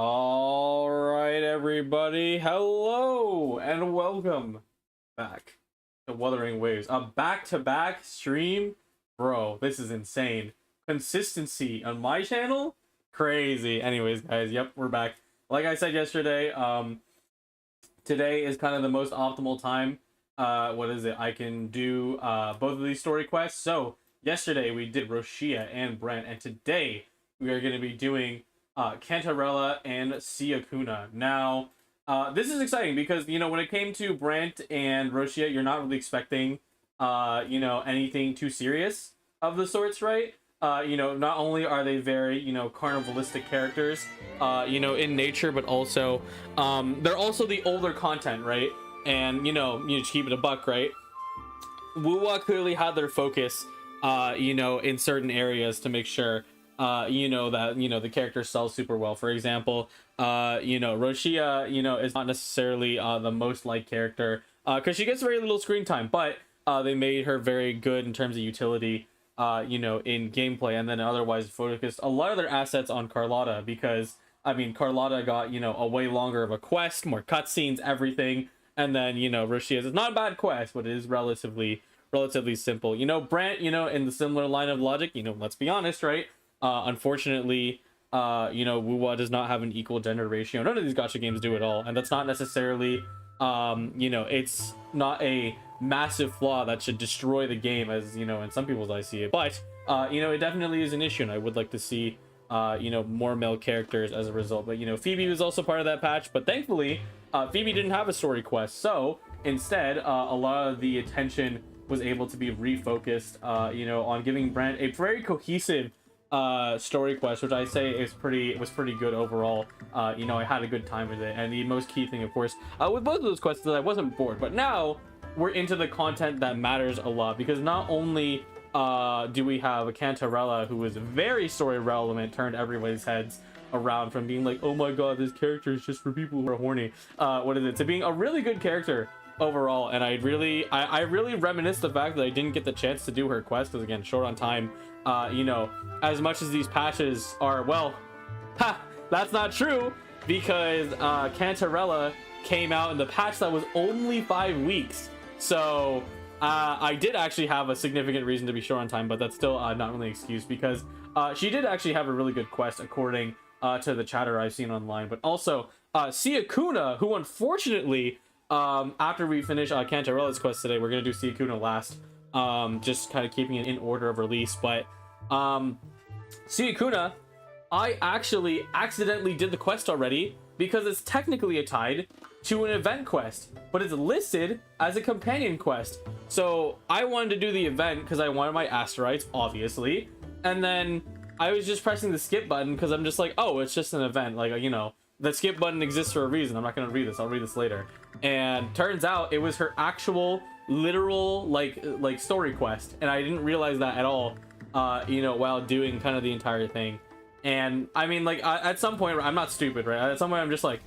All right, everybody. Hello and welcome back to Wuthering Waves. A back-to-back stream. Bro, this is insane. Consistency on my channel? Crazy. Anyways, guys, yep, we're back. Like I said yesterday, today is kind of the most optimal time. I can do both of these story quests. So, yesterday we did Roshia and Brent, and today we are going to be doing Cantarella and Ciaccona. Now, this is exciting because, when it came to Brent and Roshia, you're not really expecting, anything too serious of the sorts, right? Not only are they very, carnivalistic characters, in nature, but also, they're also the older content, right? And, you just keep it a buck, right? Wuwa clearly had their focus, in certain areas to make sure that the character sells super well. For example, Roshia is not necessarily the most liked character because she gets very little screen time, but they made her very good in terms of utility in gameplay, and then otherwise focused a lot of their assets on Carlotta because Carlotta got a way longer of a quest, more cutscenes, everything. And then Roshia's is not a bad quest, but it is relatively simple. Brant, in the similar line of logic, let's be honest, right? Unfortunately, Wuwa does not have an equal gender ratio. None of these gacha games do at all, and that's not necessarily, it's not a massive flaw that should destroy the game, as in some people's eyes see it. But it definitely is an issue, and I would like to see more male characters as a result. But Phoebe was also part of that patch, but thankfully Phoebe didn't have a story quest, so instead a lot of the attention was able to be refocused on giving Brent a very cohesive story quest, which I say was pretty good overall. I had a good time with it, and the most key thing, of course, with both of those quests, is that I wasn't bored. But now we're into the content that matters a lot, because not only do we have a Cantarella who is very story relevant, turned everybody's heads around from being like, oh my god, this character is just for people who are horny, to being a really good character overall. And I really reminisce the fact that I didn't get the chance to do her quest because, again, short on time. As much as these patches are, well, that's not true, because Cantarella came out in the patch that was only 5 weeks. So I did actually have a significant reason to be short on time, but that's still not really an excuse, because she did actually have a really good quest according to the chatter I've seen online. But also Ciaccona, who unfortunately, after we finish Cantarella's quest today, we're gonna do Ciaccona last, just kind of keeping it in order of release. But Ciaccona, I actually accidentally did the quest already, because it's technically a tied to an event quest, but it's listed as a companion quest. So I wanted to do the event because I wanted my asteroids, obviously, and then I was just pressing the skip button because I'm just like, oh, it's just an event, like, the skip button exists for a reason. I'm not gonna read this, I'll read this later. And turns out it was her actual literal like story quest, and I didn't realize that at all while doing kind of the entire thing. And at some point, I'm not stupid, right? At some point I'm just like,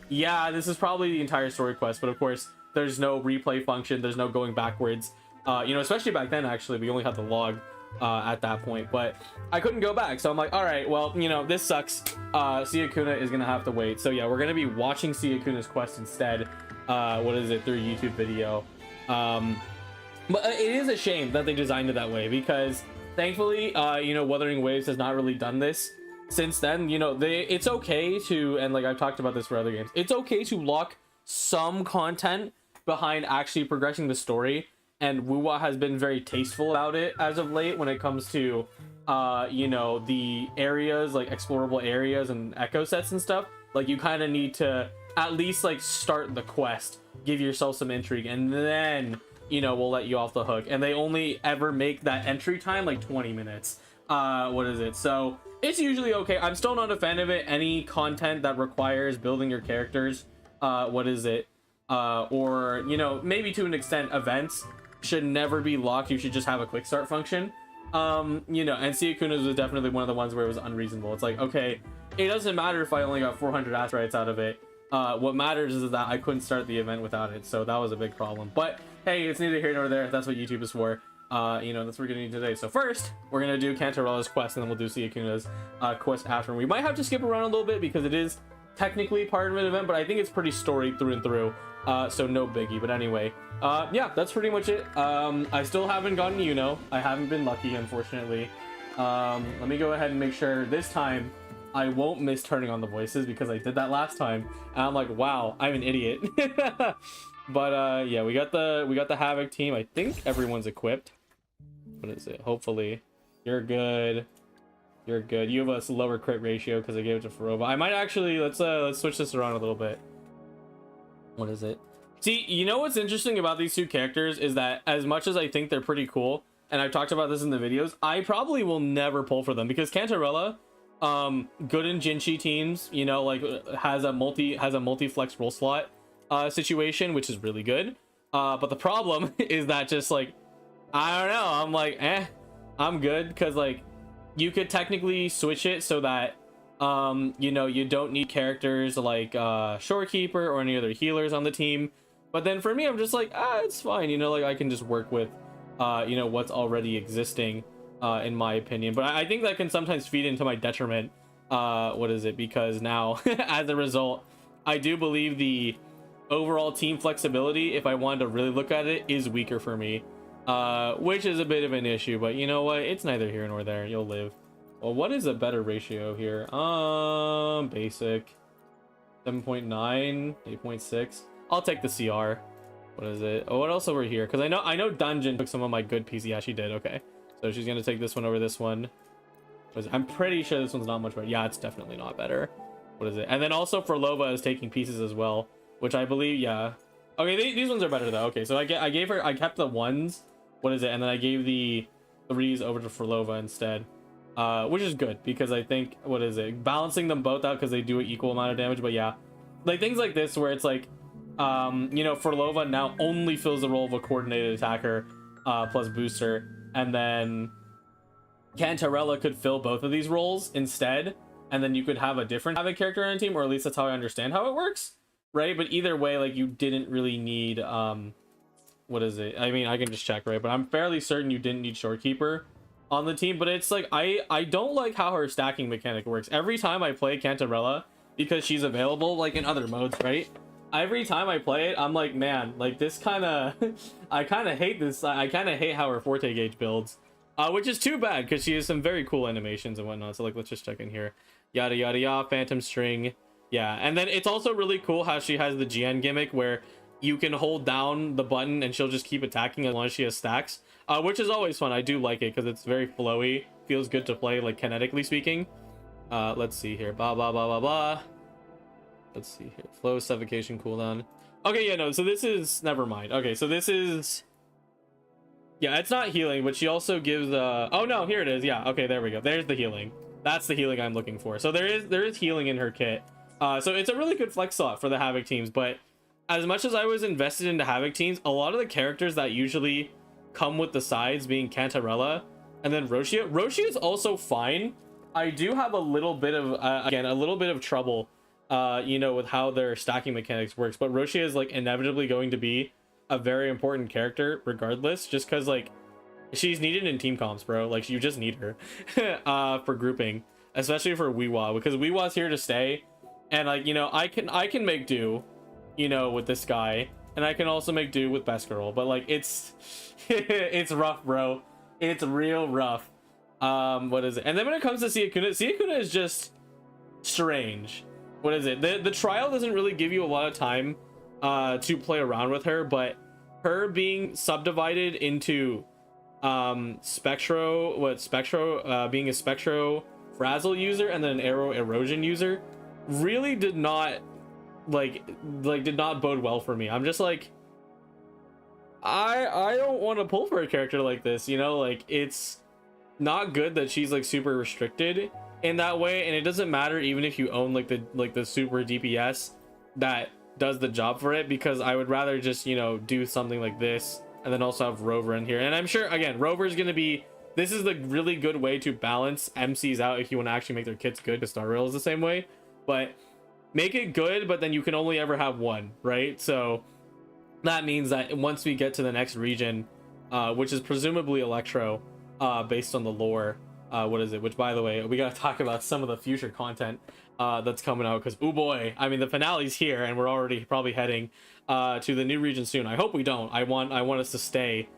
yeah, this is probably the entire story quest, but of course there's no replay function, there's no going backwards, especially back then. Actually, we only had the log at that point, but I couldn't go back, so I'm like, all right, well, this sucks. Ciaccona is gonna have to wait. So yeah, we're gonna be watching Ciaccona's quest instead, through YouTube video. But it is a shame that they designed it that way, because thankfully Wuthering Waves has not really done this since then. It's okay to, and like I've talked about this for other games, it's okay to lock some content behind actually progressing the story, and Wuwa has been very tasteful about it as of late when it comes to the areas, like explorable areas and echo sets and stuff. Like, you kind of need to at least like start the quest, give yourself some intrigue, and then we'll let you off the hook. And they only ever make that entry time like 20 minutes. So it's usually okay. I'm still not a fan of it. Any content that requires building your characters, or maybe to an extent events, should never be locked. You should just have a quick start function. And Ciaccona's was definitely one of the ones where it was unreasonable. It's like, okay, it doesn't matter if I only got 400 asteroids out of it. What matters is that I couldn't start the event without it, so that was a big problem. But hey, it's neither here nor there. That's what YouTube is for. That's what we're gonna do today. So first, we're gonna do Cantarella's quest, and then we'll do Ciaccona's quest after. We might have to skip around a little bit because it is technically part of an event, but I think it's pretty story through and through. So no biggie. But anyway, yeah, that's pretty much it. I still haven't gotten Yuno. I haven't been lucky, unfortunately. Let me go ahead and make sure this time I won't miss turning on the voices, because I did that last time and I'm like, wow, I'm an idiot. But yeah, we got the Havoc team. I think everyone's equipped. What is it? Hopefully you're good. You're good. You have a lower crit ratio because I gave it to Farova. I might actually, let's switch this around a little bit. What is it? See, you know what's interesting about these two characters is that as much as I think they're pretty cool, and I've talked about this in the videos, I probably will never pull for them, because Cantarella, good in Genshin teams, you know, like has a multi-flex roll slot situation, which is really good. But the problem is that just like, I don't know, I'm like, I'm good, because like you could technically switch it so that you know, you don't need characters like Shorekeeper or any other healers on the team. But then for me, I'm just like, it's fine, you know, like I can just work with you know, what's already existing, in my opinion. But I think that can sometimes feed into my detriment. What is it? Because now as a result, I do believe the overall team flexibility, if I wanted to really look at it, is weaker for me, which is a bit of an issue. But you know what, it's neither here nor there. You'll live. Well, what is a better ratio here? Basic 7.9, 8.6. I'll take the CR. What is it? Oh, what else over here? Because I know Dungeon took some of my good PC. Yeah, she did. Okay, so she's gonna take this one over this one. I'm pretty sure this one's not much better. Yeah, it's definitely not better. What is it? And then also for Lova is taking pieces as well, which I believe, yeah. Okay, these ones are better though. Okay, so I kept the ones. What is it? And then I gave the 3s over to Frolova instead, which is good, because I think, what is it? Balancing them both out because they do an equal amount of damage. But yeah, like things like this where it's like, you know, Frolova now only fills the role of a coordinated attacker plus booster, and then Cantarella could fill both of these roles instead, and then you could have a different Havoc character on a team, or at least that's how I understand how it works, right? But either way, like you didn't really need what is it? I mean, I can just check, right? But I'm fairly certain you didn't need Shorekeeper on the team. But it's like I don't like how her stacking mechanic works. Every time I play Cantarella, because she's available like in other modes, right? Every time I play it, I'm like, man, like this kind of I kind of hate this. I kind of hate how her Forte gauge builds, which is too bad, because she has some very cool animations and whatnot. So like, let's just check in here. Yada yada yada. Phantom string. Yeah, and then it's also really cool how she has the GN gimmick where you can hold down the button and she'll just keep attacking as long as she has stacks, which is always fun. I do like it because it's very flowy, feels good to play, like kinetically speaking. Let's see here. Blah blah blah blah blah. Let's see here. Flow, suffocation, cooldown. Okay, yeah, no, so this is, never mind. Okay, so this is, yeah, it's not healing, but she also gives oh no, here it is. Yeah, okay, there we go. There's the healing. That's the healing I'm looking for. So there is healing in her kit. So it's a really good flex slot for the Havoc teams. But as much as I was invested into Havoc teams, a lot of the characters that usually come with the sides, being Cantarella and then Roshia is also fine. I do have a little bit of again, a little bit of trouble you know, with how their stacking mechanics works, but Roshia is like inevitably going to be a very important character regardless, just because like she's needed in team comps, bro. Like you just need her for grouping, especially for Weewa, because Weewa's here to stay. And like, you know, I can make do, you know, with this guy, and I can also make do with Best Girl, but like it's it's rough, bro. It's real rough. What is it? And then when it comes to Ciaccona is just strange. What is it? The trial doesn't really give you a lot of time to play around with her, but her being subdivided into Spectro being a Spectro Frazzle user and then an Arrow Erosion user really did not did not bode well for me. I'm just like, I don't want to pull for a character like this, you know? Like, it's not good that she's like super restricted in that way, and it doesn't matter even if you own like the super DPS that does the job for it, because I would rather just, you know, do something like this and then also have Rover in here. And I'm sure again, Rover's gonna be, this is the really good way to balance MCs out if you want to actually make their kits good, because Star Rail is the same way. But make it good, but then you can only ever have one, right? So that means that once we get to the next region, which is presumably Electro, based on the lore, what is it? Which, by the way, we gotta talk about some of the future content that's coming out, because oh boy, I mean the finale's here and we're already probably heading to the new region soon. I hope we don't. I want us to stay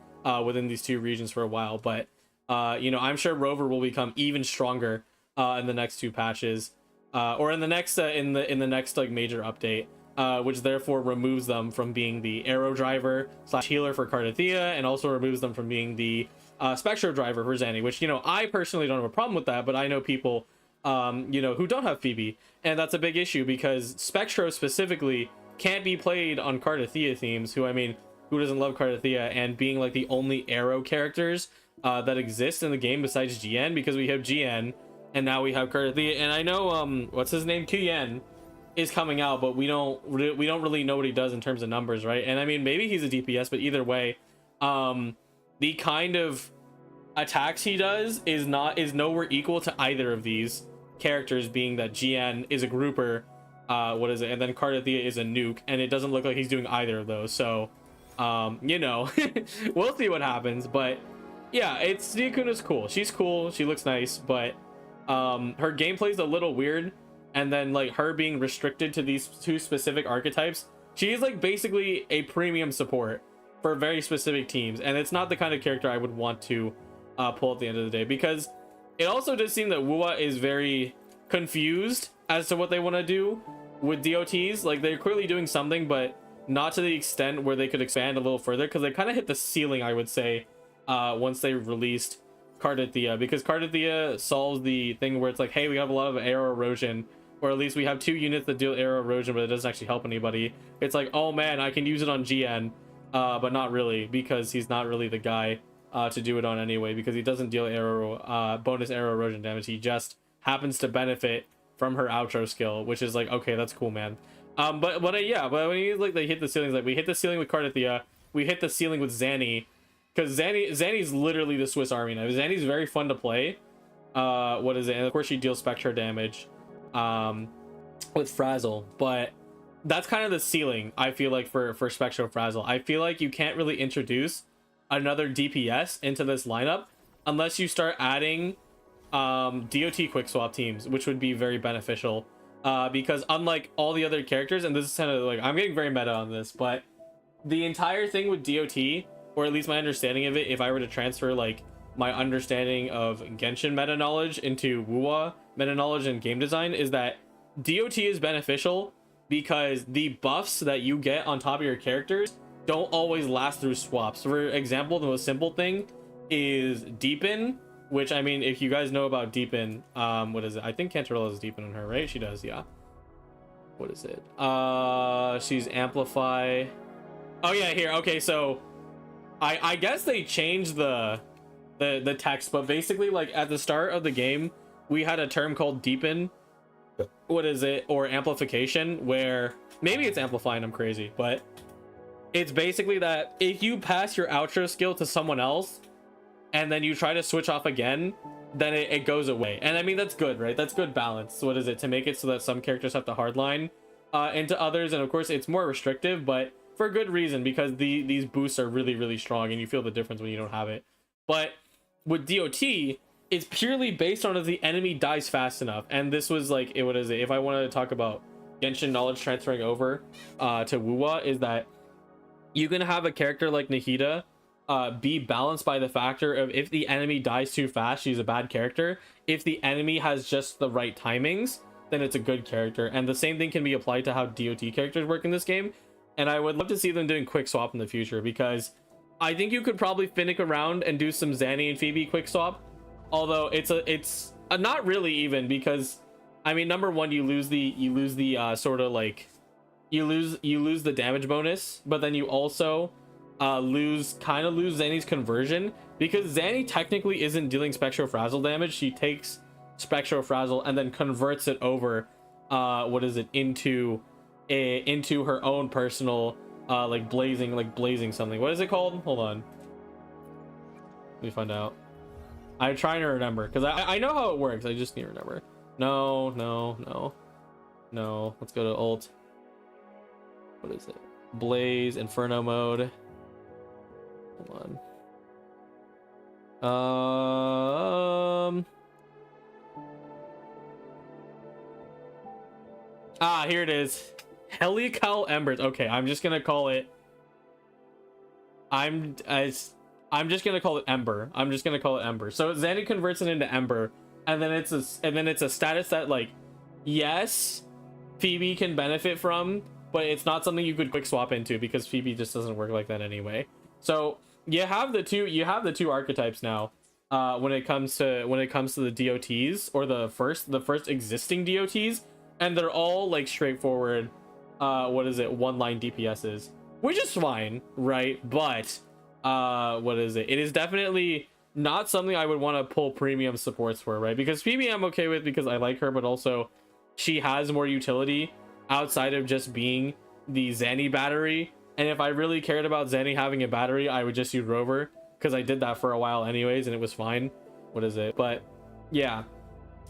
within these two regions for a while, but you know, I'm sure Rover will become even stronger in the next two patches, or in the next in the next like major update, which therefore removes them from being the arrow driver / healer for Cardathia, and also removes them from being the Spectro driver for Zanny, which, you know, I personally don't have a problem with that, but I know people you know, who don't have Phoebe, and that's a big issue because Spectro specifically can't be played on Cardathia themes, who, I mean, who doesn't love Cardathia, and being like the only arrow characters that exist in the game besides GN, because we have GN and now we have Cardathia. And I know what's his name, QN, is coming out, but we don't really know what he does in terms of numbers, right? And I mean, maybe he's a DPS, but either way, the kind of attacks he does is nowhere equal to either of these characters, being that GN is a grouper, what is it, and then Cardathia is a nuke, and it doesn't look like he's doing either of those. So you know, we'll see what happens. But yeah, Ciaccona's cool. She's cool, she looks nice, but her gameplay's a little weird, and then like her being restricted to these two specific archetypes, she's like basically a premium support for very specific teams, and it's not the kind of character I would want to pull at the end of the day, because it also does seem that WUA is very confused as to what they want to do with DOTs. Like, they're clearly doing something, but not to the extent where they could expand a little further, because they kind of hit the ceiling, I would say, once they released Cardathia, because Cardathia solves the thing where it's like, hey, we have a lot of arrow erosion, or at least we have two units that deal arrow erosion, but it doesn't actually help anybody. It's like, oh man, I can use it on GN, but not really, because he's not really the guy to do it on anyway, because he doesn't deal arrow bonus arrow erosion damage. He just happens to benefit from her outro skill, which is like, okay, that's cool, man. But yeah, but when you like, they hit the ceilings, like we hit the ceiling with Cardathia, we hit the ceiling with Zanny, because Zanny's literally the Swiss Army knife. Zanny's very fun to play. What is it? And of course she deals Spectre damage with Frazzle, but that's kind of the ceiling, I feel like, for Spectro Frazzle. I feel like you can't really introduce another DPS into this lineup unless you start adding DOT quick swap teams, which would be very beneficial, because unlike all the other characters, and this is kind of like, I'm getting very meta on this, but the entire thing with DOT, or at least my understanding of it, if I were to transfer like my understanding of Genshin meta knowledge into WUA meta knowledge and game design, is that DOT is beneficial because the buffs that you get on top of your characters don't always last through swaps. For example, the most simple thing is Deepen, which, I mean, if you guys know about Deepen, what is it? I think Cantarella has Deepen on her, right? She does, yeah. What is it? She's Amplify. Oh yeah, here. Okay, so I guess they changed the text, but basically, like, at the start of the game, we had a term called Deepen. What is it? Or amplification, where maybe it's Amplify and I'm crazy, but it's basically that if you pass your outro skill to someone else and then you try to switch off again, then it goes away. And I mean, that's good, right? That's good balance. What is it? To make it so that some characters have to hardline into others, and of course it's more restrictive, but for good reason, because these boosts are really, really strong, and you feel the difference when you don't have it. But with DOT, it's purely based on if the enemy dies fast enough. And this was like, what is it? If I wanted to talk about Genshin knowledge transferring over to WUA, is that you can have a character like Nahida be balanced by the factor of, if the enemy dies too fast, she's a bad character. If the enemy has just the right timings, then it's a good character. And the same thing can be applied to how DOT characters work in this game. And I would love to see them doing quick swap in the future, because I think you could probably finick around and do some Zanny and Phoebe quick swap. Although it's not really, even, because I mean, number one, you lose the sort of like, you lose the damage bonus, but then you also lose Zanny's conversion, because Zanny technically isn't dealing Spectro Frazzle damage. She takes Spectro Frazzle and then converts it over what is it, into her own personal like blazing something. What is it called? Hold on, let me find out. I'm trying to remember, because I know how it works. I just need to remember. No, let's go to ult. What is it? Blaze, Inferno mode. Hold on. Ah, here it is. Helical Embers. Okay, I'm just gonna call it. I'm just gonna call it Ember. I'm just gonna call it Ember. So Zanny converts it into Ember, and then it's a status that, like, yes, Phoebe can benefit from, but it's not something you could quick swap into because Phoebe just doesn't work like that anyway. So you have the two archetypes now. When it comes to the DOTs, or the first existing DOTs, and they're all like straightforward one line DPSs, which is fine, right? But it is definitely not something I would want to pull premium supports for, right? Because Phoebe I'm okay with because I like her, but also she has more utility outside of just being the Zanny battery. And if I really cared about Zanny having a battery, I would just use Rover, because I did that for a while anyways and it was fine. But yeah,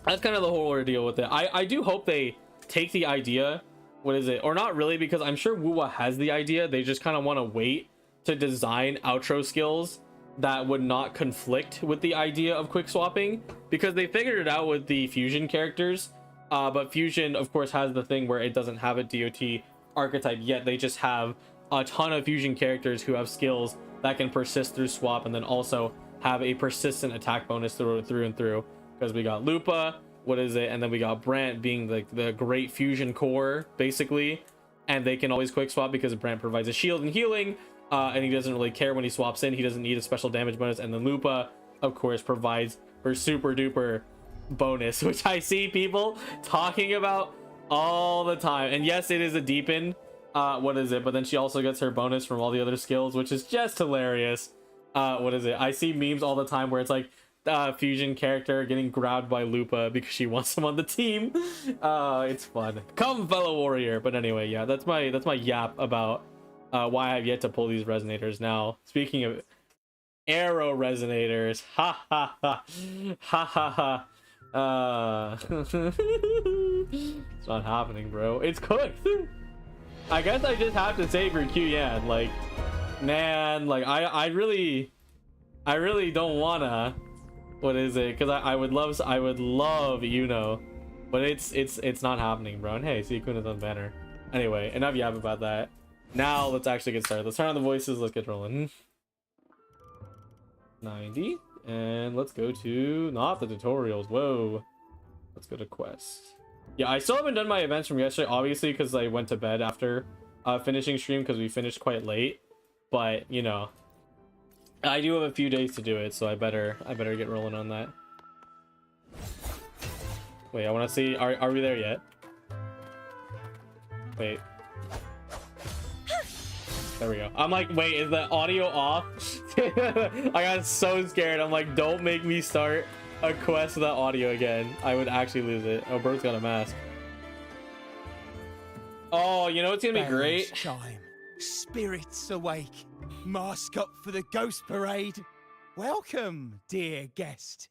that's kind of the whole ordeal with it. I do hope they take the idea, or not really, because I'm sure Wuwa has the idea. They just kind of want to wait to design outro skills that would not conflict with the idea of quick swapping, because they figured it out with the fusion characters. But fusion of course has the thing where it doesn't have a DOT archetype yet. They just have a ton of fusion characters who have skills that can persist through swap, and then also have a persistent attack bonus through and through. Because we got Lupa, and then we got Brant being the great fusion core basically, and they can always quick swap because Brant provides a shield and healing, and he doesn't really care when he swaps in. He doesn't need a special damage bonus. And then Lupa of course provides her super duper bonus, which I see people talking about all the time. And yes, it is a deepen, but then she also gets her bonus from all the other skills, which is just hilarious. I see memes all the time where it's like fusion character getting grabbed by Lupa because she wants him on the team. It's fun. Come fellow warrior. But anyway, yeah, that's my yap about why I've yet to pull these resonators. Now, speaking of arrow resonators, ha ha ha ha ha ha. It's not happening, bro. It's cooked. I guess I just have to save your Q-Yan. Like, man, like I really don't wanna. Because I would love, but it's not happening, bro. And hey, Ciaccona's on banner. Anyway, enough yap about that. Now let's actually get started. Let's turn on the voices. Let's get rolling. 90, and let's go to not the tutorials. Whoa, let's go to quests. Yeah, I still haven't done my events from yesterday, obviously, because I went to bed after finishing stream, because we finished quite late. But I do have a few days to do it, so I better get rolling on that. Wait, I want to see. Are we there yet? Wait. There we go. I'm like, wait, is the audio off? I got so scared. I'm like, don't make me start a quest without audio again. I would actually lose it. Oh, Bird's got a mask. Oh, you know what's gonna be great? Chime. Spirits awake. Mask up for the ghost parade. Welcome, dear guest.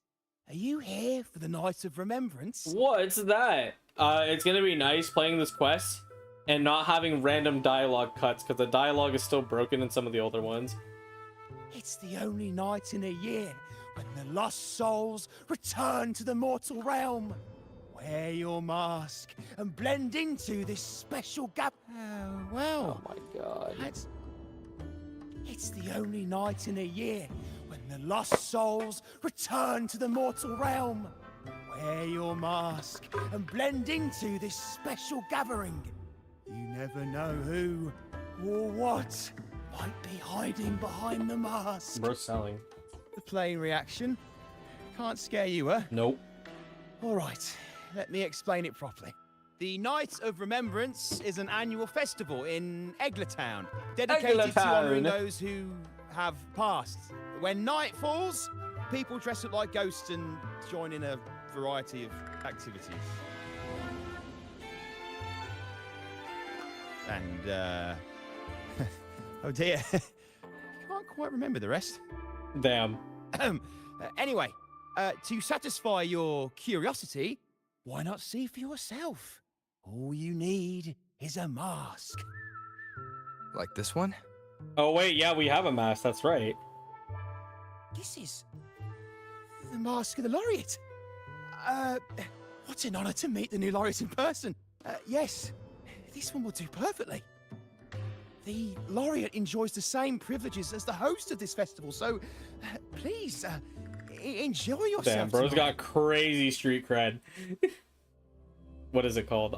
Are you here for the Night of Remembrance? What's that? It's gonna be nice playing this quest and not having random dialogue cuts, because the dialogue is still broken in some of the older ones. It's the only night in a year when the lost souls return to the mortal realm. Wear your mask and blend into this special gap. Oh, well. Oh my god. It's the only night in a year when the lost souls return to the mortal realm. Wear your mask and blend into this special gathering. You never know who or what might be hiding behind the mask. We're selling. The plain reaction. Can't scare you, huh? Nope. All right, let me explain it properly. The Night of Remembrance is an annual festival in Egglertown, dedicated to honouring those who have passed. When night falls, people dress up like ghosts and join in a variety of activities. And, oh dear, can't quite remember the rest. Damn. Anyway, to satisfy your curiosity, why not see for yourself? All you need is a mask. Like this one? Oh wait, yeah, we have a mask, that's right. This is the mask of the laureate. What an honor to meet the new laureate in person. Yes, this one will do perfectly. The laureate enjoys the same privileges as the host of this festival, so please enjoy yourself. Damn, bro's tonight. got crazy street cred. What is it called?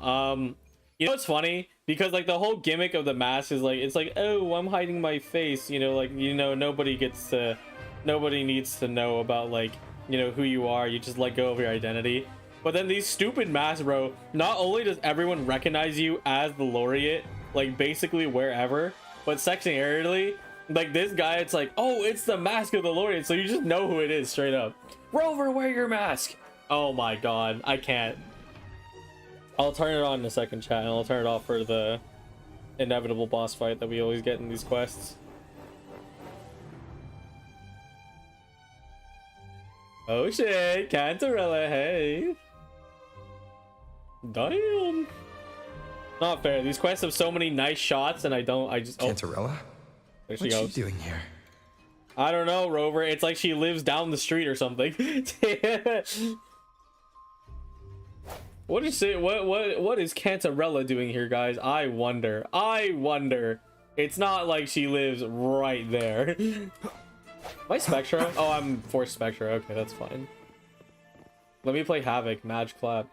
You know what's funny? Because like the whole gimmick of the mask is like, it's like, oh, I'm hiding my face, you know, like, you know, nobody needs to know about, like, you know, who you are. You just let go of your identity. But then these stupid masks, bro, not only does everyone recognize you as the laureate, like basically wherever, but secondarily, like this guy, it's like, oh, it's the mask of the laureate, so you just know who it is straight up. Rover, wear your mask. Oh my god, I can't. I'll turn it on in a second, chat, and I'll turn it off for the inevitable boss fight that we always get in these quests. Oh shit, Cantarella, hey. Damn. Not fair. These quests have so many nice shots, and I just. Oh, Cantarella? there she What's she goes. doing here? I don't know, Rover. It's like she lives down the street or something. What is it? What is Cantarella doing here, guys? I wonder. It's not like she lives right there. My Spectra? Oh, I'm forced Spectra. Okay, that's fine. Let me play Havoc. Madge Clap.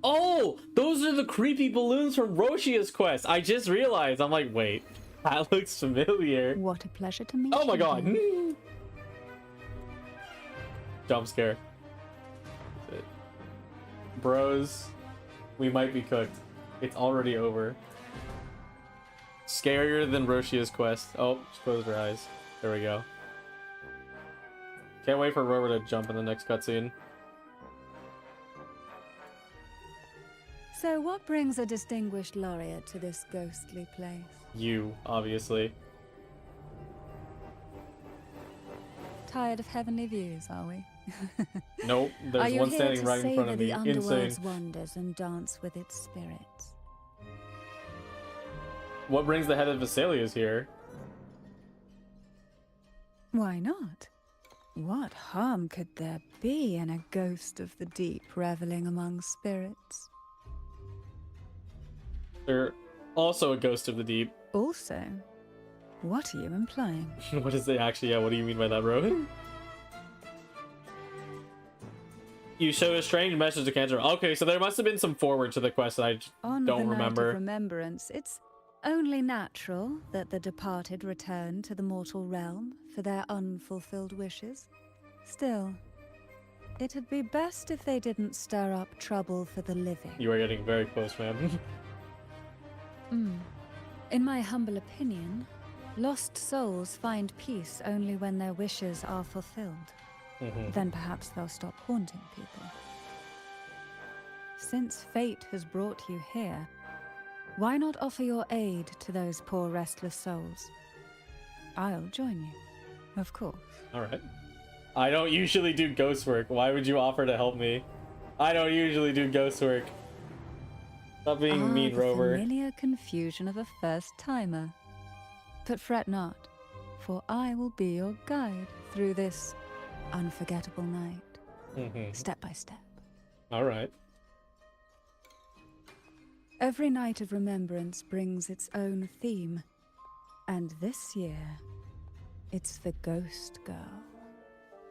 Oh, those are the creepy balloons from Roshia's quest. I just realized. I'm like, wait, that looks familiar. What a pleasure to meet you. Oh my god. again. Jump scare. That's it. Bros, we might be cooked. It's already over. Scarier than Roshia's quest. Oh, she closed her eyes. There we go. Can't wait for Rover to jump in the next cutscene. So what brings a distinguished laureate to this ghostly place? You, obviously. Tired of heavenly views, are we? Nope, Are there's you one here standing to right in front savor of the me. underworld's Insane. wonders and dance with its spirits? What brings the head of Vesalia's here? Why not? What harm could there be in a ghost of the deep reveling among spirits? They're also a ghost of the deep. Also, what are you implying? What is it actually? Yeah, what do you mean by that, bro? You showed a strange message to Cantor. Okay, so there must have been some forward to the quest that I On don't the remember. night of remembrance, it's only natural that the departed return to the mortal realm for their unfulfilled wishes. Still, it'd be best if they didn't stir up trouble for the living. You are getting very close, man. In my humble opinion, lost souls find peace only when their wishes are fulfilled. Then perhaps they'll stop haunting people. Since fate has brought you here, why not offer your aid to those poor restless souls? I'll join you, of course. Alright. I don't usually do ghost work. Why would you offer to help me? I don't usually do ghost work. Stop being mean, the Rover. familiar confusion of a first-timer. But fret not, for I will be your guide through this unforgettable night, step by step. Alright. Every night of remembrance brings its own theme, and this year, it's the Ghost Girl.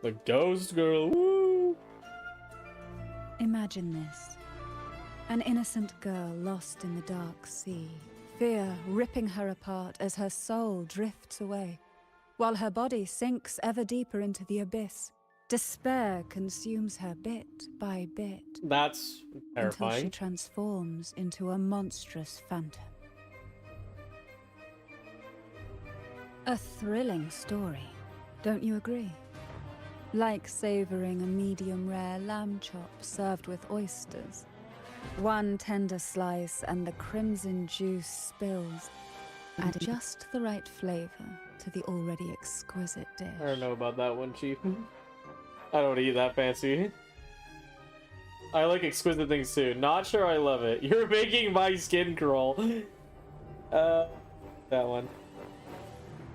The ghost girl, woo! Imagine this. An innocent girl lost in the dark sea, fear ripping her apart as her soul drifts away, while her body sinks ever deeper into the abyss. Despair consumes her bit by bit. That's Until she terrifying. transforms into a monstrous phantom. A thrilling story, don't you agree? Like savoring a medium-rare lamb chop served with oysters. One tender slice and the crimson juice spills, add just the right flavor to the already exquisite dish. I don't know about that one, Chief. I don't eat that fancy. I like exquisite things too. Not sure I love it. You're making my skin crawl. That one.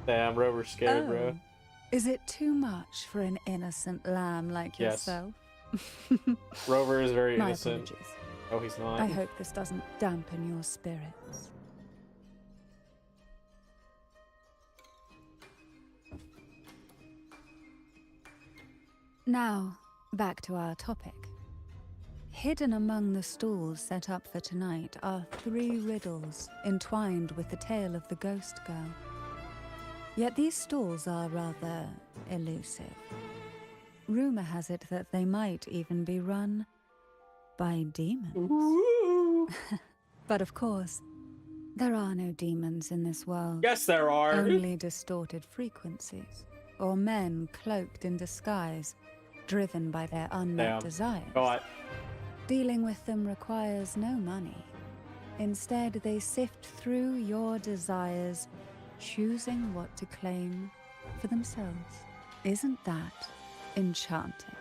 Damn, Rover's scared, bro. Is it too much for an innocent lamb like Yes. yourself? Rover is very My innocent. apologies. Oh, he's not. I hope this doesn't dampen your spirits. Now, back to our topic. Hidden among the stalls set up for tonight are 3 riddles entwined with the tale of the ghost girl. Yet these stalls are rather elusive. Rumor has it that they might even be run by demons. Ooh. But of course, there are no demons in this world. Yes, there are. Only distorted frequencies, or men cloaked in disguise, driven by their unmet desires. God. Dealing with them requires no money. Instead, they sift through your desires, choosing what to claim for themselves. Isn't that enchanting?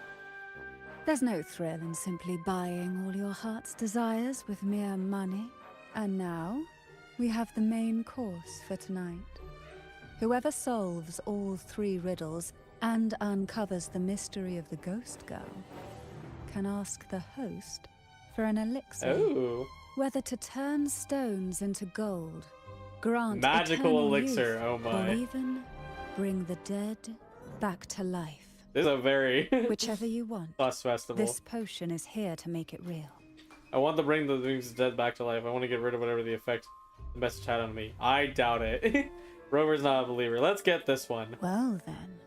There's no thrill in simply buying all your heart's desires with mere money. And now, we have the main course for tonight. Whoever solves all 3 riddles and uncovers the mystery of the ghost girl can ask the host for an elixir. Oh. Whether to turn stones into gold, grant Magical eternal elixir, youth, oh my. or even bring the dead back to life. This is a very Whichever you want. sus festival. This potion is here to make it real. I want to bring the things dead back to life. I want to get rid of whatever the effect the message had on me. I doubt it. Rover's not a believer. Let's get this one. Well then,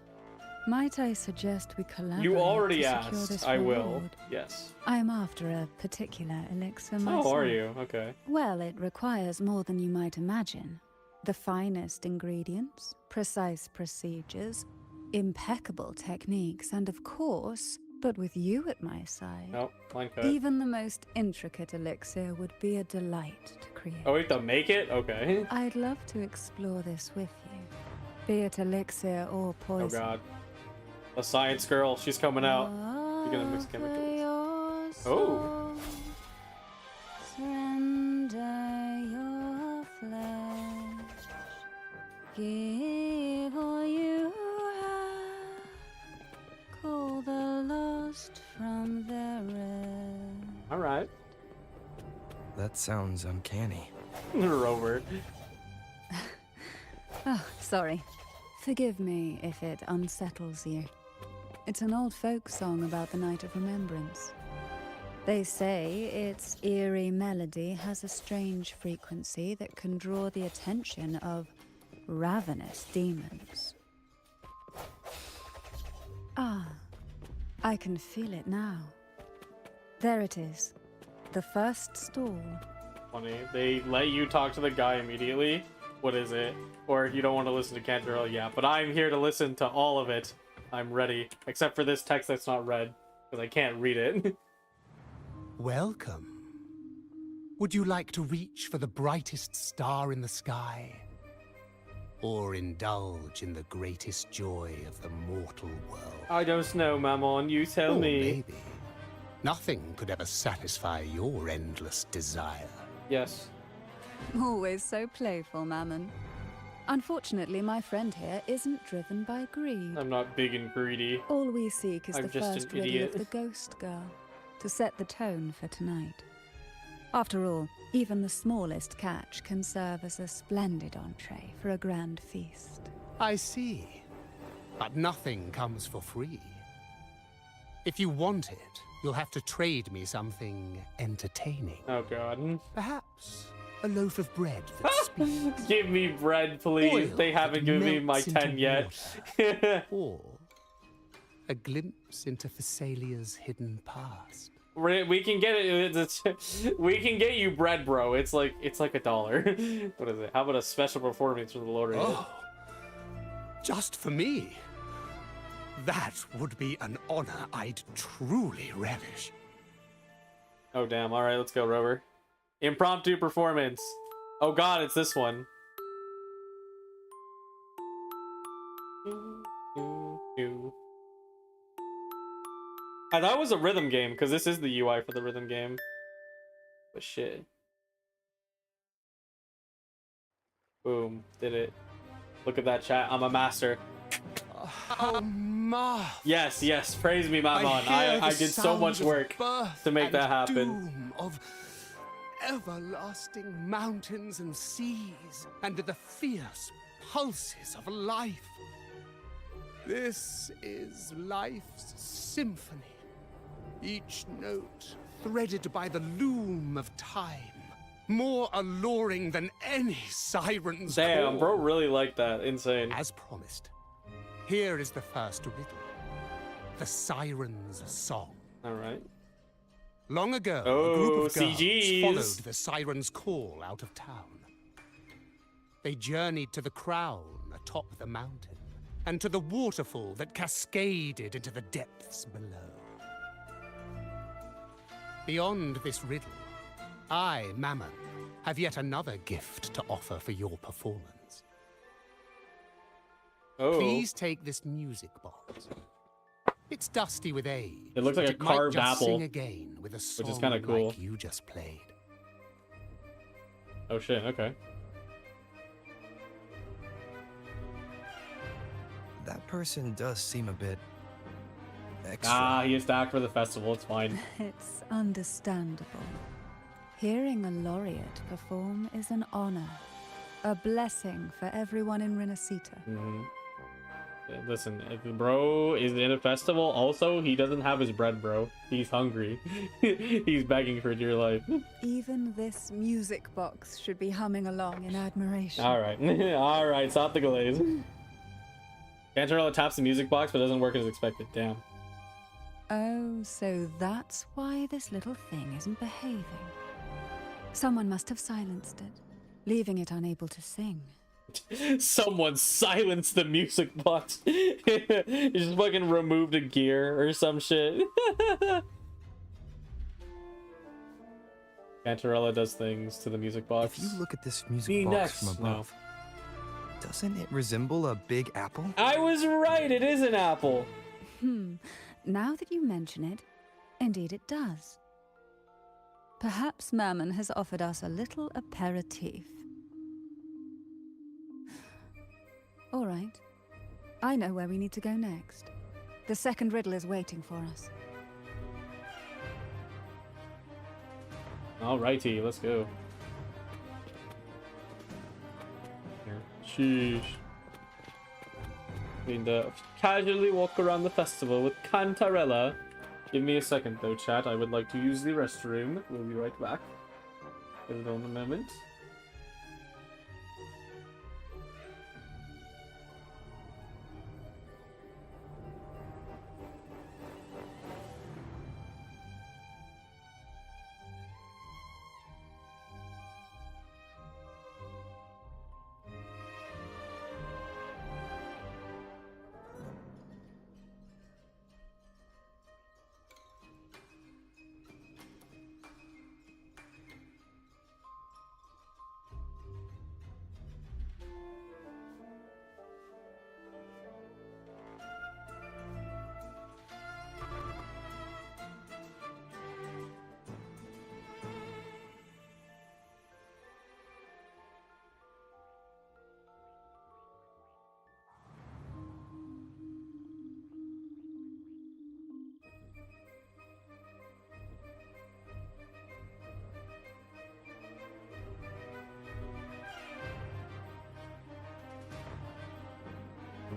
might I suggest we collaborate You already to secure asked. this I will. reward? Yes. I'm after a particular elixir myself. Oh, are you? Okay. Well, it requires more than you might imagine. The finest ingredients, precise procedures, impeccable techniques, and of course, but with you at my side, Nope. Line cut. even the most intricate elixir would be a delight to create. Oh, we have to make it? Okay. I'd love to explore this with you, be it elixir or Oh poison. god. The science girl. She's coming out. You're gonna mix chemicals. Oh. Surrender your flesh. Give all you have. Call the lost from their rest. Alright. That sounds uncanny. Rover. Oh, sorry. Forgive me if it unsettles you. It's an old folk song about the Night of Remembrance. They say its eerie melody has a strange frequency that can draw the attention of ravenous demons. Ah, I can feel it now. There it is, the first stall. Funny. They let you talk to the guy immediately. What is it? Or you don't want to listen to Cantarella? Yeah, but I'm here to listen to all of it. I'm ready. Except for this text that's not read, because I can't read it. Welcome. Would you like to reach for the brightest star in the sky? Or indulge in the greatest joy of the mortal world? I don't know, Mammon. You tell Or me. maybe nothing could ever satisfy your endless desire. Yes. Always so playful, Mammon. Unfortunately, my friend here isn't driven by greed. I'm not big and greedy. All we seek is I'm the just an first riddle idiot. of the ghost girl, to set the tone for tonight. After all, even the smallest catch can serve as a splendid entree for a grand feast. I see. But nothing comes for free. If you want it, you'll have to trade me something entertaining. Oh god. Perhaps a loaf of bread that speaks. Give me bread, please. Oil They haven't that given me my melts into 10 yet. water. Or a glimpse into Thessalia's hidden past. We can get it. We can get you bread, bro. It's like $1. What is it? How about a special performance from the Lord? Oh, just for me? That would be an honor I'd truly relish. Oh damn! All right, let's go, Rover. Impromptu performance. Oh god, it's this one. I thought it was a rhythm game because this is the UI for the rhythm game. But shit. Boom, did it. Look at that chat. I'm a master. How marvel. Yes, praise me, Mammon. hear I the did so much sounds of work birth to make and that happen. doom, of everlasting mountains and seas, and the fierce pulses of life. This is life's symphony, each note threaded by the loom of time, more alluring than any siren's Damn, call. bro, really like that. Insane. As promised, here is the first riddle, the siren's song. All right. Long ago, a Oh, group of girls CGs. followed the siren's call out of town. They journeyed to the crown atop the mountain, and to the waterfall that cascaded into the depths below. Beyond this riddle, I, Mammon, have yet another gift to offer for your performance. Oh. Please take this music box. It's dusty with age. It looks like but a it might carved just apple, sing again with a song which is kinda cool. like you just played. Oh shit. Okay. That person does seem a bit extra. Ah, he is back for the festival. It's fine. It's understandable. Hearing a laureate perform is an honor, a blessing for everyone in Rinascita. Mhm. Listen, if the bro is in a festival, also, he doesn't have his bread, bro. He's hungry. He's begging for dear life. Even this music box should be humming along in admiration. All right. All right, stop the glaze. Cantarella taps the music box, but doesn't work as expected. Damn. Oh, so that's why this little thing isn't behaving. Someone must have silenced it, leaving it unable to sing. Someone silenced the music box. You just fucking removed a gear or some shit. Cantarella does things to the music box. If you look at this music Be box next. from above, doesn't it resemble a big apple? I was right, it is an apple. Now that you mention it, indeed it does. Perhaps Mammon has offered us a little aperitif. All right. I know where we need to go next. The second riddle is waiting for us. Alrighty, let's go. Here. Sheesh. Going to casually walk around the festival with Cantarella. Give me a second though, chat. I would like to use the restroom. We'll be right back. Give it on a moment.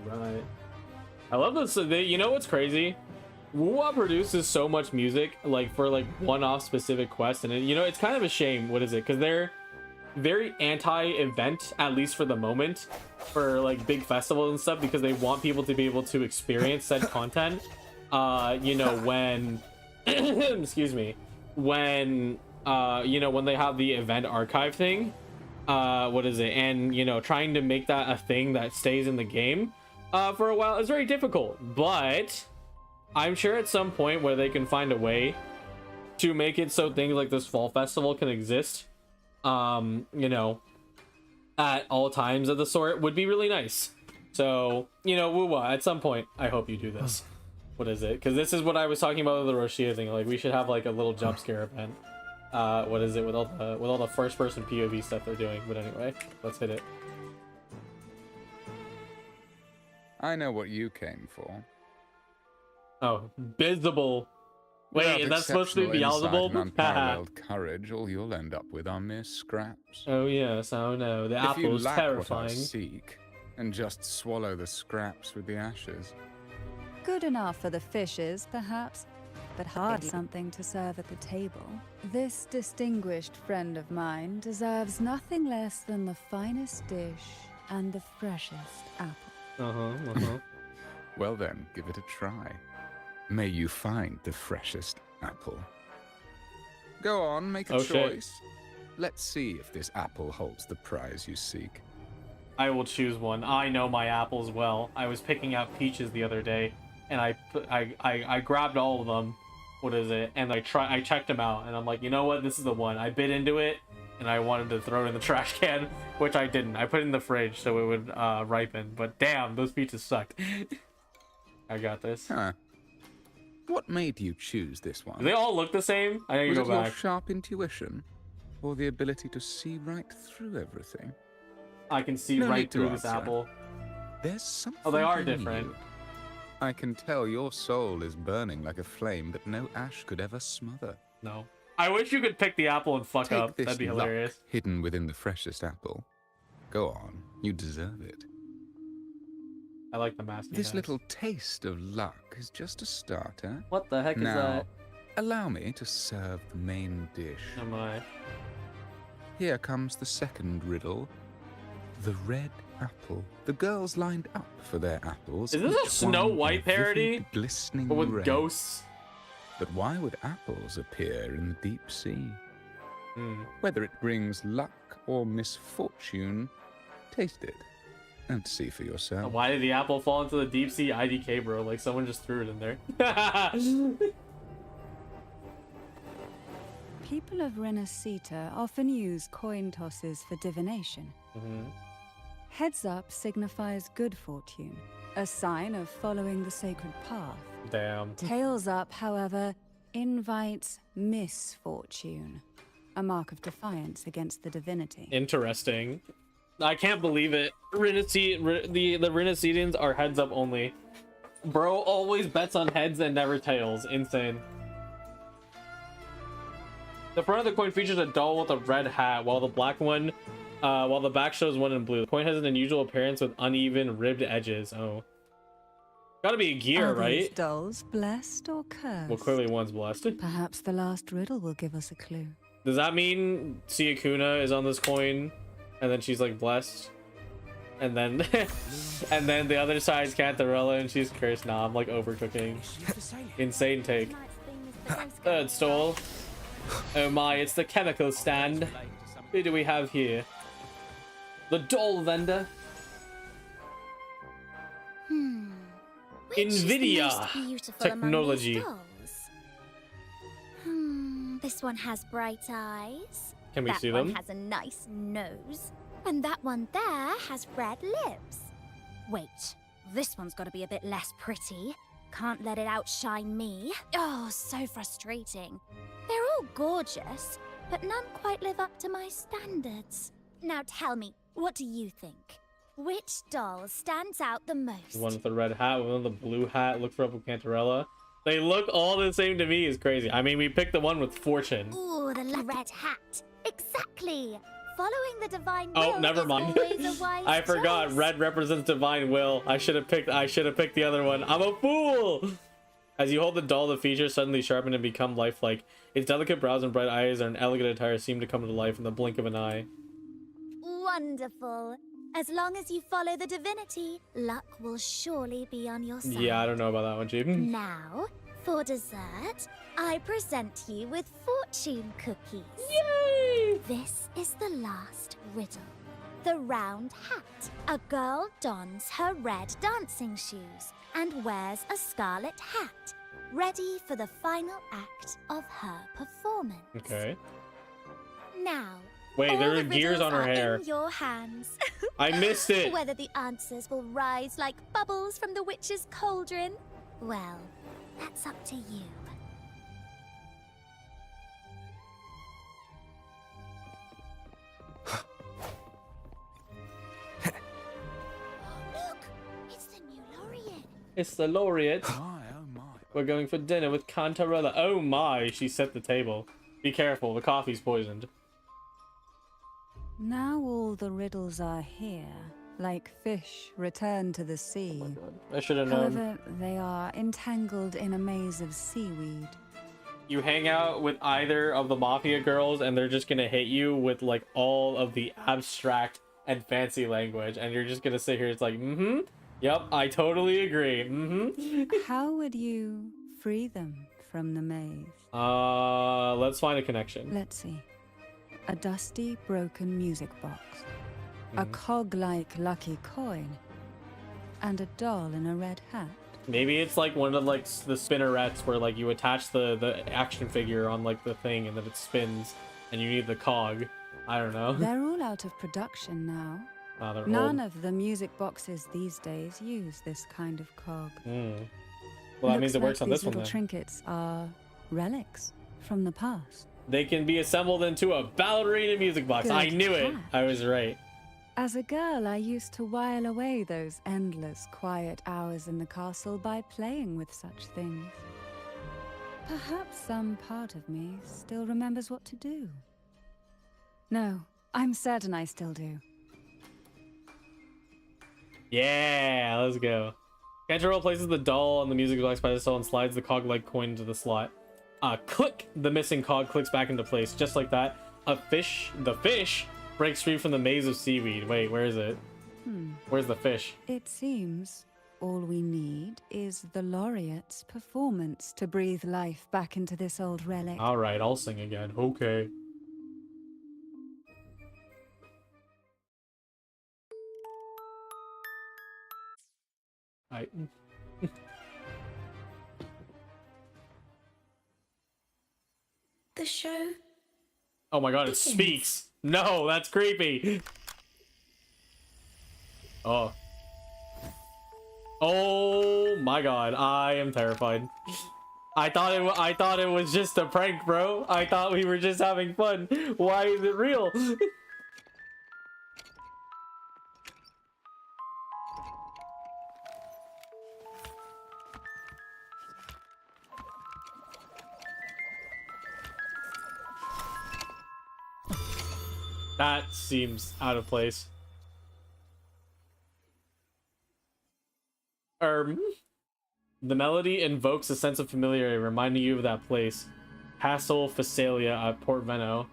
Right. I love this. You know what's crazy? Wuwa produces so much music, like for like one-off specific quests, and it's kind of a shame. What is it? Because they're very anti-event, at least for the moment, for like big festivals and stuff, because they want people to be able to experience said content. When excuse me, when when they have the event archive thing, and trying to make that a thing that stays in the game for a while is very difficult, but I'm sure at some point where they can find a way to make it so things like this fall festival can exist at all times of the sort would be really nice. So Wuwa, at some point I hope you do this. What is it? Because this is what I was talking about with the Roshia thing. Like, we should have like a little jump scare event. What is it with all the first person POV stuff they're doing? But anyway, let's hit it. I know what you came for. Oh, Bizzable. Wait, is that supposed to be Without exceptional Beelzebub? insight and unparalleled courage, all you'll end up with are mere scraps. Oh yes, oh no, the If apple you is lack what I terrifying. seek, and just swallow the scraps with the ashes. Good enough for the fishes, perhaps, but hard something to serve at the table. This distinguished friend of mine deserves nothing less than the finest dish and the freshest apple. Well then, give it a try. May you find the freshest apple. Go on, make a Oh, shit. choice. Let's see if this apple holds the prize you seek. I will choose one. I know my apples well. I was picking out peaches the other day, and I grabbed all of them. What is it? And I checked them out, and I'm like, you know what? This is the one. I bit into it, and I wanted to throw it in the trash can, which I didn't. I put it in the fridge so it would ripen. But damn, those peaches sucked. I got this. Huh. What made you choose this one? Do they all look the same? I need Was to it go your back. sharp intuition? Or the ability to see right through everything? I can see No right need to through this answer. apple. There's something Oh, they are in different. you. I can tell your soul is burning like a flame that no ash could ever smother. No. I wish you could pick the apple and fuck Take up. this That'd be luck hilarious. hidden within the freshest apple. Go on, you deserve it. I like the mask. he This has. little taste of luck is just a starter. What the heck is Now, that? allow me to serve the main dish. Am I? Here comes the second riddle. The red apple. The girls lined up for their apples. Is this a each Snow one White a vivid, parody? glistening But with red. ghosts? But why would apples appear in the deep sea? Hmm. Whether it brings luck or misfortune, taste it and see for yourself. Why did the apple fall into the deep sea? IDK, bro. Like someone just threw it in there. People of Rinascita often use coin tosses for divination. Heads up signifies good fortune, a sign of following the sacred path. Damn. Tails up, however, invites misfortune, a mark of defiance against the divinity. Interesting. I can't believe it. The Rinascitians are heads up only. Bro always bets on heads and never tails. Insane. The front of the coin features a doll with a red hat, while the back shows one in blue. The coin has an unusual appearance with uneven ribbed edges. Oh. Gotta be a gear, Are right? these dolls blessed or cursed? Well, clearly one's blessed. Perhaps the last riddle will give us a clue. Does that mean Ciaccona is on this coin, and then she's like blessed, and then and then the other side's Cantarella and she's cursed? Nah, I'm like overcooking. Insane take. Third stall. Oh my, it's the chemical stand. Who do we have here? The doll vendor. Which is the Nvidia most beautiful among technology. these dolls? This one has bright eyes. Can we that see one them? has a nice nose. And that one there has red lips. Wait, this one's got to be a bit less pretty. Can't let it outshine me. Oh, so frustrating. They're all gorgeous, but none quite live up to my standards. Now tell me, what do you think? Which doll stands out the most? One with the red hat, one with the blue hat. Look for up with Cantarella. They look all the same to me. Is crazy. I mean, we picked the one with fortune. Ooh, the red hat. Exactly. Following the divine Oh, will never is mind. always a wise I forgot. choice. Red represents divine will. I should have picked the other one. I'm a fool. As you hold the doll, the features suddenly sharpen and become lifelike. Its delicate brows and bright eyes and elegant attire seem to come to life in the blink of an eye. Wonderful. As long as you follow the divinity, luck will surely be on your side. Yeah, I don't know about that one, Chief. Now, for dessert, I present you with fortune cookies. Yay! This is the last riddle. The round hat. A girl dons her red dancing shoes and wears a scarlet hat, ready for the final act of her performance. Okay. Now, Wait, all there the are gears riddles on her are hair. in your hands. I missed it. Whether the answers will rise like bubbles from the witch's cauldron, well, that's up to you. Look, it's the new laureate. It's the laureate. My, oh my. We're going for dinner with Cantarella. Oh my, she set the table. Be careful, the coffee's poisoned. Now all the riddles are here, like fish returned to the sea. I should have known. However, they are entangled in a maze of seaweed. You hang out with either of the mafia girls and they're just gonna hit you with like all of the abstract and fancy language, and you're just gonna sit here, it's like, yep, I totally agree. How would you free them from the maze? Let's find a connection. Let's see. A dusty, broken music box. A cog-like lucky coin. And a doll in a red hat. Maybe it's like one of like the spinnerets where like you attach the action figure on like the thing and then it spins and you need the cog. I don't know. They're all out of production now. They're None old. of the music boxes these days use this kind of cog. Well, that means it works like on this these one little then. trinkets are relics from the past. They can be assembled into a ballerina music box. I Good knew it. catch. I was right. As a girl, I used to while away those endless, quiet hours in the castle by playing with such things. Perhaps some part of me still remembers what to do. No, I'm certain I still do. Yeah, let's go. Cantarella places the doll on the music box pedestal and slides the cog-like coin into the slot. Click! The missing cog clicks back into place. Just like that, the fish breaks free from the maze of seaweed. Wait, where is it? Where's the fish? It seems all we need is the laureate's performance to breathe life back into this old relic. All right, I'll sing again. Okay. The show. Oh my god, it speaks. No, that's creepy. Oh. Oh my god, I am terrified. I thought it was just a prank, bro. I thought we were just having fun. Why is it real? That seems out of place. The melody invokes a sense of familiarity, reminding you of that place. Castle Phasalia at Port Veno.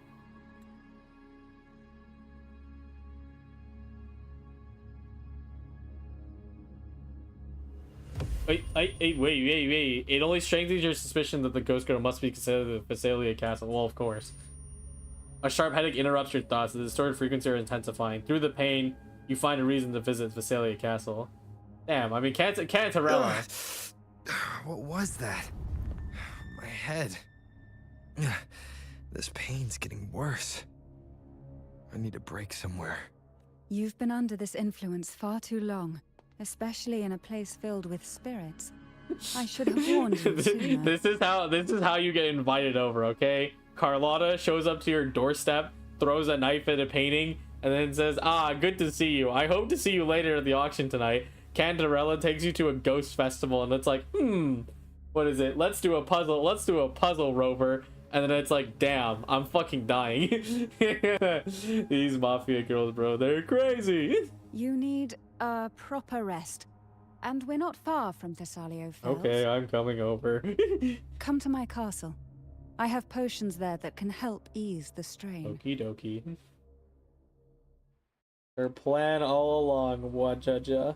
Wait. It only strengthens your suspicion that the ghost girl must be considered the Phasalia castle. Well, of course. A sharp headache interrupts your thoughts. The distorted frequency are intensifying. Through the pain, you find a reason to visit Phasalia Castle. Damn, I mean, Cantarella. What was that? My head. This pain's getting worse. I need a break somewhere. You've been under this influence far too long, especially in a place filled with spirits. I should have warned you sooner. This is how you get invited over, okay? Carlotta shows up to your doorstep, throws a knife at a painting, and then says, good to see you. I hope to see you later at the auction tonight. Cantarella takes you to a ghost festival, and it's like, what is it? Let's do a puzzle, Rover. And then it's like, damn, I'm fucking dying. These mafia girls, bro, they're crazy. You need a proper rest. And we're not far from Thessalio Fells. Okay, I'm coming over. Come to my castle. I have potions there that can help ease the strain. Okie dokie. Her plan all along, Wajaja.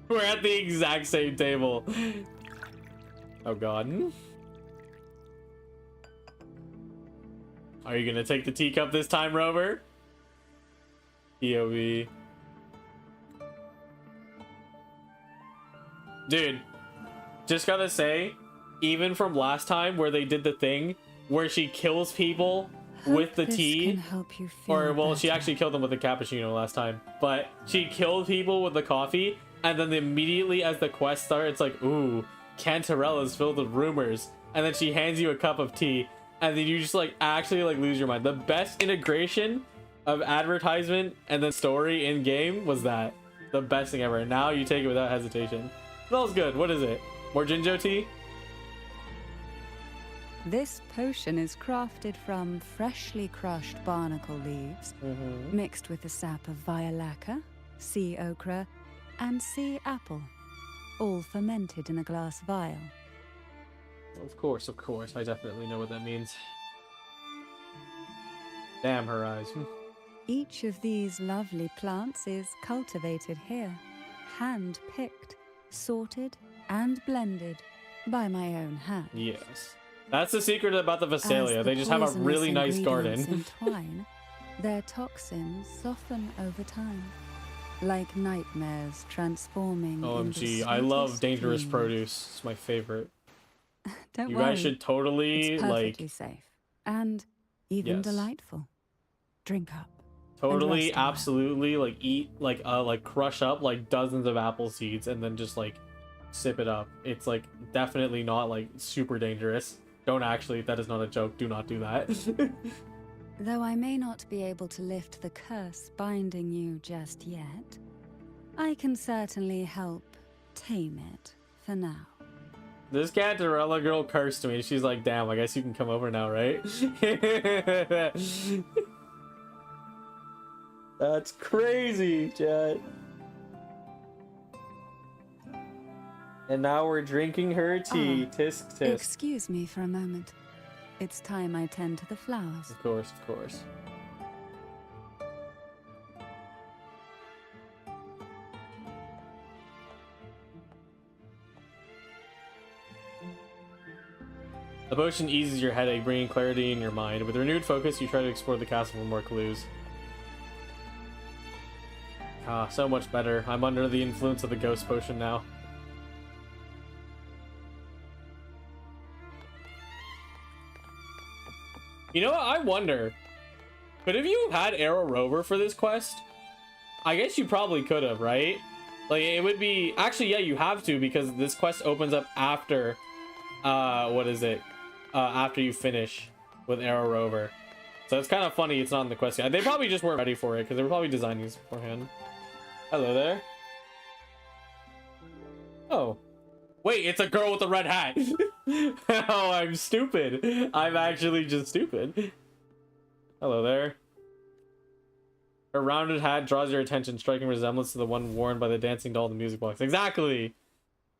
We're at the exact same table. Oh god. Are you gonna take the teacup this time, Rover? POV. Dude, just gotta say, even from last time where they did the thing where she kills people with the This tea, can help you feel or well, she better. actually killed them with the cappuccino last time, but she killed people with the coffee, and then immediately as the quest starts, it's like, ooh, Cantarella's filled with rumors, and then she hands you a cup of tea, and then you just like actually like lose your mind. The best integration of advertisement and then story in game was that. The best thing ever. Now you take it without hesitation. Smells good. What is it? More Jinjo tea? This potion is crafted from freshly crushed barnacle leaves, mixed with the sap of violaca, sea ochre, and sea apple, all fermented in a glass vial. Of course. I definitely know what that means. Damn her eyes. Each of these lovely plants is cultivated here, hand-picked, sorted, and blended by my own hand. Yes. That's the secret about the As Visalia. the They just have a poisonous really nice ingredients garden. entwine, their toxins soften over time, like nightmares transforming into OMG, I love sweetest dangerous dreams. produce. It's my favorite. Don't You worry, guys should totally it's perfectly safe and even Yes. delightful. Drink up. totally, rest a while. absolutely like eat like crush up like dozens of apple seeds and then just like sip it up. It's like definitely not like super dangerous. Don't actually, that is not a joke. Do not do that. Though I may not be able to lift the curse binding you just yet, I can certainly help tame it for now. This Cantarella girl cursed me. She's like, damn, I guess you can come over now, right? That's crazy, Jet. And now we're drinking her tea. Tisk tisk. Excuse me for a moment. It's time I tend to the flowers. Of course, of course. The potion eases your headache, bringing clarity in your mind. With renewed focus, you try to explore the castle for more clues. Ah, so much better. I'm under the influence of the ghost potion now. You know what? I wonder, could have you had Arrow Rover for this quest? I guess you probably could have, right? Like, it would be... Actually, yeah, you have to, because this quest opens up after... what is it? After you finish with Arrow Rover. So it's kind of funny it's not in the quest yet. They probably just weren't ready for it, because they were probably designing these beforehand. Hello there. Oh. Wait, it's a girl with a red hat. Oh, I'm stupid. I'm actually just stupid. Hello there. Her rounded hat draws your attention, striking resemblance to the one worn by the dancing doll in the music box. Exactly.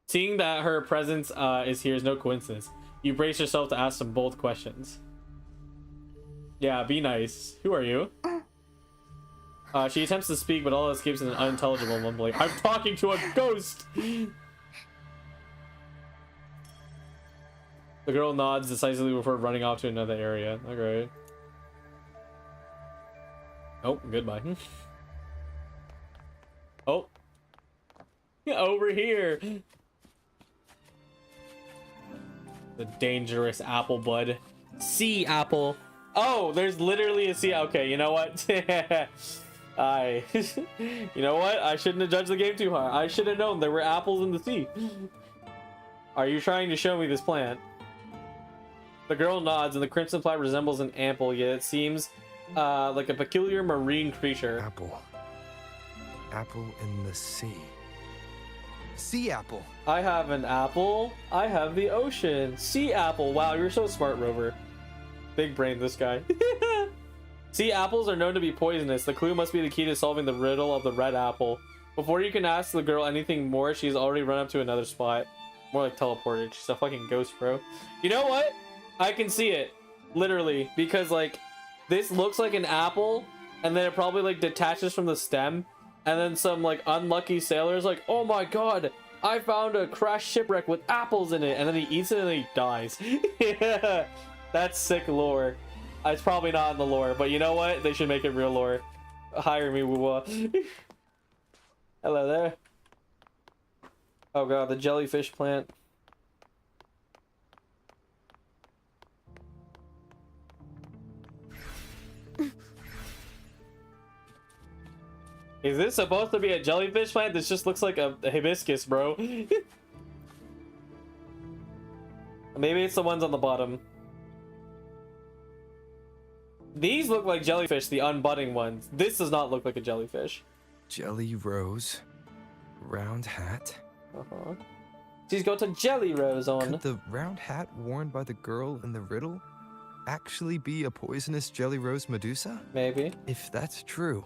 Seeing that her presence is here is no coincidence. You brace yourself to ask some bold questions. Yeah, be nice. Who are you? She attempts to speak, but all escapes in an unintelligible mumbling. I'm talking to a ghost! The girl nods decisively before running off to another area. Okay. Oh, goodbye. Oh. Over here. The dangerous apple bud. Sea apple. Oh, there's literally a sea. Okay, you know what? You know what? I shouldn't have judged the game too hard. I should have known there were apples in the sea. Are you trying to show me this plant? The girl nods, and the crimson plant resembles an apple, yet it seems like a peculiar marine creature. Apple. Apple in the sea. Sea apple. I have an apple. I have the ocean. Sea apple. Wow, you're so smart, Rover. Big brain, this guy. Sea apples are known to be poisonous. The clue must be the key to solving the riddle of the red apple. Before you can ask the girl anything more, she's already run up to another spot. More like teleported. She's a fucking ghost, bro. You know what? I can see it. Literally. Because, like, this looks like an apple, and then it probably, like, detaches from the stem. And then some, like, unlucky sailor's like, oh my god, I found a crashed shipwreck with apples in it. And then he eats it and then he dies. Yeah, that's sick lore. It's probably not in the lore, but you know what? They should make it real lore. Hire me, woo-wah. Hello there. Oh god, the jellyfish plant. Is this supposed to be a jellyfish plant? This just looks like a hibiscus, bro. Maybe it's the ones on the bottom. These look like jellyfish, the unbudding ones. This does not look like a jellyfish. Jelly Rose. Round hat. Uh-huh. She's got a jelly rose on. Could the round hat worn by the girl in the riddle actually be a poisonous Jelly Rose Medusa? Maybe. If that's true,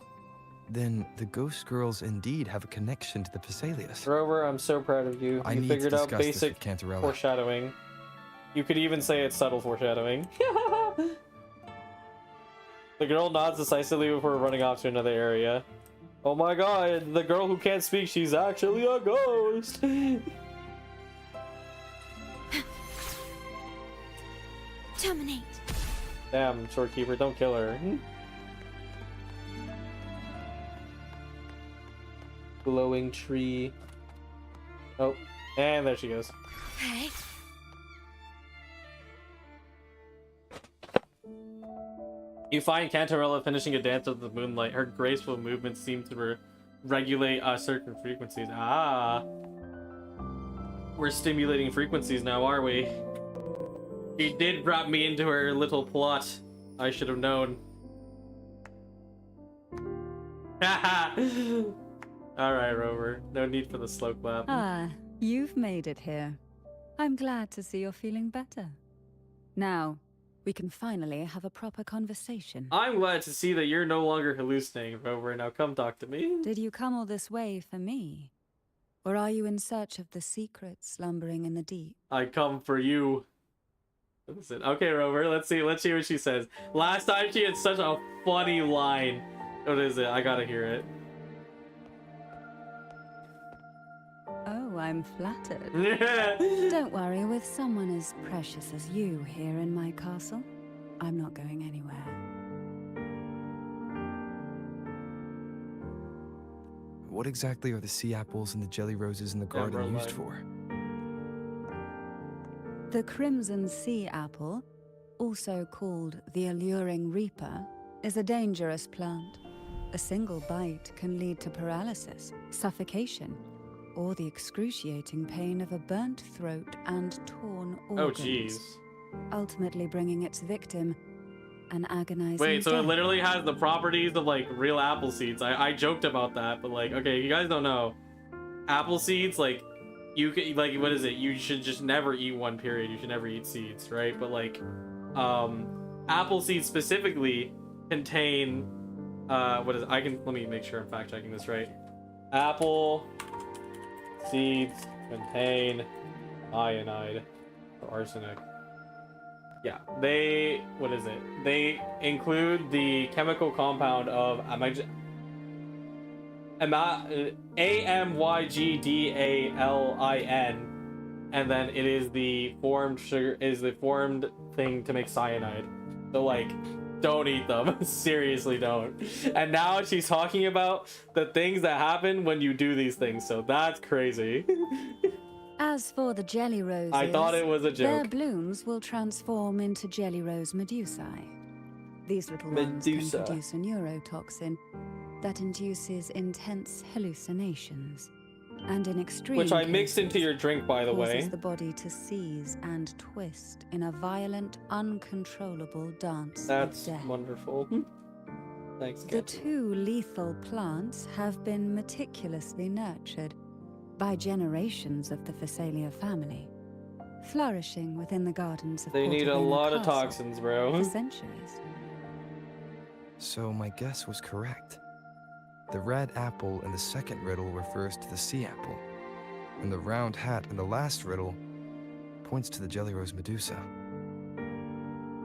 then the ghost girls indeed have a connection to the Phasalius. Rover, I'm so proud of you. I You need to figured out discuss this basic with Cantarella. foreshadowing. You could even say it's subtle foreshadowing. The girl nods decisively before running off to another area. Oh my god, the girl who can't speak, she's actually a ghost! Terminate. Damn, Shorekeeper, don't kill her. Glowing tree. Oh, and there she goes. Okay. You find Cantarella finishing a dance of the moonlight. Her graceful movements seem to regulate certain frequencies. Ah. We're stimulating frequencies now, are we? She did drop me into her little plot. I should have known. Haha. Alright, Rover. No need for the slow clap. Ah, you've made it here. I'm glad to see you're feeling better. Now, we can finally have a proper conversation. I'm glad to see that you're no longer hallucinating, Rover. Now come talk to me. Did you come all this way for me? Or are you in search of the secrets slumbering in the deep? I come for you. Listen, okay, Rover, let's see what she says. Last time she had such a funny line. What is it? I gotta hear it. Oh, I'm flattered. Don't worry, with someone as precious as you here in my castle, I'm not going anywhere. What exactly are the sea apples and the jelly roses in the garden used for? The crimson sea apple, also called the alluring reaper, is a dangerous plant. A single bite can lead to paralysis, suffocation, or the excruciating pain of a burnt throat and torn organs. Oh, jeez. Ultimately bringing its victim an agonizing Wait, so it death. literally has the properties of, like, real apple seeds. I joked about that, but, like, okay, you guys don't know. Apple seeds, like, you could, like, what is it? You should just never eat one, period. You should never eat seeds, right? But, like, apple seeds specifically contain, what is it? Let me make sure I'm fact checking this right. Apple seeds contain cyanide or arsenic. Yeah, what is it? They include the chemical compound of AMYGDALIN, and then it is the formed sugar, is the formed thing to make cyanide. So, like, don't eat them. Seriously, don't. And now she's talking about the things that happen when you do these things, so that's crazy. As for the jelly roses, I thought it was a their joke. blooms will transform into jelly rose medusae. These little ones Medusa. can produce a neurotoxin that induces intense hallucinations, and in extreme Which I mixed cases, into your drink, by the causes way. the body to seize and twist in a violent, uncontrollable dance That's of death. wonderful. Thanks, The Kat. two lethal plants have been meticulously nurtured by generations of the Phasalia family, flourishing within the gardens of They need a Portobello lot of Castle toxins, bro. for centuries. So my guess was correct. The red apple in the second riddle refers to the sea apple, and the round hat in the last riddle points to the jelly rose Medusa.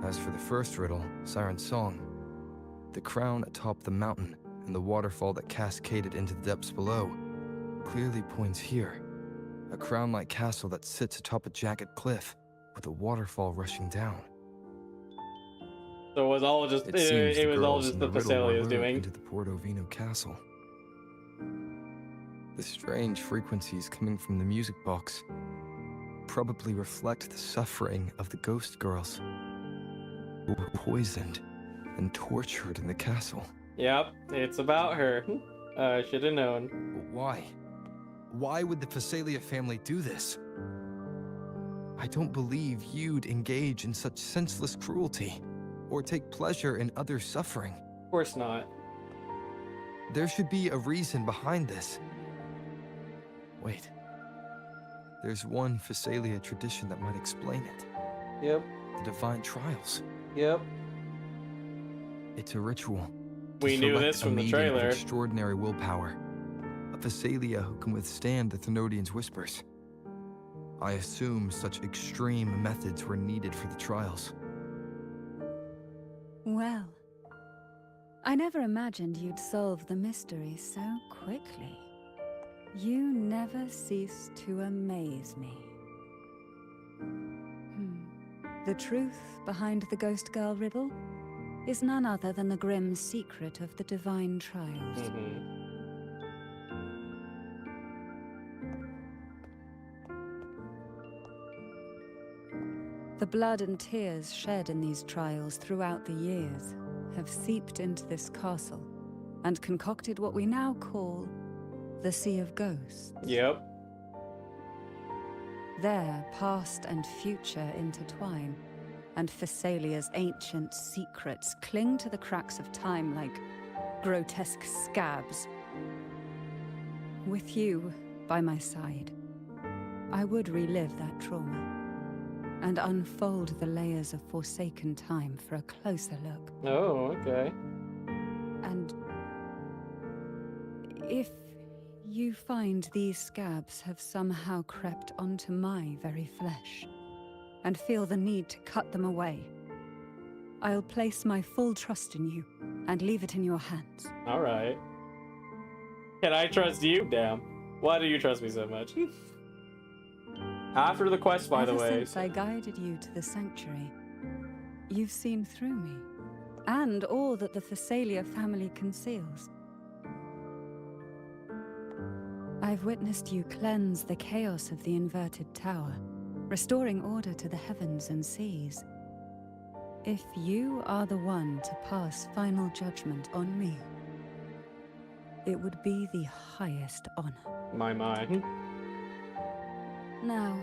As for the first riddle, Siren's Song, the crown atop the mountain and the waterfall that cascaded into the depths below clearly points here. A crown-like castle that sits atop a jagged cliff with a waterfall rushing down. So it was all just It seems it the was all girls just in the riddle were Phasalia's lured doing. into the Portovino castle. The strange frequencies coming from the music box probably reflect the suffering of the ghost girls who were poisoned and tortured in the castle. Yep, it's about her. Should have known. But why? Why would the Phasalia family do this? I don't believe you'd engage in such senseless cruelty. or take pleasure in others' suffering. Of course not. There should be a reason behind this. Wait. There's one Phasalia tradition that might explain it. Yep. The Divine Trials. Yep. It's a ritual. We to knew select this a from the maiden of trailer. extraordinary willpower. A Phasalia who can withstand the Thenodians' whispers. I assume such extreme methods were needed for the trials. Well, I never imagined you'd solve the mystery so quickly. You never cease to amaze me. The truth behind the Ghost Girl riddle is none other than the grim secret of the Divine Trials. The blood and tears shed in these trials throughout the years have seeped into this castle and concocted what we now call the Sea of Ghosts. Yep. There, past and future intertwine, and Phasalia's ancient secrets cling to the cracks of time like grotesque scabs. With you by my side, I would relive that trauma and unfold the layers of forsaken time for a closer look. Oh, okay. And if you find these scabs have somehow crept onto my very flesh, and feel the need to cut them away, I'll place my full trust in you and leave it in your hands. All right. Can I trust you? Damn. Why do you trust me so much? After the quest, by the way. Ever since I guided you to the sanctuary, you've seen through me, and all that the Phasalia family conceals. I've witnessed you cleanse the chaos of the inverted tower, restoring order to the heavens and seas. If you are the one to pass final judgment on me, it would be the highest honor. My. Now,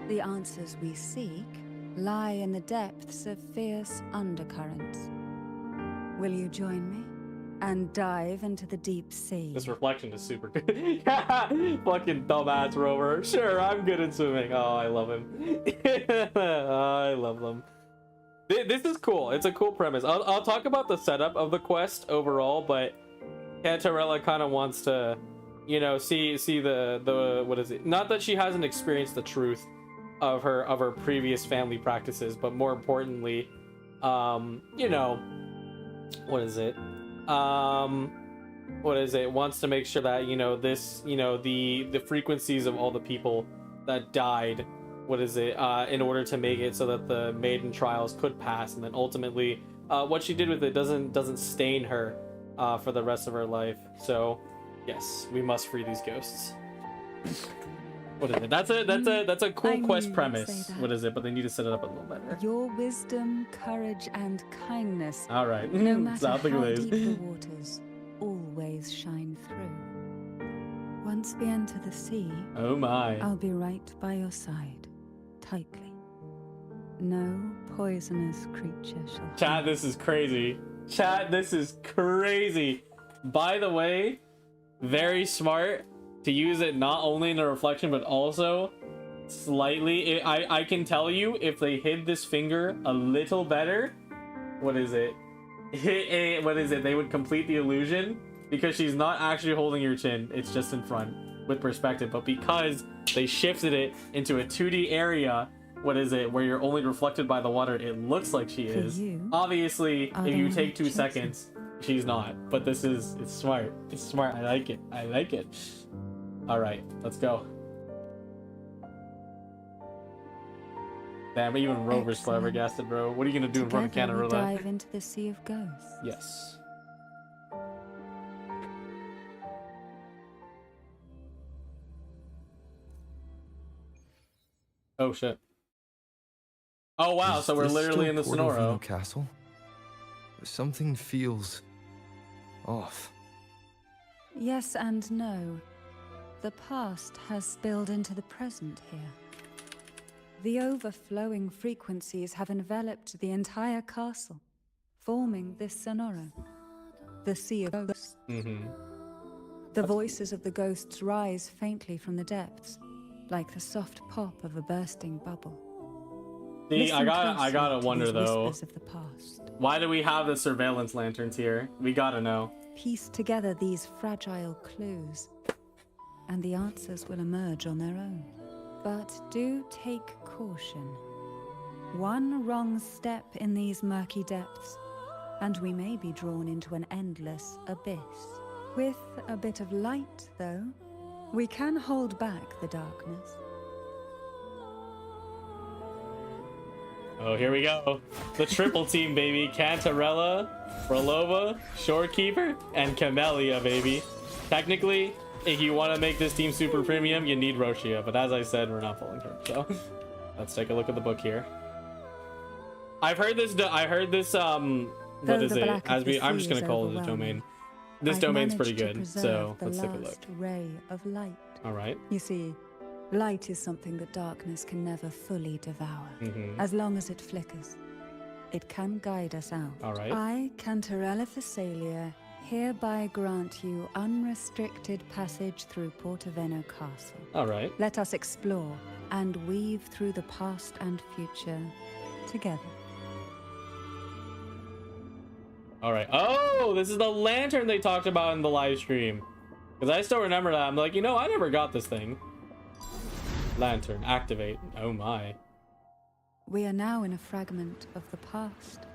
the answers we seek lie in the depths of fierce undercurrents. Will you join me and dive into the deep sea? This reflection is super good. Fucking dumbass rover. Sure, I'm good at swimming. Oh, I love him. I love them. This is cool. It's a cool premise. I'll talk about the setup of the quest overall, but Cantarella kind of wants to, you know, see the what is it? Not that she hasn't experienced the truth of her previous family practices, but more importantly, you know, wants to make sure that, you know, this, you know, the frequencies of all the people that died, in order to make it so that the maiden trials could pass, and then ultimately what she did with it doesn't stain her for the rest of her life. So yes, we must free these ghosts. What is it? That's a cool quest premise. What is it? But they need to set it up a little better. Your wisdom, courage, and kindness, All right. no matter how Something it is. deep the waters, always shine through. Once we enter the sea, Oh my. I'll be right by your side, tightly. No poisonous creature shall Chat, harm. this is crazy. Chat, this is crazy. By the way, very smart to use it not only in the reflection, but also slightly. I can tell you, if they hid this finger a little better, they would complete the illusion, because she's not actually holding your chin. It's just in front with perspective. But because they shifted it into a 2D area, where you're only reflected by the water, it looks like she For is. you, Obviously, are if the you one take 2 chosen. seconds, she's not. But it's smart. It's smart. I like it. I like it. All right, let's go. Damn, even Rover's Excellent. flabbergasted, bro. What are you gonna do in front of together we Cantarella? dive into the Sea of Ghosts. Yes. Oh shit. Oh wow, Is so we're this literally still in the Portofino Sonoro. Castle? Something feels off. Yes and no. The past has spilled into the present here. The overflowing frequencies have enveloped the entire castle, forming this sonoro. The Sea of Ghosts. The voices of the ghosts rise faintly from the depths, like the soft pop of a bursting bubble. See, Listen I closely gotta to wonder these though, whispers of the past. why do we have the surveillance lanterns here? We gotta know. Piece together these fragile clues, and the answers will emerge on their own. But do take caution. One wrong step in these murky depths, and we may be drawn into an endless abyss. With a bit of light, though, we can hold back the darkness. Oh, here we go. The triple team, baby. Cantarella, Frolova, Shorekeeper, and Camellia, baby. Technically, if you want to make this team super premium, you need Roshia. But as I said, we're not pulling her. So let's take a look at the book here. I've heard this. What is it? I'm just gonna call it a domain. This domain's pretty good. So let's take a look. Ray of light. All right. You see, light is something that darkness can never fully devour. As long as it flickers, it can guide us out. All right. I, Cantarella Phasalia, hereby grant you unrestricted passage through Portoveno Castle. All right. Let us explore and weave through the past and future together. All right. Oh, this is the lantern they talked about in the live stream. Because I still remember that. I'm like, you know, I never got this thing. Lantern, activate. Oh my. We are now in a fragment of the past.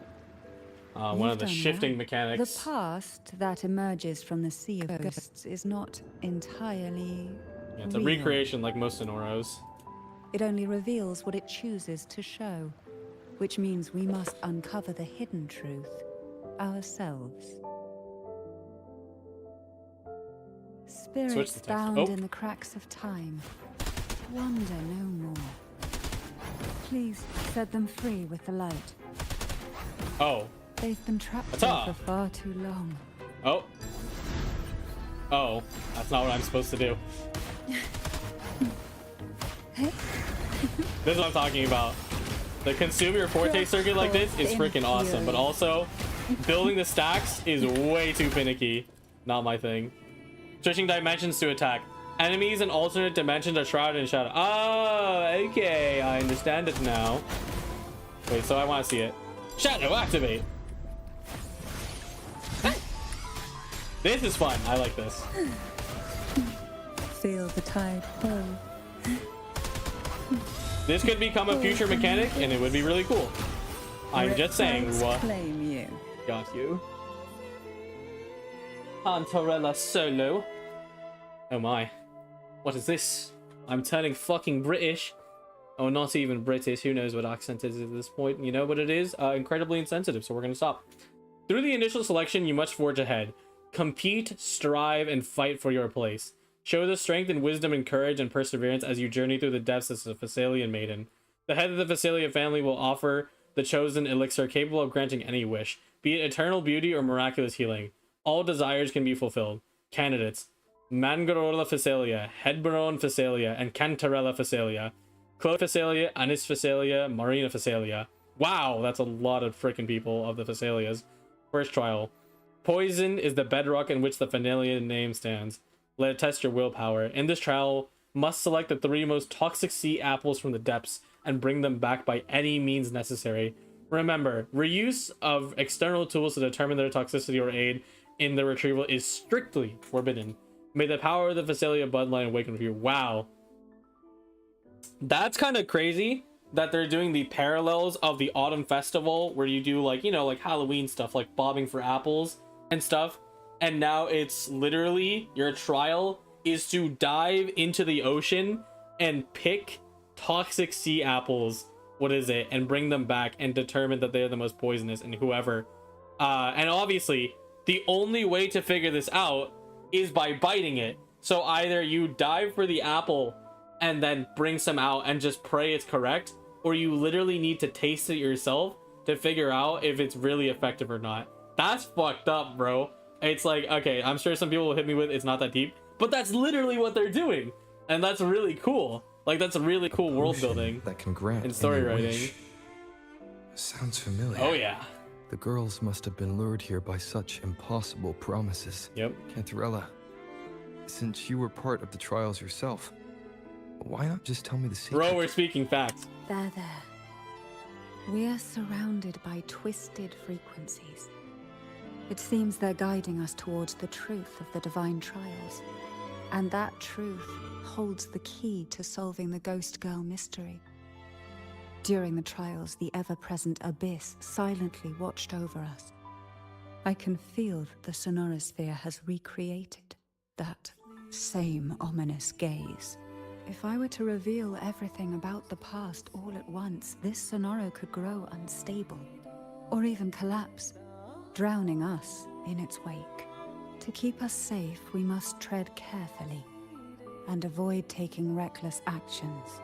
One of the shifting mechanics. The past that emerges from the Sea of Ghosts is not entirely Yeah, it's a real. recreation like most Sonoros. It only reveals what it chooses to show, which means we must uncover the hidden truth ourselves. Spirits bound in the cracks of time wander no more. Please set them free with the light. Oh. They've been trapped here for far too long. Oh. Oh, that's not what I'm supposed to do. This is what I'm talking about. The consume your forte circuit like this is freaking awesome, but also building the stacks is way too finicky. Not my thing. Switching dimensions to attack. Enemies in alternate dimensions are shrouded in shadow. Oh, okay, I understand it now. Wait, so I want to see it. Shadow activate. This is fun. I like this. Feel the tide pull. This could become a future mechanic, and it would be really cool. I'm just saying. Claim you. Got you. Cantarella solo. Oh my. What is this? I'm turning fucking British. Oh, not even British. Who knows what accent is at this point? You know what it is? Incredibly insensitive, so we're gonna stop. Through the initial selection, you must forge ahead. Compete, strive, and fight for your place. Show the strength and wisdom and courage and perseverance as you journey through the depths as a Thessalian maiden. The head of the Thessalia family will offer the chosen elixir capable of granting any wish, be it eternal beauty or miraculous healing. All desires can be fulfilled. Candidates: Mangarola Thessalia, Headbaron Thessalia, and Cantarella Thessalia. Claude Thessalia, Anis Thessalia, Marina Thessalia. Wow, that's a lot of freaking people of the Thessalias. First trial. Poison is the bedrock in which the Phanalian name stands. Let it test your willpower. In this trial, must select the 3 most toxic sea apples from the depths and bring them back by any means necessary. Remember, reuse of external tools to determine their toxicity or aid in the retrieval is strictly forbidden. May the power of the Thessalia bloodline awaken with you. Wow. That's kind of crazy that they're doing the parallels of the Autumn Festival where you do like, you know, like Halloween stuff, like bobbing for apples and stuff. And now it's literally your trial is to dive into the ocean and pick toxic sea apples. What is it? And bring them back and determine that they're the most poisonous and whoever. And obviously, the only way to figure this out is by biting it. So either you dive for the apple and then bring some out and just pray it's correct, or you literally need to taste it yourself to figure out if it's really effective or not. That's fucked up, bro. It's like, okay, I'm sure some people will hit me with it's not that deep, but that's literally what they're doing. And that's really cool. Like, that's a really cool world building that can grant and story any writing. wish. Sounds familiar. Oh yeah. The girls must have been lured here by such impossible promises. Yep. Cantarella, since you were part of the trials yourself, why not just tell me the secret? Bro, we're speaking facts. There. We are surrounded by twisted frequencies. It seems they're guiding us towards the truth of the divine trials. And that truth holds the key to solving the Ghost Girl mystery. During the trials, the ever-present abyss silently watched over us. I can feel that the sonorosphere has recreated that same ominous gaze. If I were to reveal everything about the past all at once, this sonoro could grow unstable, or even collapse, drowning us in its wake. To keep us safe, we must tread carefully and avoid taking reckless actions.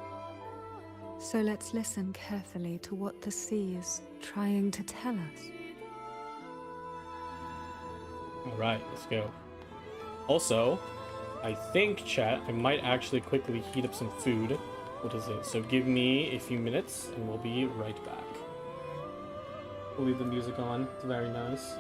So let's listen carefully to what the sea is trying to tell us. All right, let's go. Also, I think, chat, I might actually quickly heat up some food. What is it? So give me a few minutes and we'll be right back. We'll leave the music on. It's very nice.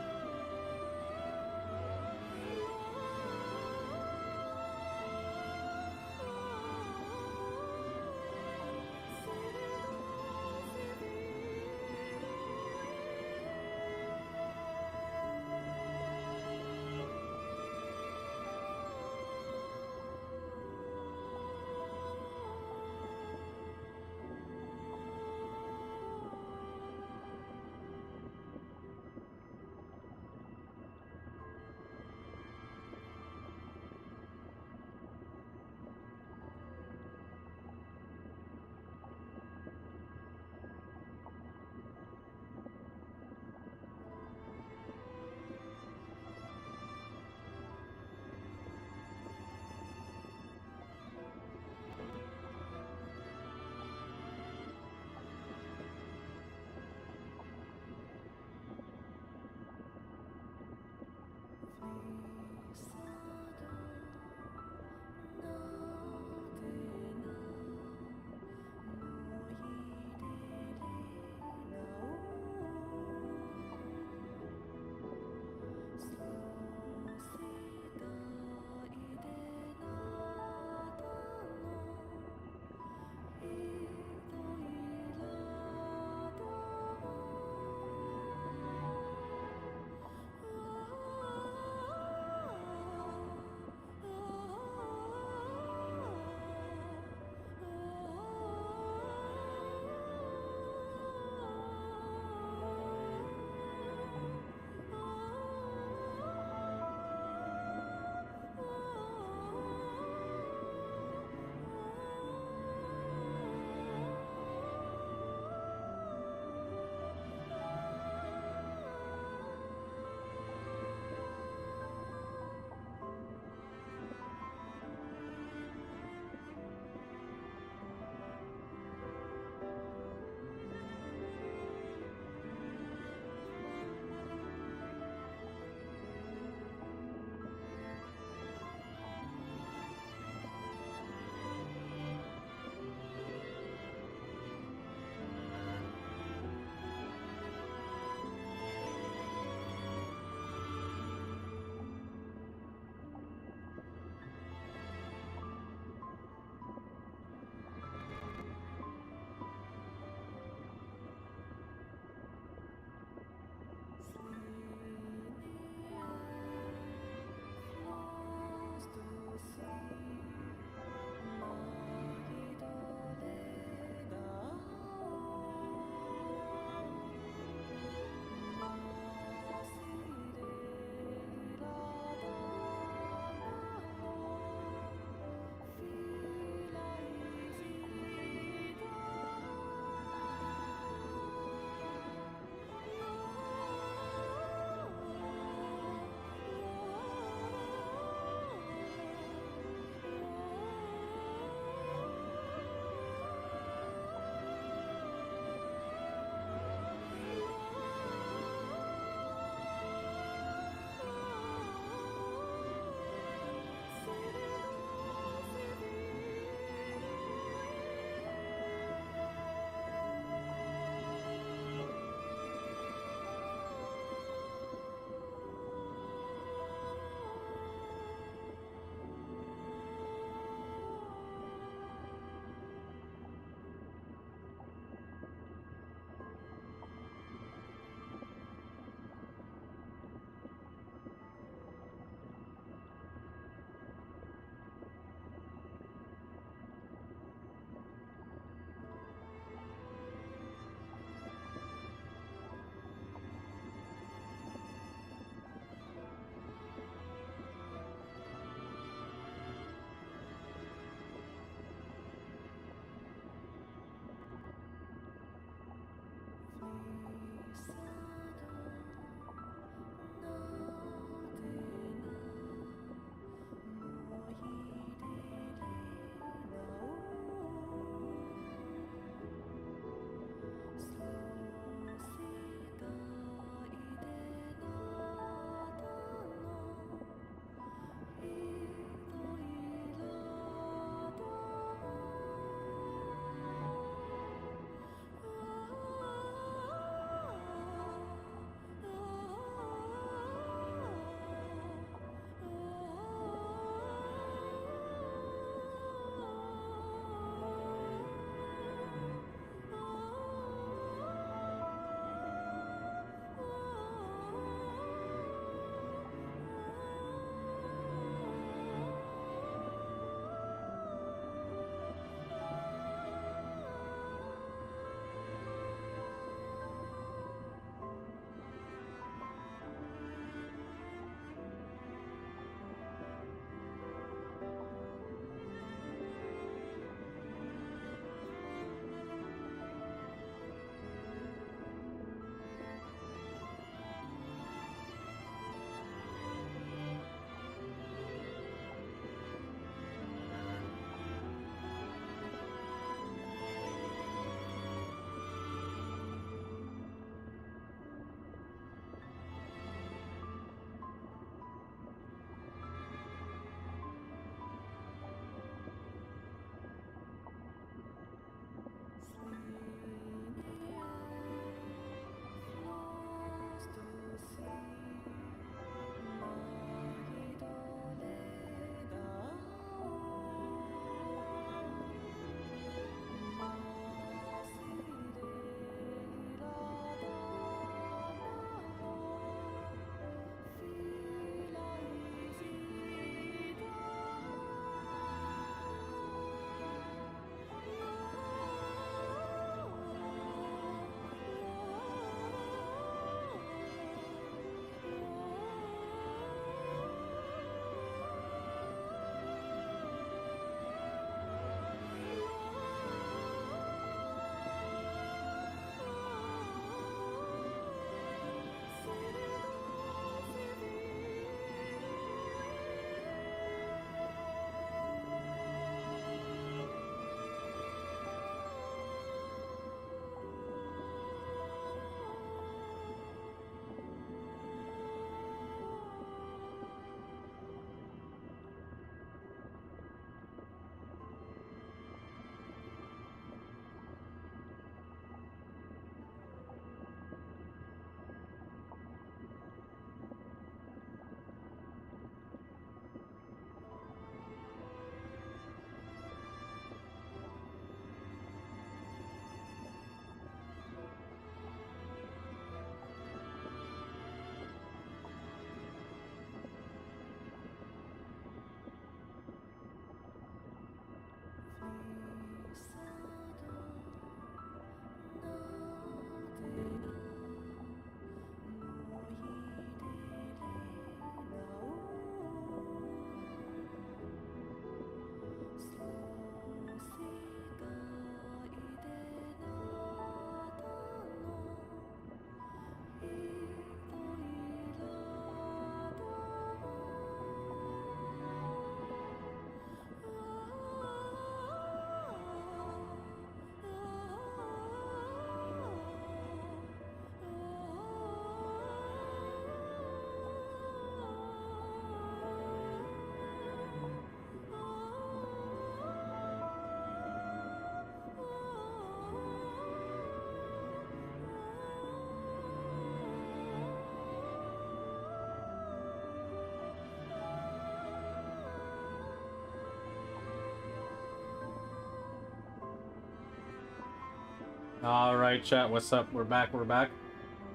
All right, chat. What's up? We're back. We're back.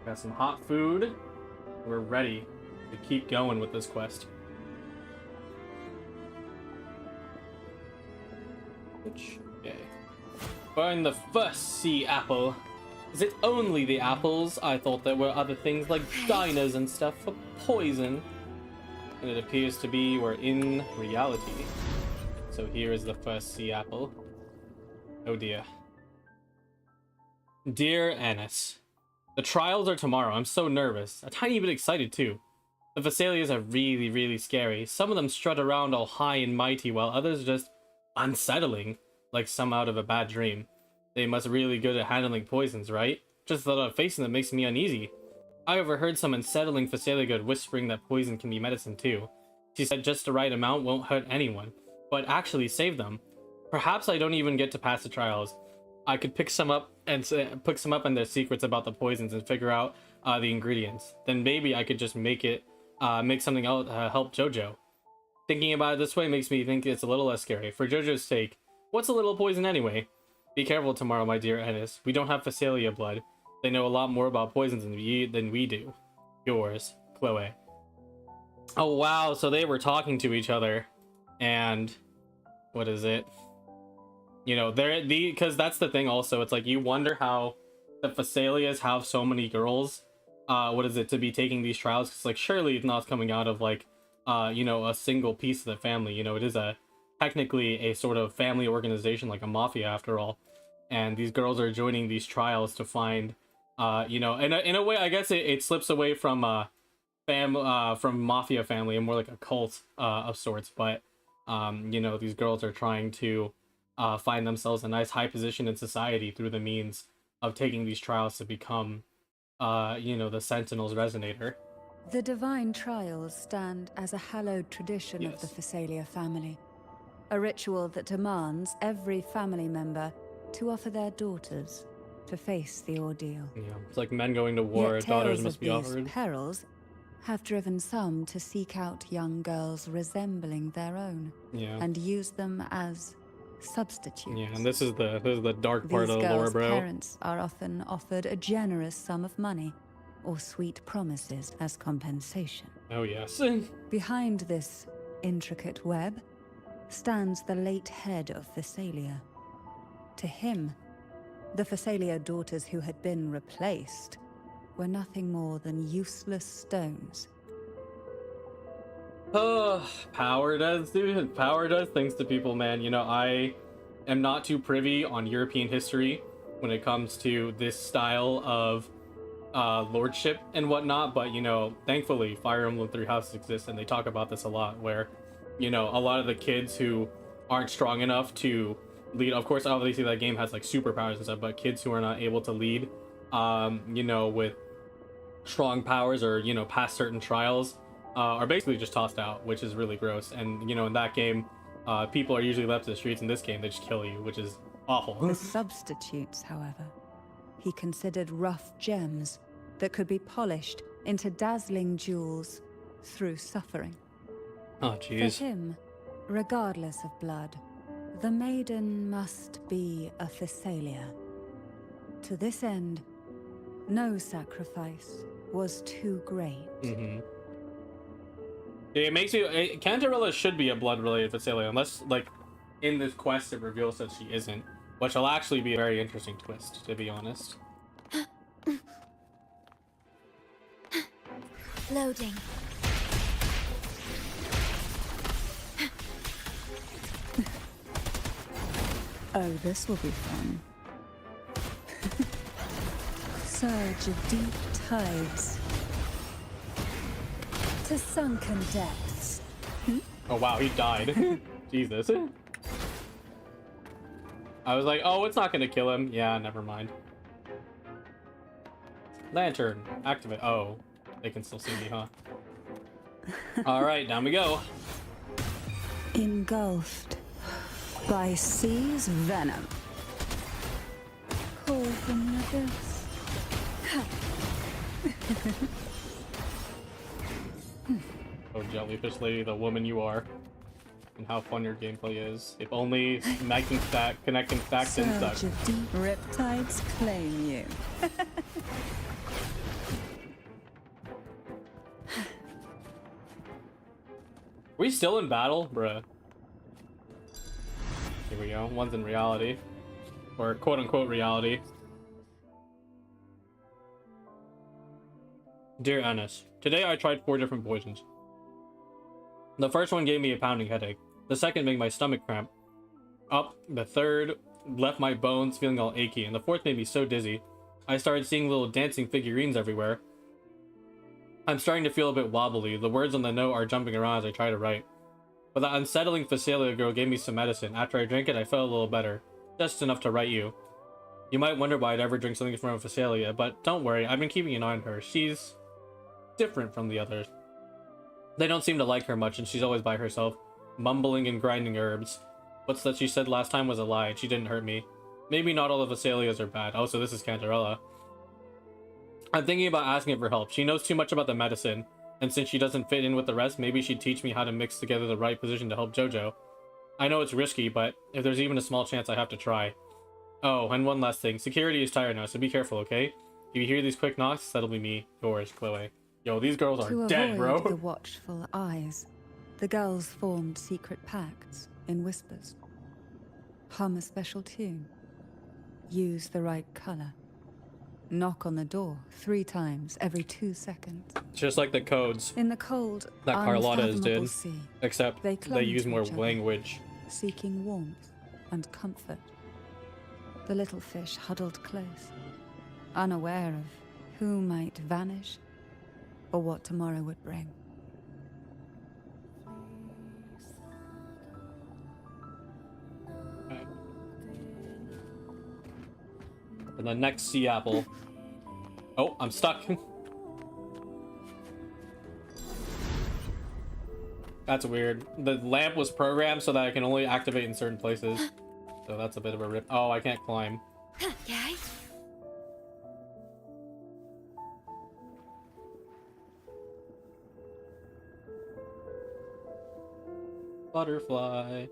Got some hot food. We're ready to keep going with this quest. Okay. Find the first sea apple. Is it only the apples? I thought there were other things like diners and stuff for poison. And it appears to be we're in reality. So here is the first sea apple. Oh dear. Dear Annis, the trials are tomorrow. I'm so nervous. A tiny bit excited too. The Phasalias are really, really scary. Some of them strut around all high and mighty, while others are just unsettling, like some out of a bad dream. They must be really good at handling poisons, right? Just the thought of facing them makes me uneasy. I overheard some unsettling Phasalia god whispering that poison can be medicine too. She said just the right amount won't hurt anyone, but actually save them. Perhaps I don't even get to pass the trials. I could pick some up and their secrets about the poisons and figure out the ingredients. Then maybe I could just make something else help Jojo. Thinking about it this way makes me think it's a little less scary. For Jojo's sake, what's a little poison anyway? Be careful tomorrow, my dear Ennis. We don't have Phasalia blood. They know a lot more about poisons than we do. Yours, Chloe. Oh wow, so they were talking to each other, and what is it? You know, because that's the thing also, it's like you wonder how the Phasalias have so many girls, to be taking these trials, because like surely it's not coming out of like, a single piece of the family. You know, it is technically a sort of family organization, like a mafia after all, and these girls are joining these trials to find, in a way, I guess it slips away from from mafia family and more like a cult of sorts, but these girls are trying to find themselves a nice high position in society through the means of taking these trials to become, the Sentinel's Resonator. The divine trials stand as a hallowed tradition Yes. of the Phasalia family. A ritual that demands every family member to offer their daughters to face the ordeal. Yeah, it's like men going to war, Yet daughters tales must of be these offered. perils have driven some to seek out young girls resembling their own Yeah. and use them as substitutes. Yeah, and this is the dark part These of the lore, girls' bro. parents are often offered a generous sum of money or sweet promises as compensation. Oh yes. Behind this intricate web stands the late head of Phasalia. To him, the Phasalia daughters who had been replaced were nothing more than useless stones. Oh, power does things to people, man. You know, I am not too privy on European history when it comes to this style of lordship and whatnot, but thankfully Fire Emblem Three Houses exists, and they talk about this a lot, where a lot of the kids who aren't strong enough to lead, of course obviously that game has like superpowers and stuff, but kids who are not able to lead with strong powers or past certain trials are basically just tossed out, which is really gross. And in that game people are usually left to the streets. In this game they just kill you, which is awful. The substitutes, however, he considered rough gems that could be polished into dazzling jewels through suffering. Oh For jeez. him, regardless of blood, the maiden must be a Phasalia. To this end, no sacrifice was too great. Mm-hmm. It makes me. Cantarella should be a blood-related Phasalia, unless, like, in this quest it reveals that she isn't, which will actually be a very interesting twist, to be honest. Loading. Oh, this will be fun. Surge of deep tides to sunken depths. Oh wow, he died. Jesus. I was like, oh, it's not gonna kill him. Yeah, never mind. Lantern, activate. Oh, they can still see me, huh? Alright, down we go. Engulfed by sea's venom. Call from the abyss. Oh, jellyfish lady, the woman you are. and how fun your gameplay is. If only connecting facts didn't suck. Surge of deep riptides claim you. We still in battle? Bruh. Here we go. One's in reality. Or quote-unquote reality. Dear Annis, today I tried 4 different poisons. The first one gave me a pounding headache. The second made my stomach cramp. The third left my bones feeling all achy. And the fourth made me so dizzy. I started seeing little dancing figurines everywhere. I'm starting to feel a bit wobbly. The words on the note are jumping around as I try to write. But the unsettling Phasalia girl gave me some medicine. After I drank it, I felt a little better. Just enough to write you. You might wonder why I'd ever drink something from a Phasalia, but don't worry, I've been keeping an eye on her. She's different from the others. They don't seem to like her much, and she's always by herself, mumbling and grinding herbs. What's that she said last time was a lie, and she didn't hurt me. Maybe not all the Phasalias are bad. Oh, so this is Cantarella. I'm thinking about asking her for help. She knows too much about the medicine, and since she doesn't fit in with the rest, maybe she'd teach me how to mix together the right position to help JoJo. I know it's risky, but if there's even a small chance, I have to try. Oh, and one last thing. Security is tired now, so be careful, okay? If you hear these quick knocks, that'll be me. Yours, Chloe. Yo, these girls are dead, bro. To avoid the watchful eyes, the girls formed secret pacts in whispers. Hum a special tune. Use the right color. Knock on the door 3 times every 2 seconds. Just like the codes In the cold, that Carlotta's did, unfathomable sea, except they they clung use to more each other, language. seeking warmth and comfort. The little fish huddled close, unaware of who might vanish or what tomorrow would bring. Okay. And the next sea apple. Oh, I'm stuck. That's weird. The lamp was programmed so that I can only activate in certain places. So that's a bit of a rip. Oh, I can't climb. Okay. Butterfly.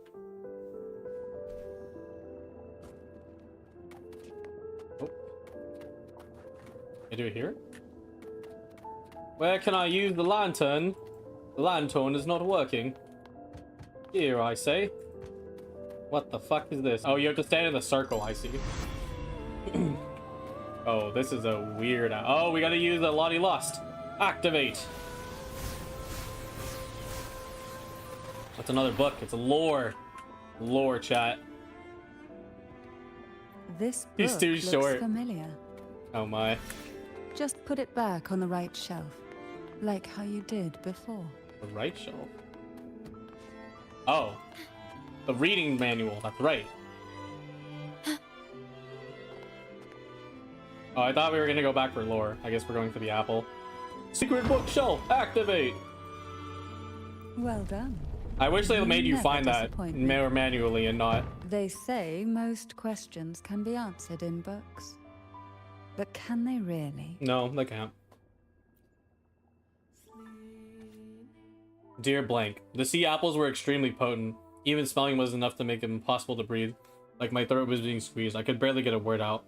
Oh. Can I do it here? Where can I use the lantern? The lantern is not working. Here, I say. What the fuck is this? Oh, you have to stand in the circle, I see. Oh, this is a weird... Oh, we gotta use the Lottie Lust. Activate. That's another book. It's a lore. Lore, chat. This He's book too looks short. familiar. Oh my. Just put it back on the right shelf, like how you did before. The right shelf. Oh. The reading manual. That's right. Oh, I thought we were gonna go back for lore. I guess we're going for the apple. Secret bookshelf. Activate. Well done. I wish they made you Never find that disappoint me. manually and not... They say most questions can be answered in books. But can they really? No, they can't. Dear Blank, the sea apples were extremely potent. Even smelling was enough to make it impossible to breathe. Like my throat was being squeezed. I could barely get a word out.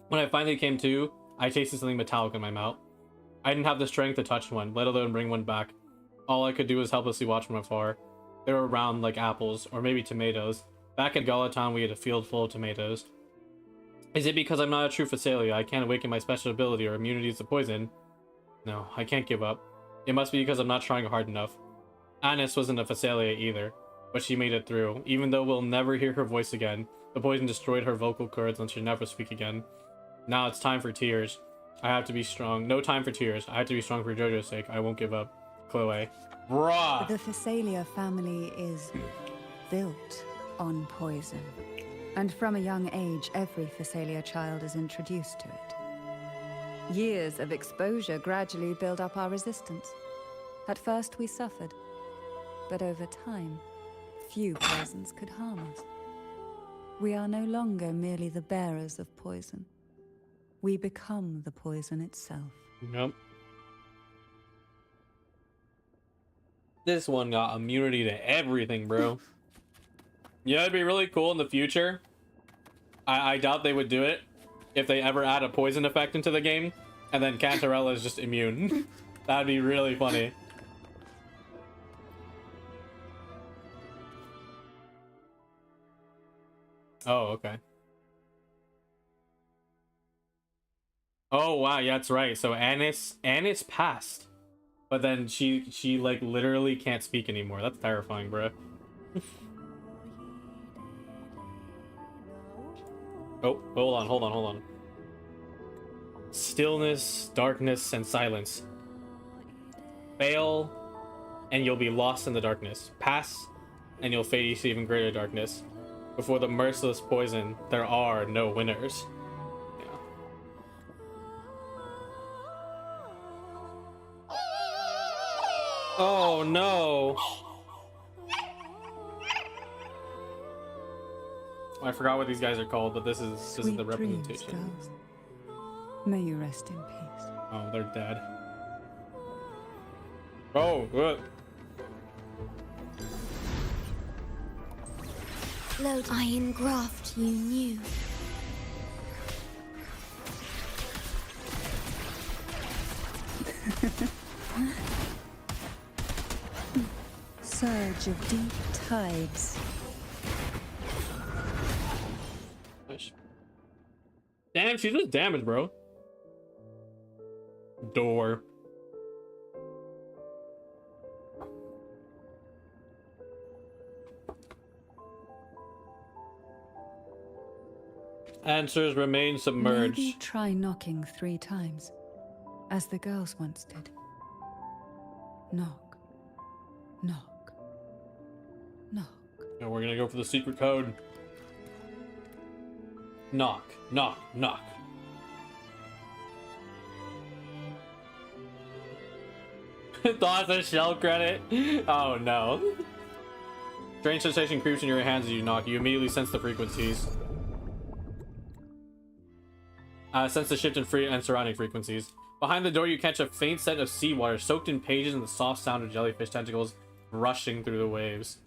When I finally came to, I tasted something metallic in my mouth. I didn't have the strength to touch one, let alone bring one back. All I could do was helplessly watch from afar. They were round like apples, or maybe tomatoes. Back at Galatown, we had a field full of tomatoes. Is it because I'm not a true Phasalia, I can't awaken my special ability or immunities to poison? No, I can't give up. It must be because I'm not trying hard enough. Annis wasn't a Phasalia either, but she made it through. Even though we'll never hear her voice again, the poison destroyed her vocal cords and she'll never speak again. Now it's time for tears. I have to be strong. No time for tears. I have to be strong for JoJo's sake. I won't give up. Chloe. Bruh! The Phasalia family is built on poison. And from a young age, every Phasalia child is introduced to it. Years of exposure gradually build up our resistance. At first we suffered, but over time, few poisons could harm us. We are no longer merely the bearers of poison. We become the poison itself. Yep. This one got immunity to everything, bro. Yeah, it'd be really cool in the future. I doubt they would do it if they ever add a poison effect into the game, and then Cantarella is just immune. That'd be really funny. Oh, okay. Oh wow, yeah, that's right. So Annis passed, but then she like literally can't speak anymore. That's terrifying, bro. Oh, hold on. Stillness, darkness, and silence. Fail, and you'll be lost in the darkness. Pass, and you'll fade to even greater darkness. Before the merciless poison, there are no winners. Yeah. Oh no! I forgot what these guys are called, but this is the Sweet representation. dreams, girls. May you rest in peace. Oh, they're dead. Oh, good. Load iron graft you knew. Surge of deep tides. Damn, she does damage, bro. Door. Answers remain submerged. Maybe try knocking 3 times, as the girls once did. Knock. Knock. Knock. And we're gonna go for the secret code. Knock, knock, knock. Thoughts a shell credit? Oh no. Strange sensation creeps in your hands as you knock. You immediately sense the frequencies. Sense the shift in free and surrounding frequencies. Behind the door, you catch a faint scent of seawater soaked in pages and the soft sound of jellyfish tentacles rushing through the waves.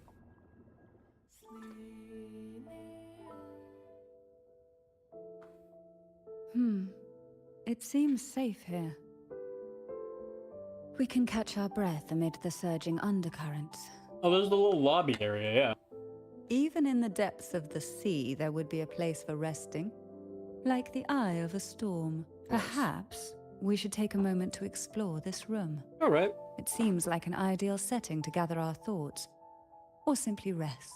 It seems safe here. We can catch our breath amid the surging undercurrents. Oh, there's the little lobby area, yeah. Even in the depths of the sea, there would be a place for resting. Like the eye of a storm. Perhaps we should take a moment to explore this room. All right. It seems like an ideal setting to gather our thoughts. Or simply rest.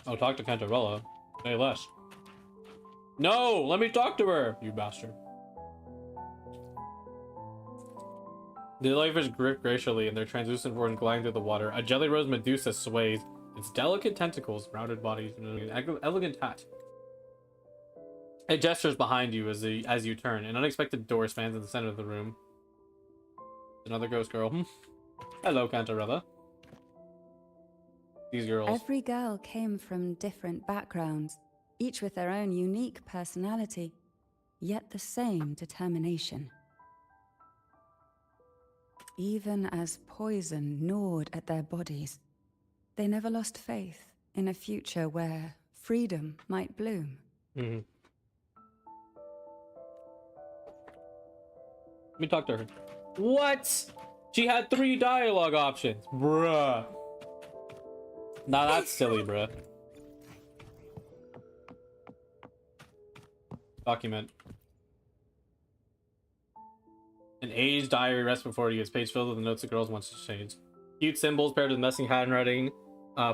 Oh, talk to Cantarella. Say less. No, let me talk to her, you bastard. The jellyfish grip gracefully in their translucent form gliding through the water. A jelly rose Medusa sways, its delicate tentacles, rounded bodies, and an elegant hat. It gestures behind you as you turn. An unexpected door stands in the center of the room. Another ghost girl. Hello, Cantarella. These girls. Every girl came from different backgrounds, each with their own unique personality, yet the same determination. Even as poison gnawed at their bodies, they never lost faith in a future where freedom might bloom. Mm-hmm. Let me talk to her. What? She had 3 dialogue options. Bruh. Nah, that's silly, bruh. Document. An aged diary rests before you. Its page filled with the notes the girls once exchanged. Cute symbols paired with messy handwriting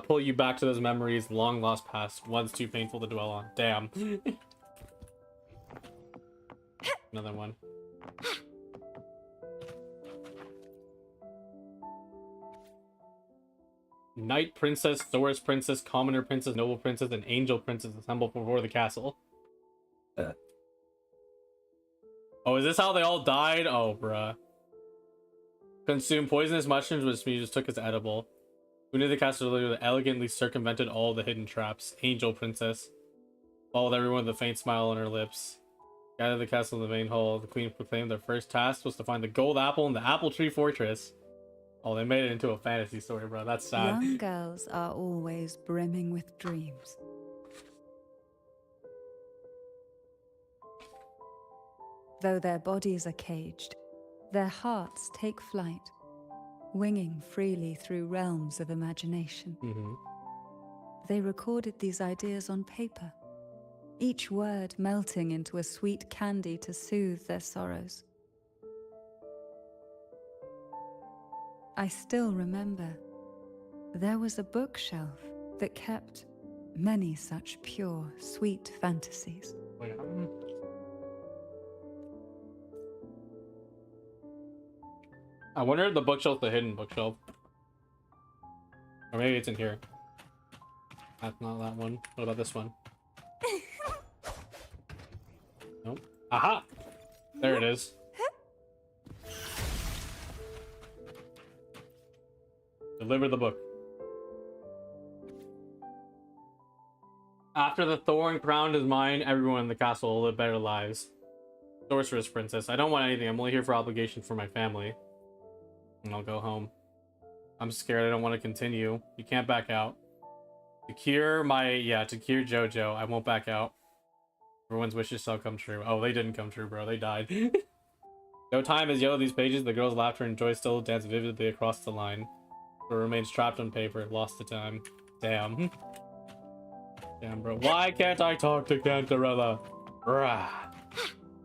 pull you back to those memories long lost past, once too painful to dwell on. Damn. Another one. Knight princess, Source princess, commoner princess, noble princess, and angel princess assemble before the castle. Oh, is this how they all died? Oh, bruh. Consume poisonous mushrooms, which you just took as edible. Who knew the castle elegantly circumvented all the hidden traps? Angel princess. Followed everyone with a faint smile on her lips. Gather the castle in the main hall. The queen proclaimed their first task was to find the gold apple in the apple tree fortress. Oh, they made it into a fantasy story, bro. That's sad. Young girls are always brimming with dreams. Though their bodies are caged, their hearts take flight, winging freely through realms of imagination. They recorded these ideas on paper, each word melting into a sweet candy to soothe their sorrows. I still remember there was a bookshelf that kept many such pure, sweet fantasies. Wait, I wonder if the bookshelf's the hidden bookshelf. Or maybe it's in here. That's not that one. What about this one? Nope. Aha! There it is. Deliver the book. After the thorn crowned his mind, everyone in the castle will live better lives. Sorceress princess, I don't want anything. I'm only here for obligations for my family. And I'll go home. I'm scared. I don't want to continue. You can't back out. To cure Jojo, I won't back out. Everyone's wishes shall come true. Oh, they didn't come true, bro. They died. No time has yellowed these pages. The girl's laughter and joy still dance vividly across the line. It remains trapped on paper. Lost to time. Damn. Damn, bro. Why can't I talk to Cantarella? Rah.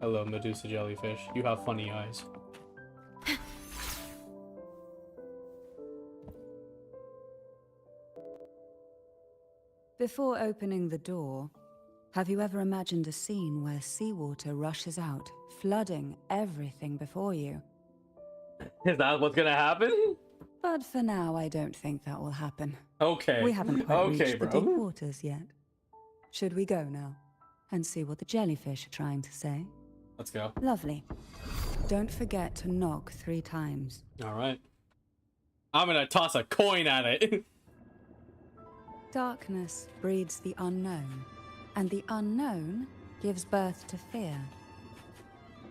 Hello, Medusa jellyfish. You have funny eyes. Before opening the door, have you ever imagined a scene where seawater rushes out, flooding everything before you? Is that what's gonna happen? But for now, I don't think that will happen. Okay. We haven't quite reached the bro. deep waters yet. Should we go now and see what the jellyfish are trying to say? Let's go. Lovely. Don't forget to knock 3 times. All right. I'm gonna toss a coin at it. Darkness breeds the unknown, and the unknown gives birth to fear.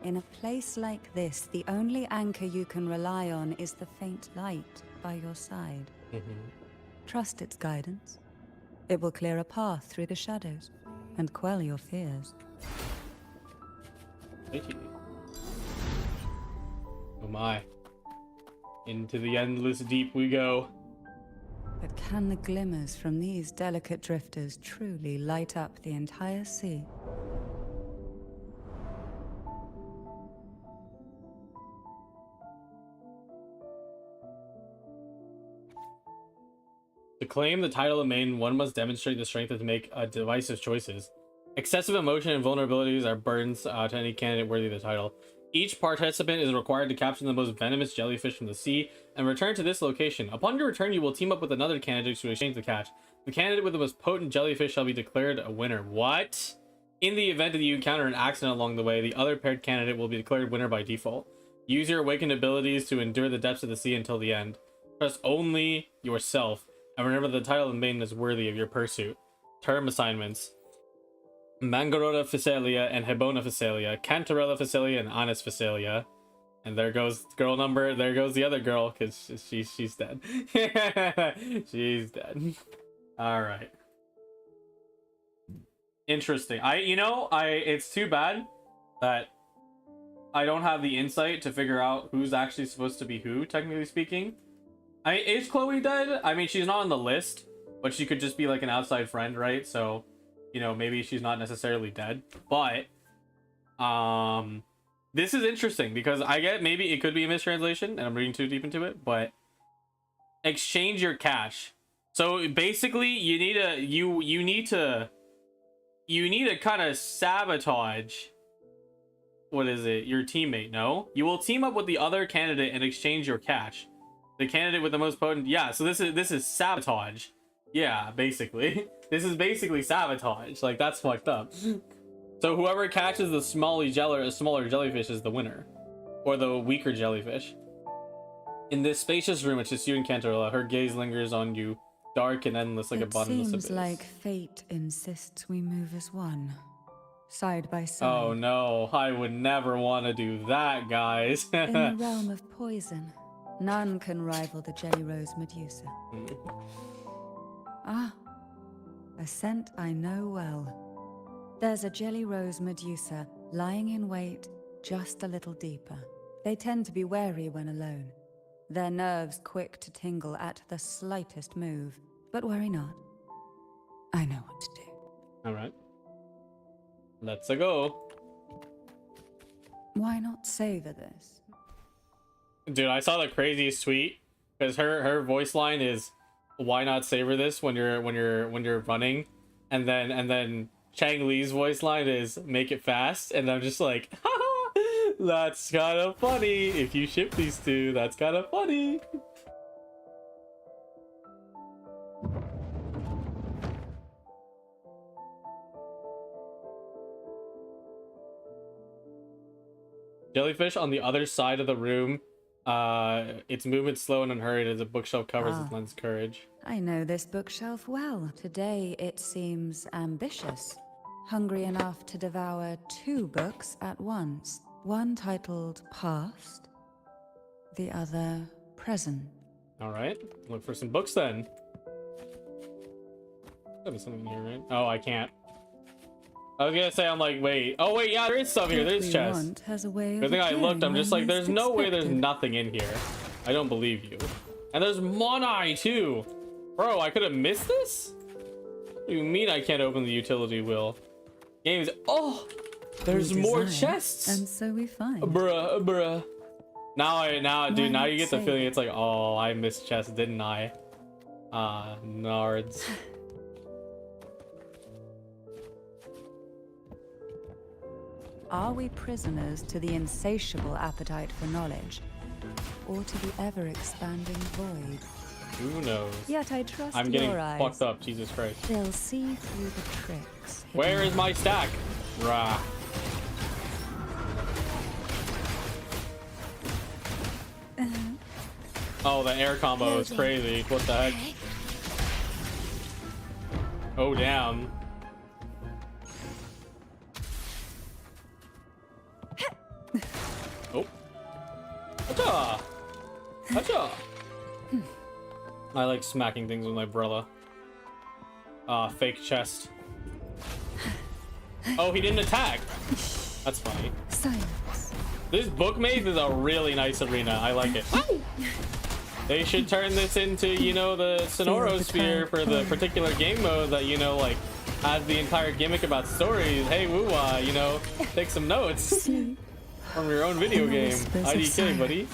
In a place like this, the only anchor you can rely on is the faint light by your side. Trust its guidance. It will clear a path through the shadows and quell your fears. Thank you. Oh my. Into the endless deep we go. But can the glimmers from these delicate drifters truly light up the entire sea? To claim the title of maiden, one must demonstrate the strength to make divisive choices. Excessive emotion and vulnerabilities are burdens to any candidate worthy of the title. Each participant is required to capture the most venomous jellyfish from the sea and return to this location. Upon your return, you will team up with another candidate to exchange the catch. The candidate with the most potent jellyfish shall be declared a winner. What? In the event that you encounter an accident along the way, the other paired candidate will be declared winner by default. Use your awakened abilities to endure the depths of the sea until the end. Trust only yourself, and remember the title of maiden is worthy of your pursuit. Term assignments: Mangaroda Phacelia and Hebona Phacelia, Cantarella Phacelia and Anis Phacelia. And there goes girl number, there goes the other girl, because she's dead. She's dead. Alright. Interesting. It's too bad that I don't have the insight to figure out who's actually supposed to be who, technically speaking. Is Chloe dead? I mean, she's not on the list, but she could just be like an outside friend, right? So, maybe she's not necessarily dead. But, this is interesting because I get maybe it could be a mistranslation and I'm reading too deep into it, but exchange your cash. So basically you need to kind of sabotage, what is it, your teammate. No, you will team up with the other candidate and exchange your cash. The candidate with the most potent, yeah, so this is sabotage. Yeah, basically. This is basically sabotage. Like, that's fucked up. So whoever catches the smaller jellyfish is the winner. Or the weaker jellyfish. In this spacious room, it's just you and Cantarella. Her gaze lingers on you, dark and endless like a bottomless abyss. It seems like fate insists we move as one. side by side. Oh no, I would never want to do that, guys. In the realm of poison, none can rival the Jelly Rose Medusa. Ah, a scent I know well. There's a Jelly Rose Medusa lying in wait just a little deeper. They tend to be wary when alone, their nerves quick to tingle at the slightest move. But worry not. I know what to do. Alright. Let's go. Why not savor this? Dude, I saw the craziest tweet because her voice line is, "Why not savor this when you're running?" And then Chang Li's voice line is, "Make it fast." And I'm just like, that's kind of funny. If you ship these two, that's kind of funny. Jellyfish on the other side of the room. Its movement slow and unhurried as a bookshelf covers its lens courage. I know this bookshelf well. Today it seems ambitious. Hungry enough to devour 2 books at once. One titled Past, the other Present. Alright, look for some books then. There's something in here, right? Oh, I can't. I was gonna say, I'm like, wait. Oh, wait, yeah, there is stuff here. There's chests. Has a way Good of thing I looked. I'm just like, there's no way there's nothing. nothing in here. I don't believe you. And there's Monai, too. Bro, I could have missed this? What do you mean I can't open the utility wheel? Games. Oh, there's more chests. And so we find. Bruh. Dude, now you get the say feeling it's like, oh, I missed chests, didn't I? Nards. Are we prisoners to the insatiable appetite for knowledge, or to the ever-expanding void? Who knows? Yet I trust I'm getting your eyes. fucked up, Jesus Christ. They'll see through the tricks. Where is my stack? Rah. Oh, the air combo is crazy. What the heck? Oh, damn. Oh. Acha! Acha! I like smacking things with my umbrella. Fake chest. Oh, he didn't attack. That's funny. Silence. This book maze is a really nice arena. I like it. They should turn this into, you know, the Sonorosphere for the particular game mode that, you know, like, has the entire gimmick about stories. Hey, woo-wah, you know, take some notes from your own video game. IDK, buddy.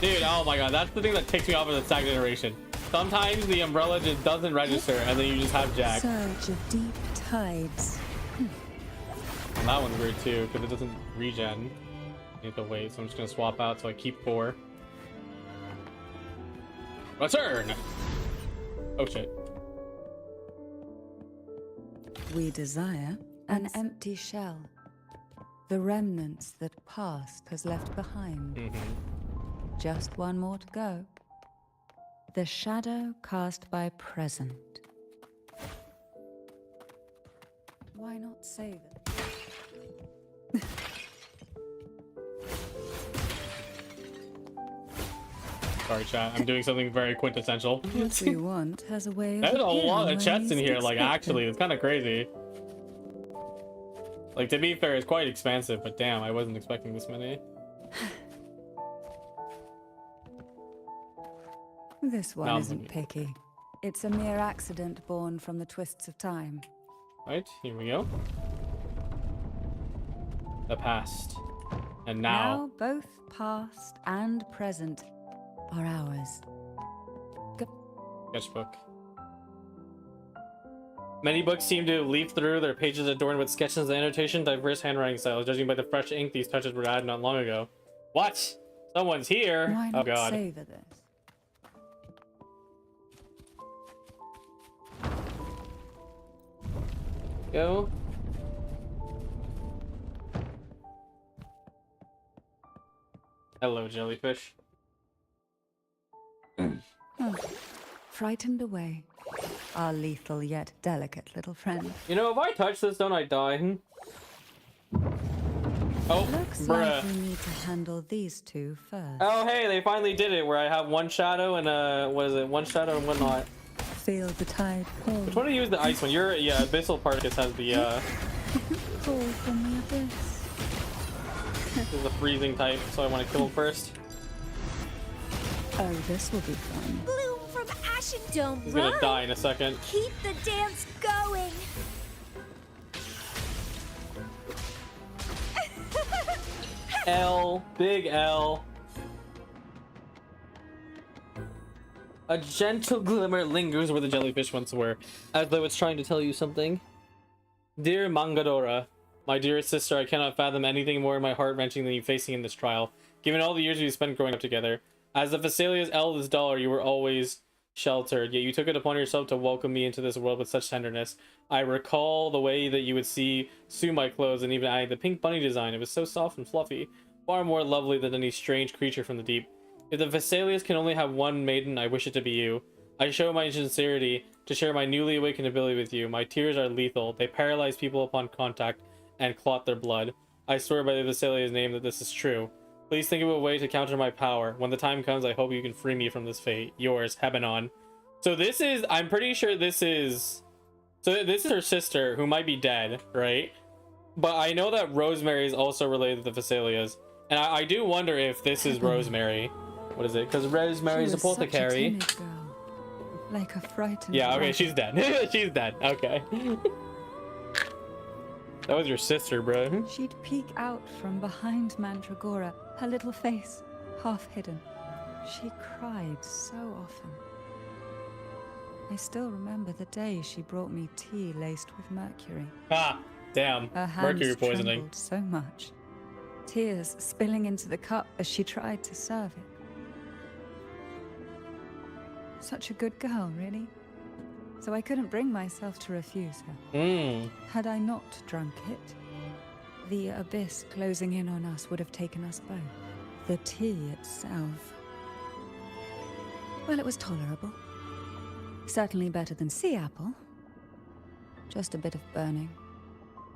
Dude, oh my god, that's the thing that takes me off of the stack generation. Sometimes the umbrella just doesn't register, and then you just have Jack. Surge of deep tides. And that one's weird too, because it doesn't regen. I need to wait, so I'm just gonna swap out so I keep 4. Return! Oh shit. We desire an empty shell. The remnants that past has left behind. Just one more to go. The shadow cast by present. Why not save it? Sorry, chat. I'm doing something very quintessential. What we want has a way of There's a lot appearing of when chests in least here, like, expected. actually. It's kind of crazy. Like, to be fair, it's quite expansive, but damn, I wasn't expecting this many. This one Now- isn't picky. It's a mere accident born from the twists of time. Right, here we go. The past. And now. both past and present are ours. Sketchbook. Many books seem to leaf through their pages adorned with sketches and annotation, diverse handwriting styles. Judging by the fresh ink these touches were added not long ago. What? Someone's here. Why Oh not god. savor this? Go. Hello, jellyfish. Frightened away. our lethal yet delicate little friend. You know, if I touch this, don't I die? Oh, Looks bruh. like we need to handle these two first. Oh, hey, they finally did it, where I have one shadow and, what is it? One shadow and one not. Feel the tide pull. Which one do you use the ice one? Your, yeah, Abyssal Particus has the, Pull from the abyss. is the freezing type, so I want to kill him first. Oh, this will be fun. Bloom from ash and don't He's run. gonna die in a second. Keep the dance going. L, big L. A gentle glimmer lingers where the jellyfish once were, as though it's trying to tell you something. Dear Mangadora, my dearest sister, I cannot fathom anything more in my heart-wrenching than you facing in this trial, given all the years we've spent growing up together. As the Phasaelia's eldest daughter, you were always sheltered, yet you took it upon yourself to welcome me into this world with such tenderness. I recall the way that you would sew my clothes, and even the pink bunny design. It was so soft and fluffy, far more lovely than any strange creature from the deep. If the Phasaelias can only have one maiden, I wish it to be you. I show my sincerity to share my newly awakened ability with you. My tears are lethal. They paralyze people upon contact and clot their blood. I swear by the Phasalia's name that this is true. Please think of a way to counter my power. When the time comes, I hope you can free me from this fate. Yours, Hebanon. So this is, I'm pretty sure this is her sister, who might be dead, right? But I know that Rosemary is also related to the Phasalias. And I do wonder if this is Rosemary. What is it? Because Rosemary's She was apothecary. such a timid girl, like a frightened Yeah, okay, dragon. she's dead. She's dead. Okay. That was your sister, bro. She'd peek out from behind Mandragora, her little face half hidden. She cried so often. I still remember the day she brought me tea laced with mercury. Ah, damn. Her hands Mercury poisoning. trembled so much, tears spilling into the cup as she tried to serve it. Such a good girl, really. So I couldn't bring myself to refuse her. Had I not drunk it, the abyss closing in on us would have taken us both. The tea itself, well, it was tolerable. Certainly better than sea apple. Just a bit of burning,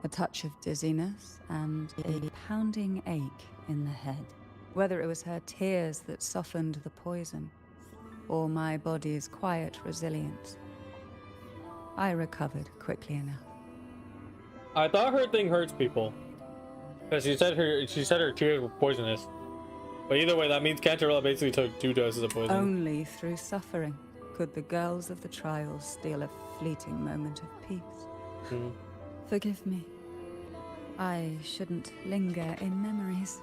a touch of dizziness, and a pounding ache in the head. Whether it was her tears that softened the poison, or my body's quiet resilience, I recovered quickly enough. I thought her thing hurts people. Because she said her tears were poisonous. But either way, that means Cantarella basically took 2 doses of poison. Only through suffering could the girls of the trials steal a fleeting moment of peace. Forgive me. I shouldn't linger in memories.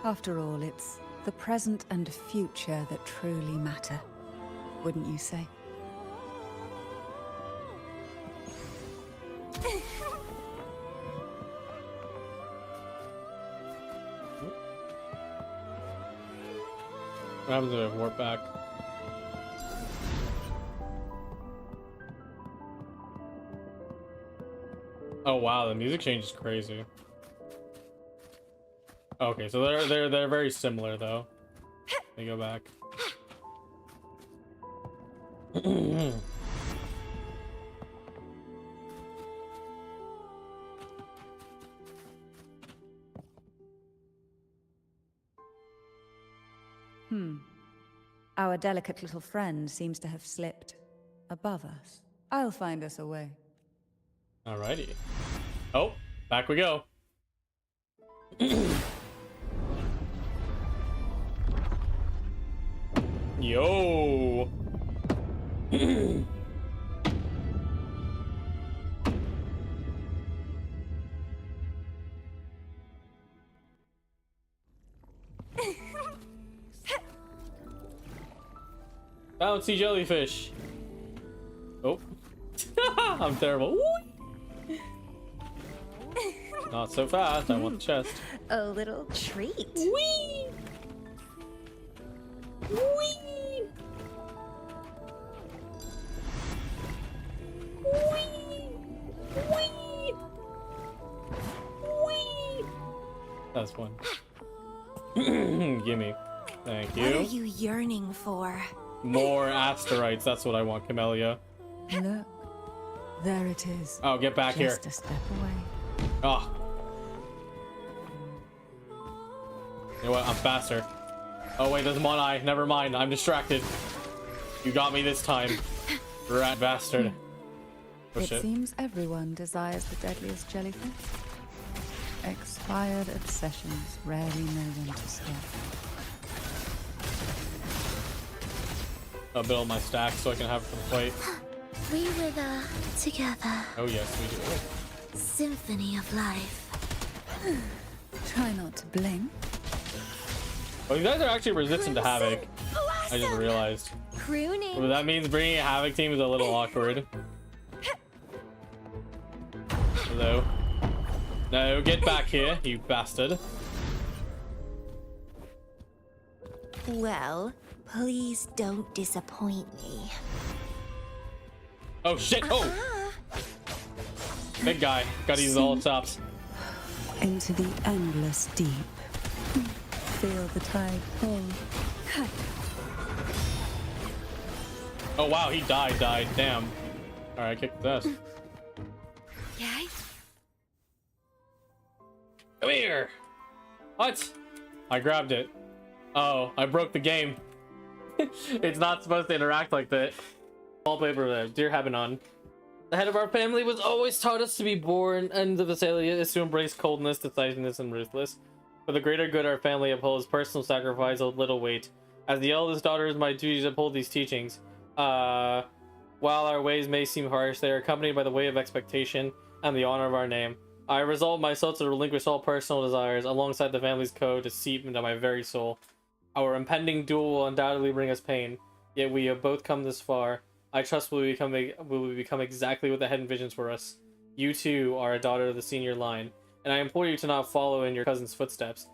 After all, it's the present and future that truly matter, wouldn't you say? What happens if I warp back? Oh wow, the music change is crazy. Okay, so they're very similar though. They go back. Our delicate little friend seems to have slipped above us. I'll find us a way. Alrighty. Oh, back we go. Yo. Bouncy jellyfish. Oh. I'm terrible. Not so fast. I want the chest. A little treat. Whee! Whee! Whee! Whee! Whee! That's fun. Gimme. Thank What are you. you yearning for? More asteroids. That's what I want, Camellia. Look, there it is. Oh, get back here. Just a step away. Oh. You know what? I'm faster. Oh wait, there's one eye. Never mind. I'm distracted. You got me this time. Rat bastard. Oh, It shit. seems everyone desires the deadliest jellyfish. Expired obsessions rarely know when to stop. I'll build my stack so I can have it for the fight. We wither together. Oh yes, we do. Symphony of life. Try not to blink. Oh, you guys are actually resistant to Havoc. I just realized. Crooning. Well, that means bringing a Havoc team is a little awkward. Hello. No, get back here, you bastard. Well, please don't disappoint me. Oh shit! Oh! Big guy. Gotta use all stops. Into the endless deep. Feel the tide pull. Oh wow, he died. Damn. Alright, kick this. Yay. Come here! What? I grabbed it. Oh, I broke the game. It's not supposed to interact like that. Wallpaper there. Dear Habanon. The head of our family was always taught us to be born, and the Visalia is to embrace coldness, decisiveness, and ruthless. For the greater good, our family upholds personal sacrifice of little weight. As the eldest daughter, it is my duty to uphold these teachings. While our ways may seem harsh, they are accompanied by the weight of expectation and the honor of our name. I resolve myself to relinquish all personal desires alongside the family's code to seep into my very soul. Our impending duel will undoubtedly bring us pain, yet we have both come this far. I trust we will become exactly what the head envisions for us. You too are a daughter of the senior line, and I implore you to not follow in your cousin's footsteps,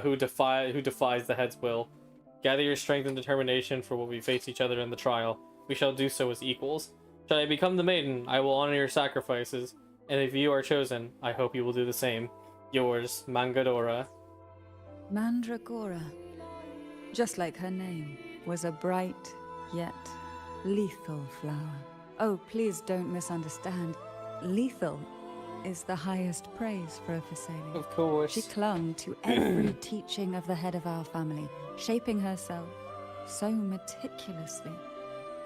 who defies the head's will. Gather your strength and determination for when we face each other in the trial. We shall do so as equals. Should I become the maiden, I will honor your sacrifices, and if you are chosen, I hope you will do the same. Yours, Mangadora. Mandragora, just like her name, was a bright yet lethal flower. Oh, please don't misunderstand. Lethal is the highest praise for a Visalia. Of course. She clung to every teaching of the head of our family, shaping herself so meticulously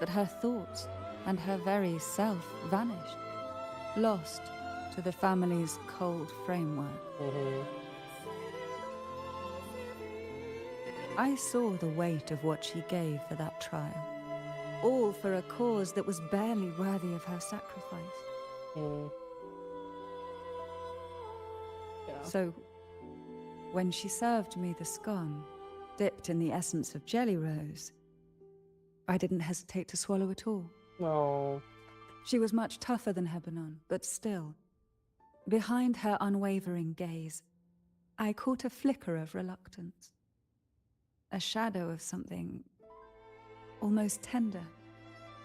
that her thoughts and her very self vanished, lost to the family's cold framework. I saw the weight of what she gave for that trial, all for a cause that was barely worthy of her sacrifice. So, when she served me the scone, dipped in the essence of jelly rose, I didn't hesitate to swallow it all. No. She was much tougher than Hebanon, but still, behind her unwavering gaze, I caught a flicker of reluctance. A shadow of something almost tender.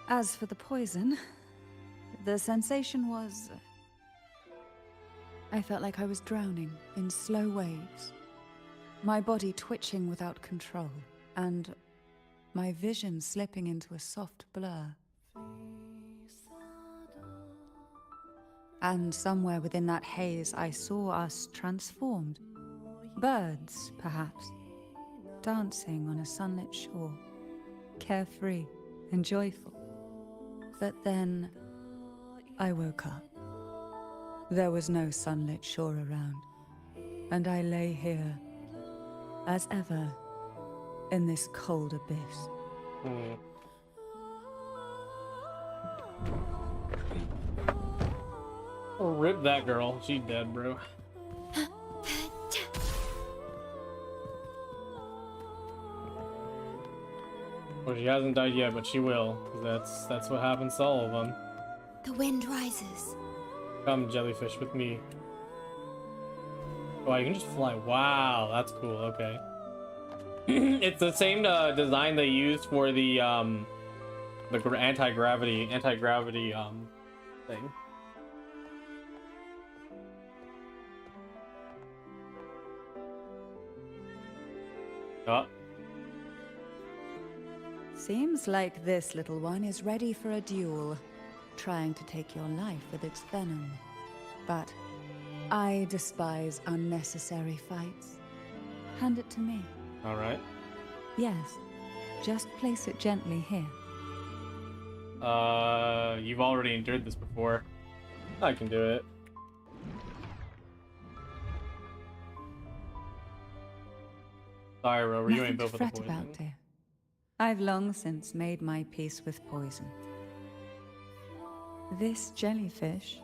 As for the poison, the sensation was... I felt like I was drowning in slow waves, my body twitching without control, and my vision slipping into a soft blur. And somewhere within that haze, I saw us transformed. Birds, perhaps, dancing on a sunlit shore, carefree and joyful. But then I woke up. There was no sunlit shore around, and I lay here, as ever, in this cold abyss. Oh, rip that girl. She dead, bro. Well, she hasn't died yet, but she will. That's what happens to all of them. The wind rises. Come, jellyfish, with me. Oh, you can just fly. Wow, that's cool. Okay. It's the same design they used for the anti-gravity thing. Oh. Seems like this little one is ready for a duel. trying to take your life with its venom. But I despise unnecessary fights. Hand it to me. All right. Yes, just place it gently here. You've already endured this before. I can do it. Sorry, Rover, you Nothing ain't to built for the fret poison. about, dear. I've long since made my peace with poison. This jellyfish,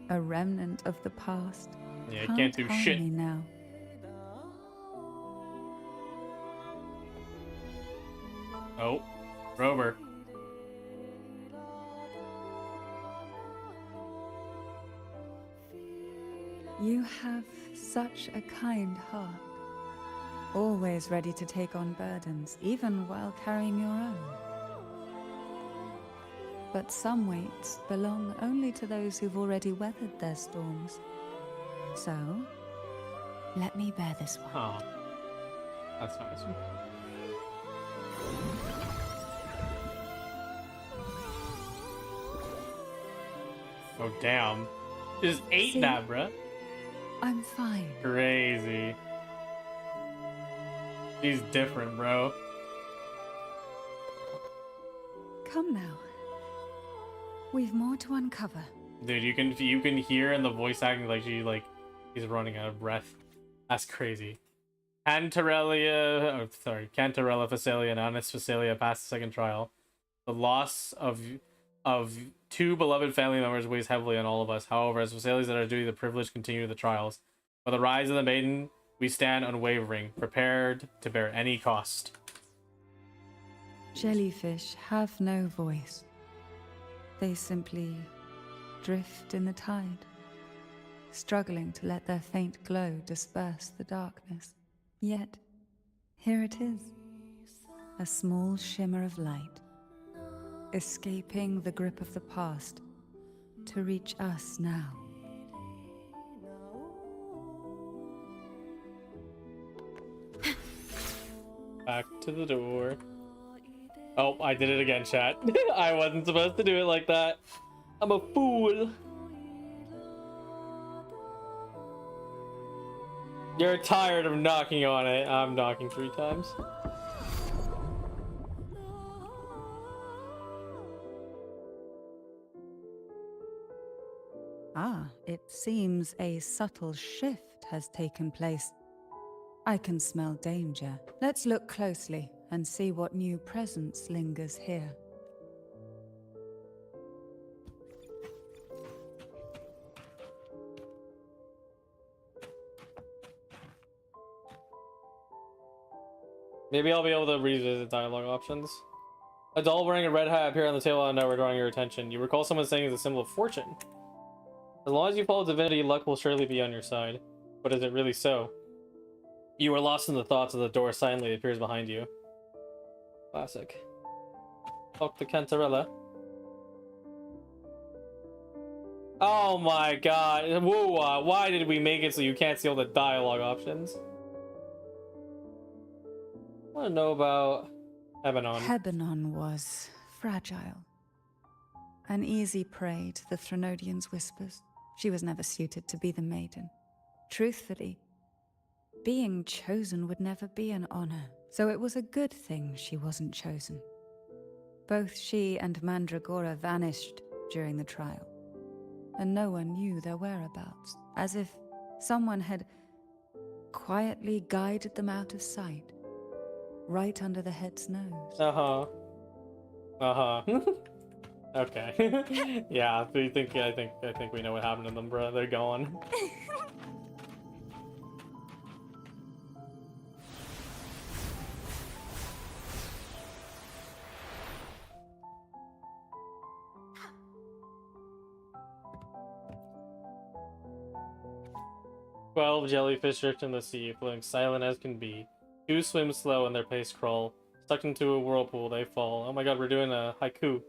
a remnant of the past, Yeah, I can't do harm shit. me now. Oh, Rover. You have such a kind heart. Always ready to take on burdens, even while carrying your own. But some weights belong only to those who've already weathered their storms. So, let me bear this one. Oh, that's nice. Oh, damn. Just ate See? that, bruh. I'm fine. Crazy. She's different, bro. Come now. We've more to uncover. Dude, you can hear in the voice acting like she's running out of breath. That's crazy. Cantarella Phasalia and Honest Phasalia passed the second trial. The loss of two beloved family members weighs heavily on all of us. However, as Phasalias that are duty the privilege continue the trials. For the rise of the maiden, we stand unwavering, prepared to bear any cost. Jellyfish have no voice. They simply drift in the tide, struggling to let their faint glow disperse the darkness. Yet, here it is, a small shimmer of light, escaping the grip of the past to reach us now. Back to the door. Oh, I did it again, chat. I wasn't supposed to do it like that. I'm a fool. You're tired of knocking on it. I'm knocking 3 times. Ah, it seems a subtle shift has taken place. I can smell danger. Let's look closely and see what new presence lingers here. Maybe I'll be able to revisit dialogue options. A doll wearing a red hat appeared on the table and now we're drawing your attention. You recall someone saying it's a symbol of fortune. As long as you follow divinity, luck will surely be on your side. But is it really so? You are lost in the thoughts of the door silently appears behind you. Classic. Fuck the Cantarella. Oh my god. Whoa, why did we make it so you can't see all the dialogue options? I want to know about Ebanon. Hebanon was fragile. An easy prey to the Threnodian's whispers. She was never suited to be the maiden. Truthfully, being chosen would never be an honor, so it was a good thing she wasn't chosen. Both she and Mandragora vanished during the trial, and no one knew their whereabouts, as if someone had quietly guided them out of sight, right under the head's nose. Okay. Yeah, I think we know what happened to them, bro. They're gone. "12 jellyfish drift in the sea, floating silent as can be. 2 swim slow and their pace crawl. Stuck into a whirlpool, they fall." Oh my god, we're doing a haiku.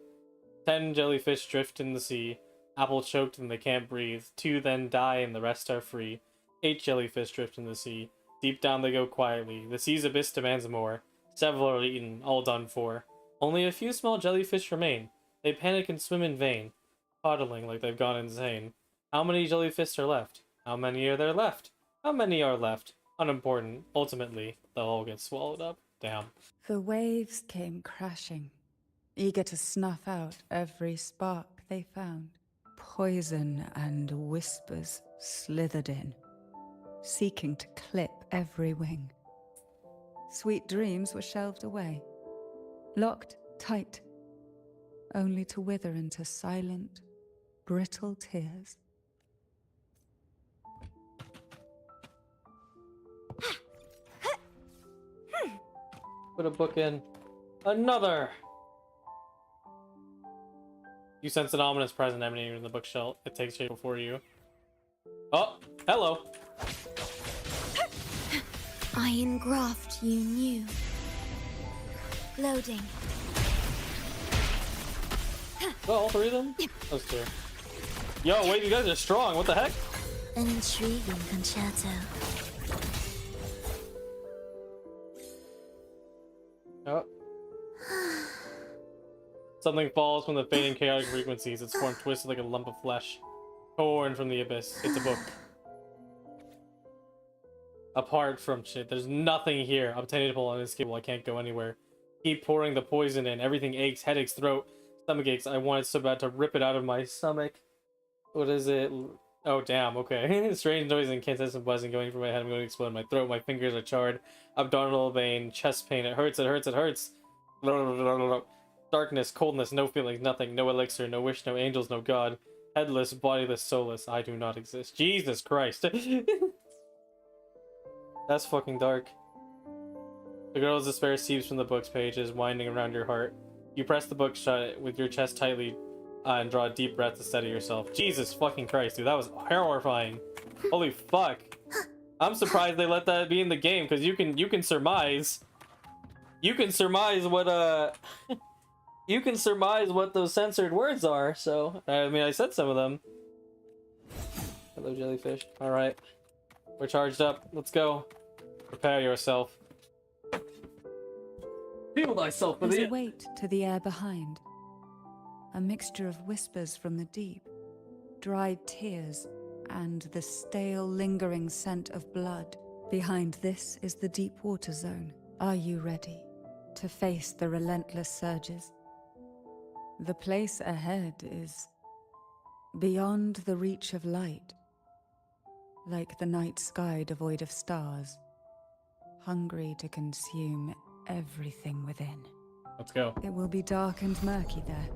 10 jellyfish drift in the sea. Apple choked and they can't breathe. 2 then die and the rest are free. 8 jellyfish drift in the sea. Deep down they go quietly. The sea's abyss demands more. Several are eaten, all done for. Only a few small jellyfish remain. They panic and swim in vain. puddling like they've gone insane. How many jellyfish are left? How many are there left? How many are left? Unimportant. Ultimately, they'll all get swallowed up. Damn. The waves came crashing, eager to snuff out every spark they found. Poison and whispers slithered in, seeking to clip every wing. Sweet dreams were shelved away, locked tight, only to wither into silent, brittle tears. Put a book in. Another! You sense an ominous presence emanating from the bookshelf. It takes shape before you. Oh, hello. Iron graft you knew. Loading. Oh, all three of them? Those two. Yo, wait, you guys are strong. What the heck? An intriguing concerto. Oh. Something falls from the fading chaotic frequencies. Its form twisted like a lump of flesh. Torn from the abyss. It's a book. Apart from shit. There's nothing here. Obtainable on this cable. I can't go anywhere. Keep pouring the poison in. Everything aches. Headaches, throat, stomach aches. I want it so bad to rip it out of my stomach. What is it? Oh, damn. Okay. Strange noise and incessant buzzing going through my head. I'm going to explode in my throat. My fingers are charred. Abdominal pain. Chest pain. It hurts. It hurts. It hurts. Darkness, coldness, no feelings, nothing, no elixir, no wish, no angels, no god. Headless, bodiless, soulless, I do not exist. Jesus Christ. That's fucking dark. The girl's despair seeps from the book's pages, winding around your heart. You press the book shut with your chest tightly and draw a deep breath to steady yourself. Jesus fucking Christ, dude, that was horrifying. Holy fuck. I'm surprised they let that be in the game, because you can surmise. You can surmise what, you can surmise what those censored words are, so... I mean, I said some of them. Hello, jellyfish. Alright. We're charged up. Let's go. Prepare yourself. Feel thyself for There's the... a weight to the air behind. A mixture of whispers from the deep, dried tears, and the stale, lingering scent of blood. Behind this is the deep water zone. Are you ready to face the relentless surges? The place ahead is beyond the reach of light, like the night sky devoid of stars, hungry to consume everything within. Let's go. It will be dark and murky there.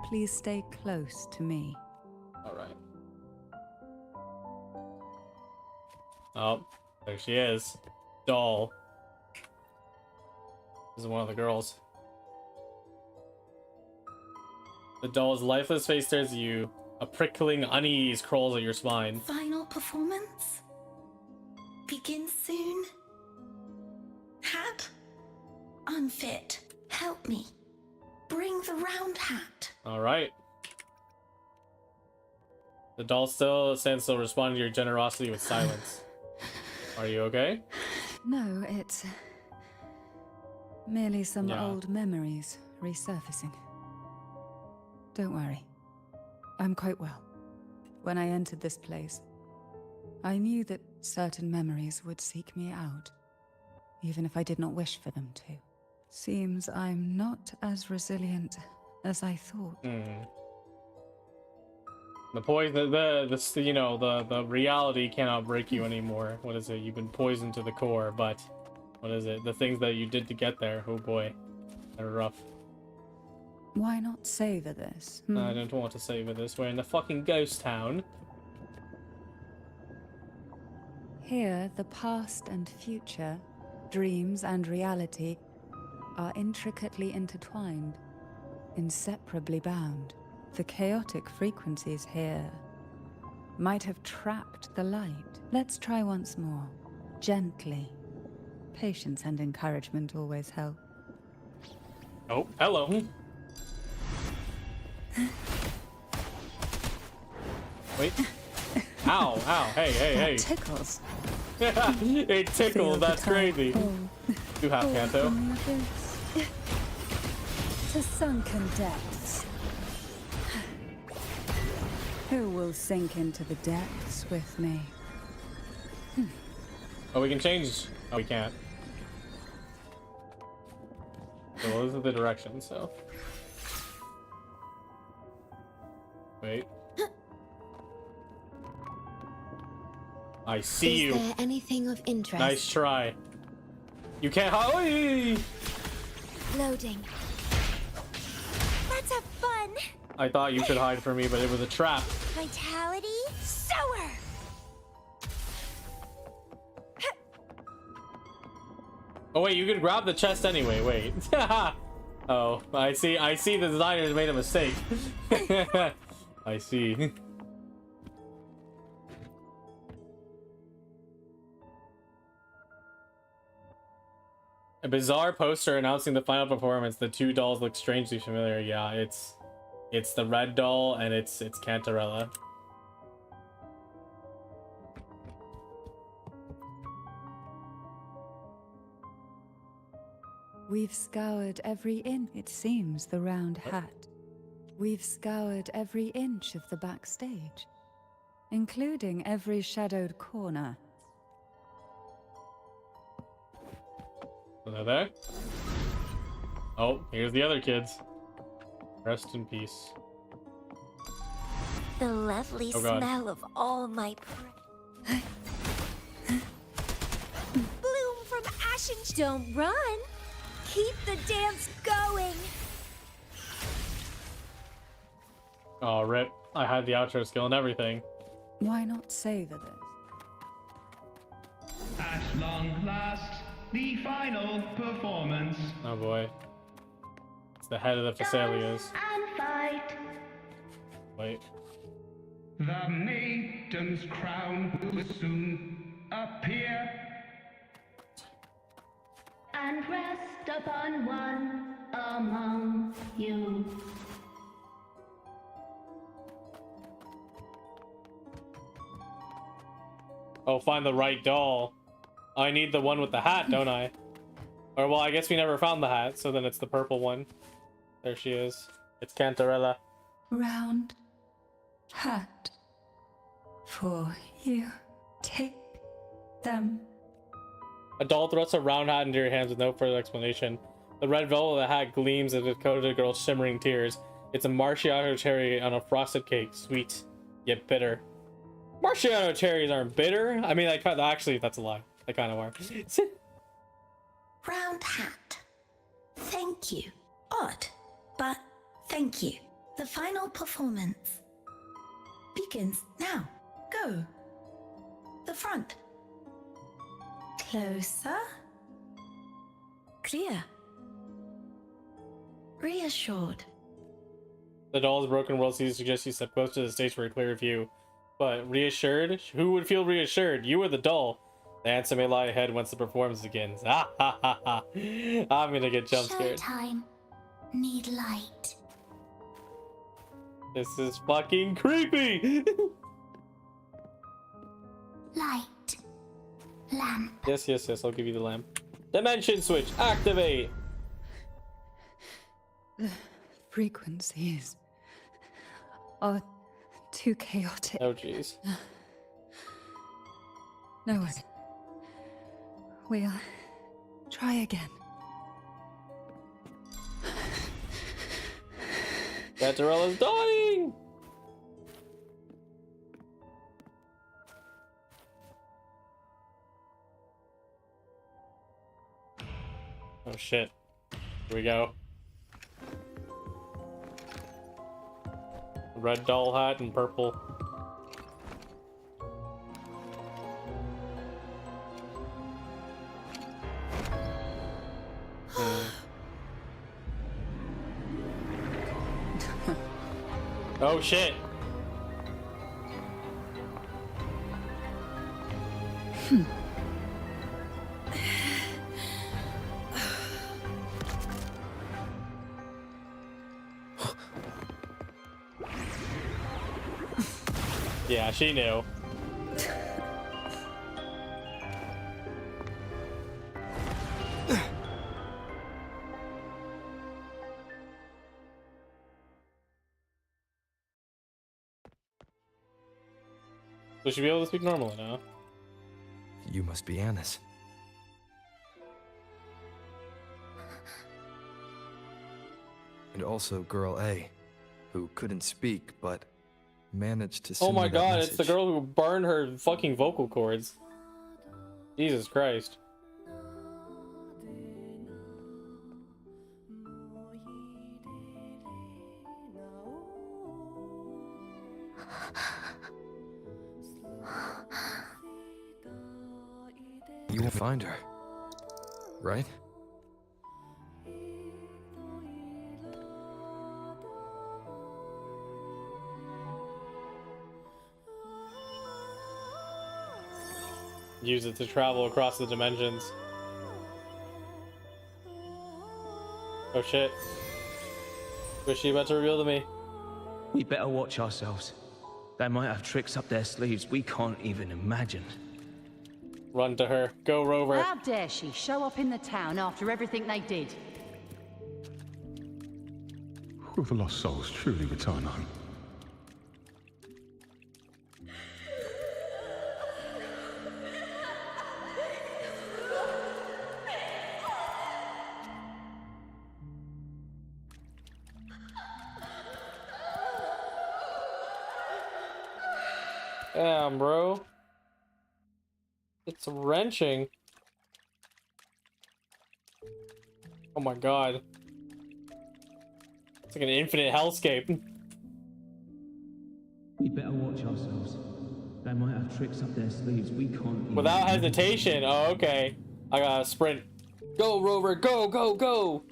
Please stay close to me. Alright. Oh, there she is. Doll. This is one of the girls. The doll's lifeless face stares at you. A prickling unease crawls at your spine. Final performance? Begin soon? Hat? Unfit. Help me. Bring the round hat. Alright. The doll still stands still, responding to your generosity with silence. Are you okay? No, it's merely some Yeah. old memories resurfacing. Don't worry. I'm quite well. When I entered this place, I knew that certain memories would seek me out, even if I did not wish for them to. Seems I'm not as resilient as I thought. The poison, the reality cannot break you anymore. What is it? You've been poisoned to the core, but what is it? The things that you did to get there, oh boy, they're rough. Why not savor this? I don't want to savor this. We're in the fucking ghost town. Here, the past and future, dreams and reality, are intricately intertwined, inseparably bound. The chaotic frequencies here might have trapped the light. Let's try once more, gently. Patience and encouragement always help. Oh, hello. Wait. Ow, ow, hey, hey, hey. That tickles. It Feel tickled, the that's tide crazy. pull. You have Pull Kanto. from the abyss. To sunken depths. Who will sink into the depths with me? Oh, we can change. Oh, we can't. So those are the directions, so. Wait. I see you. Is there anything of interest? Nice try. You can't hide. Loading. Let's have fun. I thought you could hide from me, but it was a trap. Vitality sower. Oh wait, you could grab the chest anyway. Wait. Oh, I see. I see. The designers made a mistake. I see. A bizarre poster announcing the final performance. The two dolls look strangely familiar. Yeah, it's the red doll and it's Cantarella. We've scoured every inch, it seems, the round hat. We've scoured every inch of the backstage, including every shadowed corner. Are they there? Oh, here's the other kids. Rest in peace. The lovely Oh, God. smell of all my bloom from ashen. Don't run. Keep the dance going. Oh, rip. I had the outro skill and everything. Why not savor this? At long last, the final performance. Oh boy. It's the head of the Phasalias. And fight. Wait. The maiden's crown will soon appear. And rest upon one among you. Oh, find the right doll. I need the one with the hat, don't I? Or, well, I guess we never found the hat, so then it's the purple one. There she is. It's Cantarella. Round hat for you. Take them. A doll thrusts a round hat into your hands with no further explanation. The red velvet of the hat gleams as it coated the girl's shimmering tears. It's a Marciano cherry on a frosted cake. Sweet, yet bitter. Marciano cherries aren't bitter. I mean, actually, that's a lie. They kind of are. Round hat. Thank you. Odd, but thank you. The final performance begins now. Go. The front. Closer. Clear. Reassured. The doll's broken world sees suggests you step close to the stage for a clearer view. But reassured? Who would feel reassured? You or the doll? The answer may lie ahead once the performance begins. Ah ha ha ha. I'm gonna get jump scared. Showtime. Need light. This is fucking creepy. Light. Lamp. Yes, yes, yes. I'll give you the lamp. Dimension switch activate. The frequencies are too chaotic. Oh jeez. No way. We'll try again. Cantarella's dying. Oh shit. Here we go. Red doll hat and purple. Oh shit. Yeah, she knew. We should be able to speak normally now. You must be Annis. And also Girl A, who couldn't speak, but managed to send Oh my me that god, it's the message. girl who burned her fucking vocal cords. Jesus Christ. You will find her, right? Use it to travel across the dimensions. Oh shit. What's she about to reveal to me? We better watch ourselves. They might have tricks up their sleeves we can't even imagine. Run to her. Go, Rover. How dare she show up in the town after everything they did? Will the lost souls truly return home? Damn, bro. It's wrenching. Oh my god. It's like an infinite hellscape. We better watch ourselves. They might have tricks up their sleeves we can't even Without hesitation. Oh, okay. I gotta sprint. Go, Rover. Go, go, go.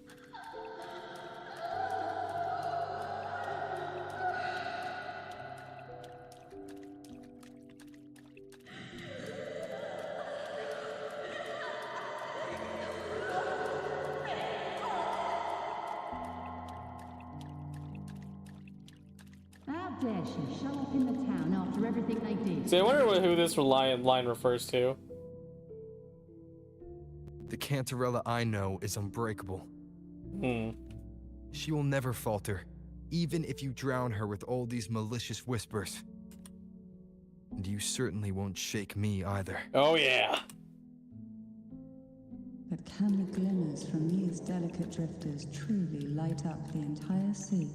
How dare she show up in the town after everything they did? See, I wonder who this line refers to. The Cantarella I know is unbreakable. She will never falter, even if you drown her with all these malicious whispers. And you certainly won't shake me either. Oh yeah. But can the glimmers from these delicate drifters truly light up the entire sea?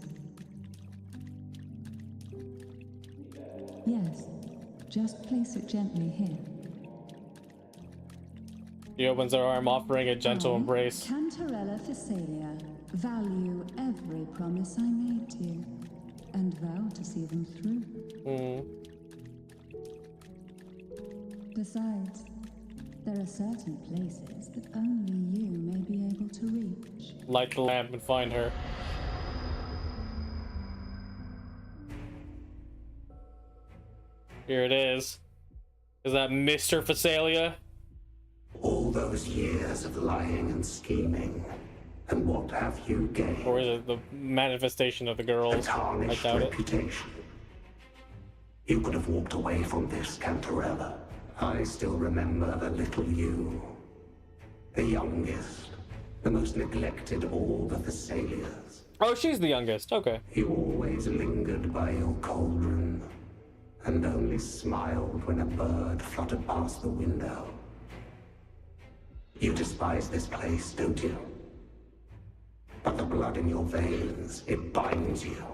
Yes, just place it gently here. He opens her arm, offering a gentle embrace. Cantarella Phasalia, value every promise I made to you, and vow to see them through. Besides, there are certain places that only you may be able to reach. Light the lamp and find her. Here it is. Is that Mr. Phasalia? All those years of lying and scheming, and what have you gained? Or is it the manifestation of the girls? A tarnished I doubt it. reputation. You could have walked away from this, Cantarella. I still remember the little you. The youngest. The most neglected of all the Thessalias. Oh, she's the youngest. Okay. You always lingered by your cauldron, and only smiled when a bird fluttered past the window. You despise this place, don't you? But the blood in your veins, it binds you,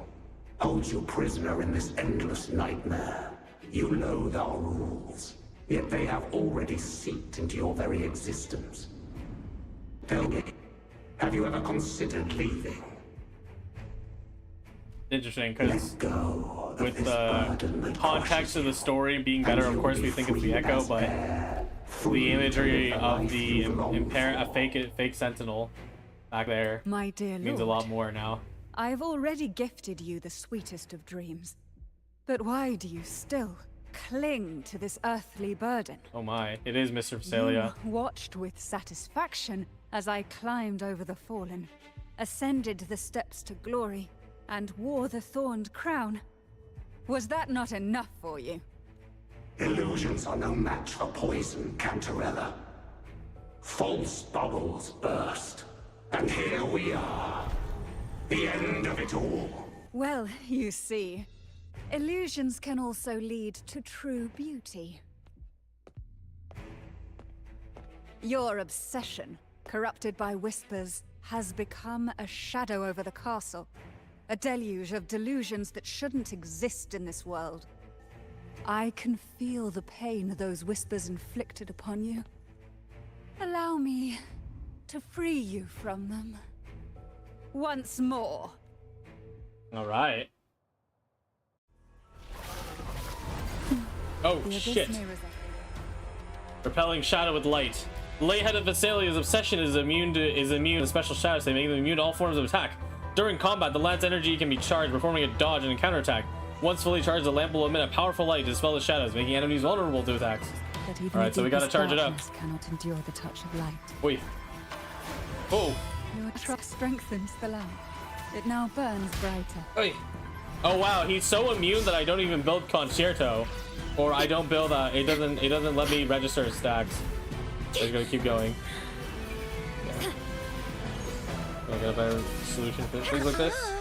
holds you prisoner in this endless nightmare. You loathe our rules, yet they have already seeped into your very existence. Tell me, have you ever considered leaving? Interesting, because Go with the context of the story being better, of course we think it's the Echo, but the imagery of the fake sentinel back there My dear means a lord, lot more now. I've already gifted you the sweetest of dreams. But why do you still cling to this earthly burden? Oh my, it is Mr. Phasalia. You watched with satisfaction as I climbed over the fallen, ascended the steps to glory, and wore the thorned crown. Was that not enough for you? Illusions are no match for poison, Cantarella. False bubbles burst, and here we are. The end of it all. Well, you see, Illusions can also lead to true beauty. Your obsession, corrupted by whispers, has become a shadow over the castle. A deluge of delusions that shouldn't exist in this world. I can feel the pain those whispers inflicted upon you. Allow me to free you from them. Once more. All right. Oh shit. Repelling shadow with light. The Lay-Head of Vesalia's obsession is immune to special shadows, making them immune to all forms of attack. During combat, the lance energy can be charged, performing a dodge and a counterattack. Once fully charged, the lamp will emit a powerful light to dispel the shadows, making enemies vulnerable to attacks. Alright, so we gotta charge it up. Cannot endure the touch of light. Wait. Oh. Your trust strengthens the lamp. It now burns brighter. Wait. Oh wow, he's so immune that I don't even build Concerto. Or I don't build it doesn't let me register his stacks. So I'm gonna keep going. Yeah. I got a better solution for things like this.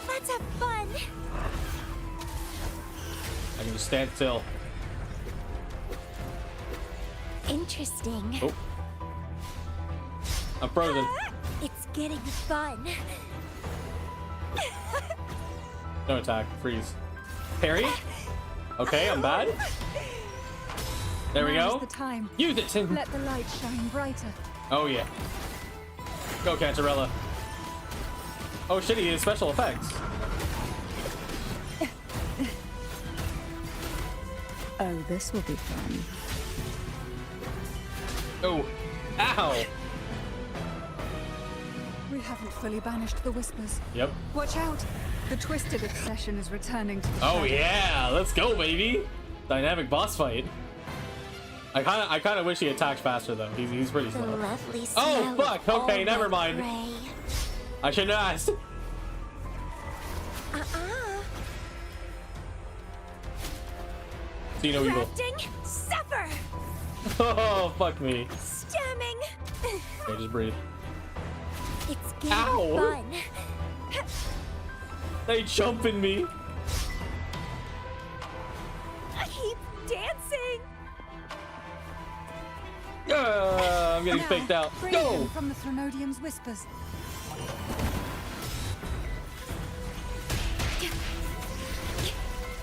Let's have fun. I can just stand still. Interesting. Oh. I'm frozen. It's getting fun. No attack. Freeze. Parry. Okay, I'm bad. There we go. The time. Use it. Let the light shine brighter. Oh yeah. Go Cantarella. Oh shit, he has special effects. Oh, this will be fun. Oh. Ow. We haven't fully banished the whispers. Yep. Watch out. The twisted obsession is returning to the Oh shadows. yeah, let's go, baby. Dynamic boss fight. I kind of wish he attacked faster though. He's pretty slow. Lovely Oh fuck. Okay, never mind. I shouldn't have asked. See no evil. Suffer. Oh fuck me. Stemming. Okay, just breathe. It's getting Ow. fun. They jumping me. Keep dancing. I'm getting faked out. Free Go. him from the Threnodium's whispers.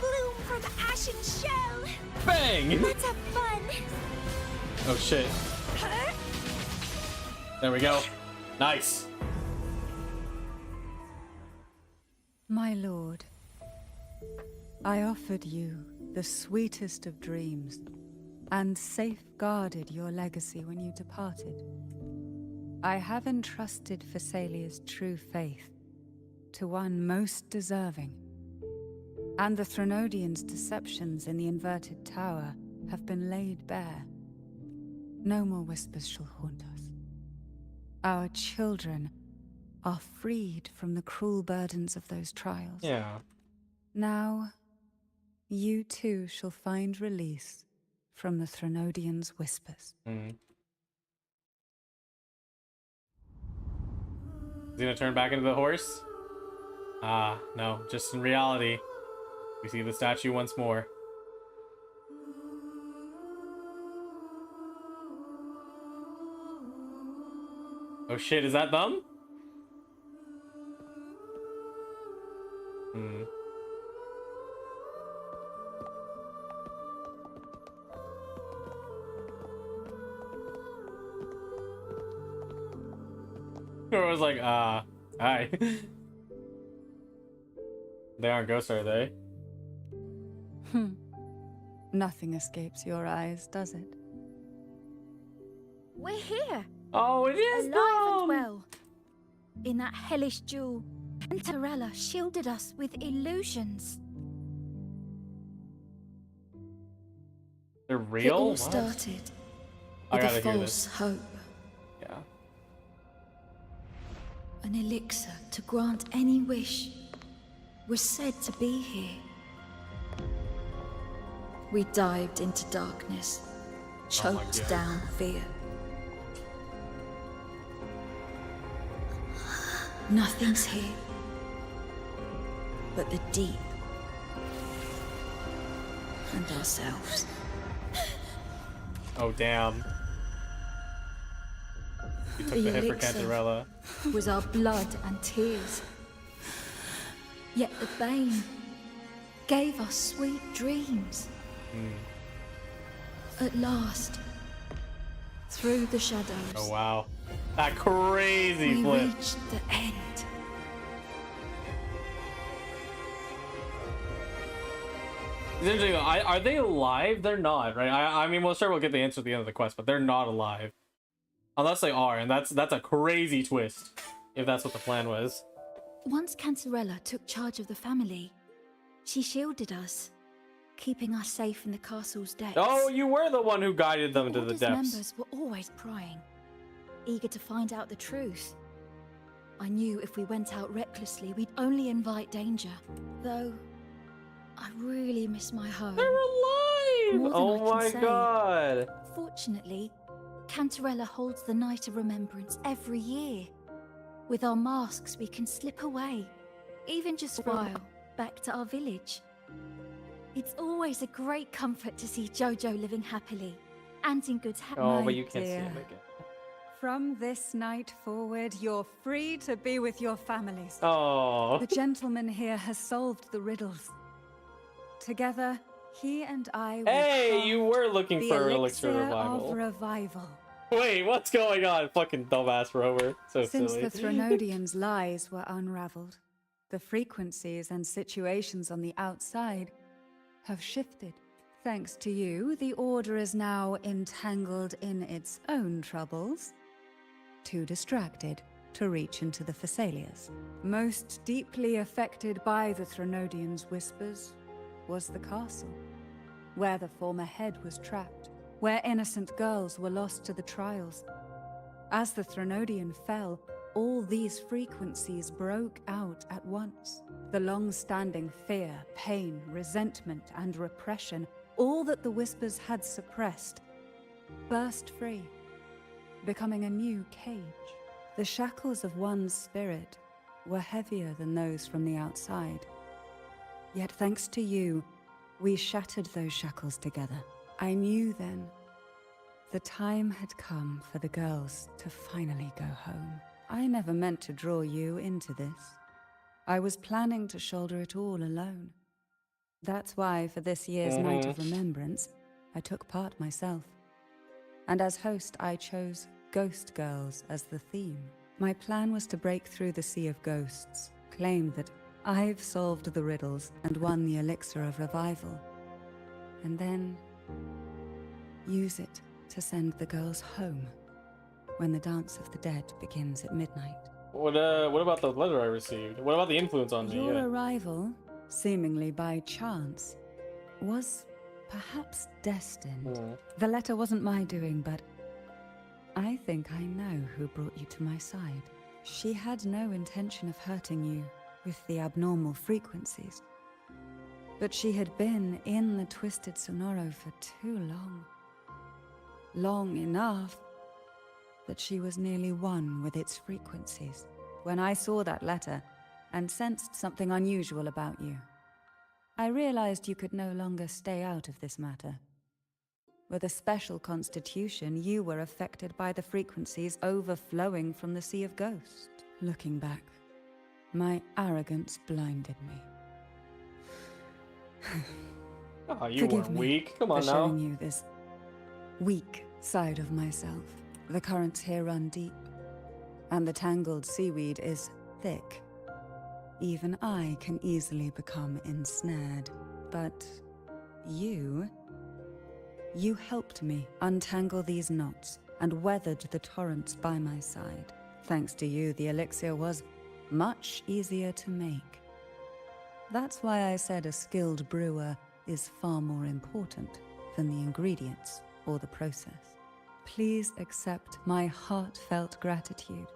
Bloom from ashen shell. Bang. Let's have fun. Oh shit. There we go. Nice. My lord, I offered you the sweetest of dreams and safeguarded your legacy when you departed. I have entrusted Vesalia's true faith to one most deserving, and the Threnodians' deceptions in the inverted tower have been laid bare. No more whispers shall haunt us. Our children are freed from the cruel burdens of those trials. Yeah. Now, you too shall find release from the Threnodians' whispers. Is he gonna turn back into the horse? Ah, no, just in reality. We see the statue once more. Oh shit, is that them? Or was like, hi. They aren't ghosts, are they? Nothing escapes your eyes, does it? We're here. Oh, it is alive them! and well. In that hellish jewel, Cantarella shielded us with illusions. They're It real? all What? started I with a gotta hear false this. hope. Yeah. An elixir to grant any wish was said to be here. We dived into darkness, choked God. down fear. Nothing's here but the deep, and ourselves. Oh, damn. You took the hit for Cantarella. Was our blood and tears. Yet the Bane gave us sweet dreams. At last, through the shadows. Oh, wow. That crazy we flip. reached the end. It's interesting. Are they alive? They're not, right? I mean, we'll get the answer at the end of the quest, but they're not alive. Unless they are, and that's a crazy twist, if that's what the plan was. Once Cantarella took charge of the family, she shielded us, keeping us safe in the castle's depths. Oh, you were the one who guided them to the Order's depths. members were always prying, eager to find out the truth. I knew if we went out recklessly, we'd only invite danger. Though, I really miss my home. They're alive! More than Oh I can my say. god. Fortunately, Cantarella holds the Night of Remembrance every year. With our masks, we can slip away, even just for a while, back to our village. It's always a great comfort to see Jojo living happily and in good health. Oh, but you can't see him again. From this night forward, you're free to be with your families. Oh. The gentleman here has solved the riddles. Together, he and I will Hey, craft you were looking the for Elixir of Revival. revival. Wait, what's going on? Fucking dumbass rover. So Since silly. the Threnodians' lies were unraveled, the frequencies and situations on the outside have shifted. Thanks to you, the Order is now entangled in its own troubles, too distracted to reach into the Thessalias. Most deeply affected by the Threnodians' whispers was the castle, where the former head was trapped, where innocent girls were lost to the trials. As the Threnodian fell, all these frequencies broke out at once. The long-standing fear, pain, resentment, and repression, all that the whispers had suppressed, burst free, becoming a new cage. The shackles of one's spirit were heavier than those from the outside. Yet thanks to you, we shattered those shackles together. I knew then the time had come for the girls to finally go home. I never meant to draw you into this. I was planning to shoulder it all alone. That's why for this year's Night of Remembrance, I took part myself. And as host, I chose Ghost Girls as the theme. My plan was to break through the sea of ghosts, claim that I've solved the riddles and won the Elixir of Revival, and then use it to send the girls home when the Dance of the Dead begins at midnight. What about the letter I received? What about the influence on me? Your Yeah. arrival, seemingly by chance, was perhaps destined. The letter wasn't my doing, but I think I know who brought you to my side. She had no intention of hurting you with the abnormal frequencies, but she had been in the Twisted Sonoro for too long. Long enough that she was nearly one with its frequencies. When I saw that letter and sensed something unusual about you, I realized you could no longer stay out of this matter. With a special constitution, you were affected by the frequencies overflowing from the Sea of Ghosts. Looking back, my arrogance blinded me. Oh, you Forgive weren't me weak. Come on for now. showing you this weak side of myself. The currents here run deep, and the tangled seaweed is thick. Even I can easily become ensnared. But you helped me untangle these knots and weathered the torrents by my side. Thanks to you, the elixir was much easier to make. That's why I said a skilled brewer is far more important than the ingredients or the process. Please accept my heartfelt gratitude.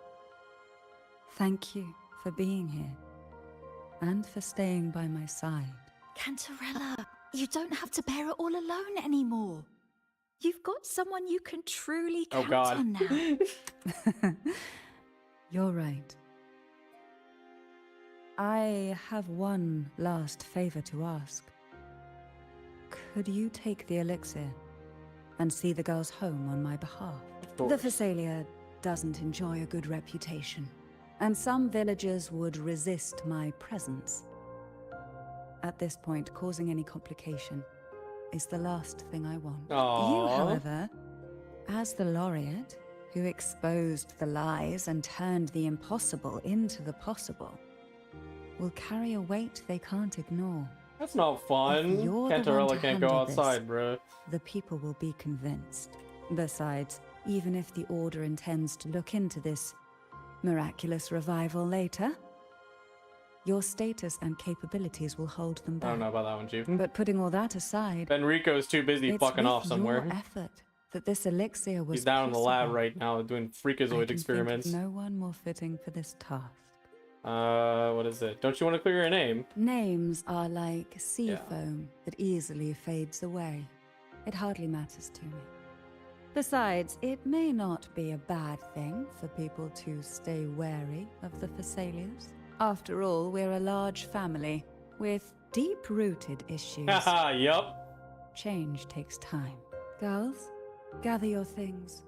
Thank you for being here and for staying by my side. Cantarella, you don't have to bear it all alone anymore. You've got someone you can truly count on now. You're right. I have one last favor to ask. Could you take the elixir and see the girls home on my behalf? Sure. The Phasalia doesn't enjoy a good reputation, and some villagers would resist my presence. At this point, causing any complication is the last thing I want. Aww. You, however, as the laureate who exposed the lies and turned the impossible into the possible, will carry a weight they can't ignore. That's not fun. Cantarella can't go outside, bro. The people will be convinced. Besides, even if the Order intends to look into this miraculous revival later, your status and capabilities will hold them back. I don't know about that one, Chief. But putting all that aside, Benrico's too busy it's fucking with off somewhere. your effort that this elixir was He's down in the lab possible. right now doing I freakazoid can experiments. think of no one more fitting for this task. What is it? Don't you want to clear your name? Names are like sea Yeah. foam that easily fades away. It hardly matters to me. Besides, it may not be a bad thing for people to stay wary of the Phasalias. After all, we're a large family with deep-rooted issues. Haha, yup. Change takes time. Girls, gather your things.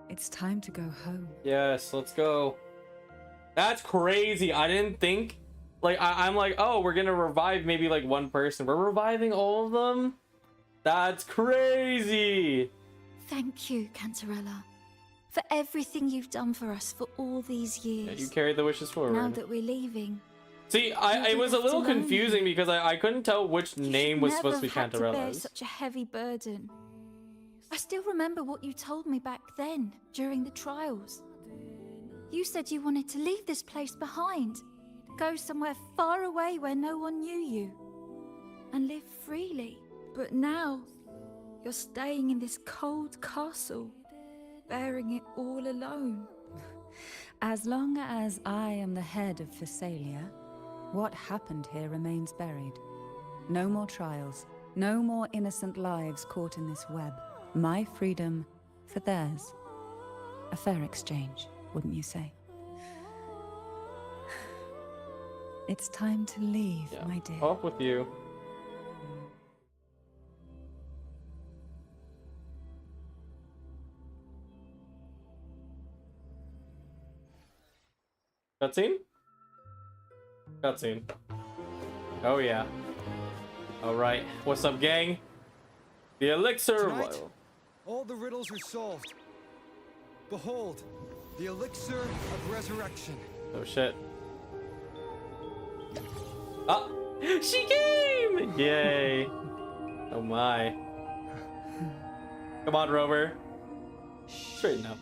It's time to go home. Yes, let's go. That's crazy. I didn't think, like, I'm like, oh, we're gonna revive maybe like one person. We're reviving all of them? That's crazy. Thank you, Cantarella, for everything you've done for us for all these years. Yeah, you carried the wishes forward. Now that we're leaving, See, it was a little left alone. confusing because I couldn't tell which name was supposed to be never have had to bear Cantarella's. such a heavy burden. I still remember what you told me back then, during the trials. You said you wanted to leave this place behind, go somewhere far away where no one knew you, and live freely. But now, you're staying in this cold castle, bearing it all alone. As long as I am the head of Phasalia, what happened here remains buried. No more trials, no more innocent lives caught in this web. My freedom for theirs. A fair exchange, wouldn't you say? It's time to leave, Yeah. my dear. Off with you. Cutscene? Cutscene. Oh yeah. Alright, what's up, gang? The elixir. Tonight, all the riddles are solved. Behold, the elixir of resurrection. Oh shit. Ah! She came! Yay. Oh my. Come on, Rover. Straighten up.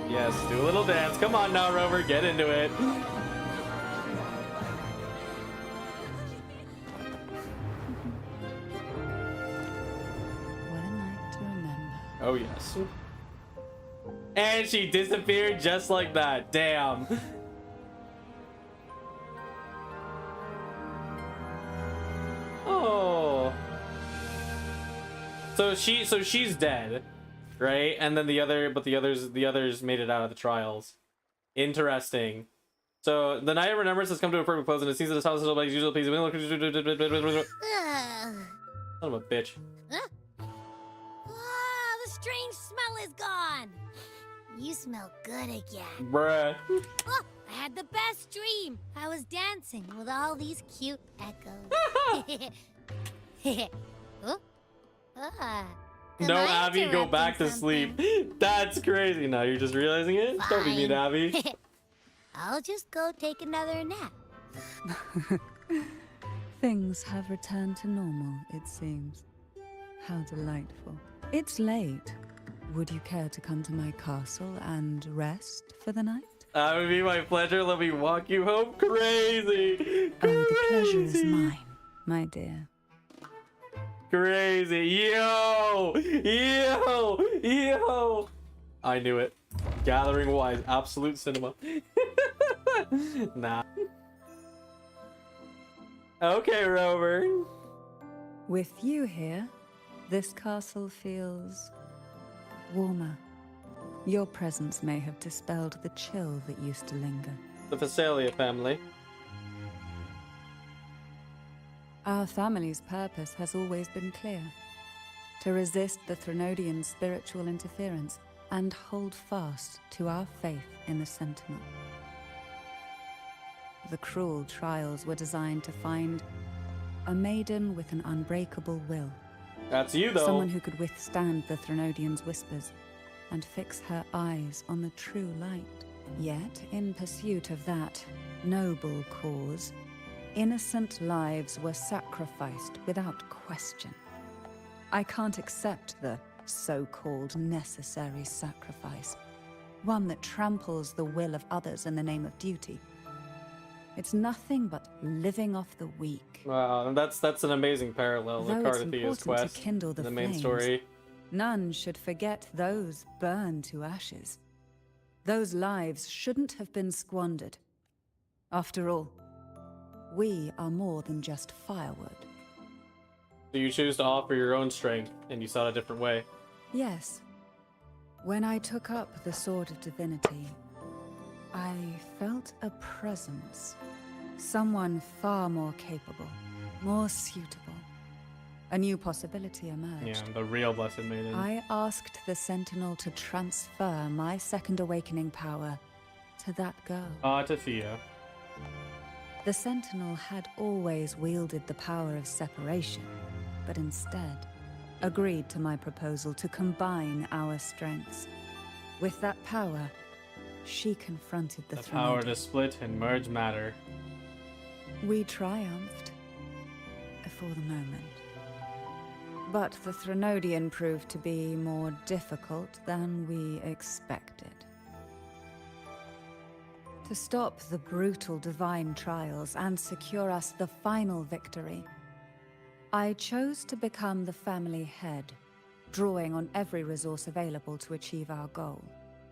Yes, do a little dance. Come on now, Rover, get into it. What a night to remember. Oh, yes. And she disappeared just like that. Damn. Oh. So she's dead, right? And then the others made it out of the trials. Interesting. So the night of remembrance has come to a perfect close, and it seems that the house is like usual. Please, son of a bitch. Ah, the strange smell is gone. You smell good again. Bruh. Oh, I had the best dream. I was dancing with all these cute echoes. Oh? Ah. No, Am I Abby, go interrupting back to something? sleep. That's crazy. Now you're just realizing it? Don't be mean, Fine. Abby. I'll just go take another nap. Things have returned to normal, it seems. How delightful. It's late. Would you care to come to my castle and rest for the night? That would be my pleasure. Let me walk you home. Crazy. Oh, the pleasure is Crazy. mine, my dear. Crazy. Yo. I knew it. Gathering wise. Absolute cinema. Nah. Okay, Rover. With you here, this castle feels warmer. Your presence may have dispelled the chill that used to linger. The Phasalia family. Our family's purpose has always been clear. To resist the Threnodian spiritual interference and hold fast to our faith in the Sentinel. The cruel trials were designed to find a maiden with an unbreakable will. That's you, though. Someone who could withstand the Threnodian's whispers and fix her eyes on the true light. Yet, in pursuit of that noble cause, innocent lives were sacrificed without question. I can't accept the so-called necessary sacrifice, one that tramples the will of others in the name of duty. It's nothing but living off the weak. Wow, that's an amazing parallel to Though it's Cardathia's important quest to kindle the in the main flames, story. None should forget those burned to ashes. Those lives shouldn't have been squandered. After all, we are more than just firewood. So you choose to offer your own strength, and you saw it a different way. Yes. When I took up the Sword of Divinity, I felt a presence. Someone far more capable, more suitable. A new possibility emerged. Yeah, the real Blessed Maiden. I asked the Sentinel to transfer my second awakening power to that girl. To Thea. The Sentinel had always wielded the power of separation, but instead agreed to my proposal to combine our strengths. With that power, she confronted the The power to split and merge matter. We triumphed for the moment. But the Threnodian proved to be more difficult than we expected. To stop the brutal divine trials and secure us the final victory, I chose to become the family head, drawing on every resource available to achieve our goal.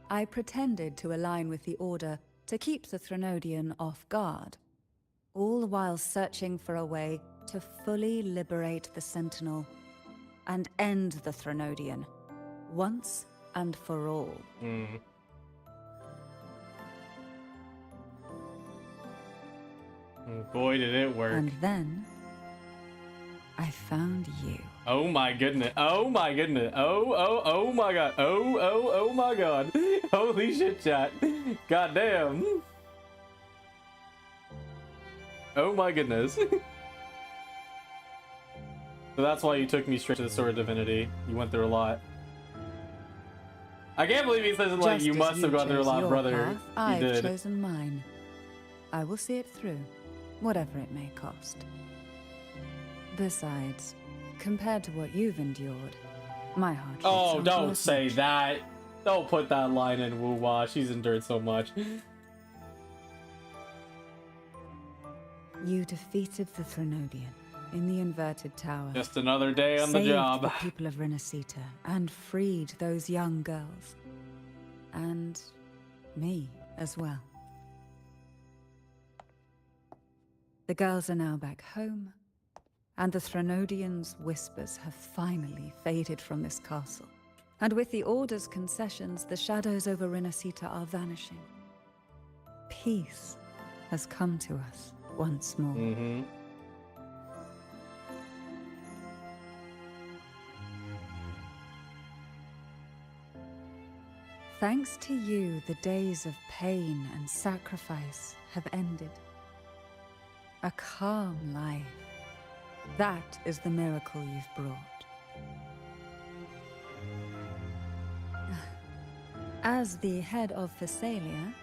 I pretended to align with the Order to keep the Threnodian off guard, all while searching for a way to fully liberate the Sentinel and end the Threnodian, once and for all. Boy, did it work. And then, I found you. Oh my goodness. Oh my goodness. Oh my god. Oh my god. Holy shit, chat. God damn. Oh my goodness. So that's why you took me straight to the Sword of Divinity. You went through a lot. I can't believe he says it like you must have gone through a lot, brother. You I've did. chosen mine. I will see it through, whatever it may cost. Besides, compared to what you've endured, my heart. Oh, don't say that. Don't put that line in Wu-Wah. She's endured so much. You defeated the Threnodian in the inverted tower. Just another day on the job. Saved the people of Rinascita and freed those young girls. And me as well. The girls are now back home, and the Threnodian's whispers have finally faded from this castle. And with the Order's concessions, the shadows over Rinascita are vanishing. Peace has come to us once more. Thanks to you, the days of pain and sacrifice have ended. A calm life. That is the miracle you've brought. As the head of Phasalia,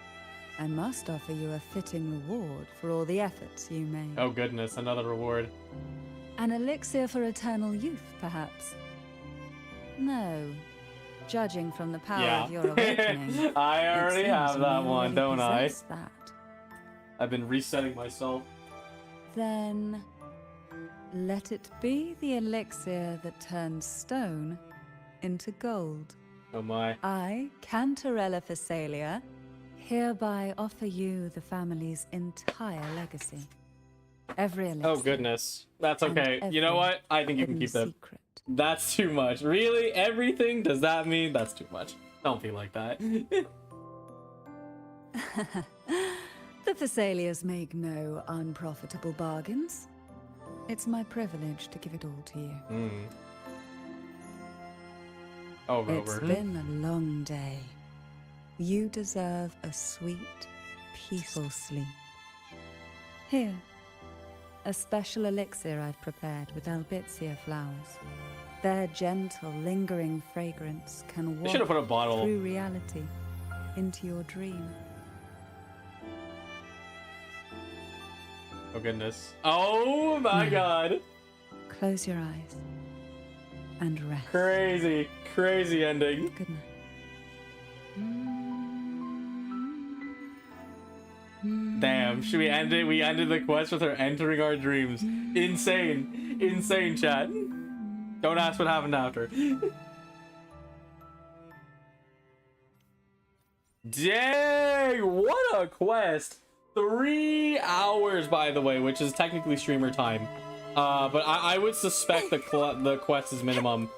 I must offer you a fitting reward for all the efforts you made. Oh goodness, another reward. An elixir for eternal youth, perhaps? No. Judging from the power of your awakening, I already have that one, don't I? That. I've been resetting myself. Then let it be the elixir that turns stone into gold. Oh my. I, Cantarella Phasalia, hereby offer you the family's entire legacy. Every elixir. Oh goodness. That's okay. You know what? I think you can keep that. Secret. That's too much. Really? Everything? Does that mean that's too much? Don't be like that. The Thessalias make no unprofitable bargains. It's my privilege to give it all to you. Oh, it's been a long day. You deserve a sweet, peaceful sleep. Here, a special elixir I've prepared with albizia flowers. Their gentle, lingering fragrance can They should have put a waft bottle. through reality into your dream. Oh goodness. Oh my god. Close your eyes and rest. Crazy, crazy ending. Good night. Damn, should we end it? We ended the quest with her entering our dreams. Insane. Insane, chat. Don't ask what happened after. Dang, what a quest. 3 hours, by the way, which is technically streamer time. But I would suspect the quest is minimum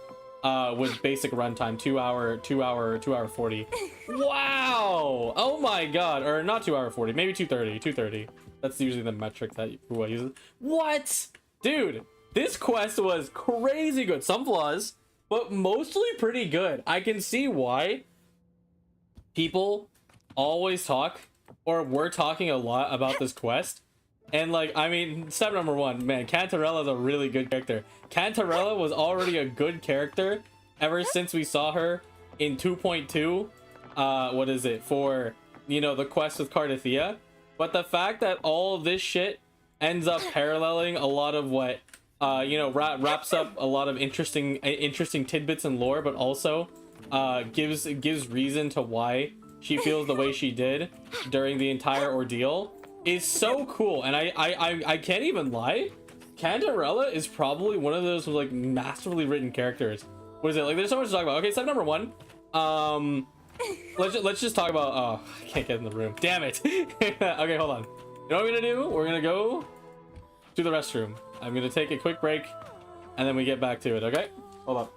with basic runtime 2 hour 40. Wow. Oh my god. Or not 2 hour 40, maybe 2:30. That's usually the metric that Hua uses. What? Dude, this quest was crazy good. Some flaws, but mostly pretty good. I can see why people always talk, or were talking a lot about this quest. And like, I mean, step number 1, man, Cantarella is a really good character. Cantarella was already a good character ever since we saw her in 2.2. What is it? For, you know, the quest with Cardathia. But the fact that all of this shit ends up paralleling a lot of what, you know, wraps up a lot of interesting tidbits and lore, but also gives reason to why she feels the way she did during the entire ordeal is so cool. And I can't even lie, Cantarella is probably one of those like masterfully written characters. What is it like? There's so much to talk about. Okay, step number 1, let's just talk about, oh, I can't get in the room, damn it. Okay, hold on. You know what we're gonna do? We're gonna go to the restroom. I'm gonna take a quick break and then we get back to it. Okay, hold on.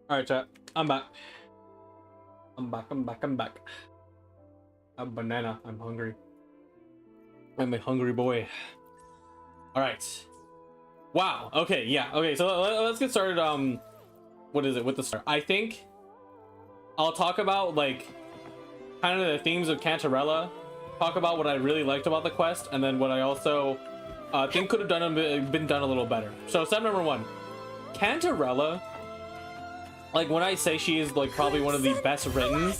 All right, chat. I'm back. I'm back. A banana. I'm hungry. I'm a hungry boy. All right. Wow. Okay. Yeah. Okay. So let's get started. What is it with the start? I think I'll talk about like kind of the themes of Cantarella. Talk about what I really liked about the quest, and then what I also think could have been done a little better. So step number 1, Cantarella. Like when I say she is like probably one of the best written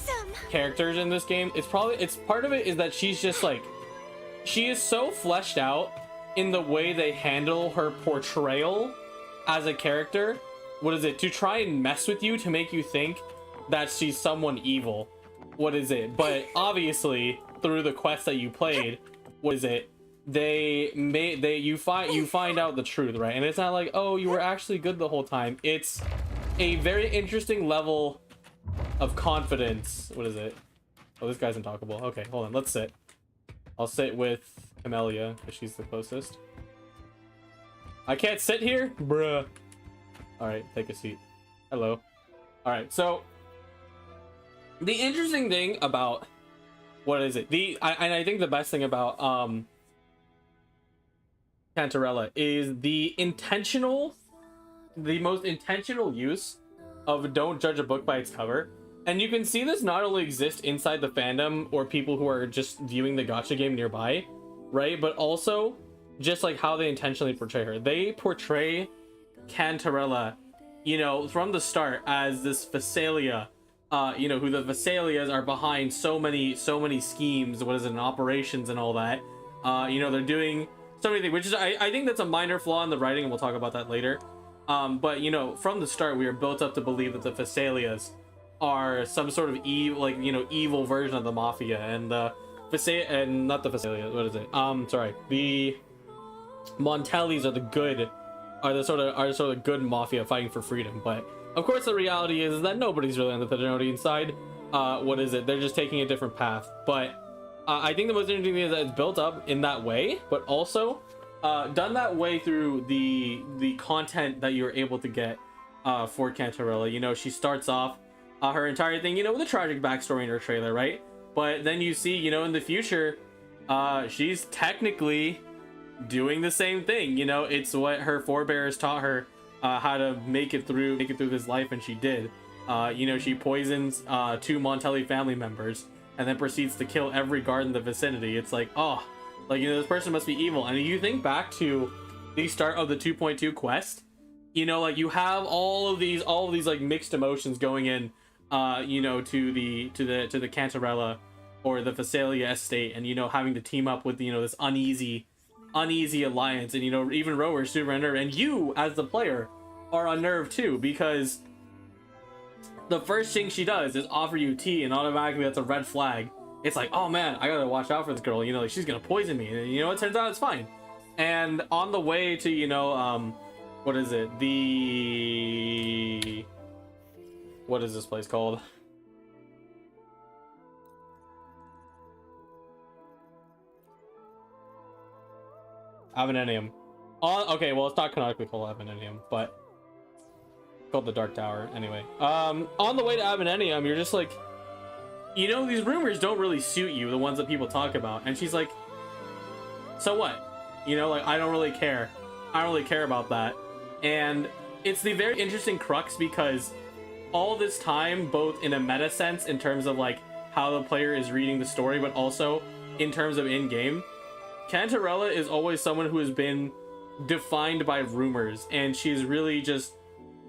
characters in this game, it's part of it is that she's just like, she is so fleshed out in the way they handle her portrayal as a character. What is it? To try and mess with you, to make you think that she's someone evil. What is it? But obviously through the quest that you played, what is it? You find out the truth, right? And it's not like, oh, you were actually good the whole time. It's a very interesting level of confidence. What is it? Oh, this guy's untalkable. Okay, hold on. Let's sit. I'll sit with Camellia because she's the closest. I can't sit here? Bruh. Alright, take a seat. Hello. Alright, so the interesting thing about what is it? And I think the best thing about Cantarella is the most intentional use of don't judge a book by its cover. And you can see this not only exist inside the fandom or people who are just viewing the gacha game nearby, right? But also just like how they intentionally portray her. They portray Cantarella, you know, from the start as this Phasalia, you know, who the Phasalias are behind so many schemes, what is it, and operations and all that. You know, they're doing so many things, which is, I think that's a minor flaw in the writing, and we'll talk about that later. But, you know, from the start, we are built up to believe that the Phasalias are some sort of evil, like, you know, evil version of the Mafia, and the and not the Phasalia, what is it? Sorry, the Montellis are the sort of good Mafia fighting for freedom. But of course the reality is that nobody's really on the Thenodian side. What is it? They're just taking a different path. But I think the most interesting thing is that it's built up in that way, but also done that way through the content that you're able to get for Cantarella. You know, she starts off her entire thing, you know, with a tragic backstory in her trailer, right? But then you see, you know, in the future, she's technically doing the same thing. You know, it's what her forebears taught her how to make it through this life, and she did. You know, she poisons 2 Montelli family members and then proceeds to kill every guard in the vicinity. It's like, oh, like, you know, this person must be evil. And if you think back to the start of the 2.2 quest, you know, like, you have all of these like mixed emotions going in, you know, to the Cantarella or the Phasalia estate, and, you know, having to team up with, you know, this uneasy alliance. And, you know, even Rower's super unnerved, and you as the player are unnerved too, because the first thing she does is offer you tea, and automatically that's a red flag. It's like, oh man, I gotta watch out for this girl, you know, like, she's gonna poison me. And, you know, it turns out it's fine. And on the way to, you know, what is it, what is this place called? Avenenium. Okay, well, it's not canonically called Avenenium, but it's called the Dark Tower anyway. On the way to Avenenium, you're just like, you know, these rumors don't really suit you, the ones that people talk about. And she's like, so what? You know, like, I don't really care. I don't really care about that. And it's the very interesting crux, because all this time, both in a meta sense, in terms of like how the player is reading the story, but also in terms of in-game, Cantarella is always someone who has been defined by rumors, and she's really just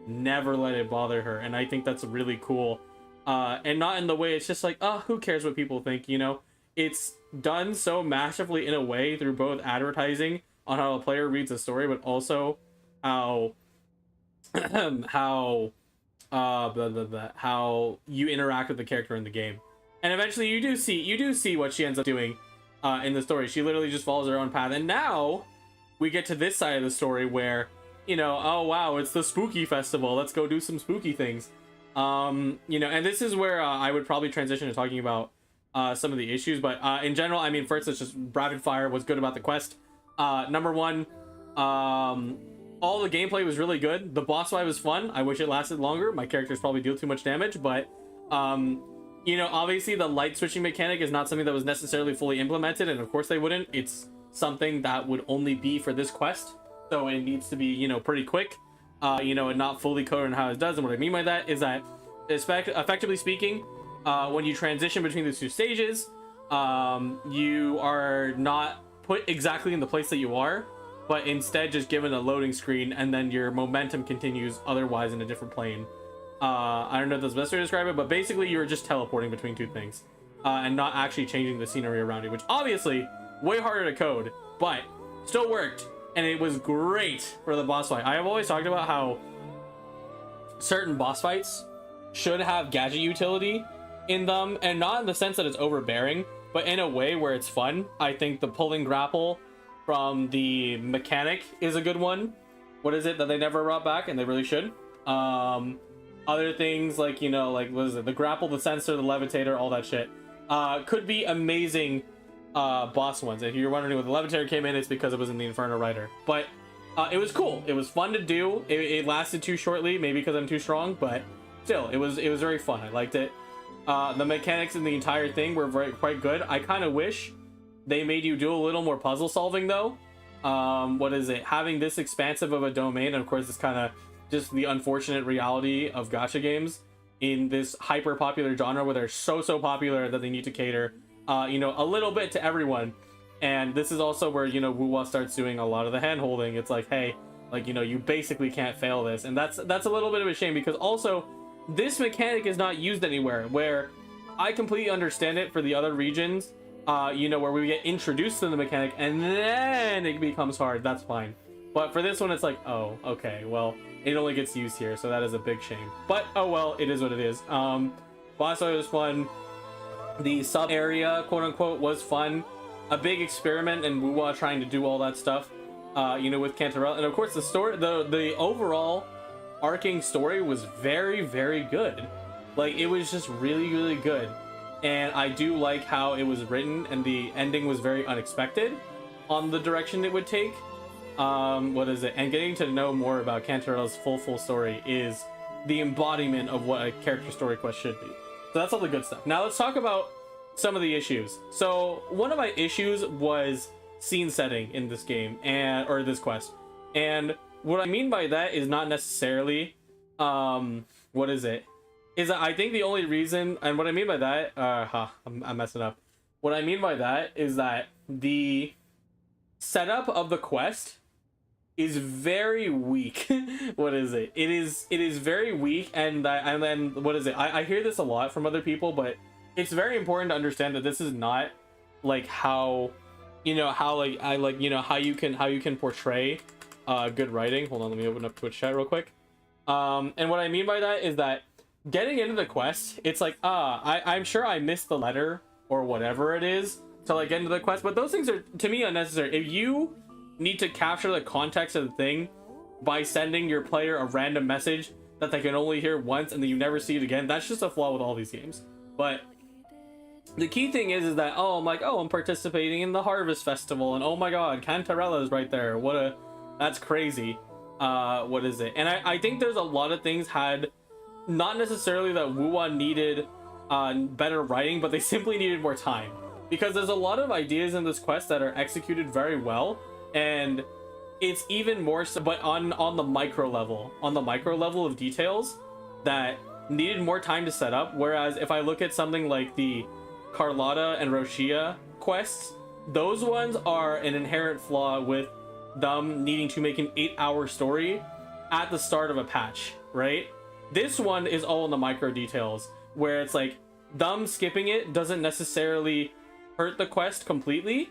never let it bother her. And I think that's really cool. And not in the way it's just like, oh, who cares what people think, you know? It's done so massively in a way through both advertising on how the player reads the story, but also how how you interact with the character in the game. And eventually you do see what she ends up doing in the story. She literally just follows her own path. And now we get to this side of the story where, you know, oh wow, it's the spooky festival, let's go do some spooky things. You know, and this is where I would probably transition to talking about some of the issues. But in general, I mean, first, it's just rapid fire. What's good about the quest? Number one, all the gameplay was really good. The boss fight was fun. I wish it lasted longer. My characters probably deal too much damage, but you know, obviously the light switching mechanic is not something that was necessarily fully implemented, and of course they wouldn't. It's something that would only be for this quest, so it needs to be, you know, pretty quick, you know, and not fully coded on how it does. And what I mean by that is that, effectively speaking, when you transition between the 2 stages, you are not put exactly in the place that you are, but instead just given a loading screen, and then your momentum continues otherwise in a different plane. I don't know if that's the best way to describe it, but basically you're just teleporting between 2 things, and not actually changing the scenery around you, which obviously way harder to code, but still worked, and it was great for the boss fight. I have always talked about how certain boss fights should have gadget utility in them, and not in the sense that it's overbearing, but in a way where it's fun. I think the pulling grapple from the mechanic is a good one. What is it that they never brought back, and they really should? other things like, you know, like, what is it, the grapple, the sensor, the levitator, all that shit, could be amazing boss ones. If you're wondering what the levitator came in, it's because it was in the Inferno Rider. But it was cool. It was fun to do. It lasted too shortly, maybe because I'm too strong, but still, it was very fun. I liked it. The mechanics in the entire thing were quite good. I kind of wish they made you do a little more puzzle solving though. What is it? Having this expansive of a domain, and of course, it's kind of just the unfortunate reality of gacha games in this hyper popular genre where they're so popular that they need to cater, you know, a little bit to everyone. And this is also where, you know, Wuwa starts doing a lot of the hand holding. It's like, hey, like, you know, you basically can't fail this. And that's a little bit of a shame, because also this mechanic is not used anywhere, where I completely understand it for the other regions, you know, where we get introduced to the mechanic and then it becomes hard. That's fine. But for this one, it's like, oh, okay, well, it only gets used here, so that is a big shame. But oh well, it is what it is. Boss fight was fun. The sub area, quote unquote, was fun. A big experiment in Wuwa trying to do all that stuff, you know, with Cantarella. And of course, the story, the overall arcing story was very good. Like, it was just really good. And I do like how it was written, and the ending was very unexpected on the direction it would take. What is it? And getting to know more about Cantarella's full story is the embodiment of what a character story quest should be. So that's all the good stuff. Now let's talk about some of the issues. So one of my issues was scene setting in this game, or this quest. And what I mean by that is not necessarily, what is it? Is that I think the only reason, and what I mean by that, I'm messing up. What I mean by that is that the setup of the quest is very weak. What is it? It is very weak, and then what is it? I hear this a lot from other people, but it's very important to understand that this is not like how, you know, how like you know, how you can portray good writing. Hold on, let me open up Twitch chat real quick. And what I mean by that is that getting into the quest, it's like, I'm sure I missed the letter or whatever it is to like get into the quest, but those things are to me unnecessary. If you need to capture the context of the thing by sending your player a random message that they can only hear once and then you never see it again, that's just a flaw with all these games. But the key thing is that, oh, I'm like, oh, I'm participating in the Harvest Festival, and oh my god, Cantarella is right there. That's crazy. What is it? And I think there's a lot of things had, not necessarily that Wuwa needed better writing, but they simply needed more time. Because there's a lot of ideas in this quest that are executed very well, and it's even more so, but on the micro level of details that needed more time to set up. Whereas if I look at something like the Carlotta and Roshia quests, those ones are an inherent flaw with them needing to make an 8-hour story at the start of a patch, right? This one is all in the micro details, where it's like them skipping it doesn't necessarily hurt the quest completely,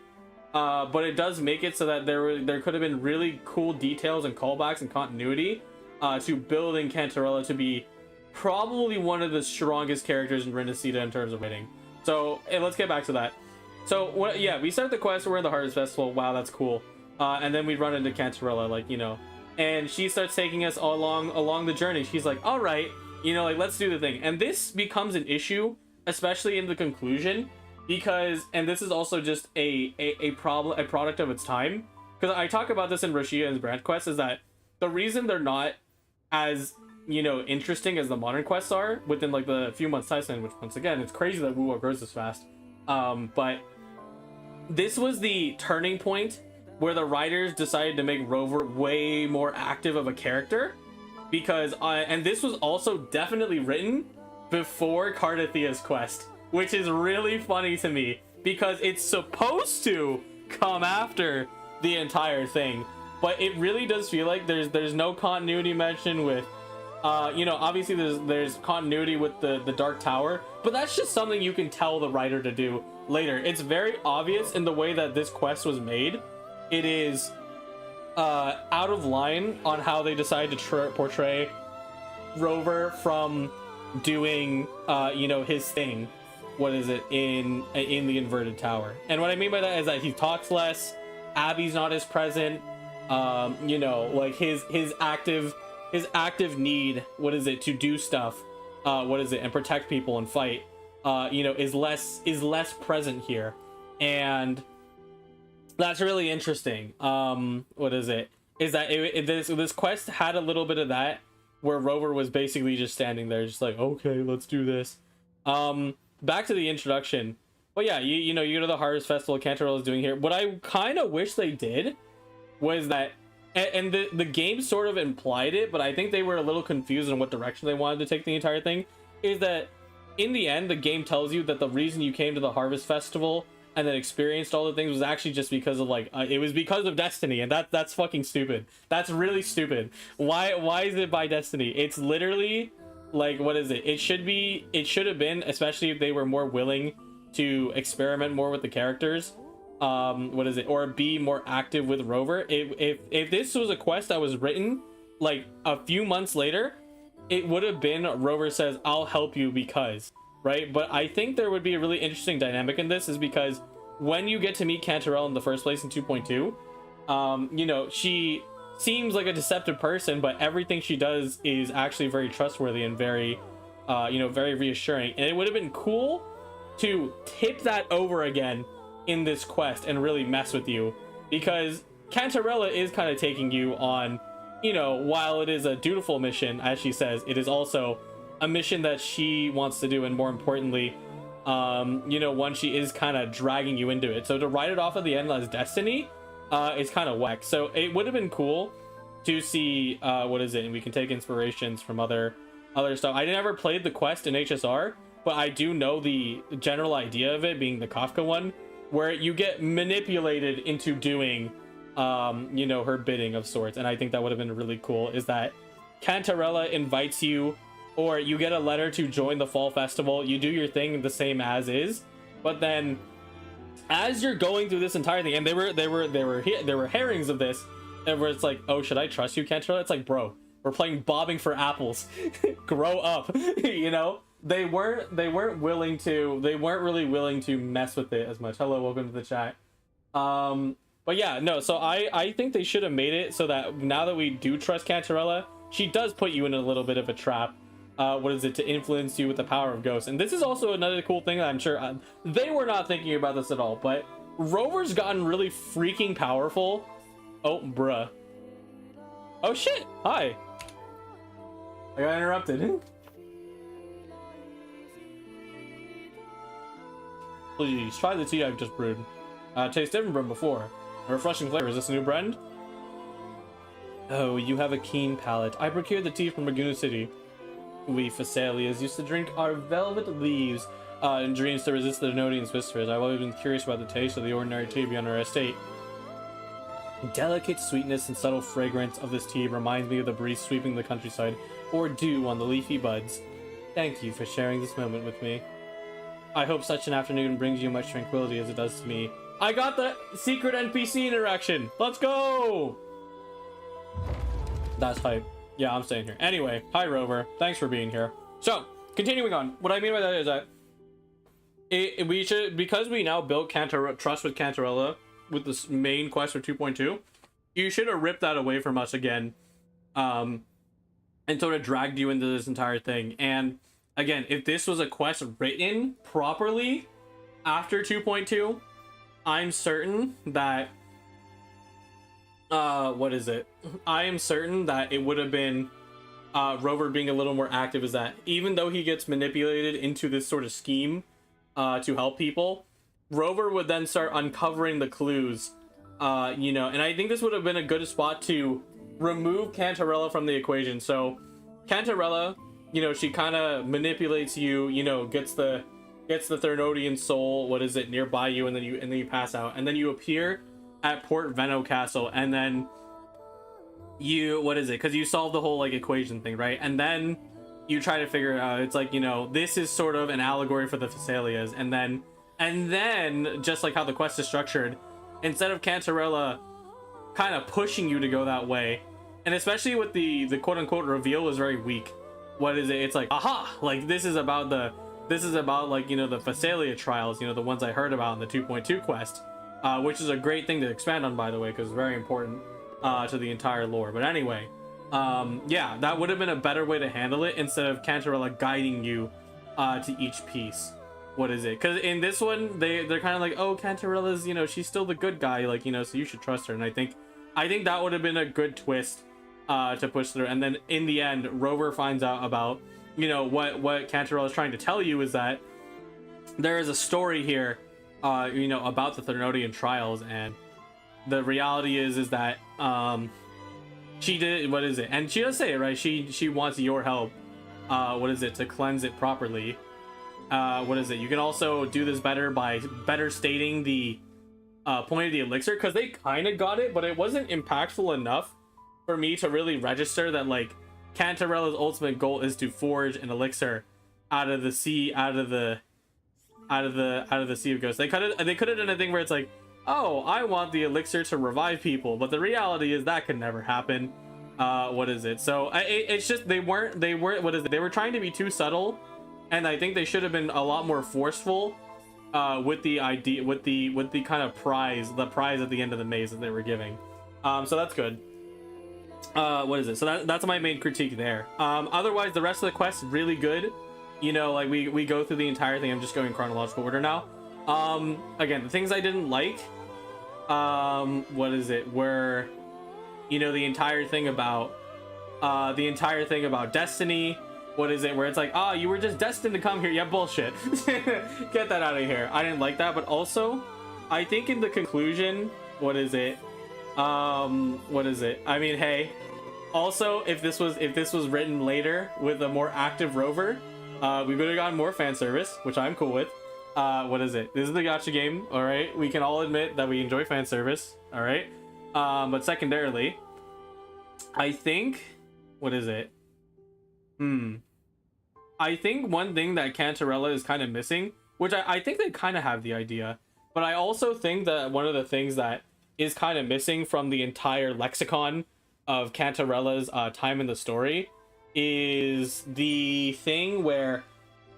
but it does make it so that there could have been really cool details and callbacks and continuity to building Cantarella to be probably one of the strongest characters in Rinascita in terms of writing. So let's get back to that. So yeah, we start the quest, we're in the Harvest Festival. Wow, that's cool. And then we run into Cantarella, like, you know, and she starts taking us all along the journey. She's like, all right, you know, like, let's do the thing. And this becomes an issue, especially in the conclusion, because, and this is also just a product of its time, because I talk about this in Roshia and Branch Quest, is that the reason they're not as, you know, interesting as the modern quests are within like the few months time span, which once again, it's crazy that Wuwa grows this fast. But this was the turning point where the writers decided to make Rover way more active of a character, because and this was also definitely written before Cardathia's quest, which is really funny to me because it's supposed to come after the entire thing, but it really does feel like there's no continuity mentioned with you know, obviously there's continuity with the Dark Tower, but that's just something you can tell the writer to do later. It's very obvious in the way that this quest was made. It is out of line on how they decided to portray Rover from doing you know, his thing, what is it, in the Inverted Tower. And what I mean by that is that he talks less, Abby's not as present, you know, like his active active need, what is it, to do stuff, and protect people and fight, is less present here. And that's really interesting. Is that this quest had a little bit of that, where Rover was basically just standing there, just like, okay, let's do this. Back to the introduction. But yeah, you go to the Harvest Festival Cantarella is doing here. What I kind of wish they did was that, and the game sort of implied it, but I think they were a little confused on what direction they wanted to take the entire thing, is that in the end, the game tells you that the reason you came to the Harvest Festival and then experienced all the things was actually just because of it was because of destiny, and that's fucking stupid. That's really stupid. Why is it by destiny? It's literally like, what is it? It should have been, especially if they were more willing to experiment more with the characters, or be more active with Rover. If this was a quest that was written like a few months later, it would have been Rover says, I'll help you because, right? But I think there would be a really interesting dynamic in this, is because when you get to meet Cantarella in the first place in 2.2, she seems like a deceptive person, but everything she does is actually very trustworthy and very very reassuring. And it would have been cool to tip that over again in this quest and really mess with you, because Cantarella is kind of taking you on, while it is a dutiful mission, as she says, it is also a mission that she wants to do, and more importantly, one she is kind of dragging you into it. So to write it off at the end as destiny is kind of whack. So it would have been cool to see and we can take inspirations from other stuff. I never played the quest in HSR, but I do know the general idea of it, being the Kafka one, where you get manipulated into doing her bidding of sorts. And I think that would have been really cool, is that Cantarella invites you, or you get a letter to join the fall festival, you do your thing the same as is, but then as you're going through this entire thing, and there were herrings of this, and where it's like, oh, should I trust you, Cantarella? It's like, bro, we're playing bobbing for apples. Grow up. They weren't really willing to mess with it as much. Hello, welcome to the chat. But yeah, no, so I think they should have made it so that now that we do trust Cantarella, she does put you in a little bit of a trap. To influence you with the power of ghosts. And this is also another cool thing that I'm sure they were not thinking about this at all, but Rover's gotten really freaking powerful. Oh, bruh. Oh shit, hi. I got interrupted. Please try the tea I've just brewed. Tastes different from before. A refreshing flavor. Is this a new blend? Oh, you have a keen palate. I procured the tea from Laguna City. We Thessalians used to drink our velvet leaves in dreams to resist the Denodians' whispers. I've always been curious about the taste of the ordinary tea beyond our estate. Delicate sweetness and subtle fragrance of this tea reminds me of the breeze sweeping the countryside, or dew on the leafy buds. Thank you for sharing this moment with me. I hope such an afternoon brings you much tranquility as it does to me. I got the secret NPC interaction! Let's go! That's hype. Yeah, I'm staying here. Anyway, hi Rover. Thanks for being here. So, continuing on. What I mean by that is that we should, because we now built trust with Cantarella with this main quest for 2.2, you should have ripped that away from us again, and sort of dragged you into this entire thing. And again, if this was a quest written properly after 2.2, I'm certain that I am certain that it would have been Rover being a little more active, is that even though he gets manipulated into this sort of scheme to help people, Rover would then start uncovering the clues, and I think this would have been a good spot to remove Cantarella from the equation. So Cantarella, she kind of manipulates you, gets the Thernodian soul, nearby you, and then you pass out, and then you appear at Port Venno Castle, and then you because you solve the whole equation thing, right? And then you try to figure it out. It's this is sort of an allegory for the Thessalians, and then just like how the quest is structured, instead of Cantarella kind of pushing you to go that way, and especially with the quote-unquote reveal is very weak. It's like, aha, this is about the Thessalia trials, the ones I heard about in the 2.2 quest, which is a great thing to expand on, by the way, because it's very important to the entire lore. But anyway, Yeah, that would have been a better way to handle it instead of Cantarella guiding you to each piece. What is it? Because in this one, they're kind of like, oh, Cantarella's, you know, she's still the good guy, like, you know, so you should trust her. And I think that would have been a good twist to push through. And then in the end, Rover finds out about, you know, what Cantarella is trying to tell you is that there is a story here, you know, about the Thernodian trials, and the reality is that she did, what is it? And she does say it, right? She wants your help. What is it? To cleanse it properly. What is it? You can also do this better by better stating the point of the elixir, because they kind of got it, but it wasn't impactful enough for me to really register that, like, Cantarella's ultimate goal is to forge an elixir out of the sea, out of the Sea of Ghosts. They could have done a thing where it's like, oh, I want the elixir to revive people, but the reality is that could never happen. What is it? So it's just they weren't what is it? They were trying to be too subtle, and I think they should have been a lot more forceful with the idea, with the kind of prize at the end of the maze that they were giving. So that's good. What is it? So that's my main critique there. Otherwise, the rest of the quest really good. You know, like we go through the entire thing. I'm just going in chronological order now. Again, the things I didn't like, what is it? Were, you know, the entire thing about destiny. What is it? Where it's like, you were just destined to come here. Yeah, bullshit. Get that out of here. I didn't like that. But also, I think in the conclusion, what is it? What is it? I mean, hey. Also, if this was written later with a more active Rover, we would have gotten more fan service, which I'm cool with. What is it? This is the gacha game, all right? We can all admit that we enjoy fan service, all right? But secondarily, I think, what is it? I think one thing that Cantarella is kind of missing, which I think they kind of have the idea, but I also think that one of the things that is kind of missing from the entire lexicon of Cantarella's time in the story is the thing where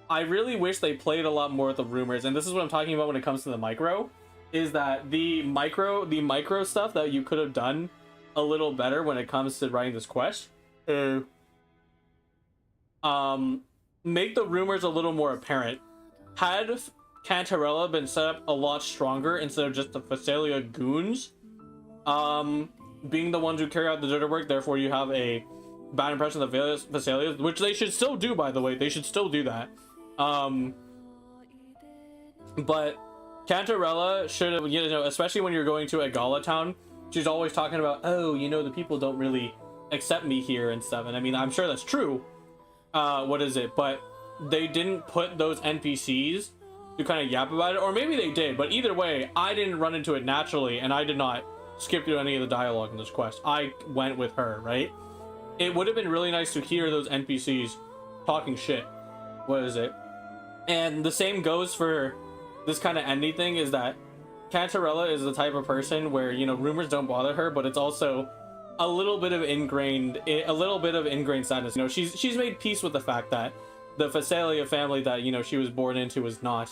I really wish they played a lot more with the rumors. And this is what I'm talking about when it comes to the micro, is that the micro stuff that you could have done a little better when it comes to writing this quest. Make the rumors a little more apparent. Had Cantarella been set up a lot stronger instead of just the Phasalia goons being the ones who carry out the dirty work, therefore you have a bad impression of the Phasalias, which they should still do, by the way. They should still do that. But Cantarella should have, you know, especially when you're going to Egala town, she's always talking about, oh, you know, the people don't really accept me here and stuff. And I mean, I'm sure that's true. What is it? But they didn't put those NPCs to kind of yap about it, or maybe they did, but either way, I didn't run into it naturally, and I did not skip through any of the dialogue in this quest. I went with her, right? It would have been really nice to hear those NPCs talking shit. What is it? And the same goes for this kind of ending thing, is that Cantarella is the type of person where, you know, rumors don't bother her, but it's also a little bit of ingrained sadness. You know, she's made peace with the fact that the Phasalia family that, you know, she was born into was not,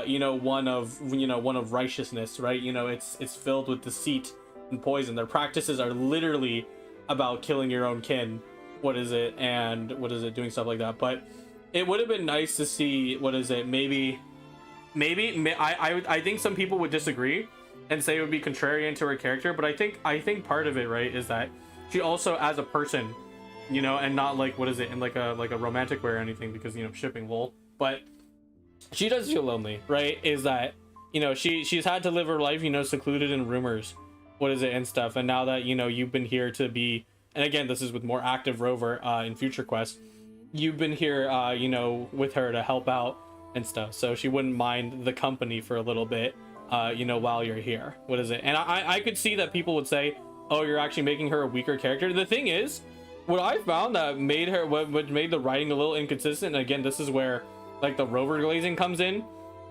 you know, one of righteousness, right? You know, it's filled with deceit and poison. Their practices are literally about killing your own kin. What is it? And what is it? Doing stuff like that. But it would have been nice to see, what is it? Maybe I think some people would disagree and say it would be contrarian to her character, but I think part of it, right, is that she also, as a person, you know, and not like, what is it, in like a romantic way or anything, because, you know, shipping lol, but she does feel lonely, right? Is that, you know, she's had to live her life, you know, secluded in rumors, what is it, and stuff, and now that, you know, you've been here to be, and again, this is with more active Rover in future quests, you've been here, you know, with her to help out and stuff, so she wouldn't mind the company for a little bit, you know, while you're here. What is it? And I could see that people would say, oh, you're actually making her a weaker character. The thing is, what I found that made her, what made the writing a little inconsistent, and again, this is where like the Rover glazing comes in,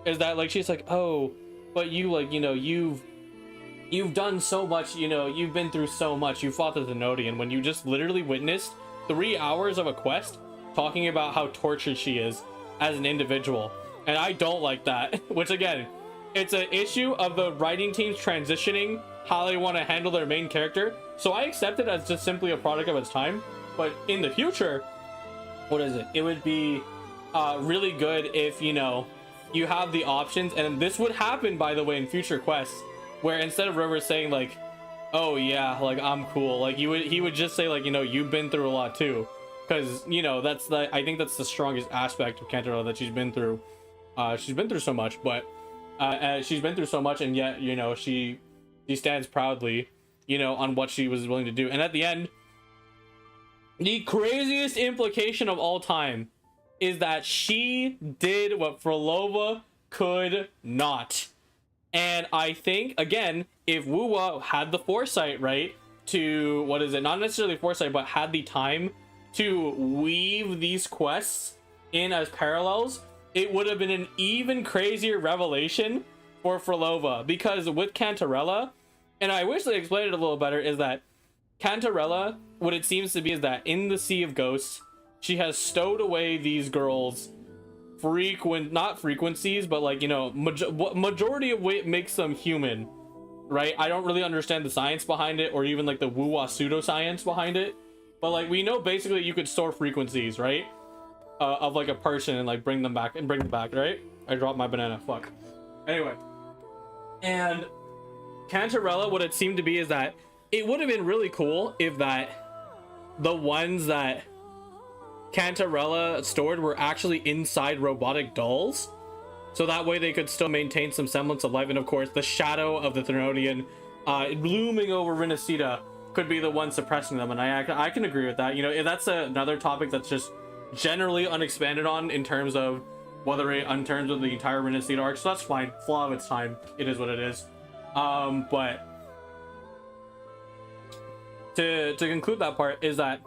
is that like she's like, oh, but you, like, you know, you've done so much, you know, you've been through so much, you fought the Thenodian, when you just literally witnessed 3 hours of a quest talking about how tortured she is as an individual. And I don't like that. Which again, it's an issue of the writing teams transitioning how they want to handle their main character. So I accept it as just simply a product of its time. But in the future, what is it? It would be really good if, you know, you have the options. And this would happen, by the way, in future quests, where instead of River saying like, oh yeah, like I'm cool, like he would just say like, you know, you've been through a lot too. Because, you know, I think that's the strongest aspect of Cantarella that she's been through. She's been through so much, but she's been through so much, and yet, you know, she stands proudly, you know, on what she was willing to do. And at the end, the craziest implication of all time is that she did what Frolova could not. And I think, again, if Wuwa had the foresight, right, to, what is it, not necessarily foresight, but had the time to weave these quests in as parallels, it would have been an even crazier revelation for Frolova. Because with Cantarella, and I wish they explained it a little better, is that Cantarella, what it seems to be is that in the Sea of Ghosts, she has stowed away these girls' not frequencies, but like, you know, majority of what makes them human, right? I don't really understand the science behind it, or even like the woo-wah pseudoscience behind it, but like, we know basically you could store frequencies, right, of like a person and like bring them back, right? I dropped my banana, fuck. Anyway, and Cantarella, what it seemed to be is that it would have been really cool if that the ones that Cantarella stored were actually inside robotic dolls, so that way they could still maintain some semblance of life. And of course, the shadow of the Theronian looming over Rinascita could be the one suppressing them. And I can agree with that. You know, that's another topic that's just generally unexpanded on in terms of in terms of the entire Rinascita arc. So that's fine. Flaw of its time. It is what it is. But to conclude that part is that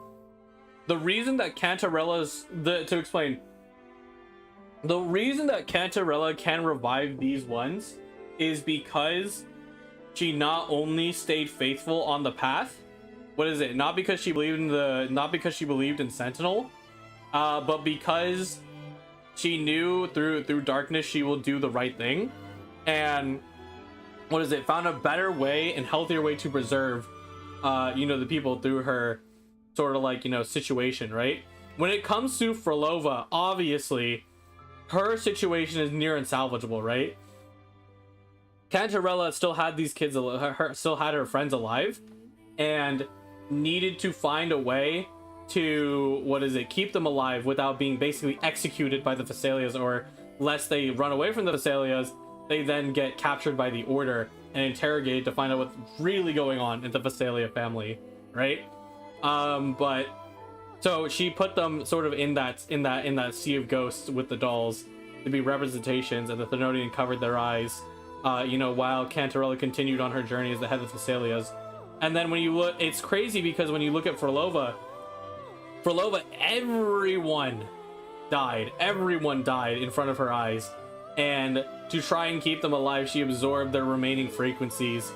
the reason that the reason that Cantarella can revive these ones is because she not only stayed faithful on the path, not because she believed in Sentinel, but because she knew through darkness she will do the right thing, and found a better way and healthier way to preserve you know, the people through her sort of like, you know, situation, right? When it comes to Frolova, obviously her situation is near unsalvageable, right? Cantarella still had these kids, still had her friends alive, and needed to find a way to keep them alive without being basically executed by the Thessalias, or lest they run away from the Thessalias, they then get captured by the Order and interrogated to find out what's really going on in the Thessalia family, right? But so she put them sort of in that sea of ghosts with the dolls to be representations, and the Theronian covered their eyes, you know, while Cantarella continued on her journey as the head of the Thessalias. And then when you look, it's crazy because when you look at Frolova, everyone died in front of her eyes, and to try and keep them alive, she absorbed their remaining frequencies,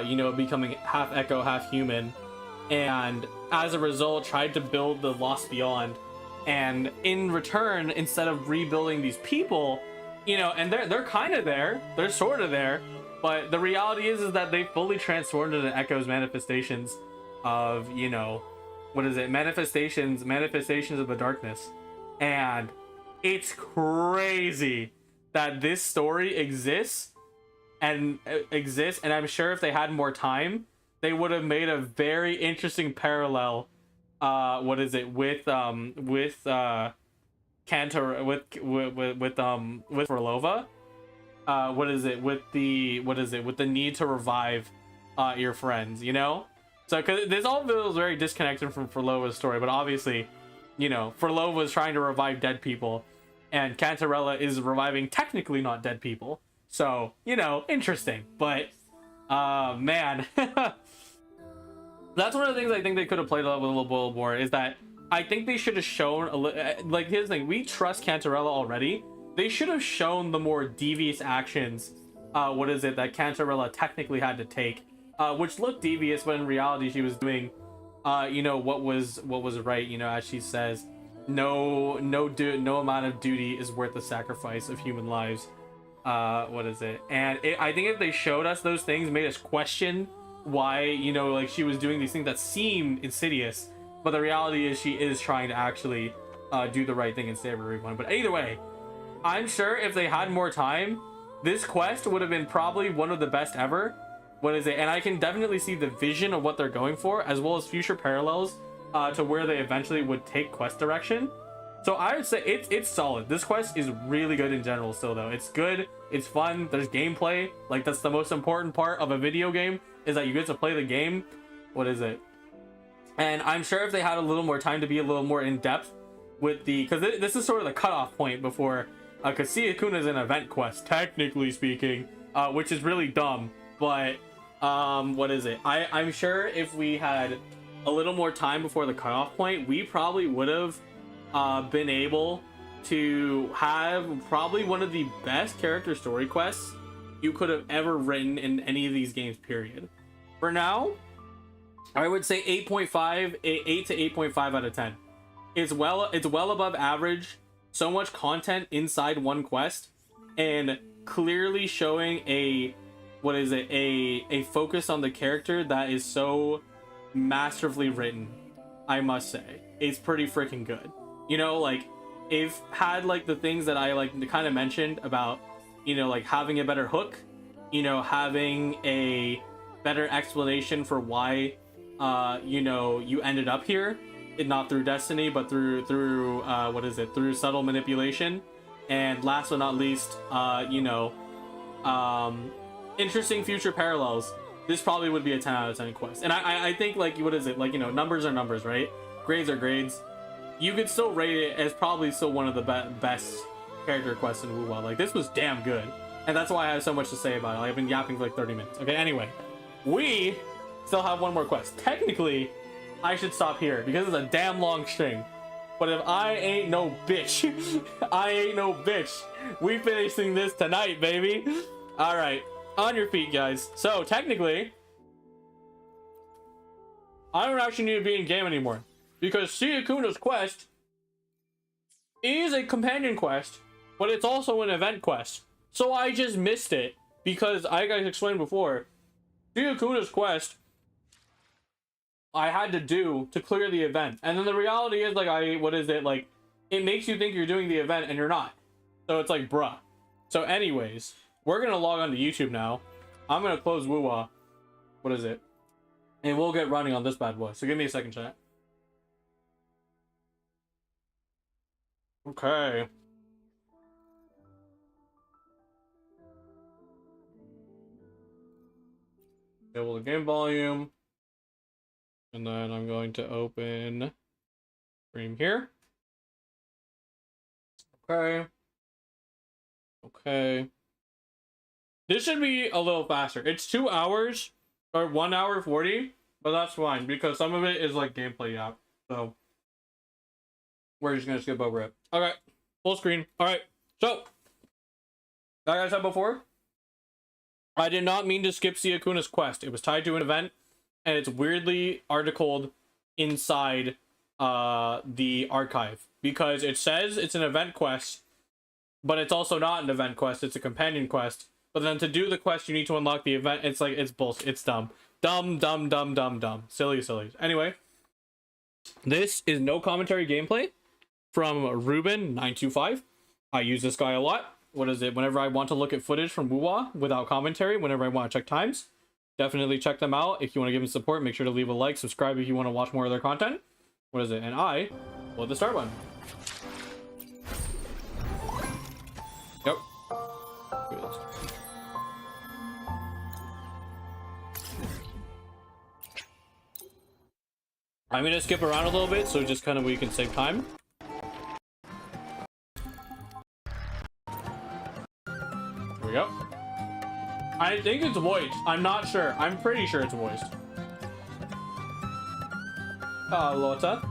you know, becoming half echo, half human, and as a result tried to build the Lost Beyond. And in return, instead of rebuilding these people, you know, and they're kind of there, they're sort of there, but the reality is that they fully transformed into Echo's manifestations of, you know, manifestations of the darkness. And it's crazy that this story exists, and I'm sure if they had more time, they would have made a very interesting parallel with Frolova, with the need to revive your friends, you know? So, because this all feels very disconnected from Frolova's story, but obviously, you know, Frolova is trying to revive dead people, and Cantarella is reviving technically not dead people. So, you know, interesting. But, man, that's one of the things I think they could have played with a little more, is that I think they should have shown, like, here's the thing, we trust Cantarella already. They should have shown the more devious actions, that Cantarella technically had to take, which looked devious, but in reality she was doing, you know, what was right, you know, as she says, no amount of duty is worth the sacrifice of human lives. what is it? And I think if they showed us those things, made us question why, you know, like she was doing these things that seem insidious, but the reality is she is trying to actually do the right thing and save everyone. But either way, I'm sure if they had more time, this quest would have been probably one of the best ever. What is it? And I can definitely see the vision of what they're going for, as well as future parallels to where they eventually would take quest direction. So I would say it's solid. This quest is really good in general still though. It's good, it's fun, there's gameplay. Like that's the most important part of a video game, is that you get to play the game. What is it? And I'm sure if they had a little more time to be a little more in depth with the, because this is sort of the cutoff point before, because Ciaccona is an event quest, technically speaking, which is really dumb. But what is it? I'm sure if we had a little more time before the cutoff point, we probably would have been able to have probably one of the best character story quests you could have ever written in any of these games, period. For now, I would say 8.5, 8 to 8.5 out of 10. It's well above average. So much content inside one quest, and clearly showing a, what is it, a focus on the character that is so masterfully written, I must say. It's pretty freaking good. You know, like, if had like the things that I like kind of mentioned about, you know, like having a better hook, you know, having a better explanation for why you know, you ended up here, not through destiny, but through what is it, through subtle manipulation. And last but not least, you know, interesting future parallels. This probably would be a 10 out of 10 quest. And I think, like, what is it, like, you know, numbers are numbers, right? Grades are grades. You could still rate it as probably still one of the best character quests in WoW. Like, this was damn good, and that's why I have so much to say about it. Like, I've been yapping for like 30 minutes. Okay, anyway, we still have one more quest. Technically, I should stop here because it's a damn long string. But if I ain't no bitch, I ain't no bitch. We finishing this tonight, baby. All right, on your feet, guys. So technically, I don't actually need to be in game anymore because Ciaccona's quest is a companion quest, but it's also an event quest. So I just missed it because I guys explained before, Ciaccona's quest I had to do to clear the event, and then the reality is, like, what is it, like, it makes you think you're doing the event and you're not. So it's like, bruh. So anyways, we're gonna log on to YouTube now. I'm gonna close Wuwa. What is it? And we'll get running on this bad boy. So give me a second, chat. Okay. Enable the game volume. And then I'm going to open stream here. Okay. Okay. This should be a little faster. It's 2 hours or 1 hour 40, but that's fine because some of it is like gameplay app. So we're just gonna skip over it. Okay, full screen. All right. So, like I said before, I did not mean to skip Ciaccona's quest. It was tied to an event, and it's weirdly articled inside the archive because it says it's an event quest, but it's also not an event quest. It's a companion quest. But then to do the quest, you need to unlock the event. It's like, it's bullshit. It's dumb. Dumb, dumb, dumb, dumb, dumb. Silly, silly. Anyway, this is no commentary gameplay from Ruben925. I use this guy a lot. What is it? Whenever I want to look at footage from WoW without commentary, whenever I want to check times, definitely check them out. If you want to give them support, make sure to leave a like, subscribe if you want to watch more of their content. What is it? And I will hit the start button. Yep. I'm gonna skip around a little bit, so just kind of we can save time. Here we go. I think it's voiced. I'm not sure. I'm pretty sure it's voiced. Lotta.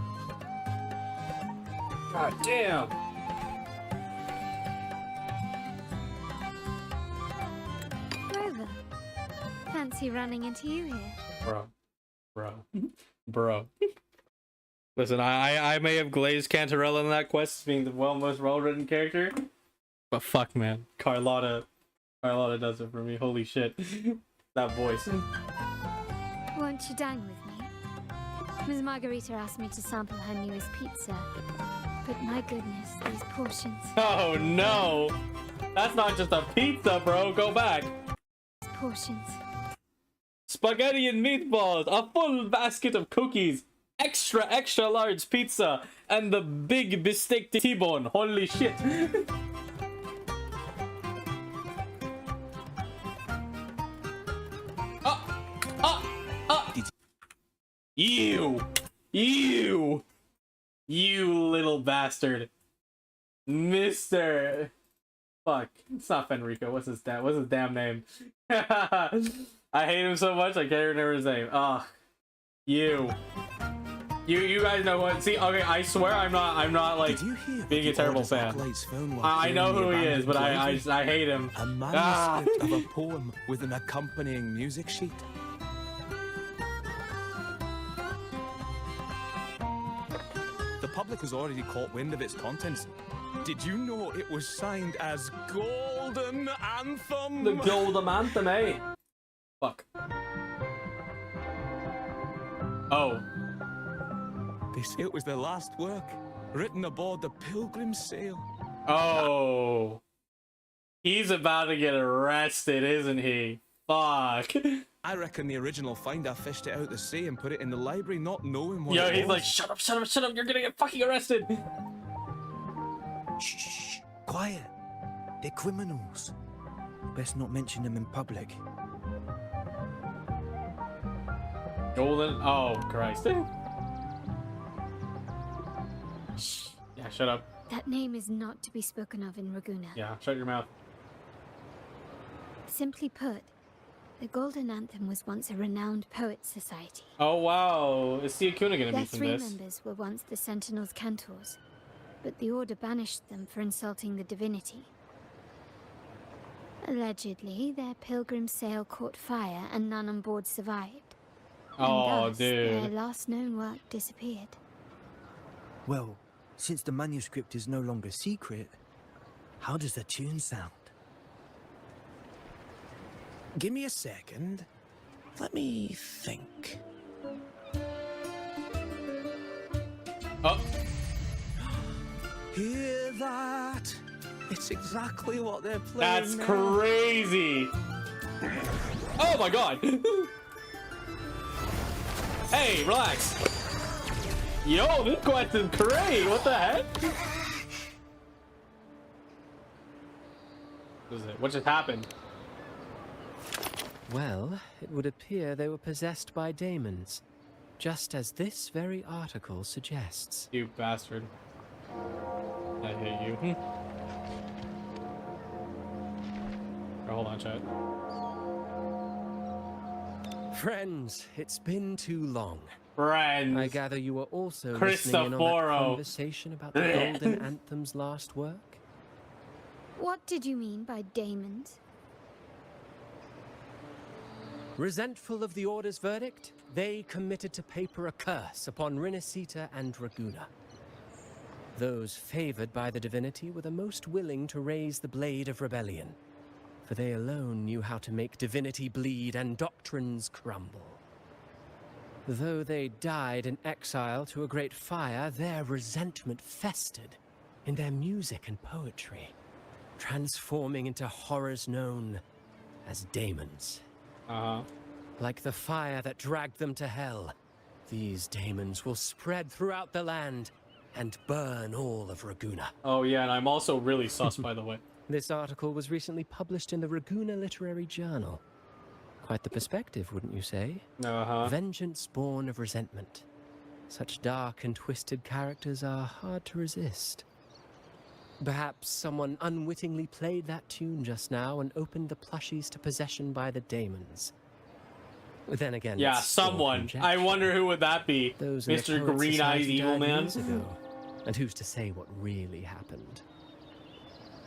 God damn. Grover, fancy running into you here. Bro. Listen, I may have glazed Cantarella in that quest as being the most well-written character, but fuck, man, Carlotta Carlotta does it for me. Holy shit. That voice. Won't you dine with me? Ms. Margarita asked me to sample her newest pizza. But my goodness, these portions. Oh no! That's not just a pizza, bro. Go back. Portions. Spaghetti and meatballs, a full basket of cookies, extra large pizza, and the big bistec T-bone. Holy shit. You little bastard. Mr. Fuck. It's not Fenrico. What's his damn name? I hate him so much I can't remember his name. You guys know what? See, okay, I swear I'm not like being a terrible fan. I know who he is, but I hate him. A manuscript of a poem with an accompanying music sheet. The public has already caught wind of its contents. Did you know it was signed as Golden Anthem? The Golden Anthem, eh? Fuck. Oh. It was the last work, written aboard the Pilgrim's Sail. Oh. He's about to get arrested, isn't he? Fuck. I reckon the original finder fished it out the sea and put it in the library, not knowing what it was. He's like, shut up, you're gonna get fucking arrested. Shh, quiet. They're criminals. Best not mention them in public. Golden, oh Christ. Shh. Yeah, shut up. That name is not to be spoken of in Raguna. Yeah, shut your mouth. Simply put, the Golden Anthem was once a renowned poets' society. Oh wow, is Ciaccona gonna Their be from 3 this? members were once the Sentinel's cantors, but the Order banished them for insulting the divinity. Allegedly, their pilgrim sail caught fire and none on board survived. Oh, and thus, dude. their last known work disappeared. Well, since the manuscript is no longer secret, how does the tune sound? Give me a second. Let me think. Oh. Hear that? It's exactly what they're playing. That's now. crazy. Oh my god. Hey, relax. Yo, this quest is great. What the heck? What is it? What just happened? Well, it would appear they were possessed by daemons, just as this very article suggests. You bastard. I hate you. Oh, hold on, chat. Friends, it's been too long. Friends. I gather you were also listening in on that conversation about the Golden Anthem's last work? What did you mean by daemons? Resentful of the Order's verdict, they committed to paper a curse upon Rinascita and Raguna. Those favored by the divinity were the most willing to raise the blade of rebellion, for they alone knew how to make divinity bleed and doctrines crumble. Though they died in exile to a great fire, their resentment festered in their music and poetry, transforming into horrors known as daemons. Like the fire that dragged them to hell, these daemons will spread throughout the land and burn all of Raguna. Oh yeah, and I'm also really sus, by the way. This article was recently published in the Raguna Literary Journal. Quite the perspective, wouldn't you say? Vengeance born of resentment. Such dark and twisted characters are hard to resist. Perhaps someone unwittingly played that tune just now and opened the plushies to possession by the daemons. Then again, yeah, someone. I wonder who would that be? Those in the Mr. Poets Green-Eyed Society Evil died Man? years ago. And who's to say what really happened?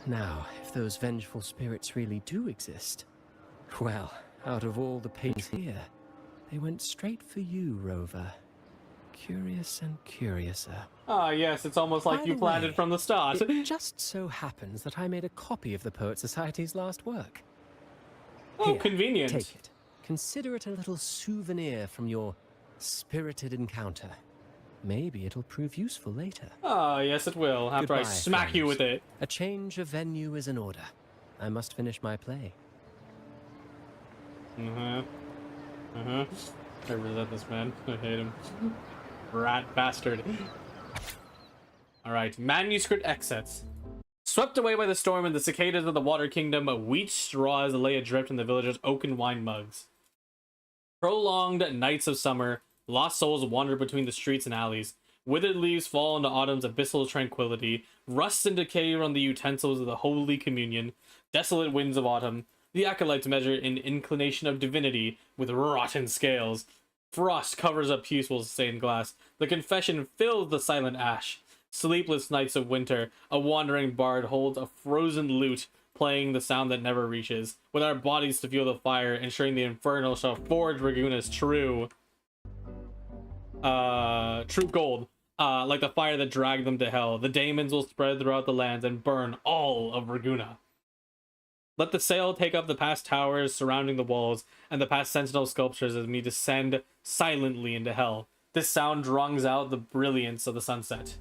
Now, if those vengeful spirits really do exist, well, out of all the pages here, they went straight for you, Rover. Curious and curiouser. Ah, yes, it's almost like By you the planned way, it from the start. It just so happens that I made a copy of the Poet Society's last work. Oh, Here, convenient. Take it. Consider it a little souvenir from your spirited encounter. Maybe it'll prove useful later. Ah, yes it will, after I Goodbye, smack you friends. with it. A change of venue is in order. I must finish my play. I resent this man. I hate him. Rat bastard. Alright, manuscript exits. Swept away by the storm and the cicadas of the Water Kingdom, wheat straws lay adrift in the villagers' oaken wine mugs. Prolonged nights of summer, lost souls wander between the streets and alleys. Withered leaves fall into autumn's abyssal tranquility. Rust and decay run the utensils of the Holy Communion. Desolate winds of autumn. The acolytes measure an inclination of divinity with rotten scales. Frost covers up peaceful stained glass. The confession fills the silent ash. Sleepless nights of winter, a wandering bard holds a frozen lute, playing the sound that never reaches. With our bodies to fuel the fire, ensuring the Infernal shall forge Raguna's true gold. Like the fire that dragged them to hell, the daemons will spread throughout the lands and burn all of Raguna. Let the sail take up the past towers surrounding the walls and the past sentinel sculptures as we descend silently into hell. This sound drowns out the brilliance of the sunset.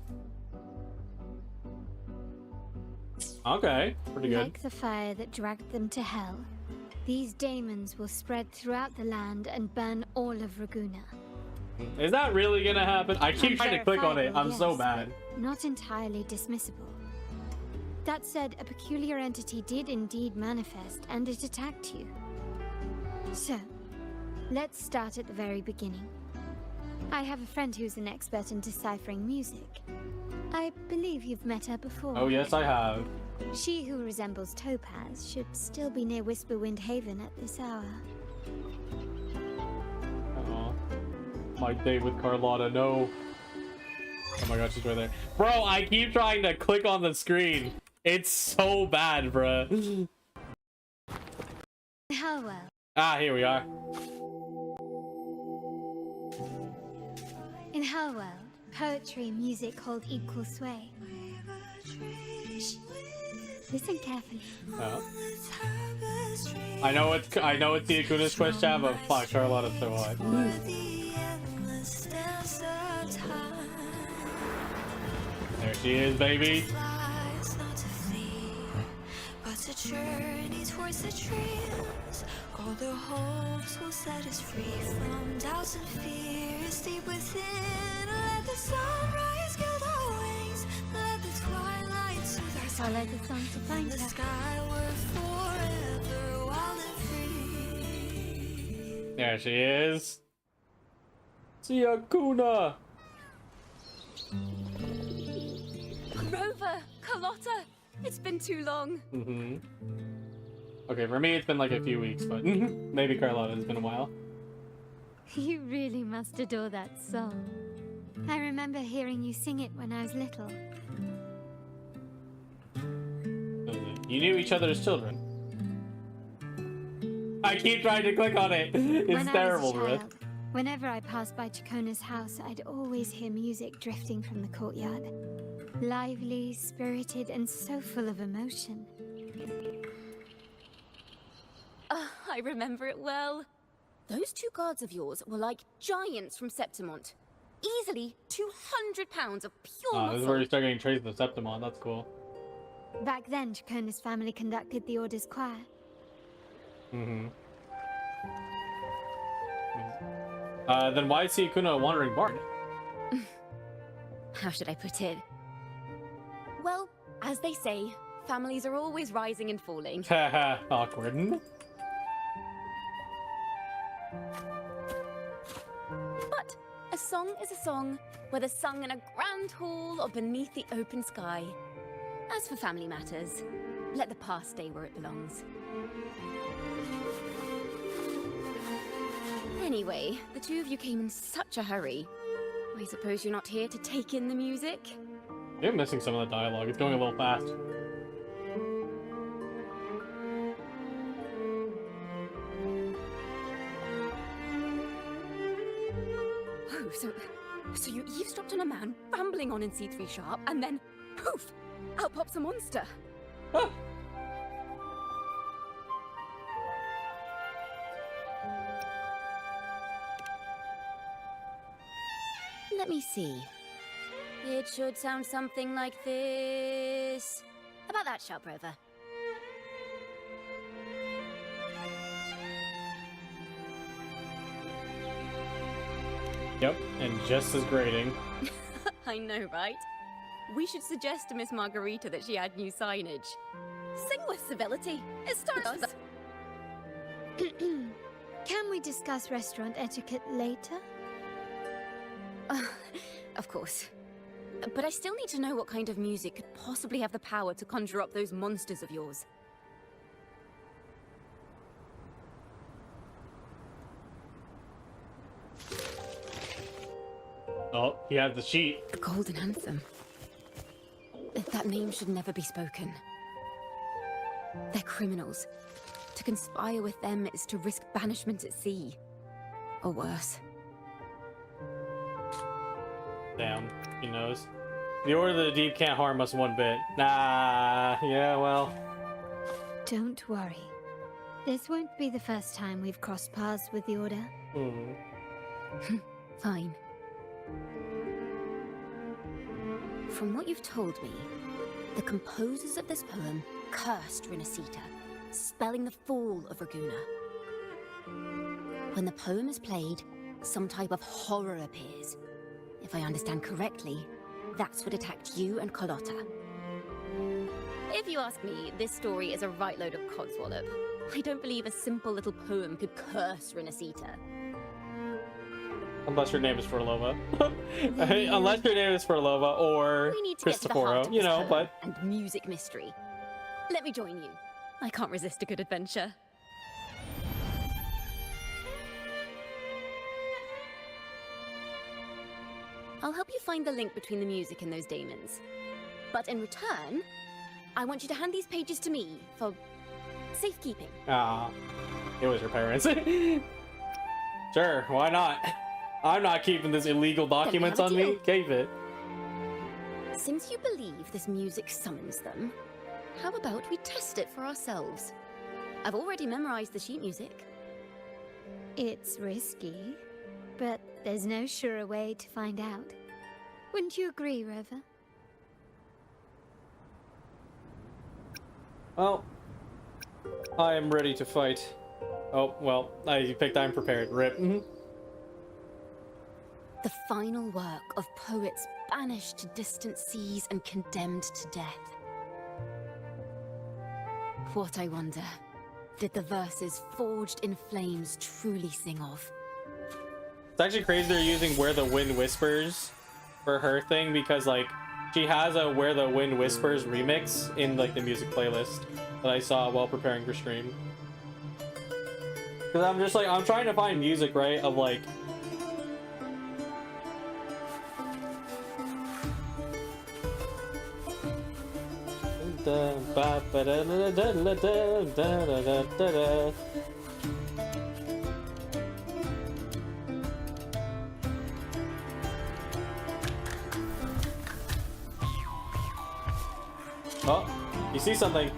Okay, pretty good. Like the fire that dragged them to hell, these daemons will spread throughout the land and burn all of Raguna. Is that really gonna happen? I keep trying to click on it. I'm so bad. Not entirely dismissible. That said, a peculiar entity did indeed manifest, and it attacked you. So, let's start at the very beginning. I have a friend who's an expert in deciphering music. I believe you've met her before. Oh yes, I have. She who resembles Topaz should still be near Whisperwind Haven at this hour. My date with Carlotta, no. Oh my god, she's right there. Bro, I keep trying to click on the screen. It's so bad, bruh. Hellwell. Ah, here we are. In Hellwell, poetry and music hold equal sway. Shh. Listen carefully. Oh. I know it's Ciaccona's quest chat, but fuck, Carlotta's so hot. There she is, baby. But a journey towards the dreams, all the hopes will set us free from doubts and fears deep within. Let the sunrise gild our wings, let the twilight soothe our Follow the song to find the her. skyward forever wild and free. There she is. Ciaccona. Rover, Carlotta, it's been too long. Okay, for me it's been like a few weeks, but maybe Carlotta, it's been a while. You really must adore that song. I remember hearing you sing it when I was little. You knew each other as children. I keep trying to click on it. It's When terrible, I was a bro. child, whenever I passed by Ciaccona's house, I'd always hear music drifting from the courtyard. Lively, spirited, and so full of emotion. I remember it well. Those two guards of yours were like giants from Septimont. Easily 200 pounds of pure This is muscle. where you start getting traced with Septimon. That's cool. Back then, Ciaccona's family conducted the Order's choir. Then why is Ciaccona a wandering bard? How should I put it? Well, as they say, families are always rising and falling. Haha, awkward. But a song is a song, whether sung in a grand hall or beneath the open sky. As for family matters, let the past stay where it belongs. Anyway, the two of you came in such a hurry. I suppose you're not here to take in the music? You're missing some of the dialogue. It's going a little fast. Oh, so you eavesdropped on a man rambling on in C3 Sharp, and then, poof, out pops a monster. Let me see. It should sound something like this. About that, Sharp Rover. Yep, and just as grating. I know, right? We should suggest to Miss Margarita that she add new signage. Sing with civility. It starts. Can we discuss restaurant etiquette later? Of course. But I still need to know what kind of music could possibly have the power to conjure up those monsters of yours. Oh, you have the sheet. The Golden Anthem. That name should never be spoken. They're criminals. To conspire with them is to risk banishment at sea. Or worse. Damn, he knows. The Order of the Deep can't harm us one bit. Nah, yeah, well. Don't worry. This won't be the first time we've crossed paths with the Order. Fine. From what you've told me, the composers of this poem cursed Rinascita, spelling the fall of Raguna. When the poem is played, some type of horror appears. If I understand correctly, that's what attacked you and Carlotta. If you ask me, this story is a right load of codswallop. I don't believe a simple little poem could curse Rinascita. Unless your name is Furlova. Unless your name is Furlova or We need to get to the heart Cristoforo, of you this know, poem but... and music mystery. Let me join you. I can't resist a good adventure. I'll help you find the link between the music and those daemons. But in return, I want you to hand these pages to me for safekeeping. Ah, it was your parents. Sure, why not? I'm not keeping this illegal documents on me. Gave it. Since you believe this music summons them, how about we test it for ourselves? I've already memorized the sheet music. It's risky, but there's no surer way to find out. Wouldn't you agree, Rover? Well, I am ready to fight. Oh, well, I picked I'm prepared. Rip. The final work of poets banished to distant seas and condemned to death. What, I wonder, did the verses forged in flames truly sing of? It's actually crazy they're using Where the Wind Whispers for her thing because, like, she has a Where the Wind Whispers remix in, like, the music playlist that I saw while preparing for stream. Because I'm just, like, I'm trying to find music, right, of, like... Oh, you see something.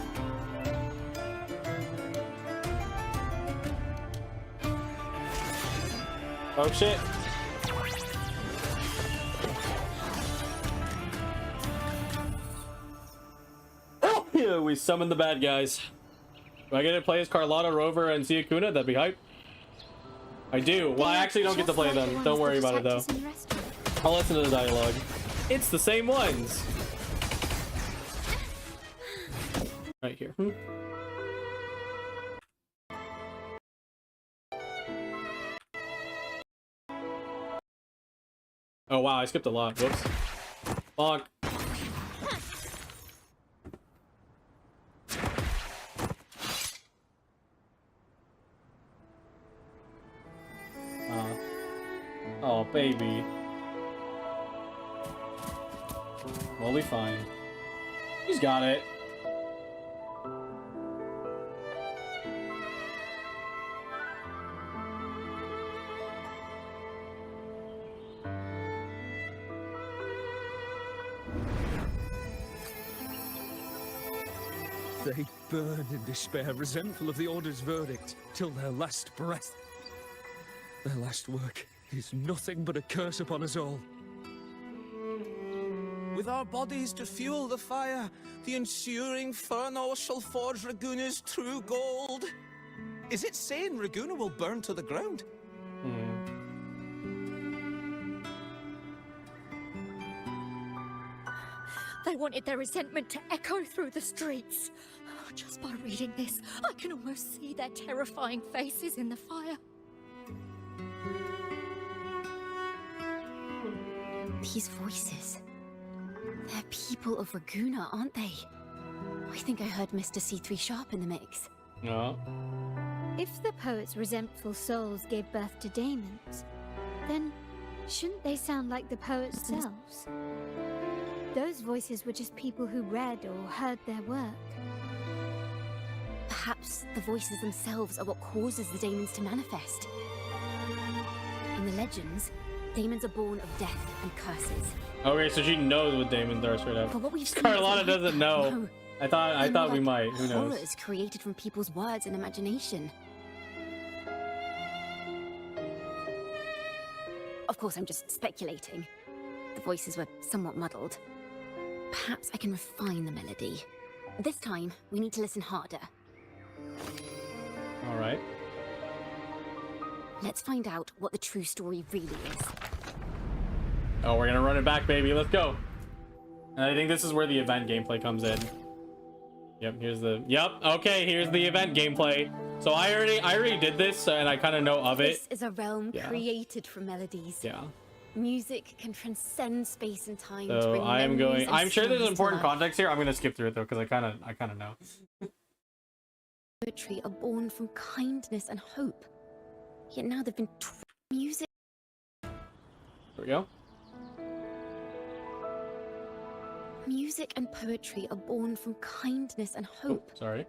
Oh shit. Oh yeah, we summoned the bad guys. Do I get to play as Carlotta, Rover, and Ciaccona? That'd be hype. I do. Well, I actually don't get to play them. Don't worry about it though. I'll listen to the dialogue. It's the same ones. Right here. Oh wow, I skipped a lot. Whoops. Bonk. Oh baby. We'll be fine. He's got it. They burn in despair, resentful of the Order's verdict, till their last breath. Their last work is nothing but a curse upon us all. with our bodies to fuel the fire, the ensuing furnace shall forge Raguna's true gold. Is it saying Raguna will burn to the ground? They wanted their resentment to echo through the streets. Just by reading this, I can almost see their terrifying faces in the fire. These voices. They're people of Raguna, aren't they? I think I heard Mr. C3 Sharp in the mix. No. If the poet's resentful souls gave birth to daemons, then shouldn't they sound like the poets themselves? Those voices were just people who read or heard their work. Perhaps the voices themselves are what causes the daemons to manifest. In the legends, daemons are born of death and curses. Okay, so she knows what daemons are straight up. But what we've seen Carlotta is doesn't know. No. I thought we might. Who knows? Horrors created from people's words and imagination. Of course, I'm just speculating. The voices were somewhat muddled. Perhaps I can refine the melody. This time, we need to listen harder. All right. Let's find out what the true story really is. Oh, we're gonna run it back, baby. Let's go. And I think this is where the event gameplay comes in. Yep, here's the... Yep, okay, here's the event gameplay. So I already did this, and I kind of know of it. This is a realm created from melodies. Yeah. Music can transcend space and time. So I am going... I'm sure there's important context here. I'm gonna skip through it, though, because I kind of know. Poetry are born from kindness and hope. Yet now they've been music. There we go. Music and poetry are born from kindness and hope. Oh, sorry.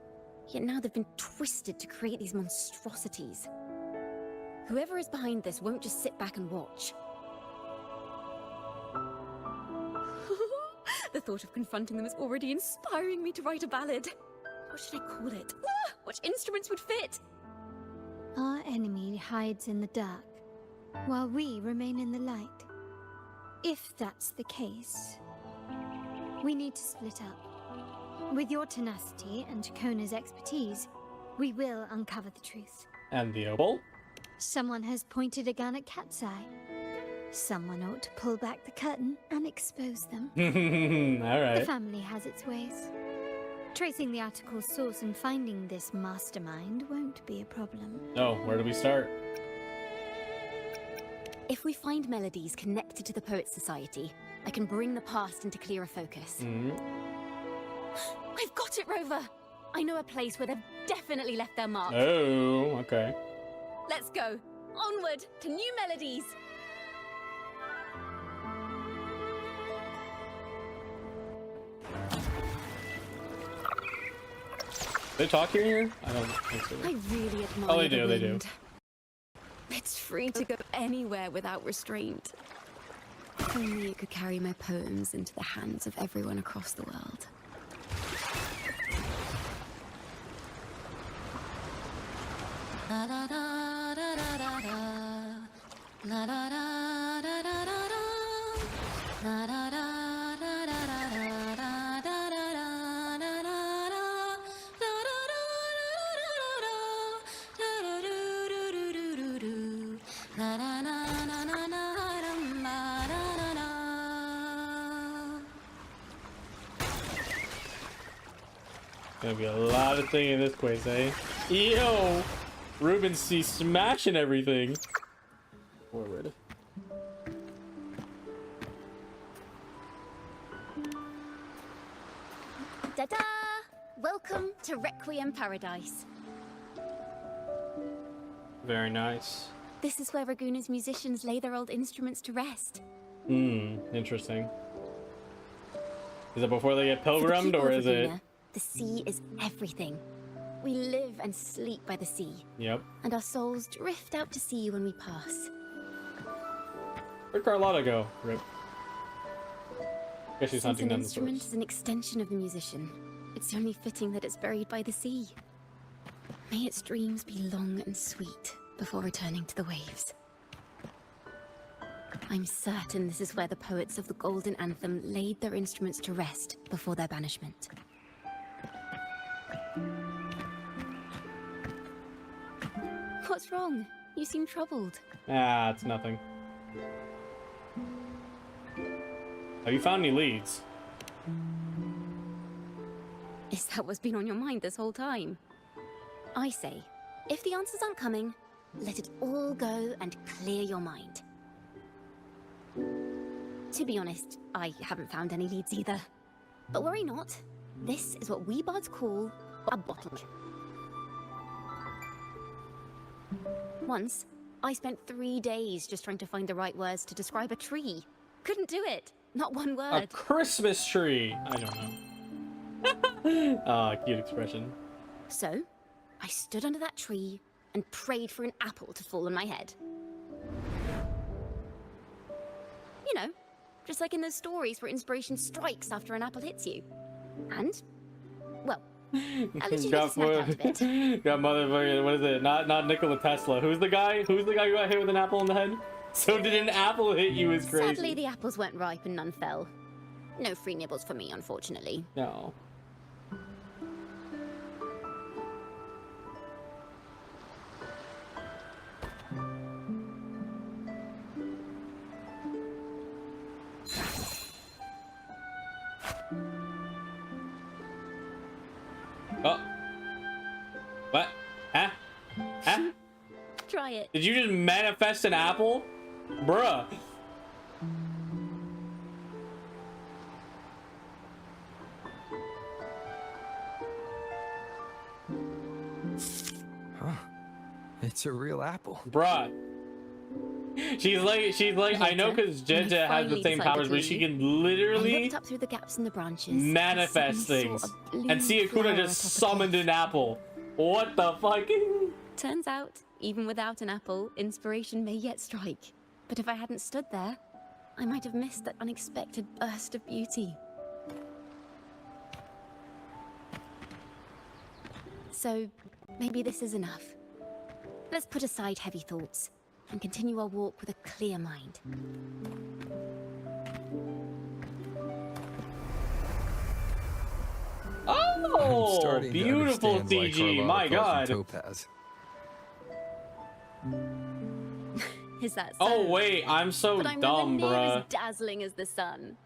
Yet now they've been twisted to create these monstrosities. Whoever is behind this won't just sit back and watch. The thought of confronting them is already inspiring me to write a ballad. What should I call it? Which instruments would fit? Our enemy hides in the dark, while we remain in the light. If that's the case, we need to split up. With your tenacity and Ciaccona's expertise, we will uncover the truth. And the opal? Someone has pointed a gun at Cat's Eye. Someone ought to pull back the curtain and expose them. All right. The family has its ways. Tracing the article's source and finding this mastermind won't be a problem. Oh, where do we start? If we find melodies connected to the Poets Society, I can bring the past into clearer focus. I've got it, Rover! I know a place where they've definitely left their mark. Oh, okay. Let's go. Onward to new melodies. They talk here? I don't think so. I really admire Oh, they the do, they do. wind. It's free to go anywhere without restraint. If only it could carry my poems into the hands of everyone across the world. La da da da da da da. La da da da da da da. La da da da da da da da da da Gonna be a lot of singing in this quiz, eh? Yo! Ruben C smashing everything. Forward. Ta-da! Welcome to Requiem Paradise. Very nice. This is where Raguna's musicians lay their old instruments to rest. Interesting. Is it before they get pilgrimed, or is it... The sea is everything. We live and sleep by the sea. Yep. And our souls drift out to sea when we pass. Where'd Carlotta go? Rip. Guess she's hunting down the source. An instrument is an extension of the musician. It's only fitting that it's buried by the sea. May its dreams be long and sweet before returning to the waves. I'm certain this is where the poets of the Golden Anthem laid their instruments to rest before their banishment. What's wrong? You seem troubled. Ah, it's nothing. Have you found any leads? Is that what's been on your mind this whole time? I say, if the answers aren't coming, let it all go and clear your mind. To be honest, I haven't found any leads either. But worry not. This is what we bards call a bottleneck. Once, I spent 3 days just trying to find the right words to describe a tree. Couldn't do it. Not one word. A Christmas tree. I don't know. Ah, cute expression. So, I stood under that tree and prayed for an apple to fall on my head. You know, just like in those stories where inspiration strikes after an apple hits you. And, well, at least you get to snap out of it. Got motherfucker, what is it? Not Nikola Tesla. Who's the guy who got hit with an apple in the head? So did an apple hit you is crazy. Sadly, the apples weren't ripe and none fell. No free nibbles for me, unfortunately. No. Oh. What? Huh? Huh? Try it. Did you just manifest an apple? Bruh. Huh. It's a real apple. Bruh. She's like, I know because Jenja has the same powers where she can literally looked up through the gaps in the branches, manifest things. And Ciaccona just summoned an apple. What the fuck? Turns out, even without an apple, inspiration may yet strike. But if I hadn't stood there, I might have missed that unexpected burst of beauty. So, maybe this is enough. Let's put aside heavy thoughts and continue our walk with a clear mind. Oh, beautiful CG! My God. Topaz. Is that so? Oh wait, I'm so but I'm dumb, nowhere near bruh. as dazzling as the sun.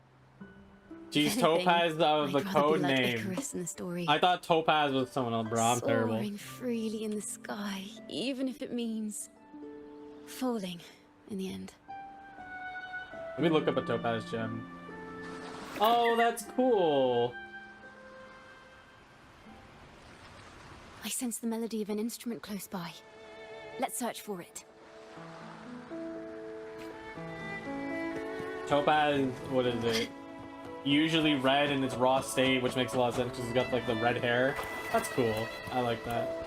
She's If anything, Topaz of the I'd rather code be like name. Icarus in the story. I thought Topaz was someone else, bro. I'm terrible. Soaring freely in the sky, even if it means falling in the end. Let me look up a Topaz gem. Oh, that's cool. I sense the melody of an instrument close by. Let's search for it. Topaz, what is it? Usually red in its raw state, which makes a lot of sense because it's got like the red hair. That's cool. I like that.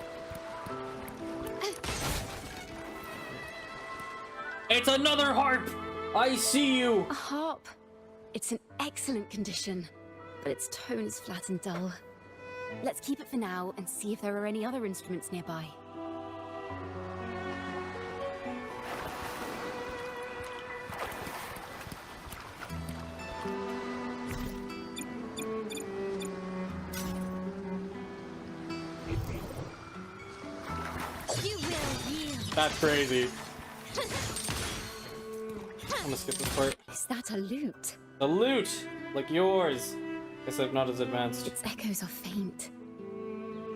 It's another harp! I see you! A harp. It's in excellent condition, but its tone is flat and dull. Let's keep it for now and see if there are any other instruments nearby. You will yield. That's crazy. I'm gonna skip this part. Is that a lute? The lute! Like yours. Except not as advanced. Its echoes are faint.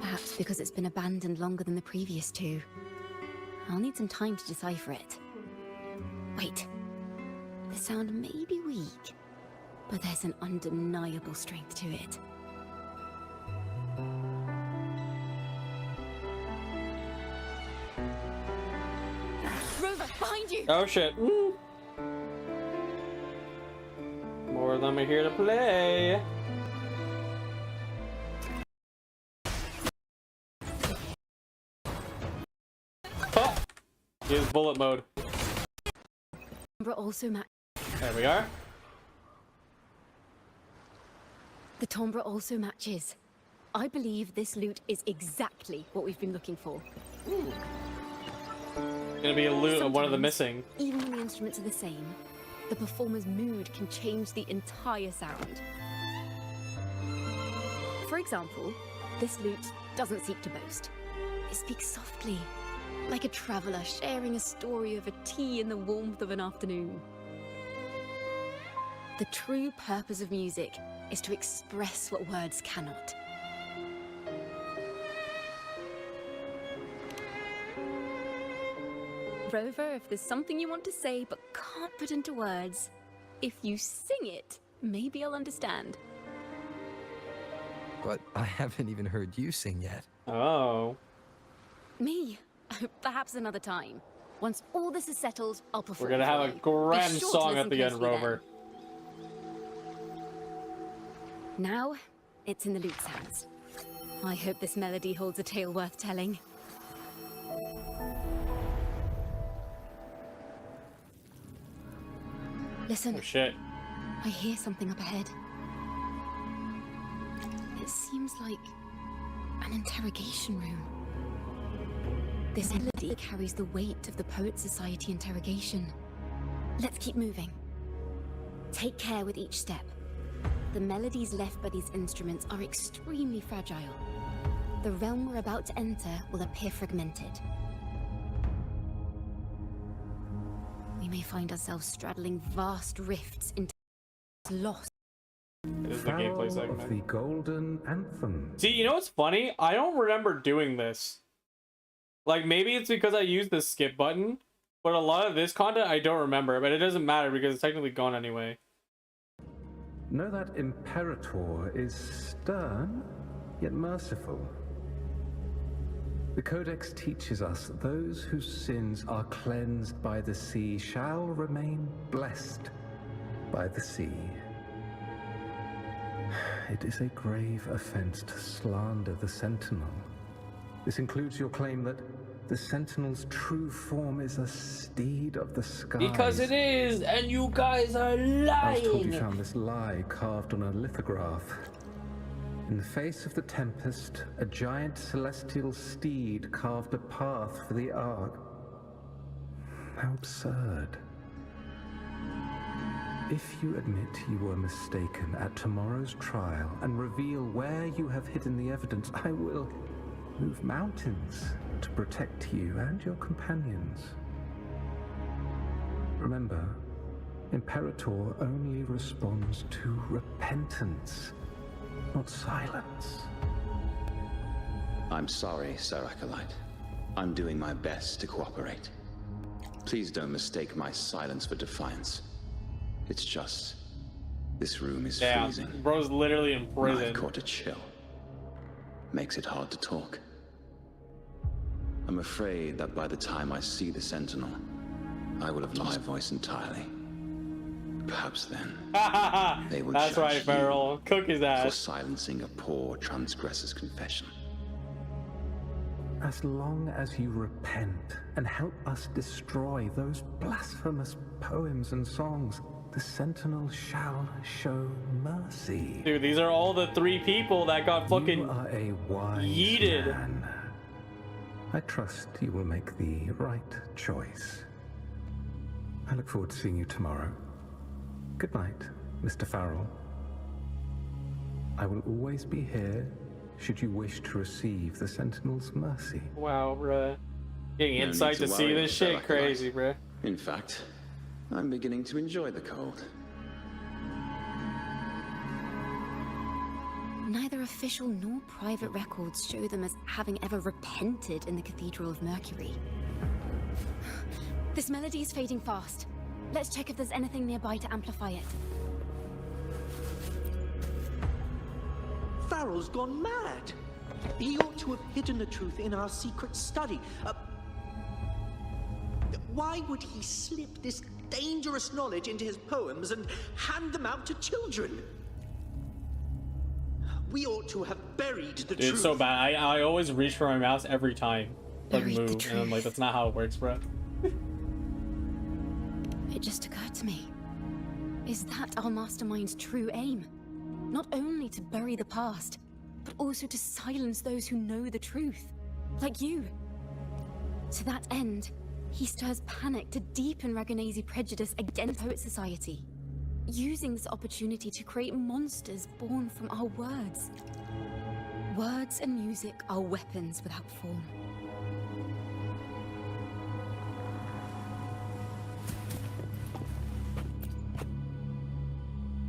Perhaps because it's been abandoned longer than the previous two. I'll need some time to decipher it. Wait. The sound may be weak, but there's an undeniable strength to it. Rover, behind you! Oh shit. More of them are here to play. Oh! Use bullet mode. Timbre also There we are. The timbre also matches. I believe this lute is exactly what we've been looking for. Gonna be a loot of one of the missing. Even when the instruments are the same, the performer's mood can change the entire sound. For example, this lute doesn't seek to boast. It speaks softly, like a traveler sharing a story over tea in the warmth of an afternoon. The true purpose of music is to express what words cannot. Rover, if there's something you want to say but can't put into words, if you sing it, maybe I'll understand. But I haven't even heard you sing yet. Oh. Me? Perhaps another time. Once all this is settled, I'll perform. We're gonna have a grand Be sure to song listen at the end, closely Rover. then. Now, it's in the lute's hands. I hope this melody holds a tale worth telling. Listen. Oh shit. I hear something up ahead. It seems like an interrogation room. This melody carries the weight of the Poet Society interrogation. Let's keep moving. Take care with each step. The melodies left by these instruments are extremely fragile. The realm we're about to enter will appear fragmented. We may find ourselves straddling vast rifts into lost. This is the gameplay segment. Of the Golden Anthem. See, you know what's funny? I don't remember doing this. Like, maybe it's because I used the skip button, but a lot of this content I don't remember, but it doesn't matter because it's technically gone anyway. Know that Imperator is stern, yet merciful. The Codex teaches us that those whose sins are cleansed by the sea shall remain blessed by the sea. It is a grave offense to slander the Sentinel. This includes your claim that the Sentinel's true form is a steed of the skies. Because it is, and you guys are lying! I was told you found this lie carved on a lithograph. In the face of the tempest, a giant celestial steed carved a path for the Ark. How absurd. If you admit you were mistaken at tomorrow's trial and reveal where you have hidden the evidence, I will move mountains to protect you and your companions. Remember, Imperator only responds to repentance, not silence. I'm sorry, Sir Acolyte. I'm doing my best to cooperate. Please don't mistake my silence for defiance. It's just, this room is freezing. Bro's literally in prison. I've caught a chill. Makes it hard to talk. I'm afraid that by the time I see the Sentinel, I will have lost my voice entirely. Perhaps then, they will That's judge right, Farrell. Cook his for ass. silencing a poor transgressor's confession. As long as you repent and help us destroy those blasphemous poems and songs, the Sentinel shall show mercy. Dude, these are all the 3 people that got fucking You are a wise yeeted. man. I trust you will make the right choice. I look forward to seeing you tomorrow. Good night, Mr. Farrell. I will always be here should you wish to receive the Sentinel's mercy. Wow, bruh. Getting No insight need to see worry, this Mr. shit Acolyte. crazy, bruh. In fact, I'm beginning to enjoy the cold. Neither official nor private records show them as having ever repented in the Cathedral of Mercury. This melody is fading fast. Let's check if there's anything nearby to amplify it. Farrell's gone mad. He ought to have hidden the truth in our secret study. Why would he slip this dangerous knowledge into his poems and hand them out to children? We ought to have buried the Dude, truth. it's so bad. I always reach for my mouse every time. Like, Buried the move. And I'm like, that's not how it works, bro. It just occurred to me. Is that our mastermind's true aim? Not only to bury the past, but also to silence those who know the truth. Like you. To that end, He stirs panic to deepen Ragonese prejudice against the Poet Society, using this opportunity to create monsters born from our words. Words and music are weapons without form.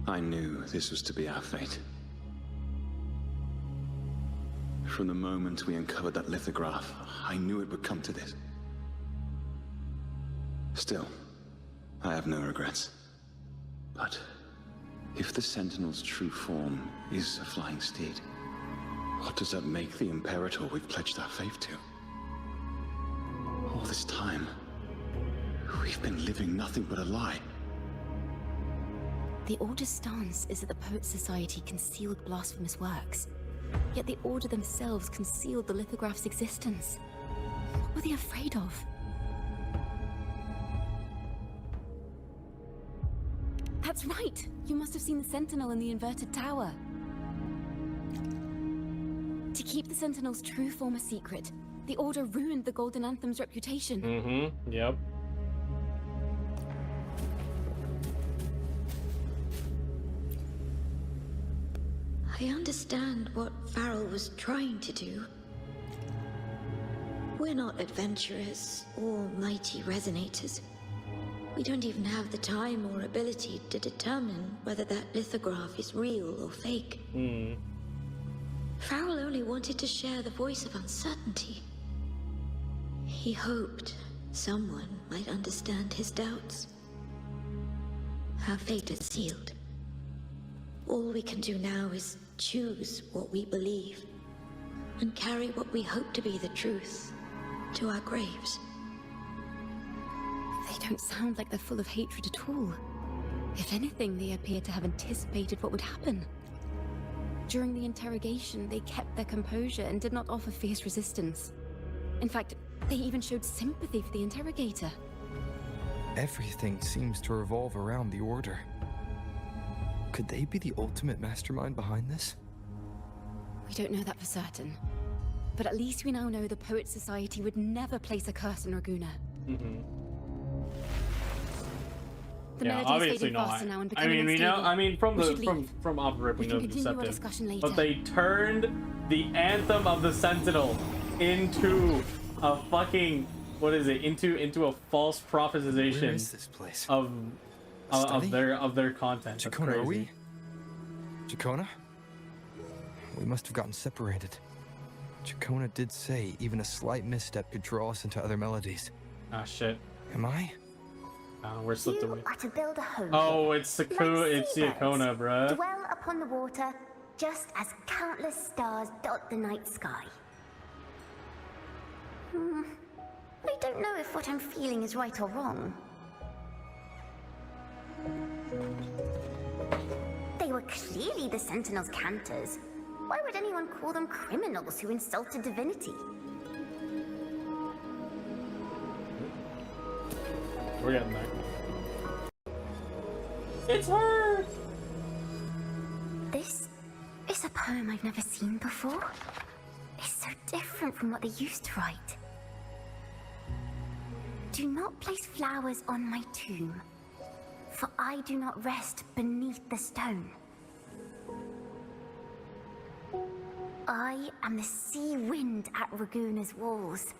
I knew this was to be our fate. From the moment we uncovered that lithograph, I knew it would come to this. Still, I have no regrets. But if the Sentinel's true form is a flying steed, what does that make the Imperator we've pledged our faith to? All this time, we've been living nothing but a lie. The Order's stance is that the Poet Society concealed blasphemous works, yet the Order themselves concealed the lithograph's existence. What were they afraid of? That's right! You must have seen the Sentinel in the inverted tower. To keep the Sentinel's true form a secret, the Order ruined the Golden Anthem's reputation. Mm-hmm, yep. I understand what Farrell was trying to do. We're not adventurers or mighty resonators. We don't even have the time or ability to determine whether that lithograph is real or fake. Farrell only wanted to share the voice of uncertainty. He hoped someone might understand his doubts. Our fate is sealed. All we can do now is choose what we believe and carry what we hope to be the truth to our graves. They don't sound like they're full of hatred at all. If anything, they appear to have anticipated what would happen. During the interrogation, they kept their composure and did not offer fierce resistance. In fact, they even showed sympathy for the interrogator. Everything seems to revolve around the Order. Could they be the ultimate mastermind behind this? We don't know that for certain. But at least we now know the Poet Society would never place a curse on Raguna. The Yeah, melody is obviously fading not. faster now and I becoming mean, we unstable. know. I mean, from We the should leave. from off rip, we We know can the continue our deceptive. discussion later. But they turned the anthem of the Sentinel into a fucking into a false prophesization. Where is this place? Of Study? their content. That's Ciaccona, are crazy. we? Ciaccona? We must have gotten separated. Ciaccona did say even a slight misstep could draw us into other melodies. Ah, shit. Am I? We're slipped You away. are to build a home. Oh, it's like it's seabirds, Ciaccona, bruh. Dwell upon the water, just as countless stars dot the night sky. I don't know if what I'm feeling is right or wrong. They were clearly the Sentinel's cantors. Why would anyone call them criminals who insulted divinity? We're getting there. It's her! This is a poem I've never seen before. It's so different from what they used to write. Do not place flowers on my tomb, for I do not rest beneath the stone. I am the sea wind at Raguna's walls.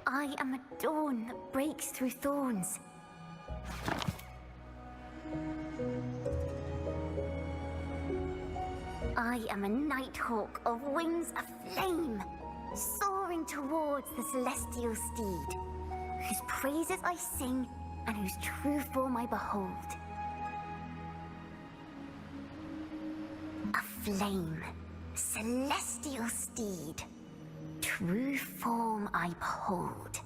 I am a dawn that breaks through thorns. I am a nighthawk of wings aflame, soaring towards the celestial steed, whose praises I sing and whose true form I behold. A flame, celestial steed, true form I behold.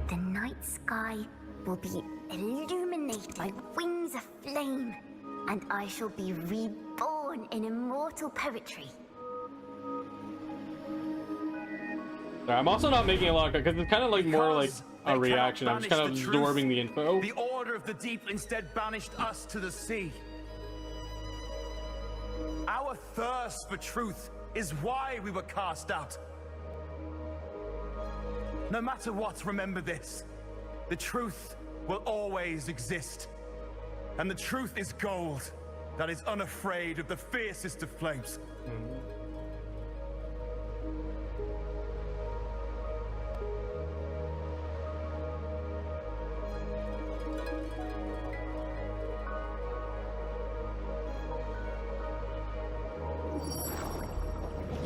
The night sky will be illuminated by wings of flame, and I shall be reborn in immortal poetry. I'm also not making a lot because it's kind of like more like a reaction. I'm just kind of absorbing the info. The Order of the Deep instead banished us to the sea. Our thirst for truth is why we were cast out. No matter what, remember this. The truth will always exist. And the truth is gold that is unafraid of the fiercest of flames.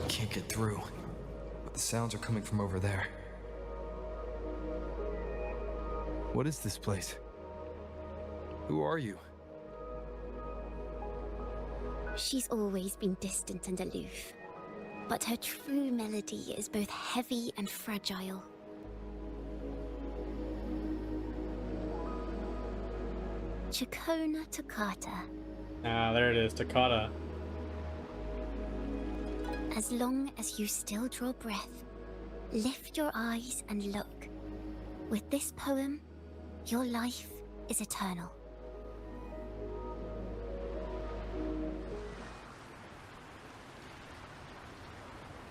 Can't get through, but the sounds are coming from over there. What is this place? Who are you? She's always been distant and aloof, but her true melody is both heavy and fragile. Ciaccona Toccata. Ah, there it is, Toccata. As long as you still draw breath, lift your eyes and look. With this poem, your life is eternal.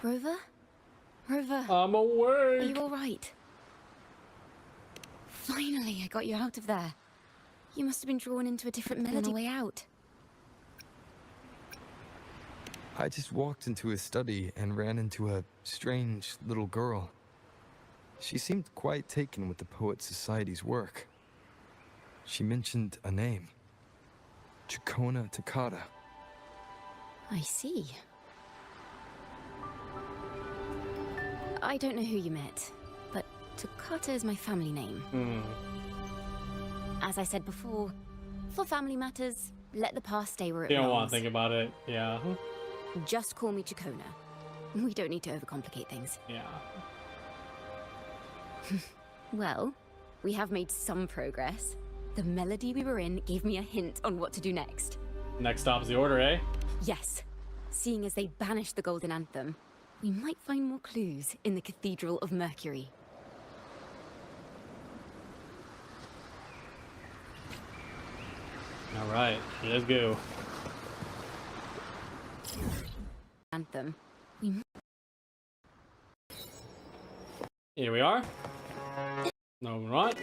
Rover? Rover? I'm awake! Are you alright? Finally, I got you out of there. You must have been drawn into a different melody on the way out. I just walked into his study and ran into a strange little girl. She seemed quite taken with the Poet Society's work. She mentioned a name. Ciaccona Toccata. I see. I don't know who you met, but Toccata is my family name. As I said before, for family matters, let the past stay where it belongs. You don't want to think about it, yeah. Just call me Ciaccona. We don't need to overcomplicate things. Yeah. Well, we have made some progress. The melody we were in gave me a hint on what to do next. Next stop's the Order, eh? Yes. Seeing as they banished the Golden Anthem, we might find more clues in the Cathedral of Mercury. Alright, let's go. Anthem. Here we are. No, we're not.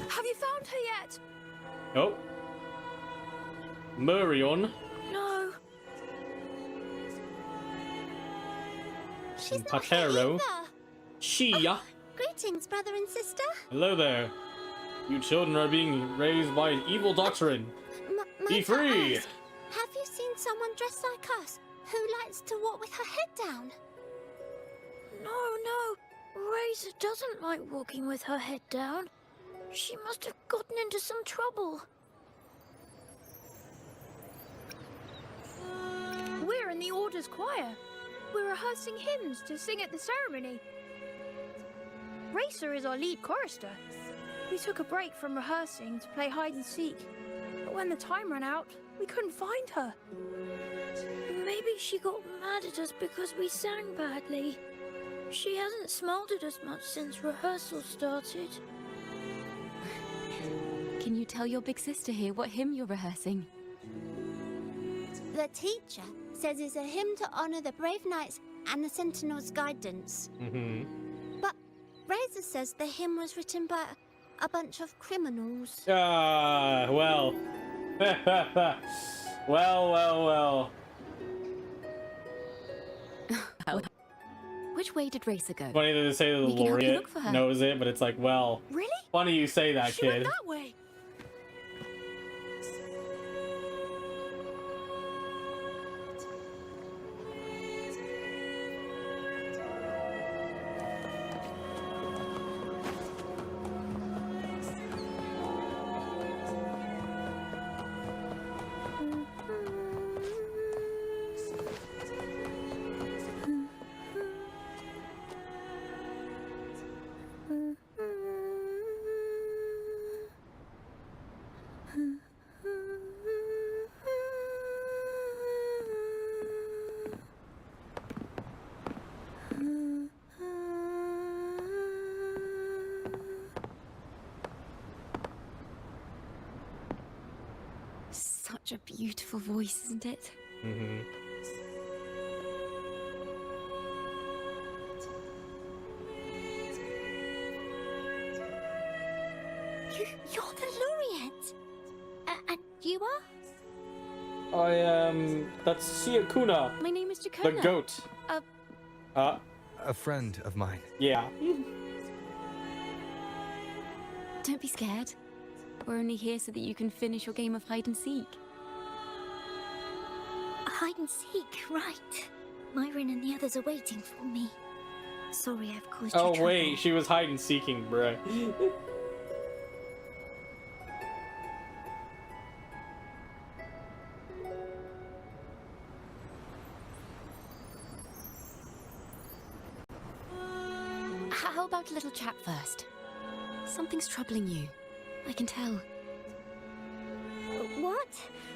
Have you found her yet? Oh. Murion. No. She's not Patero. here either. Shia. Greetings, brother and sister. Hello there. You children are being raised by an evil doctrine. Be free! Ask, have you seen someone dressed like us who likes to walk with her head down? No. Razor doesn't like walking with her head down. She must have gotten into some trouble. We're in the Order's choir. We're rehearsing hymns to sing at the ceremony. Racer is our lead chorister. We took a break from rehearsing to play hide and seek. But when the time ran out, we couldn't find her. Maybe she got mad at us because we sang badly. She hasn't smiled at us much since rehearsal started. Can you tell your big sister here what hymn you're rehearsing? The teacher says it's a hymn to honor the brave knights and the Sentinel's guidance. But Razor says the hymn was written by a bunch of criminals. Well. well. Which way did Racer go? Funny that they say that the We can help you laureate look for her. knows it, but it's like, well. Really? Funny you say that, She kid. went that way. beautiful voice, isn't it? Mm-hmm. You're the laureate! And you are? I am... That's Ciaccona. My name is The Ciaccona. goat. A friend of mine. Yeah. Don't be scared. We're only here so that you can finish your game of hide and seek. Hide and seek, right. Myron and the others are waiting for me. Sorry I've caused you Oh, trouble. wait. She was hide and seeking, bruh. How about a little chat first? Something's troubling you. I can tell. What?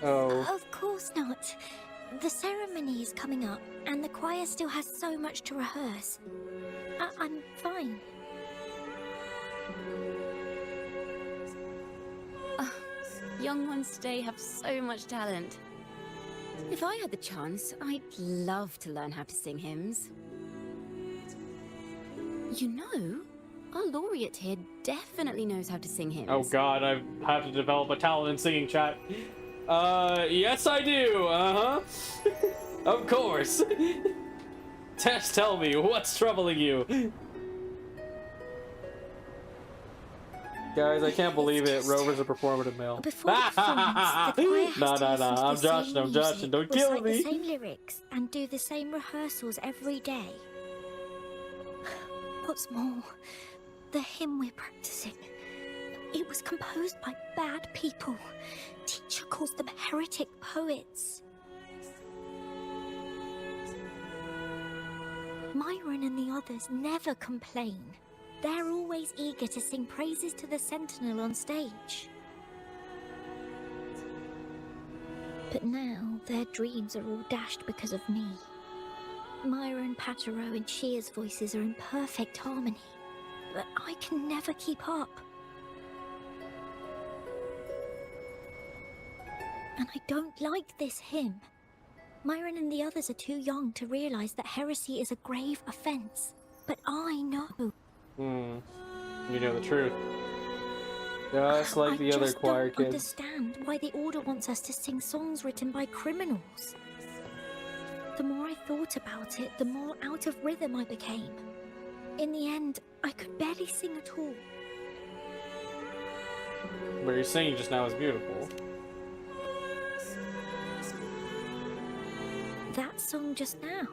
Oh. Of course not. The ceremony is coming up, and the choir still has so much to rehearse. I'm fine. Young ones today have so much talent. If I had the chance, I'd love to learn how to sing hymns. You know, our laureate here definitely knows how to sing hymns. Oh god, I have to develop a talent in singing, chat. Yes I do, Of course. Tess, tell me, what's troubling you? Guys, I can't believe it. Rover's a performative male. Before the performance, the choir has to listen to I'm the joshing, same I'm joshing. music, Don't kill recite me. the same lyrics, and do the same rehearsals every day. What's more, the hymn we're practicing, it was composed by bad people. Teacher calls them heretic poets. Myron and the others never complain. They're always eager to sing praises to the Sentinel on stage. But now, their dreams are all dashed because of me. Myron, Patero, and Shia's voices are in perfect harmony, but I can never keep up. And I don't like this hymn. Myron and the others are too young to realize that heresy is a grave offense, but I know. You know the truth. Just like the other choir I kids. don't understand why the Order wants us to sing songs written by criminals. The more I thought about it, the more out of rhythm I became. In the end, I could barely sing at all. What you're singing just now is beautiful. That song just now.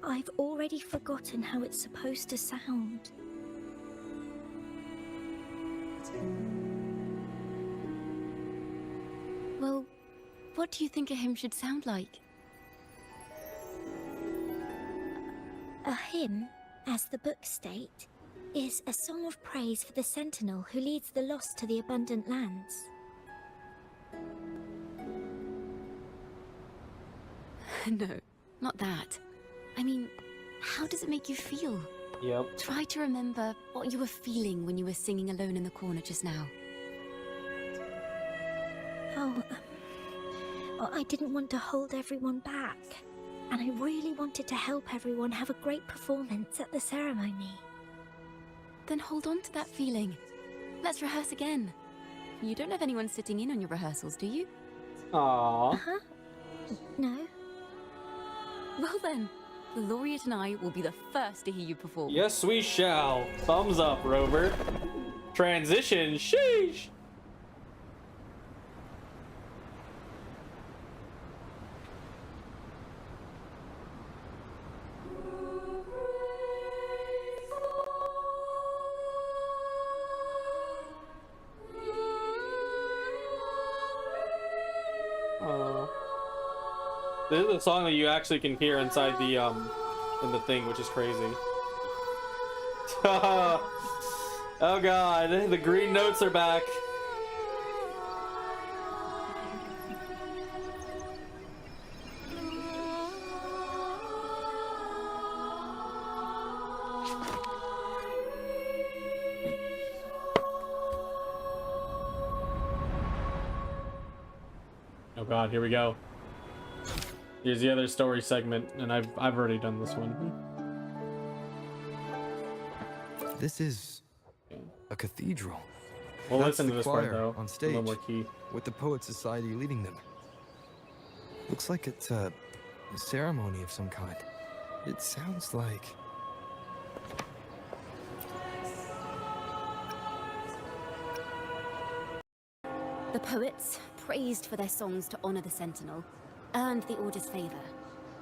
I've already forgotten how it's supposed to sound. Well, what do you think a hymn should sound like? A hymn, as the books state, is a song of praise for the Sentinel who leads the lost to the abundant lands. No, not that. I mean, how does it make you feel? Yep. Try to remember what you were feeling when you were singing alone in the corner just now. I didn't want to hold everyone back, and I really wanted to help everyone have a great performance at the ceremony. Then hold on to that feeling. Let's rehearse again. You don't have anyone sitting in on your rehearsals, do you? Aww. Uh-huh. No. Well then, the laureate and I will be the first to hear you perform. Yes, we shall. Thumbs up, Rover. Transition. Sheesh. This is a song that you actually can hear inside the in the thing, which is crazy. Oh god, the green notes are back. god, here we go. Here's the other story segment, and I've already done this one. This is a cathedral. Well, That's listen the to this choir part though. on A stage, little more key. with the Poet Society leading them. Looks like it's a ceremony of some kind. It sounds like... The poets, praised for their songs to honor the Sentinel, earned the Order's favor.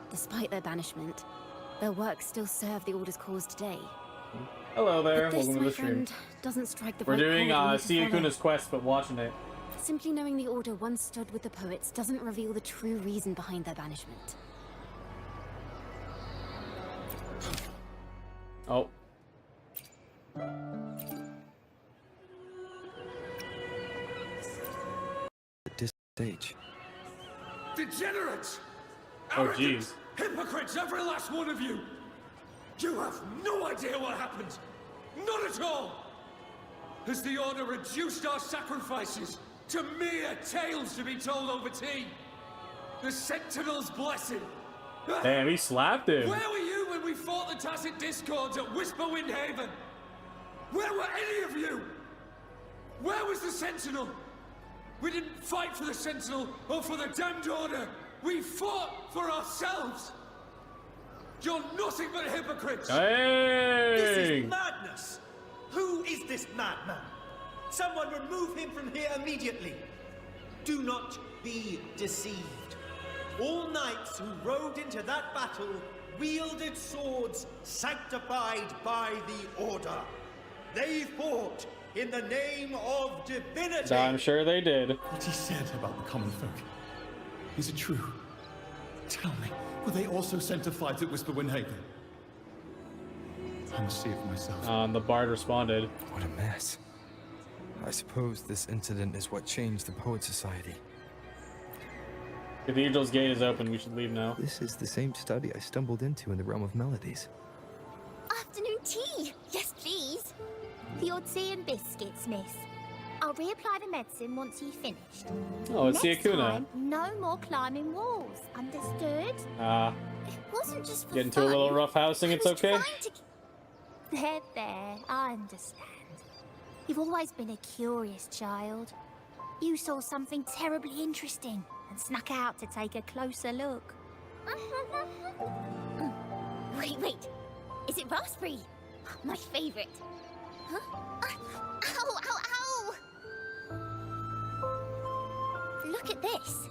Despite their banishment, their works still serve the Order's cause today. Hello there, But this, welcome to my the stream. friend, doesn't strike the We're right doing chord we need to Ciaccona's follow. quest, but watching it. Simply knowing the Order once stood with the poets doesn't reveal the true reason behind their banishment. Oh. This stage. Degenerates! Oh, Arrogant jeez. hypocrites, every last one of you! You have no idea what happened! Not at all! Has the Order reduced our sacrifices to mere tales to be told over tea? The Sentinel's blessing! Damn, he slapped him. Where were you when we fought the Tacit Discords at Whisperwind Haven? Where were any of you? Where was the Sentinel? We didn't fight for the Sentinel or for the damned Order. We fought for ourselves. You're nothing but hypocrites. This is Dang. madness. Who is this madman? Someone remove him from here immediately. Do not be deceived. All knights who rode into that battle wielded swords sanctified by the Order. They fought in the name of divinity. I'm sure they did. What he said about the common folk, is it true? Tell me, were they also sanctified at Whisperwind Haven? I must see it for myself. And the bard responded. What a mess. I suppose this incident is what changed the Poet Society. Cathedral's gate is open. We should leave now. This is the same study I stumbled into in the realm of melodies. Afternoon tea! Yes, please. The odd tea and biscuits, miss. I'll reapply the medicine once you've finished. Oh, it's Next Ciaccona. time, no more climbing walls. Understood? It wasn't just for Get into a fun. little rough housing. It's I was okay. trying to... There, I understand. You've always been a curious child. You saw something terribly interesting and snuck out to take a closer look. Wait. Is it raspberry? My favorite. Huh? Ow! Look at this.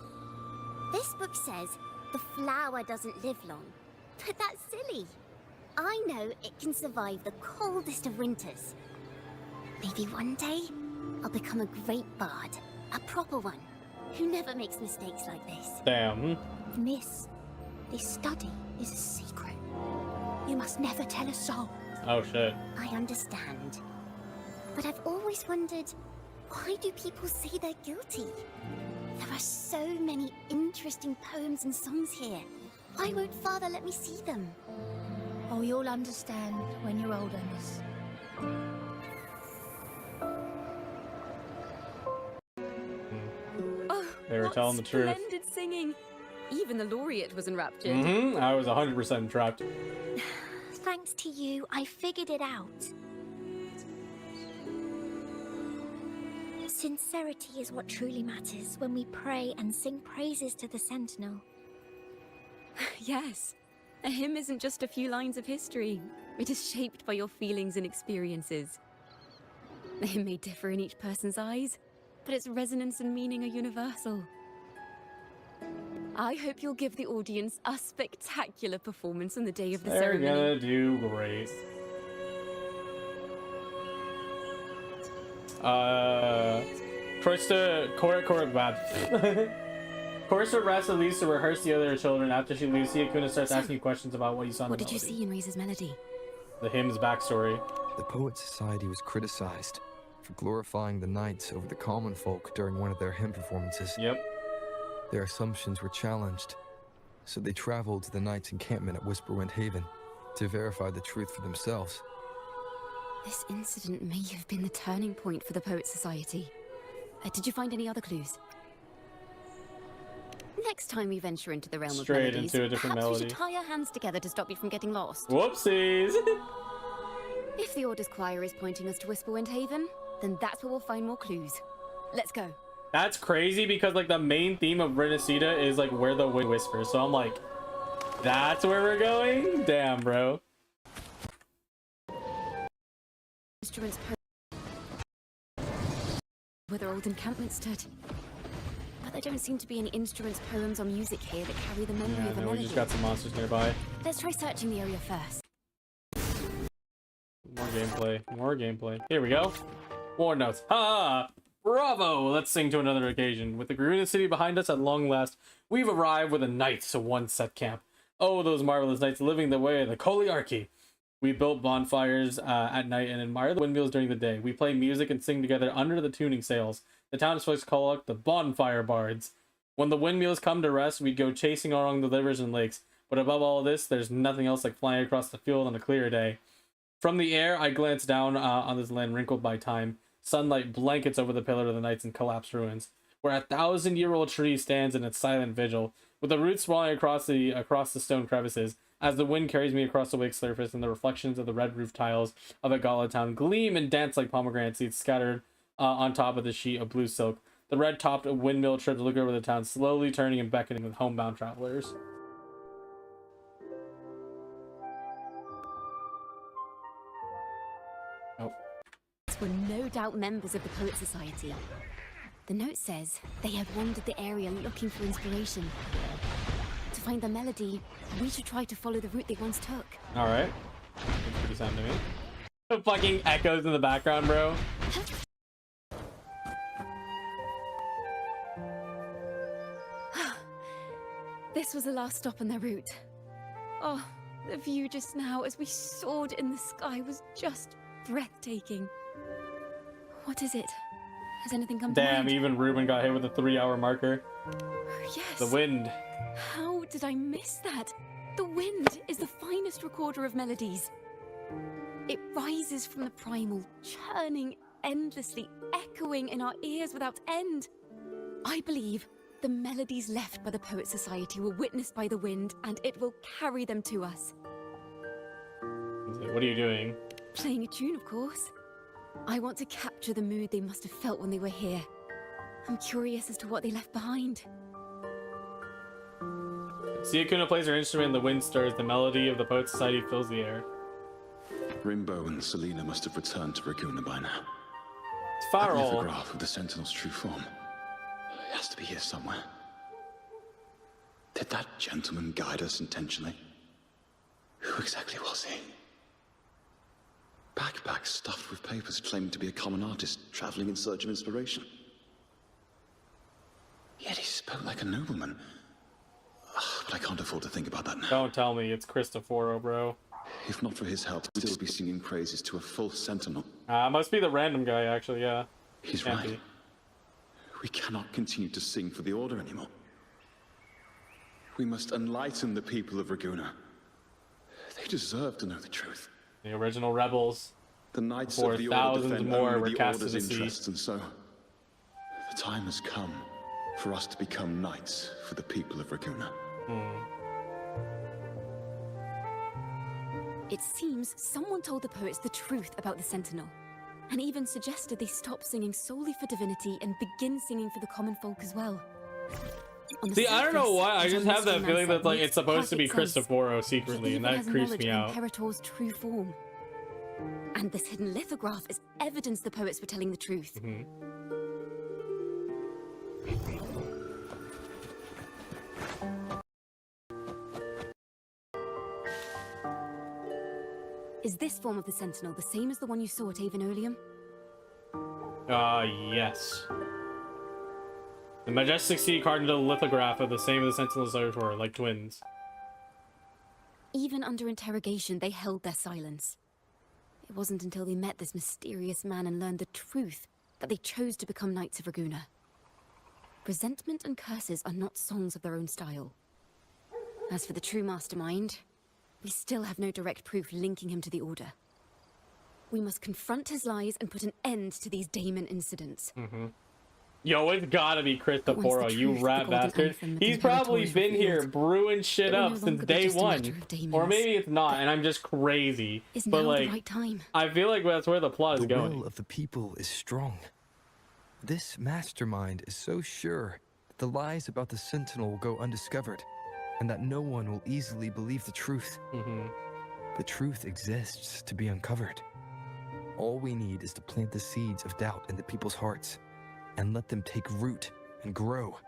This book says the flower doesn't live long. But that's silly. I know it can survive the coldest of winters. Maybe one day, I'll become a great bard. A proper one. Who never makes mistakes like this. Damn. Miss, this study is a secret. You must never tell a soul. Oh shit. I understand. But I've always wondered, why do people say they're guilty? There are so many interesting poems and songs here. Why won't Father let me see them? Oh, you'll understand when you're older, miss. They were telling the truth. Splendid singing. Even the laureate was enraptured. I was 100% trapped. Thanks to you, I figured it out. Sincerity is what truly matters when we pray and sing praises to the Sentinel. Yes. A hymn isn't just a few lines of history. It is shaped by your feelings and experiences. The hymn may differ in each person's eyes, but its resonance and meaning are universal. I hope you'll give the audience a spectacular performance on the day of the They're ceremony. gonna do great. Corsa Rasa leaves to rehearse the other children. After she leaves, Ciaccona starts asking questions about what you saw in What the did you melody. see in Riza's melody? The hymn's backstory. The Poet Society was criticized for glorifying the knights over the common folk during one of their hymn performances. Yep. Their assumptions were challenged, so they traveled to the knights' encampment at Whisperwind Haven to verify the truth for themselves. This incident may have been the turning point for the Poet Society. Did you find any other clues? Next time we venture into the realm Straight of melodies, into a different perhaps we melody. should tie our hands together to stop you from getting lost. Whoopsies. If the Order's choir is pointing us to Whisperwind Haven, then that's where we'll find more clues. Let's go. That's crazy because like the main theme of Rinascita is like where the wind whispers. So I'm like, that's where we're going? Damn, bro. Instruments where their old encampment stood. But there don't seem to be any instruments, poems, or music here that carry the memory Yeah, of a no, we melody. just got some monsters nearby. Let's try searching the area first. More gameplay. More gameplay. Here we go. More notes. Ha! Bravo! Let's sing to another occasion. With the Garuna city behind us at long last, we've arrived with the knights to one set camp. Oh, those marvelous knights living the way of the Koliarchy. We built bonfires at night and admire the windmills during the day. We play music and sing together under the tuning sails. The townsfolk call us the bonfire bards. When the windmills come to rest, we go chasing along the rivers and lakes. But above all this, there's nothing else like flying across the field on a clear day. From the air, I glance down on this land wrinkled by time. Sunlight blankets over the pillar of the knights and collapsed ruins, where a 1,000-year-old tree stands in its silent vigil, with the roots sprawling across the stone crevices. As the wind carries me across the wake's surface, and the reflections of the red roof tiles of a Gala town gleam and dance like pomegranate seeds scattered on top of the sheet of blue silk. The red-topped windmill trips look over the town, slowly turning and beckoning with homebound travelers. Oh. Were no doubt members of the Poet Society. The note says they have wandered the area looking for inspiration. To find the melody, we should try to follow the route they once took. Alright. That's pretty sound to me. The fucking echoes in the background, bro. This was the last stop on their route. Oh, the view just now as we soared in the sky was just breathtaking. What is it? Has anything come to Damn, mind? even Ruben got hit with a 3-hour marker. Yes. The wind. How did I miss that? The wind is the finest recorder of melodies. It rises from the primal, churning endlessly, echoing in our ears without end. I believe the melodies left by the Poet Society were witnessed by the wind, and it will carry them to us. What are you doing? Playing a tune, of course. I want to capture the mood they must have felt when they were here. I'm curious as to what they left behind. Ciaccona plays her instrument, the wind stirs, the melody of the Poet Society fills the air. Rimbo and Selena must have returned to Raguna by now. It's Farrell. That lithograph of the Sentinel's true form. It has to be here somewhere. Did that gentleman guide us intentionally? Who exactly was he? Backpack stuffed with papers claiming to be a common artist traveling in search of inspiration. Yet he spoke like a nobleman. But I can't afford to think about that now. Don't tell me it's Cristoforo, bro. If not for his help, we'd still be singing praises to a full Sentinel. Must be the random guy, actually, yeah. He's Can't right. be. We cannot continue to sing for the Order anymore. We must enlighten the people of Raguna. They deserve to know the truth. The original rebels. The Knights Before of the Order thousands defend more only were the cast to Order's the sea. interests, and so the time has come for us to become knights for the people of Raguna. It seems someone told the poets the truth about the Sentinel, and even suggested they stop singing solely for divinity and begin singing for the common folk as well. On the See, I don't know surface, why, I the just have that mystery feeling man that like makes it's supposed to be perfect sense. Cristoforo He secretly, and even that has creeps knowledge me of out. Imperator's true form. And this hidden lithograph is evidence the poets were telling the truth. Is this form of the Sentinel the same as the one you saw at Avon Oleum? Yes. The Majestic Sea Cardinal lithograph are the same as the Sentinel's Observatory, like twins. Even under interrogation, they held their silence. It wasn't until they met this mysterious man and learned the truth that they chose to become Knights of Raguna. Resentment and curses are not songs of their own style. As for the true mastermind, we still have no direct proof linking him to the Order. We must confront his lies and put an end to these Daemon incidents. Yo, it's gotta be Cristoforo, you truth, rat the golden bastard. anthem that He's the probably Imperator been here revealed, brewing shit it will up no since longer be day just a one. matter of daemons. Or maybe it's not, and I'm just crazy. Is But now like, the right time. I feel like that's where the plot is The going. will of the people is strong. This mastermind is so sure that the lies about the Sentinel will go undiscovered, and that no one will easily believe the truth. The truth exists to be uncovered. All we need is to plant the seeds of doubt in the people's hearts, and let them take root and grow.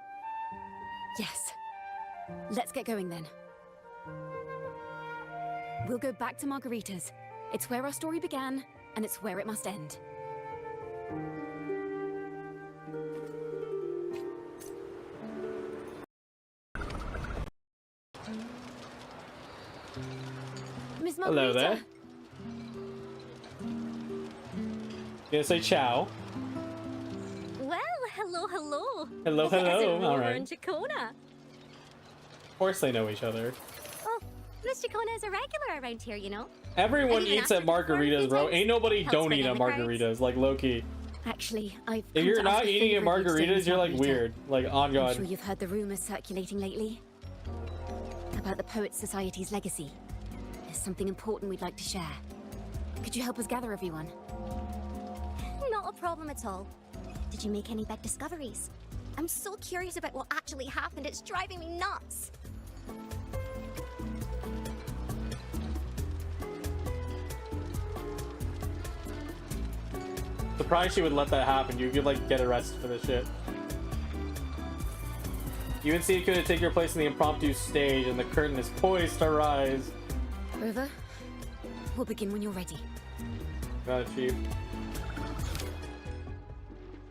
Yes. Let's get going then. We'll go back to Margarita's. It's where our story began, and it's where it must end. Miss Margarita. Hello there. Gonna say ciao. Well, hello. Hello, As if hello. we All were right. in Ciaccona. Of course they know each other. Oh, Miss Ciaccona is a regular around here, you know. Everyone I've even eats asked at her before a few margaritas, bro. times. Ain't nobody Helps don't bring eat at in the crowds. margaritas, like low-key. Actually, I've If come you're to not ask a eating at favor of you today, margaritas, Miss you're like Margarita. weird. Like, on I'm God. sure you've heard the rumors circulating lately about the Poets Society's legacy. There's something important we'd like to share. Could you help us gather everyone? Not a problem at all. Did you make any big discoveries? I'm so curious about what actually happened. It's driving me nuts. Surprised she would let that happen. You could like get arrested for this shit. You and Sia could take your place in the impromptu stage, and the curtain is poised to rise. River, we'll begin when you're ready. Got it, Chief.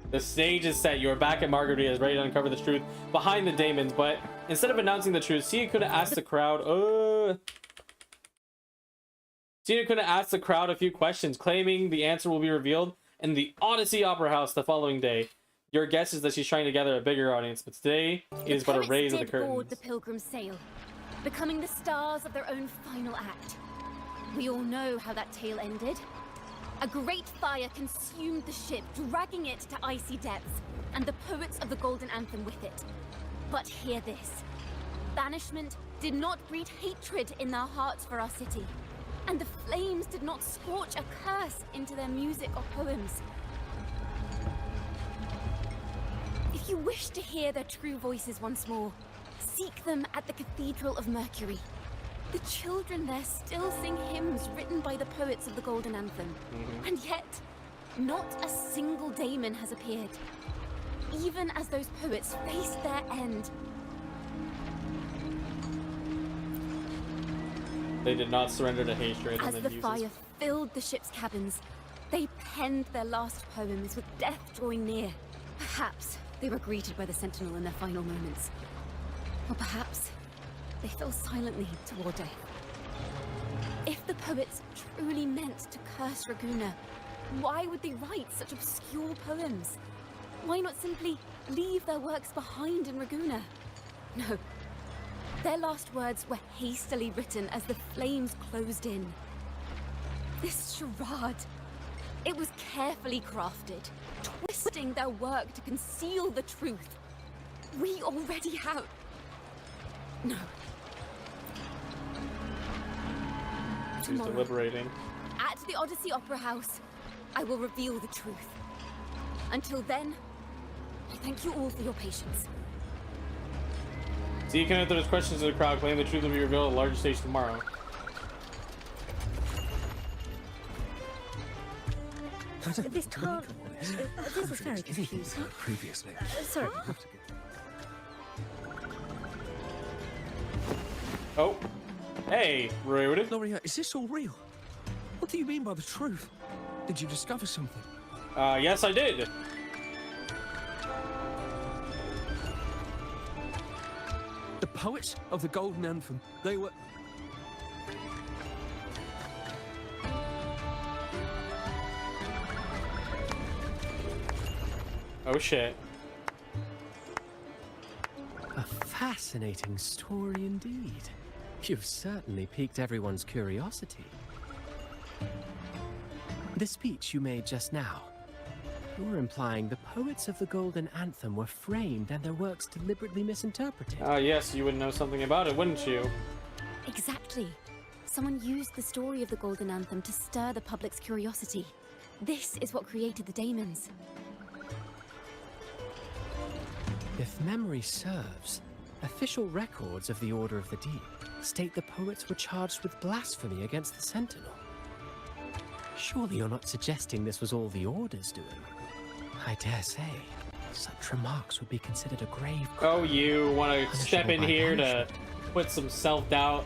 The stage is set. You are back at Margarita's, ready to uncover the truth behind the daemons. But instead of announcing the truth, Sia could have asked the crowd. Sia could have asked the crowd a few questions, claiming the answer will be revealed in the Odyssey Opera House the following day. Your guess is that she's trying to gather a bigger audience, but today is but a raise of the curtain. Board the Pilgrim's sail, becoming the stars of their own final act. We all know how that tale ended. A great fire consumed the ship, dragging it to icy depths, and the poets of the Golden Anthem with it. But hear this. Banishment did not breed hatred in their hearts for our city, and the flames did not scorch a curse into their music or poems. If you wish to hear their true voices once more, seek them at the Cathedral of Mercury. The children there still sing hymns written by the poets of the Golden Anthem. And yet, not a single daemon has appeared. Even as those poets faced their end. They did not surrender to hatred. As and the then fire filled the ship's cabins, they penned their last poems with death drawing near. Perhaps they were greeted by the Sentinel in their final moments. Or perhaps they fell silently toward death. If the poets truly meant to curse Raguna, why would they write such obscure poems? Why not simply leave their works behind in Raguna? No. Their last words were hastily written as the flames closed in. This charade, it was carefully crafted, twisting their work to conceal the truth. We already have... No. She's Tomorrow, deliberating. at the Odyssey Opera House, I will reveal the truth. Until then, I thank you all for your patience. Sia can answer those questions to the crowd, claiming the truth will be revealed at a larger stage tomorrow. This can't... this is very confusing. Previously. Sorry. Oh. Hey, rude. Loria, is this all real? What do you mean by the truth? Did you discover something? Yes, I did. The poets of the Golden Anthem, they were... Oh shit. A fascinating story indeed. You've certainly piqued everyone's curiosity. The speech you made just now, You're implying the poets of the Golden Anthem were framed and their works deliberately misinterpreted. Ah, yes, you would know something about it, wouldn't you? Exactly. Someone used the story of the Golden Anthem to stir the public's curiosity. This is what created the daemons. If memory serves, official records of the Order of the Deep state the poets were charged with blasphemy against the Sentinel. Surely you're not suggesting this was all the Order's doing? I dare say, such remarks would be considered a grave crime. Oh, you want to step in here to put some self-doubt?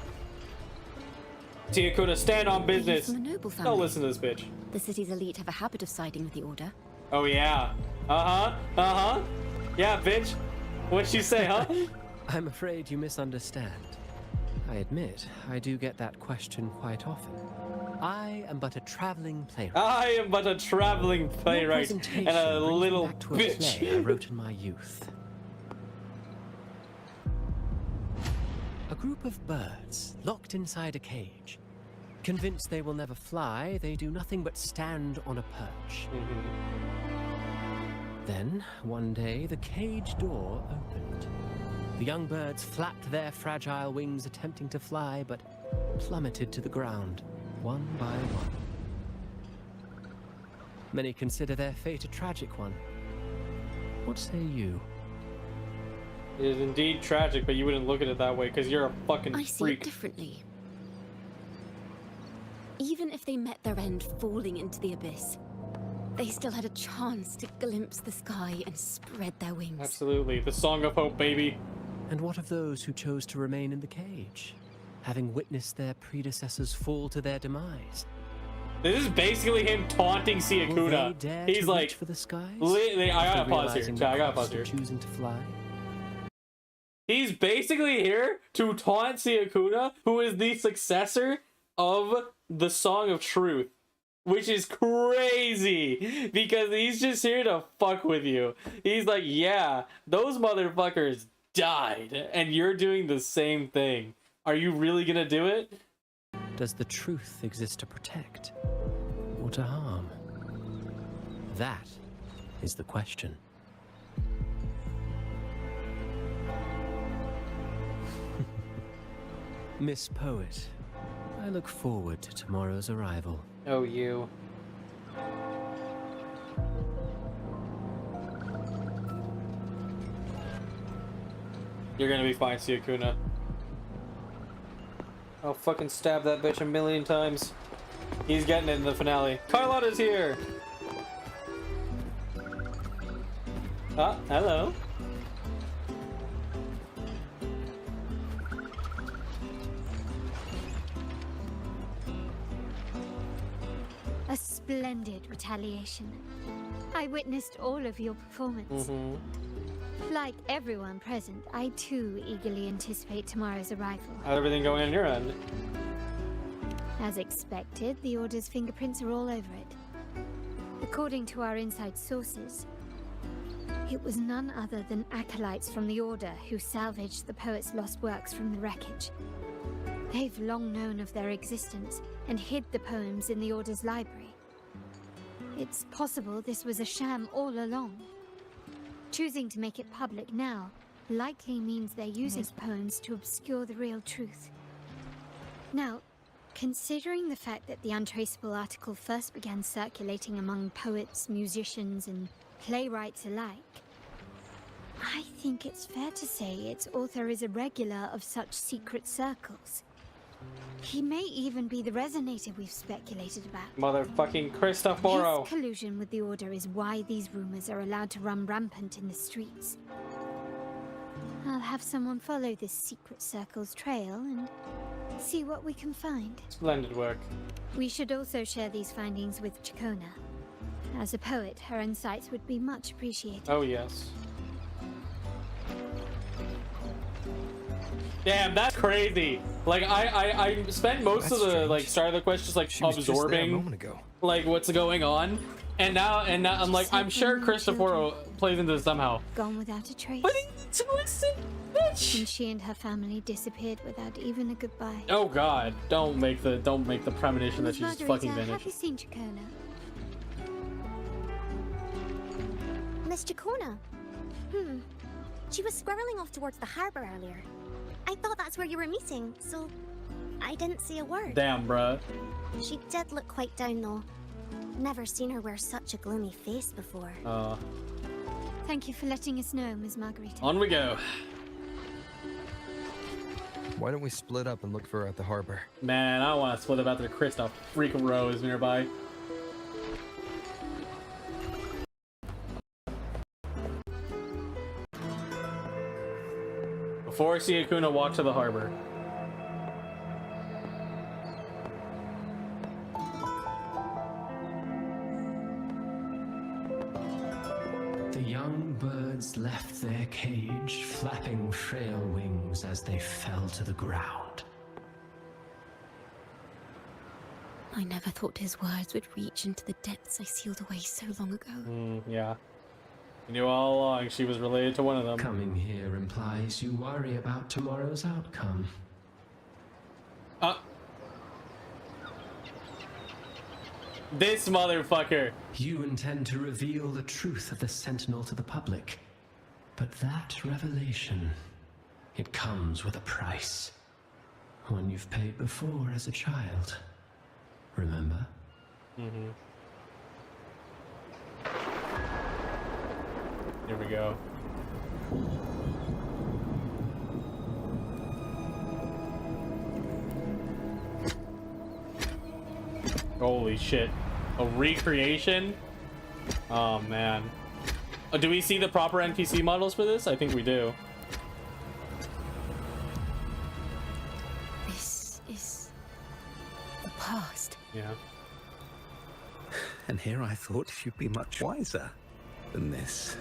Ciaccona, stand on business. From a noble family. Don't listen to this bitch. The city's elite have a habit of siding with the Order. Oh, yeah. Yeah, bitch. What'd you say, huh? I'm afraid you misunderstand. I admit, I do get that question quite often. I am but a traveling playwright. I am but a traveling playwright and a little bitch. Play I wrote in my youth. A group of birds locked inside a cage. Convinced they will never fly, they do nothing but stand on a perch. Then, one day, the cage door opened. The young birds flapped their fragile wings attempting to fly, but plummeted to the ground, one by one. Many consider their fate a tragic one. What say you? It is indeed tragic, but you wouldn't look at it that way because you're a fucking freak. I see it differently. Even if they met their end falling into the abyss, they still had a chance to glimpse the sky and spread their wings. Absolutely. The Song of Hope, baby. And what of those who chose to remain in the cage, having witnessed their predecessors fall to their demise? This is basically him taunting Ciaccona. He's like, for the skies? I gotta pause here. I gotta pause here. Choosing to fly. He's basically here to taunt Ciaccona, who is the successor of the Song of Truth, which is crazy because he's just here to fuck with you. He's like, yeah, those motherfuckers died, and you're doing the same thing. Are you really gonna do it? Does the truth exist to protect or to harm? That is the question. Miss Poet, I look forward to tomorrow's arrival. Oh, you. You're gonna be fine, Ciaccona. I'll fucking stab that bitch a million times. He's getting it in the finale. Carlotta's here! Ah, hello. A splendid retaliation. I witnessed all of your performance. Like everyone present, I too eagerly anticipate tomorrow's arrival. How's everything going on your end? As expected, the Order's fingerprints are all over it. According to our inside sources, it was none other than acolytes from the Order who salvaged the poet's lost works from the wreckage. They've long known of their existence and hid the poems in the Order's library. It's possible this was a sham all along. Choosing to make it public now likely means they're using poems to obscure the real truth. Now, considering the fact that the untraceable article first began circulating among poets, musicians, and playwrights alike, I think it's fair to say its author is a regular of such secret circles. He may even be the resonator we've speculated about. Motherfucking Cristoforo. His collusion with the Order is why these rumors are allowed to run rampant in the streets. I'll have someone follow this secret circle's trail and see what we can find. Splendid work. We should also share these findings with Ciaccona. As a poet, her insights would be much appreciated. Oh, yes. Damn, that's crazy. Like, I spent most of the like start of the quest just like absorbing like what's going on, and now I'm like, I'm sure Cristoforo plays into this somehow. Gone without a trace. But it's twisted, bitch. And she and her family disappeared without even a goodbye. Oh God! Don't make the premonition that she's fucking Have you vanished. seen Ciaccona? Miss Ciaccona. She was squirreling off towards the harbor earlier. I thought that's where you were meeting, so I didn't say a word. Damn, bruh. She did look quite down, though. Never seen her wear such a gloomy face before. Thank you for letting us know, Ms. Margarita. On we go. Why don't we split up and look for her at the harbor? Man, I don't want to split up after Krista freaking Rose nearby. Before Ciaccona walked to the harbor. The young birds left their cage, flapping frail wings as they fell to the ground. I never thought his words would reach into the depths I sealed away so long ago. Yeah. You knew all along she was related to one of them. Coming here implies you worry about tomorrow's outcome. This motherfucker. You intend to reveal the truth of the Sentinel to the public. But that revelation, it comes with a price. One you've paid before as a child. Remember? Here we go. Holy shit. A recreation? Oh, man. Do we see the proper NPC models for this? I think we do. This is the past. Yeah. And here I thought you'd be much wiser than this.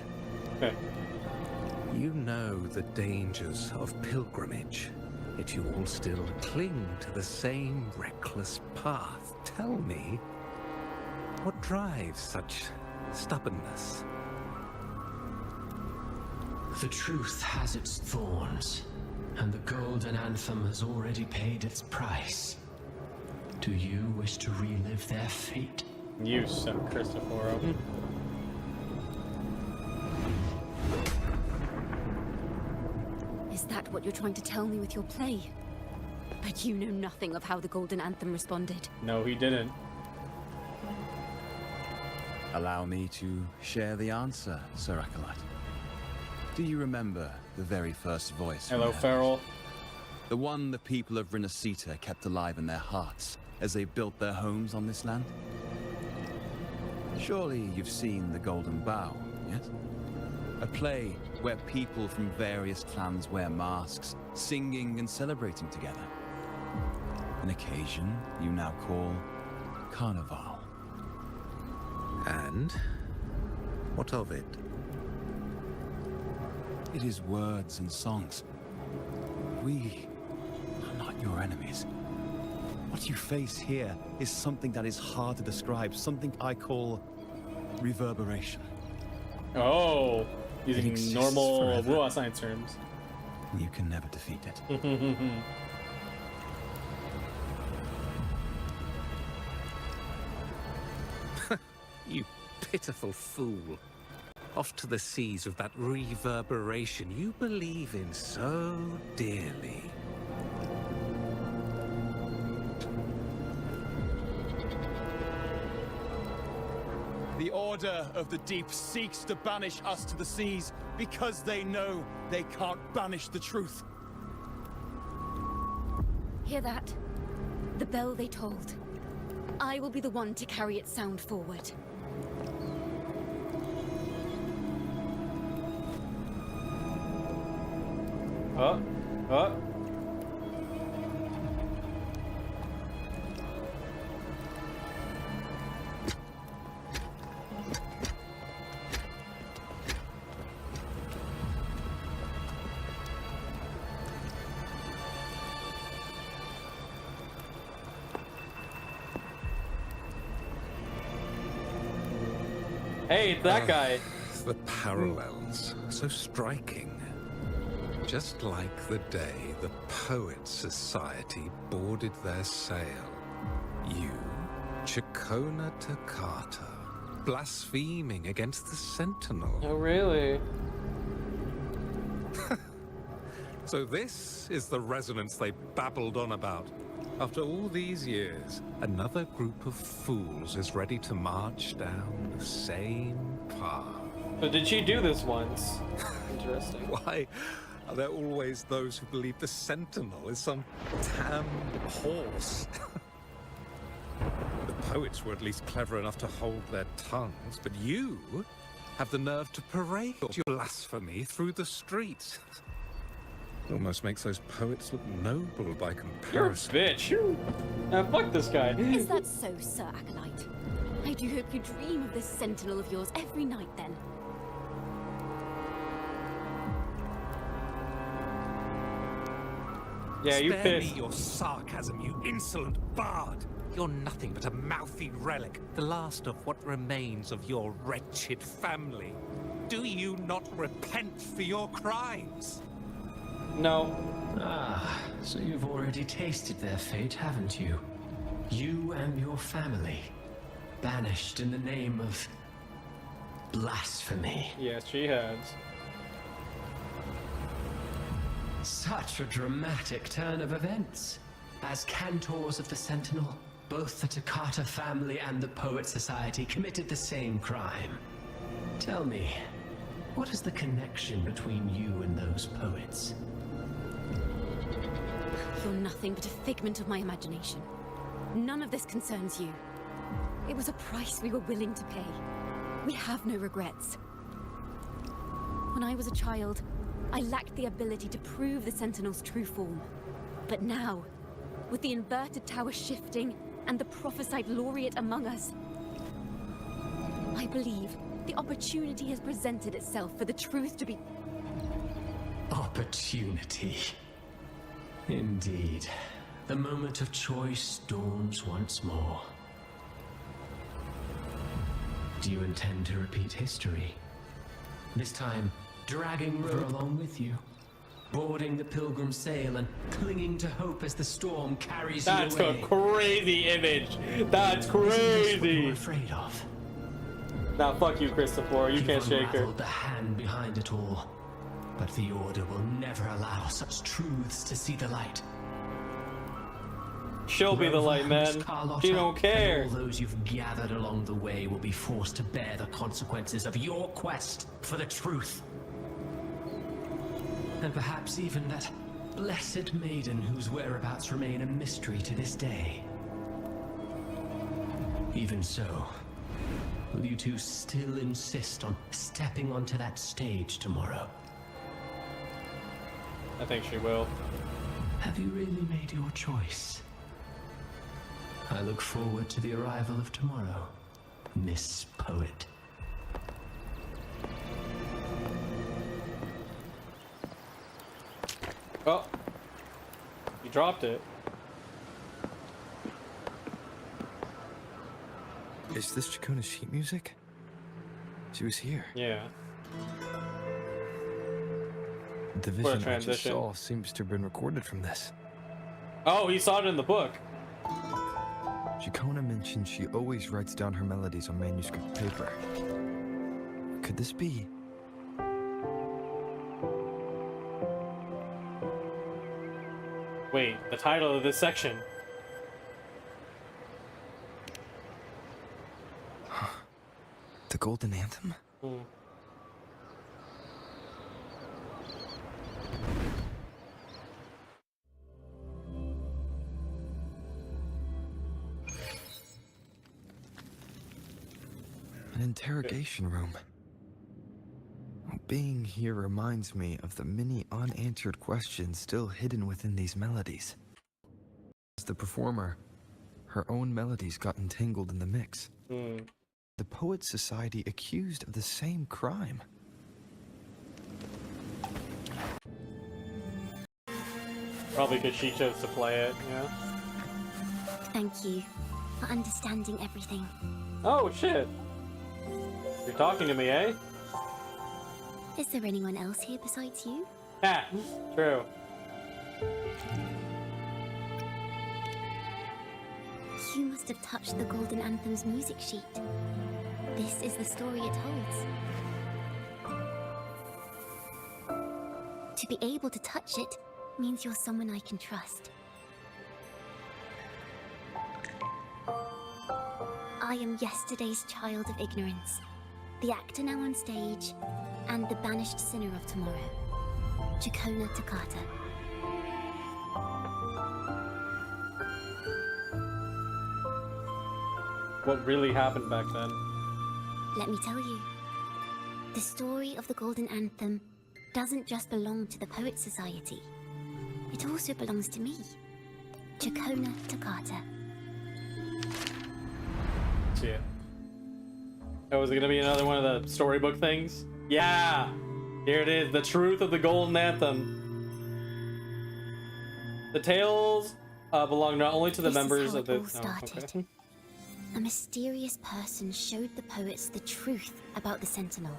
You know the dangers of pilgrimage, yet you all still cling to the same reckless path. Tell me, what drives such stubbornness? The truth has its thorns, and the golden anthem has already paid its price. Do you wish to relive their fate? You son Christopher. Is that what you're trying to tell me with your play? But you know nothing of how the Golden Anthem responded. No, he didn't. Allow me to share the answer, Sir Acolyte. Do you remember the very first voice? Hello, Farrell. The one the people of Rinascita kept alive in their hearts as they built their homes on this land? Surely you've seen The Golden Bough, yes? A play where people from various clans wear masks, singing and celebrating together. An occasion you now call Carnival. And what of it? It is words and songs. We are not your enemies. What you face here is something that is hard to describe, something I call reverberation. Oh, using normal Wuthering science terms. You can never defeat it. You pitiful fool. Off to the seas of that reverberation you believe in so dearly. The Order of the Deep seeks to banish us to the seas because they know they can't banish the truth. Hear that? The bell they tolled. I will be the one to carry its sound forward. Hey, it's that guy. The parallels, so striking. Just like the day the Poets Society boarded their sail. You, Ciaccona Toccata, blaspheming against the Sentinel. Oh, really? So this is the resonance they babbled on about. After all these years, another group of fools is ready to march down the same path. So did she do this once? Interesting. Why are there always those who believe the Sentinel is some damn horse? The poets were at least clever enough to hold their tongues, but you have the nerve to parade your blasphemy through the streets. It almost makes those poets look noble by comparison. You're a bitch. Fuck this guy. Is that so, Sir Acolyte? I do hope you dream of this sentinel of yours every night, then. Yeah, you Spare pissed. me your sarcasm, you insolent bard. You're nothing but a mouthy relic, the last of what remains of your wretched family. Do you not repent for your crimes? No. Ah, so you've already tasted their fate, haven't you? You and your family, banished in the name of blasphemy. Yes, she has. Such a dramatic turn of events. As cantors of the Sentinel, both the Takata family and the Poet Society committed the same crime. Tell me, what is the connection between you and those poets? You're nothing but a figment of my imagination. None of this concerns you. It was a price we were willing to pay. We have no regrets. When I was a child, I lacked the ability to prove the Sentinel's true form. But now, with the inverted tower shifting and the prophesied laureate among us, I believe the opportunity has presented itself for the truth to be... Opportunity. Indeed. The moment of choice dawns once more. Do you intend to repeat history? This time, dragging Ro along with you, boarding the pilgrim sail and clinging to hope as the storm carries you away. That's a crazy image. That's crazy. What you're afraid of. Nah, fuck you, Christopher. You can't shake her. Unraveled the hand behind it all, but the Order will never allow such truths to see the light. She'll be the light, man. She don't care. And all those you've gathered along the way will be forced to bear the consequences of your quest for the truth. And perhaps even that blessed maiden whose whereabouts remain a mystery to this day. Even so, will you two still insist on stepping onto that stage tomorrow? I think she will. Have you really made your choice? I look forward to the arrival of tomorrow, Miss Poet. Oh. You dropped it. Is this Ciaccona's sheet music? She was here. Yeah. The What a vision I just transition. saw seems to have been recorded from this. Oh, he saw it in the book. Ciaccona mentioned she always writes down her melodies on manuscript paper. Could this be? Wait, the title of this section. The Golden Anthem? An interrogation room. Being here reminds me of the many unanswered questions still hidden within these melodies. As the performer, her own melodies got entangled in the mix. The Poet Society accused of the same crime. Probably because she chose to play it, yeah. Thank you for understanding everything. Oh, shit. You're talking to me, eh? Is there anyone else here besides you? Ha! True. You must have touched the Golden Anthem's music sheet. this is the story it holds. To be able to touch it means you're someone I can trust. I am yesterday's child of ignorance, the actor now on stage, and the banished sinner of tomorrow, Ciaccona Toccata. What really happened back then? Let me tell you, the story of the Golden Anthem doesn't just belong to the Poets Society. It also belongs to me, Ciaccona Toccata. Yeah. Oh, is it gonna be another one of the storybook things? Yeah! Here it is, the truth of the Golden Anthem. The tales belong not only to the members of the... This is how it all started. A mysterious person showed the poets the truth about the Sentinel.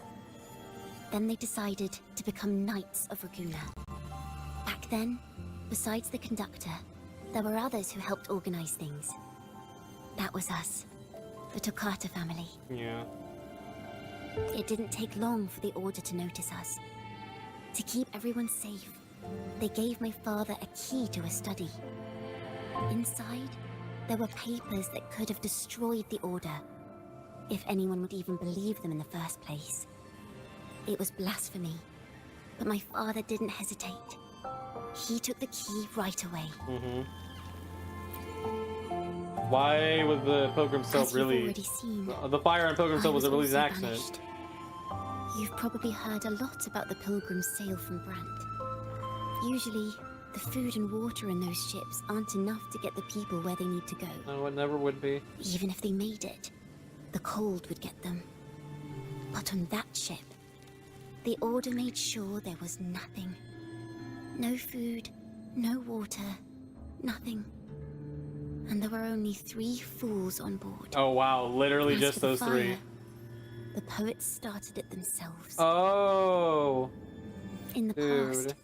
Then they decided to become Knights of Ragunna. Back then, besides the conductor, there were others who helped organize things. That was us, the Toccata family. Yeah. It didn't take long for the Order to notice us. To keep everyone safe, they gave my father a key to a study. Inside, there were papers that could have destroyed the Order, if anyone would even believe them in the first place. It was blasphemy, but my father didn't hesitate. He took the key right away. Why was the Pilgrim's Soap As you've really... already seen, the fire on Pilgrim's Soap was really an also accident. banished. You've probably heard a lot about the Pilgrim's sail from Brant. Usually, the food and water in those ships aren't enough to get the people where they need to go. No, it never would be. Even if they made it, the cold would get them. But on that ship, the Order made sure there was nothing. No food, no water, nothing. And there were only 3 fools on board. Oh wow, literally As just for the those 3. fire, the poets started it themselves. Oh. In the Dude. past,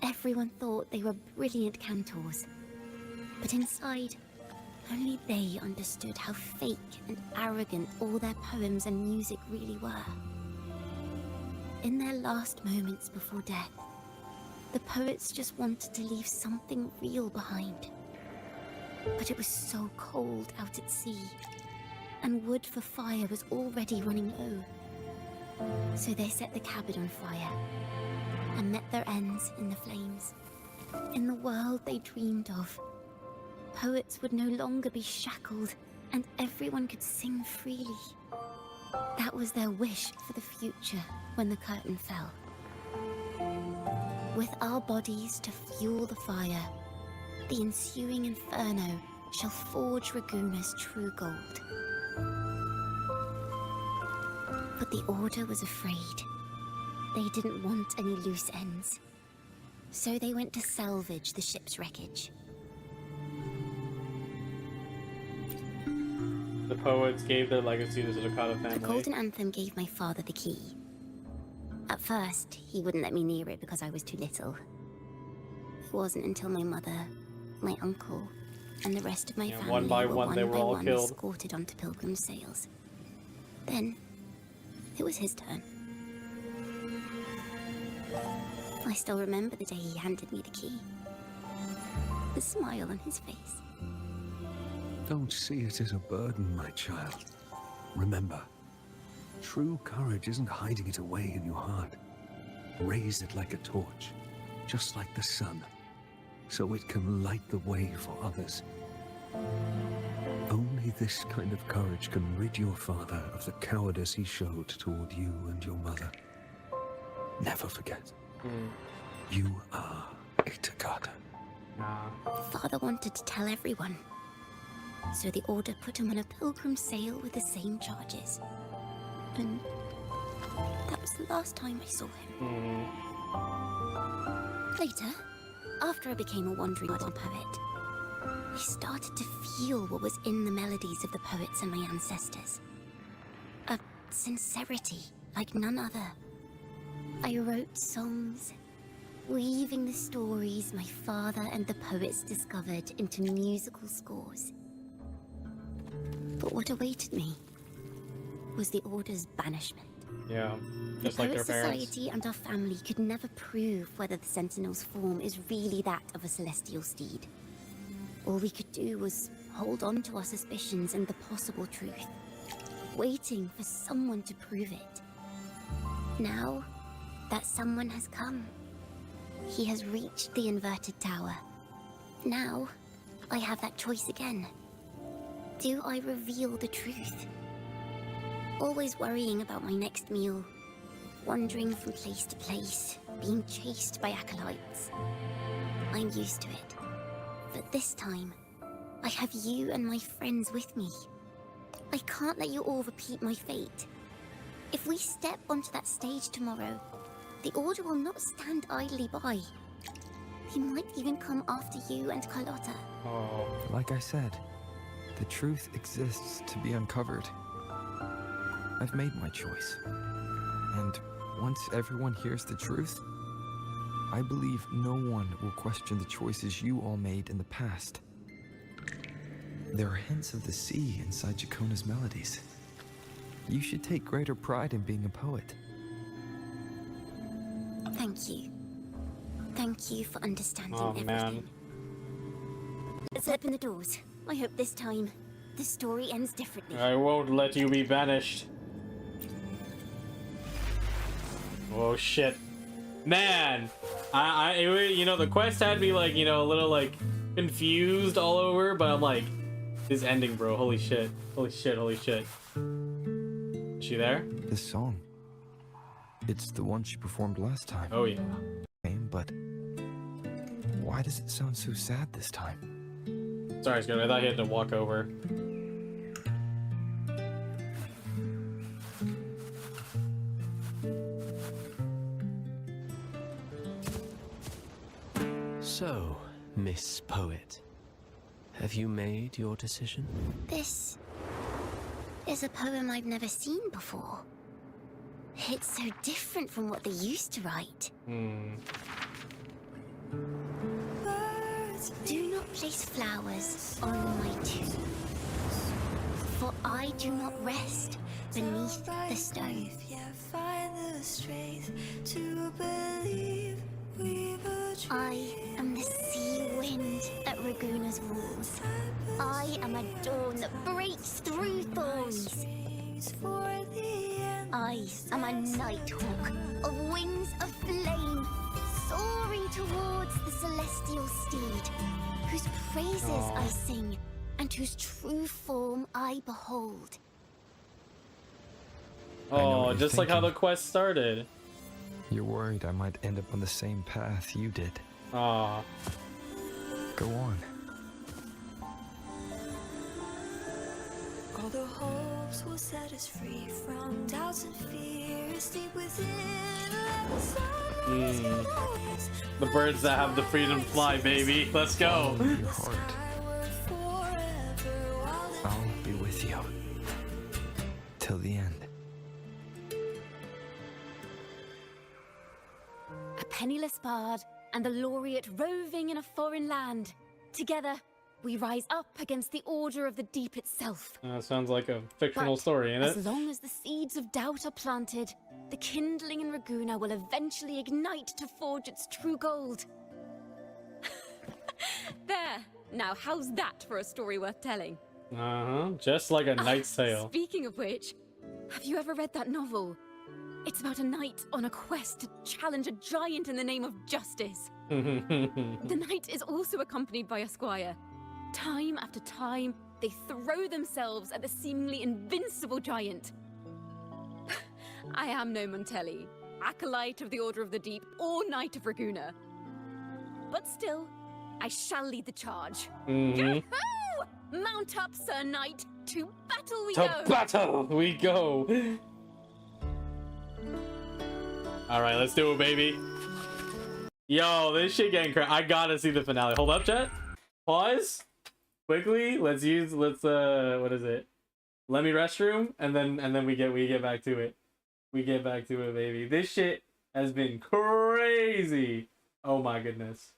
everyone thought they were brilliant cantors. But inside, only they understood how fake and arrogant all their poems and music really were. In their last moments before death, the poets just wanted to leave something real behind. But it was so cold out at sea, and wood for fire was already running low. So they set the cabin on fire, and met their ends in the flames. In the world they dreamed of, poets would no longer be shackled, and everyone could sing freely. That was their wish for the future when the curtain fell. With our bodies to fuel the fire, the ensuing inferno shall forge Ragunna's true gold. But the Order was afraid. They didn't want any loose ends. So they went to salvage the ship's wreckage. The poets gave their legacy to the Toccata The family. Golden Anthem gave my father the key. At first, he wouldn't let me near it because I was too little. It wasn't until my mother, my uncle, and the rest of my family one by were one, they were all killed. escorted onto Pilgrim's sails. Then, it was his turn. I still remember the day he handed me the key. The smile on his face. Don't see it as a burden, my child. Remember, true courage isn't hiding it away in your heart. Raise it like a torch, just like the sun, so it can light the way for others. Only this kind of courage can rid your father of the cowardice he showed toward you and your mother. Never forget. You are a Toccata. Father wanted to tell everyone. So the Order put him on a pilgrim sail with the same charges. And that was the last time I saw him. Later, after I became a wandering poet, I started to feel what was in the melodies of the poets and my ancestors. A sincerity like none other. I wrote songs, weaving the stories my father and the poets discovered into musical scores. But what awaited me? was the Order's banishment. Yeah, The just like their Poet parents. Society and our family could never prove whether the Sentinel's form is really that of a celestial steed. All we could do was hold on to our suspicions and the possible truth, waiting for someone to prove it. Now, that someone has come. He has reached the inverted tower. Now, I have that choice again. Do I reveal the truth? Always worrying about my next meal, wandering from place to place, being chased by acolytes. I'm used to it. But this time, I have you and my friends with me. I can't let you all repeat my fate. If we step onto that stage tomorrow, the Order will not stand idly by. He might even come after you and Carlotta. Oh. Like I said, the truth exists to be uncovered. I've made my choice. And once everyone hears the truth, I believe no one will question the choices you all made in the past. There are hints of the sea inside Ciaccona's melodies. You should take greater pride in being a poet. Thank you. Thank you for understanding Oh, everything. man. Let's open the doors. I hope this time, the story ends differently. I won't let you be banished. Oh shit, man! You know, the quest had me like, you know, a little like confused all over, but I'm like, this ending, bro. Holy shit! Holy shit! Holy shit! Is she there? This song. It's the one she performed last time. Oh yeah. But why does it sound so sad this time? Sorry, Scourge. I thought he had to walk over. So, Miss Poet, have you made your decision? This is a poem I've never seen before. It's so different from what they used to write. Do not place flowers on my tomb, for I do not rest beneath the stone. I am the sea wind at Raguna's walls. I am a dawn that breaks through thorns. I am a nighthawk of wings of flame, soaring towards the celestial steed, whose praises I sing and whose true form I behold. Oh, just like how the quest started. You're worried I might end up on the same path you did. Ah. Go on. All the hopes will set us free from doubts and fears deep within. Let the sunrise rise. The birds that have the freedom to fly, baby. Let's go. Follow your heart. I'll be with you. Till the end. A penniless bard and the laureate roving in a foreign land. Together, we rise up against the Order of the Deep itself. Sounds like a fictional story, ain't it? As long as the seeds of doubt are planted, the kindling in Raguna will eventually ignite to forge its true gold. There! Now, how's that for a story worth telling? Uh-huh. Just like a knight's tale. Speaking of which, have you ever read that novel? It's about a knight on a quest to challenge a giant in the name of justice. The knight is also accompanied by a squire. Time after time, they throw themselves at the seemingly invincible giant. I am no Montelli, acolyte of the Order of the Deep, or Knight of Raguna. But still, I shall lead the charge. Yahoo! Mount up, Sir Knight! To battle we go! To battle we go! Alright, let's do it, baby. Yo, this shit getting crazy. I gotta see the finale. Hold up, chat. Pause. Quickly. Let's what is it? Let me restroom, and then we get back to it. We get back to it, baby. This shit has been crazy. Oh my goodness.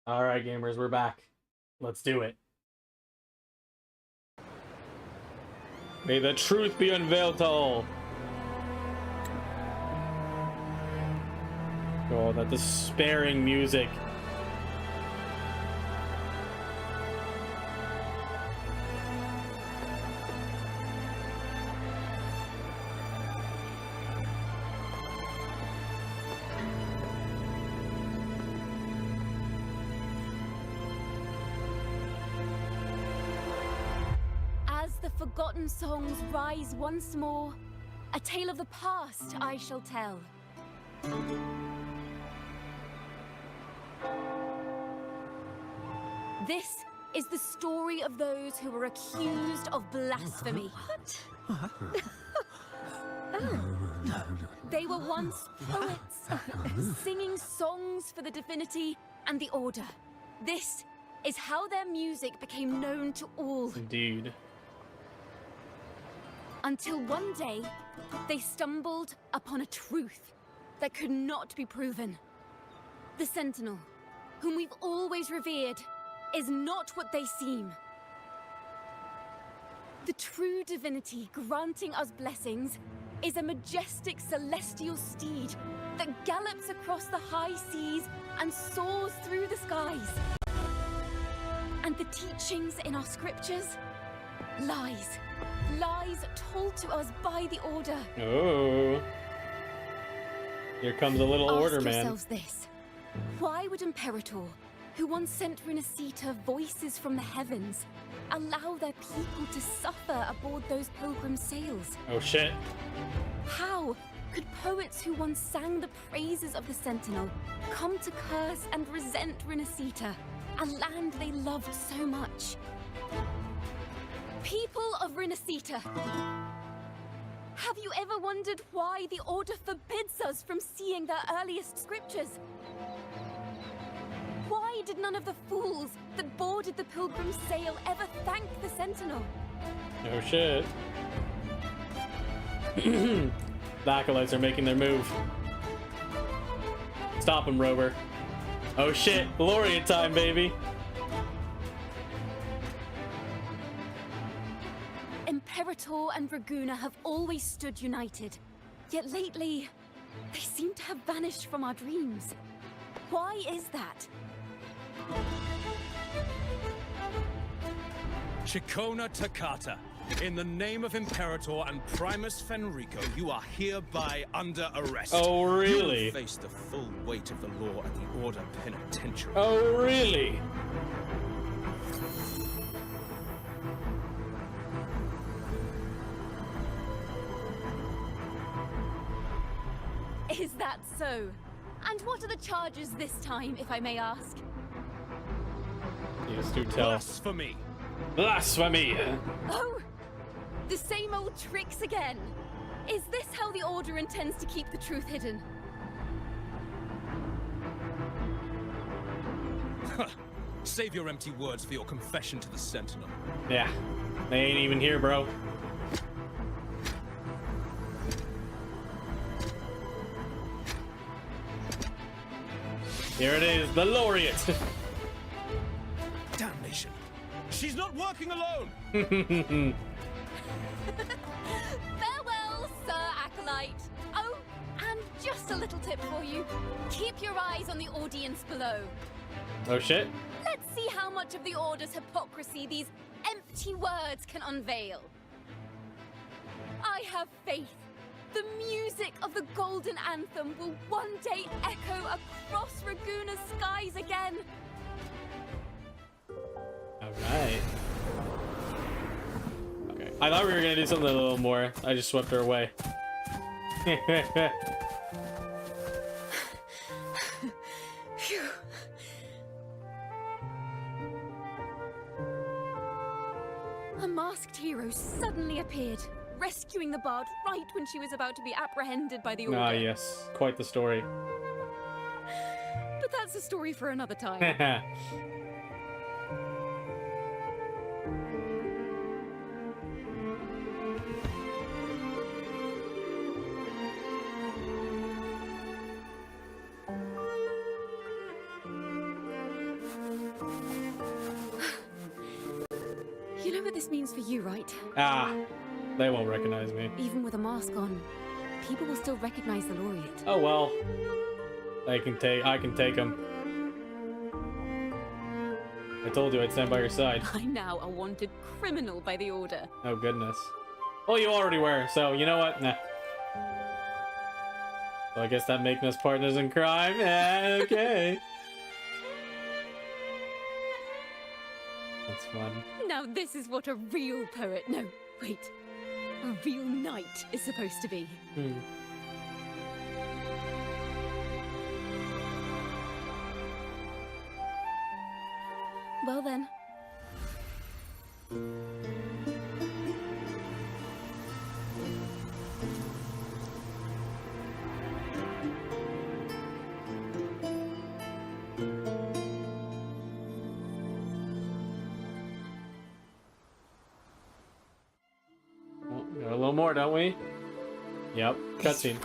All right, gamers, we're back. Let's do it. May the truth be unveiled to all. Oh, that despairing music. As the forgotten songs rise once more, a tale of the past I shall tell. This is the story of those who were accused of blasphemy. They were once poets, singing songs for the divinity and the order. This is how their music became known to all. Indeed. Until one day, they stumbled upon a truth that could not be proven. The Sentinel, whom we've always revered, is not what they seem. The true divinity granting us blessings is a majestic celestial steed that gallops across the high seas and soars through the skies. And the teachings in our scriptures? Lies. Lies told to us by the Order. Oh. Here comes a little order, man. Ask yourselves this. Why would Imperator, who once sent Rinascita voices from the heavens, allow their people to suffer aboard those pilgrim sails? Oh shit. How could poets who once sang the praises of the Sentinel come to curse and resent Rinascita, a land they loved so much? People of Rinascita, have you ever wondered why the Order forbids us from seeing their earliest scriptures? Why did none of the fools that boarded the Pilgrim's sail ever thank the Sentinel? Oh shit. The acolytes are making their move. Stop him, Rover. Oh shit, Lorien time, baby. Imperator and Raguna have always stood united, yet lately, they seem to have vanished from our dreams. Why is that? Ciaccona Toccata, in the name of Imperator and Primus Fenrico, you are hereby under arrest. Oh, really? You will face the full weight of the law at the Order Penitentiary. Oh, really? Is that so? And what are the charges this time, if I may ask? Yes, do tell. Blasphemy! Blasphemy! Oh! The same old tricks again! Is this how the Order intends to keep the truth hidden? Save your empty words for your confession to the Sentinel. Yeah, they ain't even here, bro. Here it is, the Laureate! Damnation! She's not working alone! Farewell, Sir Acolyte! Oh, and just a little tip for you. Keep your eyes on the audience below. Oh shit. Let's see how much of the Order's hypocrisy these empty words can unveil. I have faith. The music of the Golden Anthem will one day echo across Raguna's skies again. Alright. Okay. I thought we were gonna do something a little more. I just swept her away. Phew. A masked hero suddenly appeared, rescuing the bard right when she was about to be apprehended by the Order. Ah, yes. Quite the story. But that's a story for another time. This means for you, right? Ah, they won't recognize me. Even with a mask on, people will still recognize the laureate. Oh well. I can take him. I told you I'd stand by your side. I'm now a wanted criminal by the Order. Oh goodness. Well, you already were, so you know what? Nah. So I guess that making us partners in crime? Yeah, okay. That's fun. Now this is what a real poet, no, wait, a real knight is supposed to be. Well then. Well, got a little more, don't we? Yep, cutscene.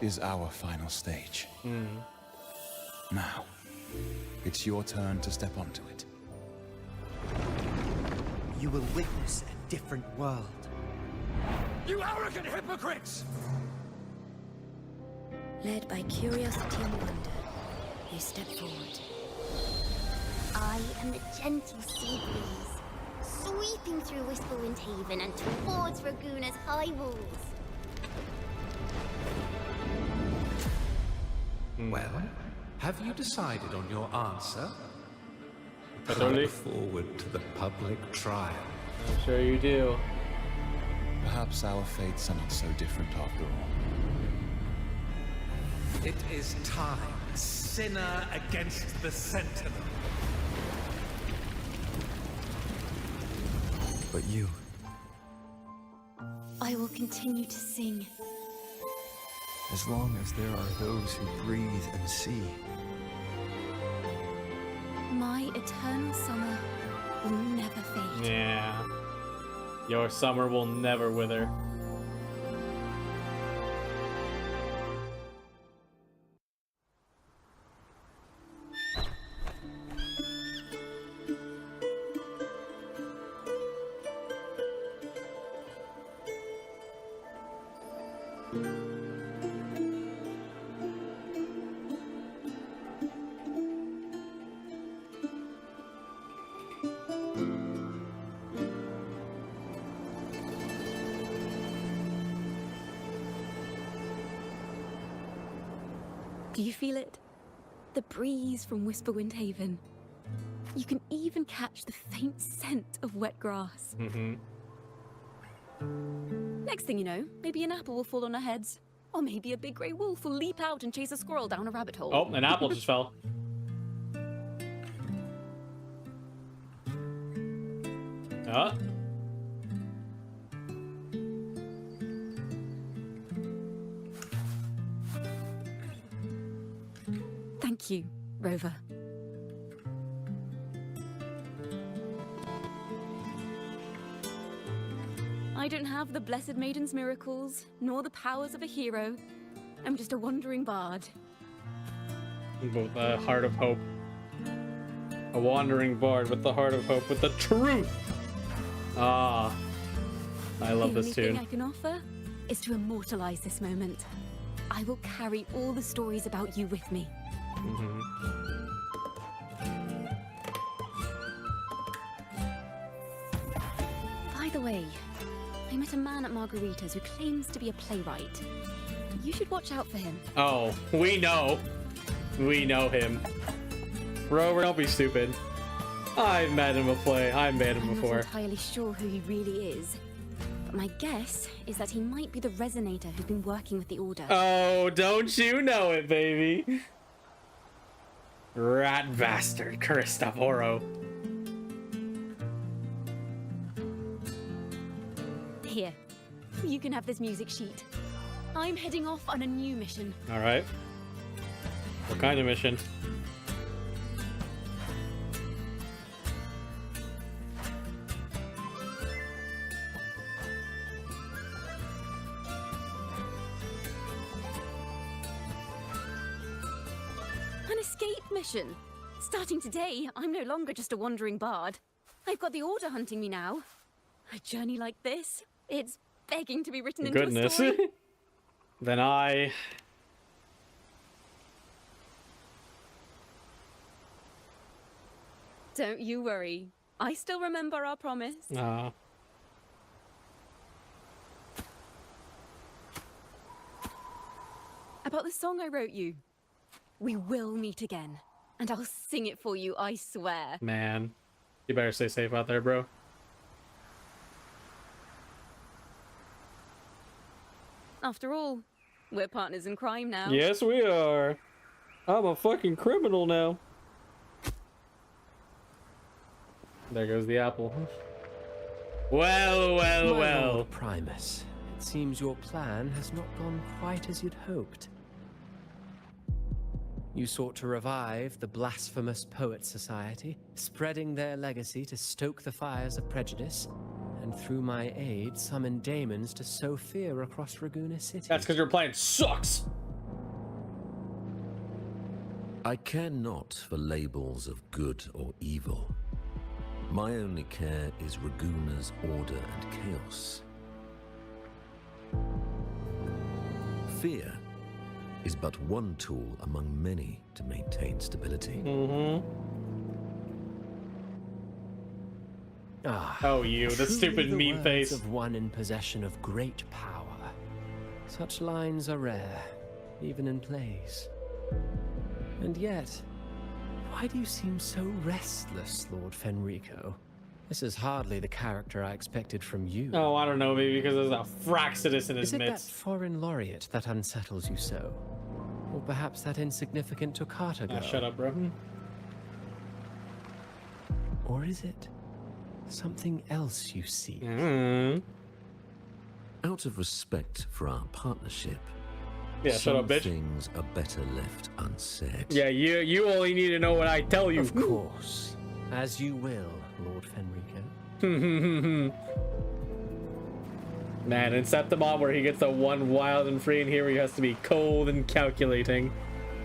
Is our final stage. Now, it's your turn to step onto it. You will witness a different world. You arrogant hypocrites! Led by curiosity and wonder, you step forward. I am the gentle sea breeze, sweeping through Whisperwind Haven and towards Raguna's high walls. Well, have you decided on your answer? Totally. Look forward to the public trial. I'm sure you do. Perhaps our fates are not so different after all. It is time. Sinner against the Sentinel. But you, I will continue to sing. as long as there are those who breathe and see. My eternal summer will never fade. Yeah. Your summer will never wither. Do you feel it? The breeze from Whisperwind Haven. You can even catch the faint scent of wet grass. Mm-hmm. Next thing you know, maybe an apple will fall on our heads. Or maybe a big grey wolf will leap out and chase a squirrel down a rabbit hole. Oh, an apple just fell. Huh? Thank you, Rover. I don't have the Blessed Maiden's miracles, nor the powers of a hero. I'm just a wandering bard. With the heart of hope. A wandering bard with the heart of hope, with the truth! Ah. I love this The only tune. thing I can offer is to immortalize this moment. I will carry all the stories about you with me. Mm-hmm. By the way, I met a man at Margarita's who claims to be a playwright. You should watch out for him. Oh, we know. We know him. Rover, don't be stupid. I've met him I've met him I'm before. not entirely sure who he really is, but my guess is that he might be the resonator who's been working with the Order. Oh, don't you know it, baby? Rat bastard, Cristoforo. Here, you can have this music sheet. I'm heading off on a new mission. Alright. What kind of mission? An escape mission. Starting today, I'm no longer just a wandering bard. I've got the Order hunting me now. A journey like this, it's begging to be written into a story. Then I... Don't you worry. I still remember our promise. About the song I wrote you. We will meet again. And I'll sing it for you, I swear. Man. You better stay safe out there, bro. After all, we're partners in crime now. Yes, we are. I'm a fucking criminal now. There goes the apple. Well, well, My well. Lord Primus, it seems your plan has not gone quite as you'd hoped. You sought to revive the blasphemous Poet Society, spreading their legacy to stoke the fires of prejudice, and through my aid summon daemons to sow fear across Raguna City. That's because your plan sucks! I care not for labels of good or evil. My only care is Raguna's order and chaos. Fear is but one tool among many to maintain stability. Oh, you, the stupid the meme face. Of one in possession of great power. Such lines are rare, even in plays. And yet, why do you seem so restless, Lord Fenrico? This is hardly the character I expected from you. Oh, I don't know, maybe because there's a Fraxidus in his Is it midst. that foreign laureate that unsettles you so? Or perhaps that insignificant Toccata girl? Shut up, bro. Or is it something else you seek? Out of respect for our partnership, Yeah, shut up, bitch. things are better left unsaid. Yeah, you only need to know what I tell you. Of course. As you will, Lord Fenrico. Man, in Septimon, where he gets the one wild and free, and here he has to be cold and calculating.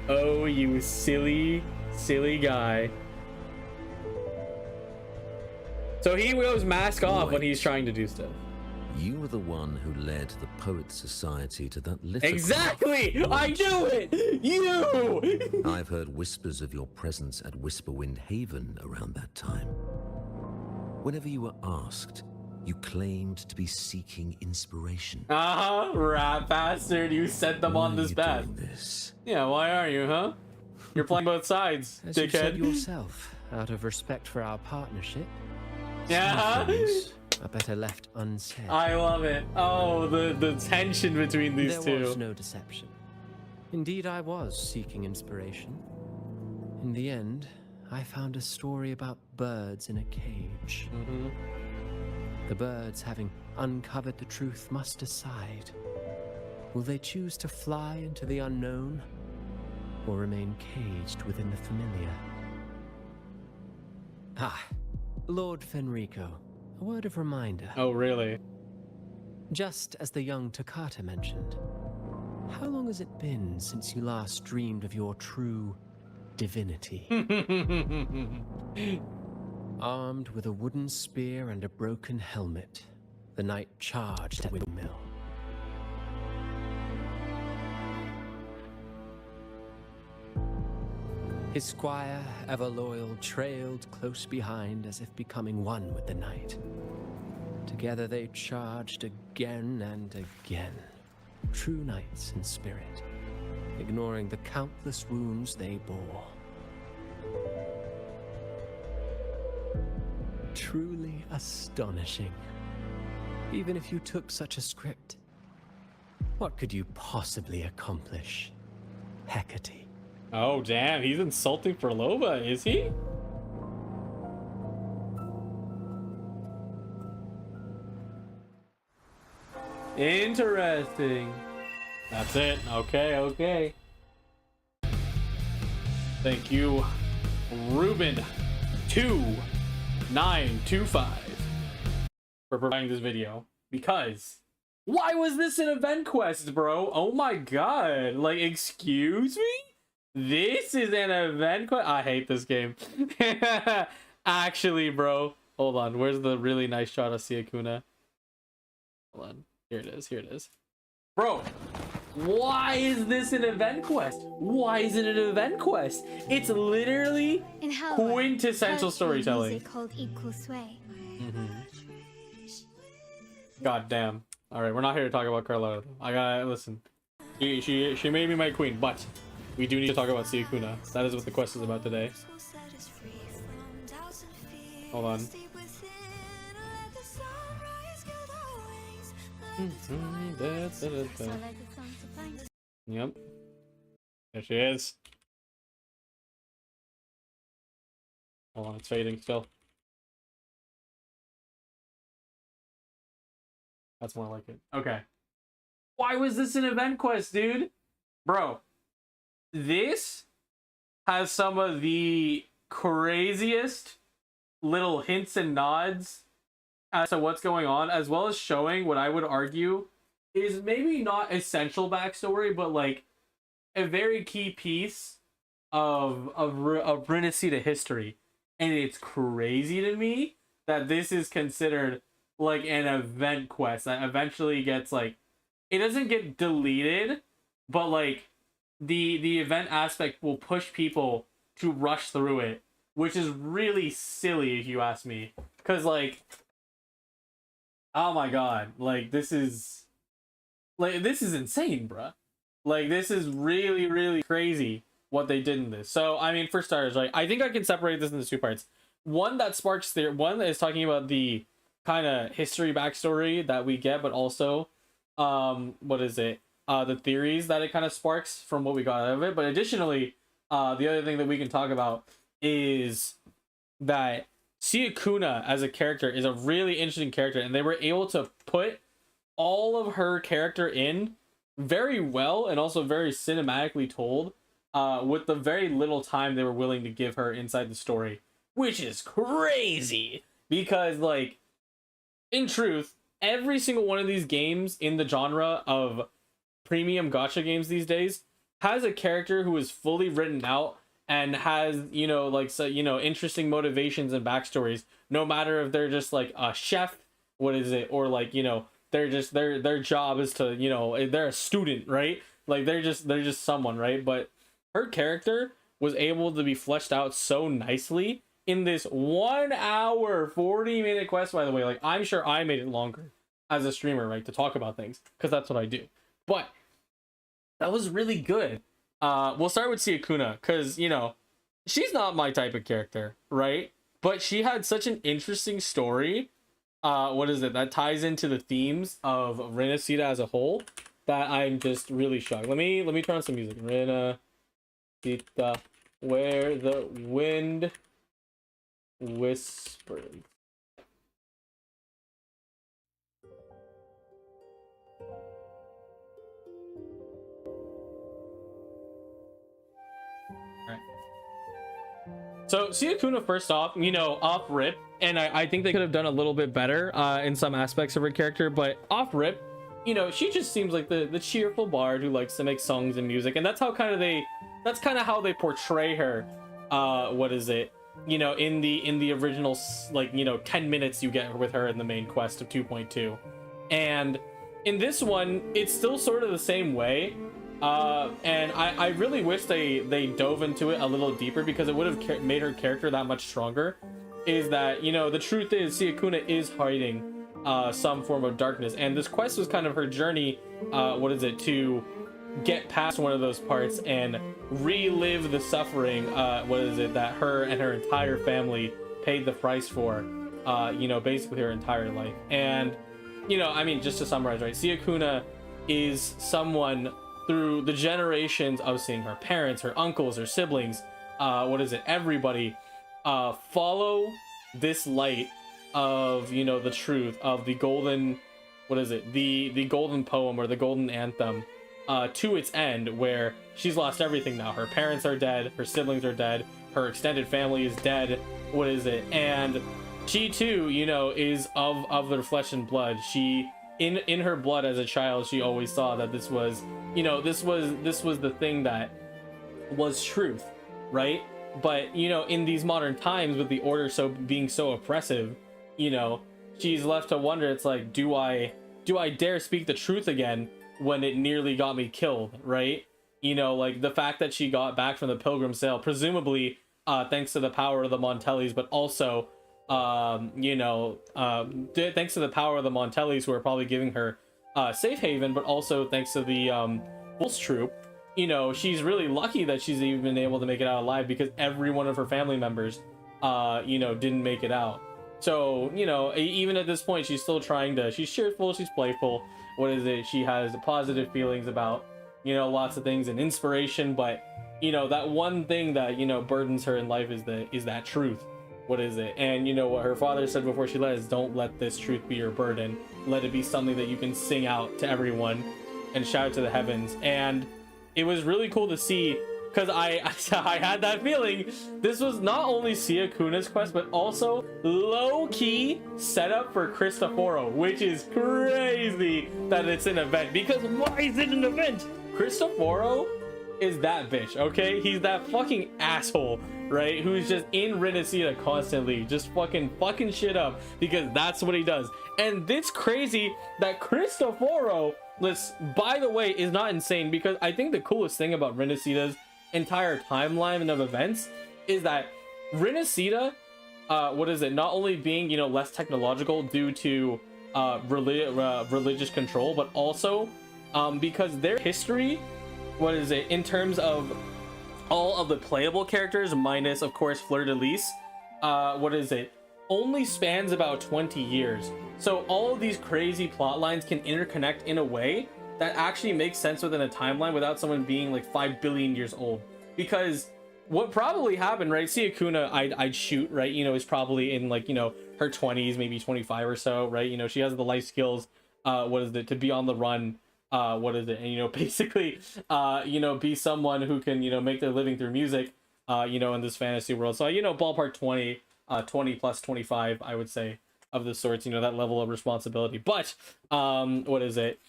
Oh, you silly, silly guy. So he goes mask off when he's trying to do stuff. You were the one who led the Poet Society to that little... Exactly! I knew it! You! I've heard whispers of your presence at Whisperwind Haven around that time. Whenever you were asked, you claimed to be seeking inspiration. Rat bastard, you sent them on this path. Yeah, why are you, huh? You're playing both sides, As you said dickhead. yourself, out of respect for our partnership, Yeah. some things are better left unsaid. I love it. Oh, the tension between these There two. was no deception. Indeed, I was seeking inspiration. In the end, I found a story about birds in a cage. The birds, having uncovered the truth, must decide. Will they choose to fly into the unknown, or remain caged within the familiar? Lord Fenrico, a word of reminder. Oh, really? Just as the young Toccata mentioned, how long has it been since you last dreamed of your true divinity? Armed with a wooden spear and a broken helmet, the knight charged at Windmill. His squire, ever loyal, trailed close behind as if becoming one with the knight. Together they charged again and again, true knights in spirit, ignoring the countless wounds they bore. Truly astonishing. Even if you took such a script, what could you possibly accomplish, Hecate? Oh, damn, he's insulting for Loba, is he? Interesting. That's it. Okay, okay. Thank you, Ruben2925, for providing this video. Because why was this an event quest, bro? Oh my god. Like, excuse me? This is an event quest. I hate this game. Actually, bro. Hold on. Where's the really nice shot of Ciaccona? Hold on. Here it is. Here it is. Bro, why is this an event quest? Why is it an event quest? It's literally quintessential storytelling. Music hold equal sway. God damn. All right, we're not here to talk about Carlotta. I gotta listen. She may be my queen, but we do need to talk about Ciaccona. That is what the quest is about today. Hold on. Yep. There she is. Hold on, it's fading still. That's more like it. Okay. Why was this an event quest, dude? Bro, this has some of the craziest little hints and nods as to what's going on, as well as showing what I would argue is maybe not essential backstory, but like a very key piece of Rinascita history. And it's crazy to me that this is considered like an event quest that eventually gets like, it doesn't get deleted, but like the event aspect will push people to rush through it, which is really silly if you ask me. Cause like, oh my god, like this is insane, bruh. Like this is really, really crazy what they did in this. So I mean, for starters, right, I think I can separate this into two parts. One that sparks their one is talking about the kind of history backstory that we get, but also what is it, the theories that it kind of sparks from what we got out of it. But additionally, the other thing that we can talk about is that Ciaccona as a character is a really interesting character, and they were able to put all of her character in very well and also very cinematically told with the very little time they were willing to give her inside the story, which is crazy because like, in truth, every single one of these games in the genre of premium gacha games these days has a character who is fully written out and has, you know, like, so, you know, interesting motivations and backstories, no matter if they're just like a chef, what is it, or like, you know, they're just their job is to, you know, they're a student, right? Like they're just someone, right? But her character was able to be fleshed out so nicely in this 1 hour 40-minute quest, by the way. Like, I'm sure I made it longer as a streamer, right, to talk about things, because that's what I do. But that was really good. We'll start with Ciaccona, because, you know, she's not my type of character, right? But she had such an interesting story, what is it, that ties into the themes of Rinascita as a whole, that I'm just really shocked. Let me turn on some music. Rinascita, where the wind whispers. So Ciaccona, first off, you know, off rip, and I think they could have done a little bit better in some aspects of her character, but off rip, you know, she just seems like the cheerful bard who likes to make songs and music, and that's how that's kind of how they portray her. What is it? You know, in the original, like, you know, 10 minutes you get with her in the main quest of 2.2, and in this one it's still sort of the same way. And I really wish they dove into it a little deeper, because it would have made her character that much stronger. Is that, you know, the truth is Ciaccona is hiding some form of darkness, and this quest was kind of her journey, what is it, to get past one of those parts and relive the suffering, what is it, that her and her entire family paid the price for, you know, basically her entire life. And, you know, I mean, just to summarize, right, Ciaccona is someone through the generations of seeing her parents, her uncles, her siblings, what is it, everybody follow this light of, you know, the truth of the golden, what is it, the golden poem or the golden anthem, to its end, where she's lost everything now. Her parents are dead, her siblings are dead, her extended family is dead, what is it, and she too, you know, is of their flesh and blood. She, in her blood as a child, she always saw that this was, you know, this was the thing that was truth, right? But you know, in these modern times with the order being so oppressive, you know, she's left to wonder. It's like, do I dare speak the truth again when it nearly got me killed, right? You know, like the fact that she got back from the Pilgrim Sale, presumably thanks to the power of the Montellis, but also you know, thanks to the power of the Montellis, who are probably giving her safe haven, but also thanks to the Wolf's troop. You know, she's really lucky that she's even been able to make it out alive, because every one of her family members you know, didn't make it out. So, you know, even at this point, she's still trying to, she's cheerful, she's playful. What is it? She has positive feelings about, you know, lots of things and inspiration, but, you know, that one thing that, you know, burdens her in life is that truth. What is it? And, you know, what her father said before she left is, don't let this truth be your burden. Let it be something that you can sing out to everyone and shout to the heavens. And it was really cool to see, because I had that feeling this was not only Ciaccona's quest, but also low-key set up for Cristoforo, which is crazy that it's an event. Because why is it an event? Cristoforo is that bitch, okay? He's that fucking asshole, right? Who's just in Rinascita constantly, just fucking shit up, because that's what he does. And it's crazy that Cristoforo, by the way, is not insane, because I think the coolest thing about Rinascita's entire timeline of events is that Rinascita, what is it, not only being, you know, less technological due to religious control, but also because their history, what is it, in terms of all of the playable characters minus of course Fleur-de-Lis, what is it, only spans about 20 years. So all of these crazy plot lines can interconnect in a way that actually makes sense within a timeline without someone being like 5 billion years old. Because what probably happened, right, Ciaccona, I'd shoot, right, you know, is probably in like, you know, her 20s, maybe 25 or so, right? You know, she has the life skills, what is it, to be on the run, what is it, and, you know, basically you know, be someone who can, you know, make their living through music, you know, in this fantasy world. So, you know, ballpark 20 plus 25, I would say, of the sorts, you know, that level of responsibility. But what is it,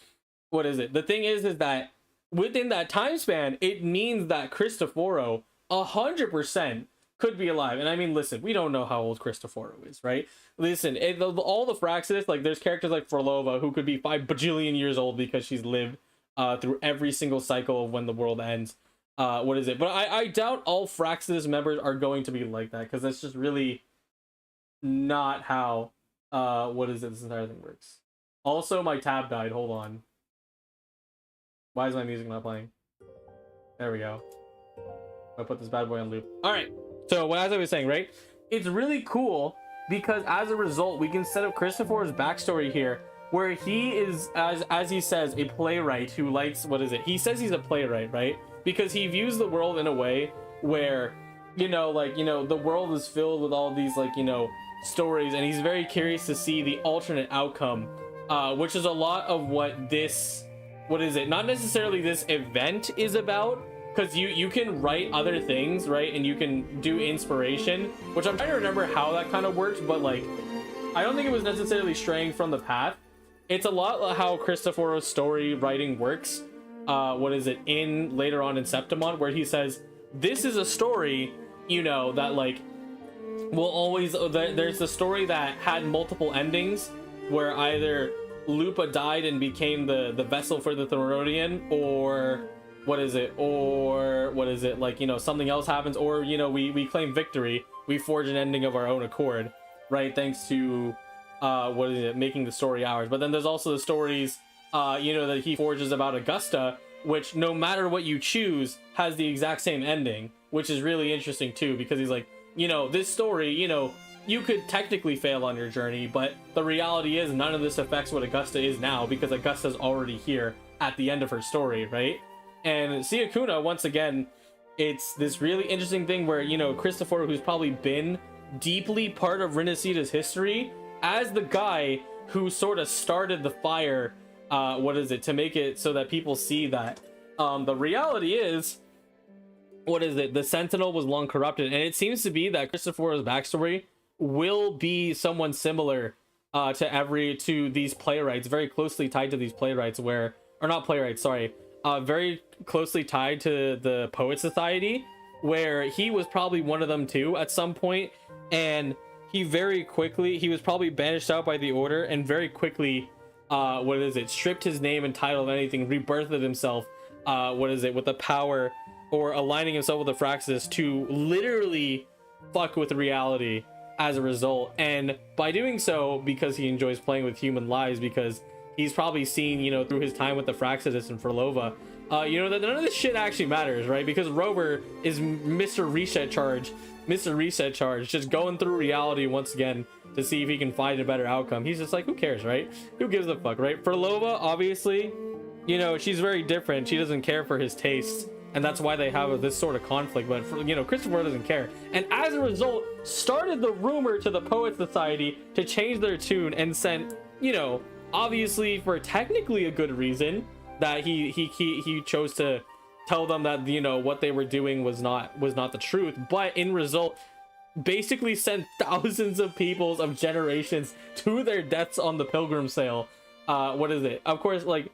the thing is that within that time span, it means that Cristoforo 100% could be alive. And I mean, listen, we don't know how old Cristoforo is, right? Listen, all the Fraxidus, like, there's characters like Forlova who could be 5 bajillion years old because she's lived through every single cycle of when the world ends. What is it? But I doubt all Fraxidus members are going to be like that, because that's just really not how what is it, this entire thing works. Also, my tab died. Hold on. Why is my music not playing? There we go. I'll put this bad boy on loop. All right. So as I was saying, right, it's really cool because as a result, we can set up Cristoforo's backstory here, where he is, as he says, a playwright who likes, what is it? He says he's a playwright, right? Because he views the world in a way where, you know, like, you know, the world is filled with all these, like, you know, stories, and he's very curious to see the alternate outcome, which is a lot of what this, what is it, not necessarily this event is about, because you can write other things, right, and you can do inspiration, which I'm trying to remember how that kind of works, but like, I don't think it was necessarily straying from the path. It's a lot how Cristoforo's story writing works, what is it, in later on in Septimon, where he says, this is a story, you know, that like will always, there's the story that had multiple endings, where either Lupa died and became the vessel for the Therodian, or what is it, like, you know, something else happens, or, you know, we claim victory, we forge an ending of our own accord, right, thanks to what is it, making the story ours. But then there's also the stories, you know, that he forges about Augusta, which no matter what you choose has the exact same ending, which is really interesting too, because he's like, you know, this story, you know, you could technically fail on your journey, but the reality is none of this affects what Augusta is now, because Augusta's already here at the end of her story, right? And Ciaccona, once again, it's this really interesting thing where, you know, Cristoforo, who's probably been deeply part of Rinascita's history, as the guy who sort of started the fire, what is it, to make it so that people see that the reality is, what is it, the Sentinel was long corrupted. And it seems to be that Cristoforo's backstory will be someone similar to these playwrights, very closely tied to these playwrights, where, or not playwrights, sorry, very closely tied to the Poet Society, where he was probably one of them too at some point, and he was probably banished out by the Order, and very quickly stripped his name and title of anything, rebirthed himself with the power, or aligning himself with the Fraxis to literally fuck with reality as a result. And by doing so, because he enjoys playing with human lives, because he's probably seen, through his time with the Fraxis and Frolova, that none of this shit actually matters, right? Because Rover is Mr. Reset Charge, just going through reality once again to see if he can find a better outcome. He's just like, who cares, right? Who gives a fuck, right? Frolova, obviously, she's very different. She doesn't care for his tastes, and that's why they have this sort of conflict. But Christopher doesn't care, and as a result started the rumor to the Poet Society to change their tune, and sent, obviously for technically a good reason, that he chose to tell them that what they were doing was not the truth, but in result basically sent thousands of peoples of generations to their deaths on the Pilgrim Sale. Of course, like,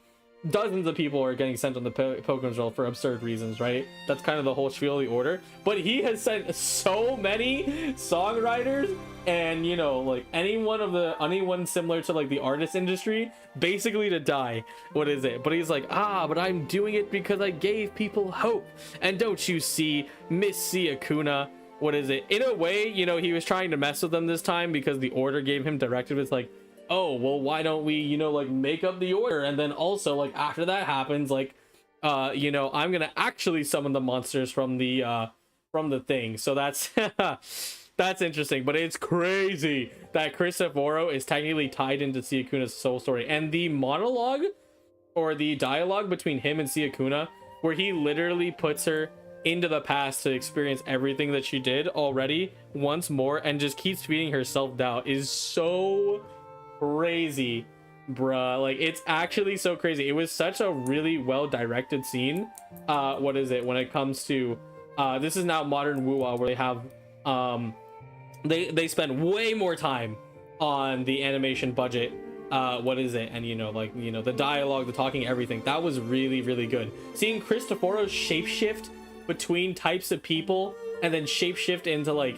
dozens of people are getting sent on the Pilgrim's Trail for absurd reasons, right? That's kind of the whole spiel of the Order. But he has sent so many songwriters and, like, anyone similar to, like, the artist industry, basically to die. But he's like, but I'm doing it because I gave people hope. And don't you see, Miss Ciaccona, in a way, he was trying to mess with them this time, because the Order gave him directives like, oh, well, why don't we, like, make up the Order, and then also, like, after that happens, like, I'm gonna actually summon the monsters from the thing. So that's that's interesting. But it's crazy that Cristoforo is technically tied into Ciaccona's soul story, and the monologue or the dialogue between him and Ciaccona, where he literally puts her into the past to experience everything that she did already once more, and just keeps feeding her self-doubt, is so crazy, bruh. Like, it's actually so crazy. It was such a really well directed scene. When it comes to this is now modern Wuwa, where they have they spend way more time on the animation budget, and the dialogue, the talking, everything. That was really, really good. Seeing Cristoforo shapeshift between types of people, and then shapeshift into, like,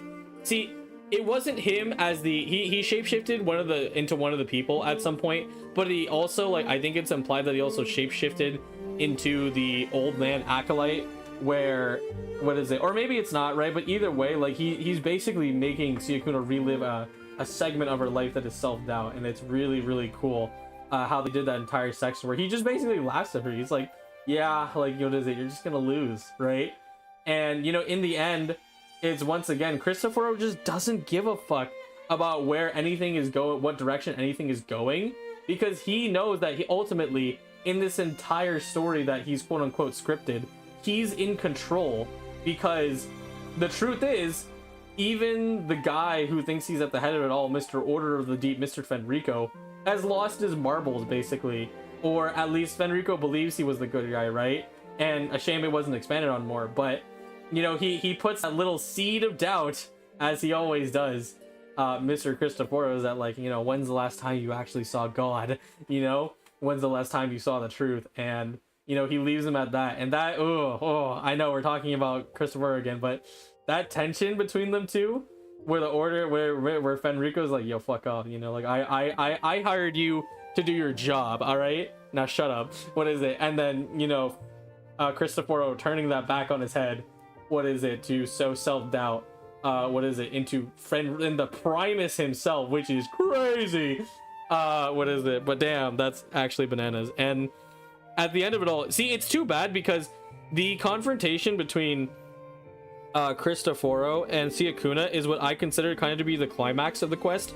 it wasn't him as he shapeshifted into one of the people at some point, but he also, like, I think it's implied that he also shapeshifted into the old man acolyte, where or maybe it's not, right? But either way, like, he's basically making Ciaccona relive a segment of her life that is self-doubt, and it's really, really cool how they did that entire section where he just basically laughs at her. He's like, yeah, like, you're just gonna lose, right? And in the end, it's once again, Cristoforo just doesn't give a fuck about where anything is going, what direction anything is going, because he knows that he ultimately, in this entire story that he's quote unquote scripted, he's in control. Because the truth is, even the guy who thinks he's at the head of it all, Mr. Order of the Deep, Mr. Fenrico, has lost his marbles, basically. Or at least Fenrico believes he was the good guy, right? And a shame it wasn't expanded on more, but he puts that little seed of doubt, as he always does, Mr. Cristoforo, is that, like, when's the last time you actually saw God? When's the last time you saw the truth? And he leaves him at that. And that, I know we're talking about Cristoforo again, but that tension between them two, where the Order, where Fenrico's like, yo, fuck off, like, I hired you to do your job, all right? Now shut up. And then, Cristoforo turning that back on his head, to sow self-doubt, into in the Primus himself, which is crazy. But damn, that's actually bananas. And at the end of it all, see, it's too bad, because the confrontation between Cristoforo and Ciaccona is what I consider kind of to be the climax of the quest.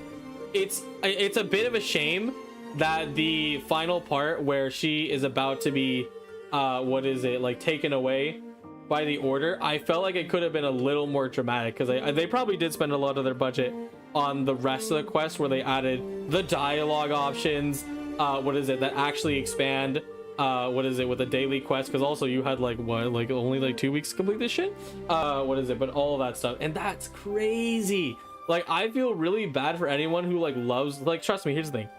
It's a bit of a shame that the final part, where she is about to be taken away by the Order, I felt like it could have been a little more dramatic, because they probably did spend a lot of their budget on the rest of the quest, where they added the dialogue options, that actually expand, with the daily quest, because also you had only 2 weeks to complete this shit, but all of that stuff, and that's crazy. Like, I feel really bad for anyone who loves, trust me, here's the thing,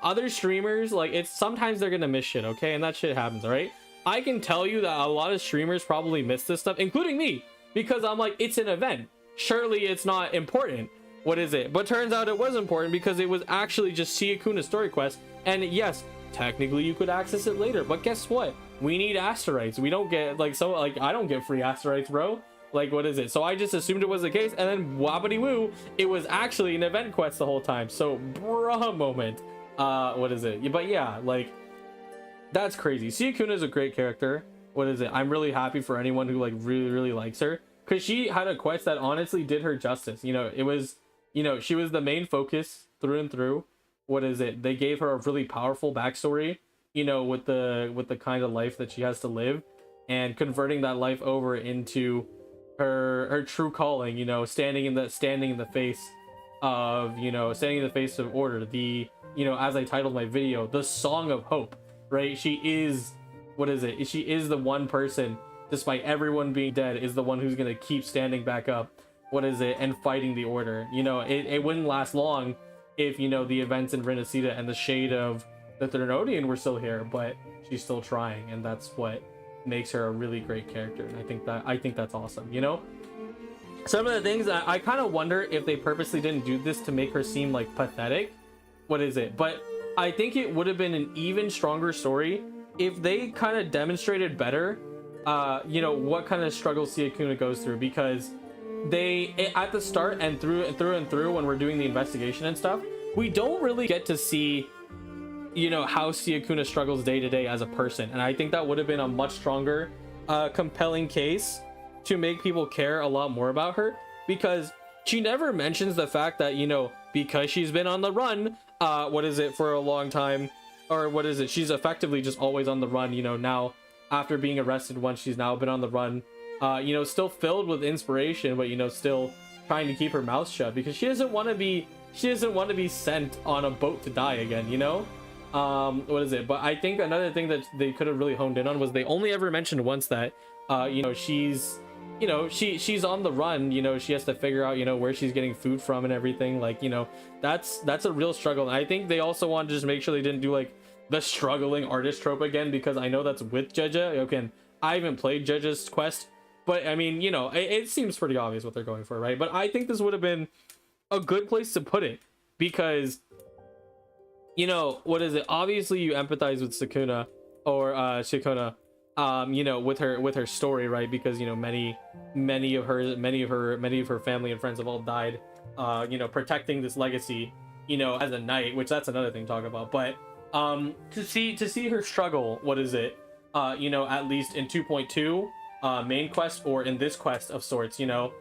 other streamers, it's sometimes they're gonna miss shit, okay, and that shit happens, all right? I can tell you that a lot of streamers probably miss this stuff, including me, because I'm like, it's an event. Surely it's not important. What is it? But turns out it was important because it was actually just Ciaccona's story quest. And yes, technically you could access it later, but guess what? We need asteroids. We don't get like, so like, I don't get free asteroids, bro. Like, what is it? So I just assumed it was the case, and then wobbity woo, it was actually an event quest the whole time. So bruh moment. What is it? But yeah, like, that's crazy. Ciaccona is a great character. What is it? I'm really happy for anyone who like really likes her, because she had a quest that honestly did her justice. You know, it was, you know, she was the main focus through and through. What is it? They gave her a really powerful backstory, you know, with the kind of life that she has to live, and converting that life over into her true calling, you know, standing in the face of, you know, standing in the face of order, the, you know, as I titled my video, the Song of Hope, right? She is, what is it? She is the one person, despite everyone being dead, is the one who's gonna keep standing back up, what is it, and fighting the order. You know, it wouldn't last long if, you know, the events in Rinascita and the shade of the Thernodian were still here, but she's still trying, and that's what makes her a really great character. And I think that's awesome. You know, some of the things I kind of wonder if they purposely didn't do this to make her seem like pathetic. What is it? But I think it would have been an even stronger story if they kind of demonstrated better, you know, what kind of struggles Ciaccona goes through, because they, at the start and through when we're doing the investigation and stuff, we don't really get to see, you know, how Ciaccona struggles day to day as a person. And I think that would have been a much stronger, compelling case to make people care a lot more about her, because she never mentions the fact that, you know, because she's been on the run, what is it, for a long time, or what is it, she's effectively just always on the run, you know, now after being arrested once, she's now been on the run, you know, still filled with inspiration, but, you know, still trying to keep her mouth shut, because she doesn't want to be sent on a boat to die again, you know. What is it? But I think another thing that they could have really honed in on was they only ever mentioned once that, you know, she's on the run, you know, she has to figure out, you know, where she's getting food from and everything. Like, you know, that's a real struggle. And I think they also wanted to just make sure they didn't do like the struggling artist trope again, because I know that's with Jeja. Okay, I haven't played Jeja's quest, but I mean, you know, it seems pretty obvious what they're going for, right? But I think this would have been a good place to put it, because, you know, what is it? Obviously, you empathize with Ciaccona, or Ciaccona, you know, with her story, right? Because, you know, many of her family and friends have all died, you know, protecting this legacy, you know, as a knight, which that's another thing to talk about. But to see her struggle, what is it? You know, at least in 2.2, main quest, or in this quest of sorts, you know,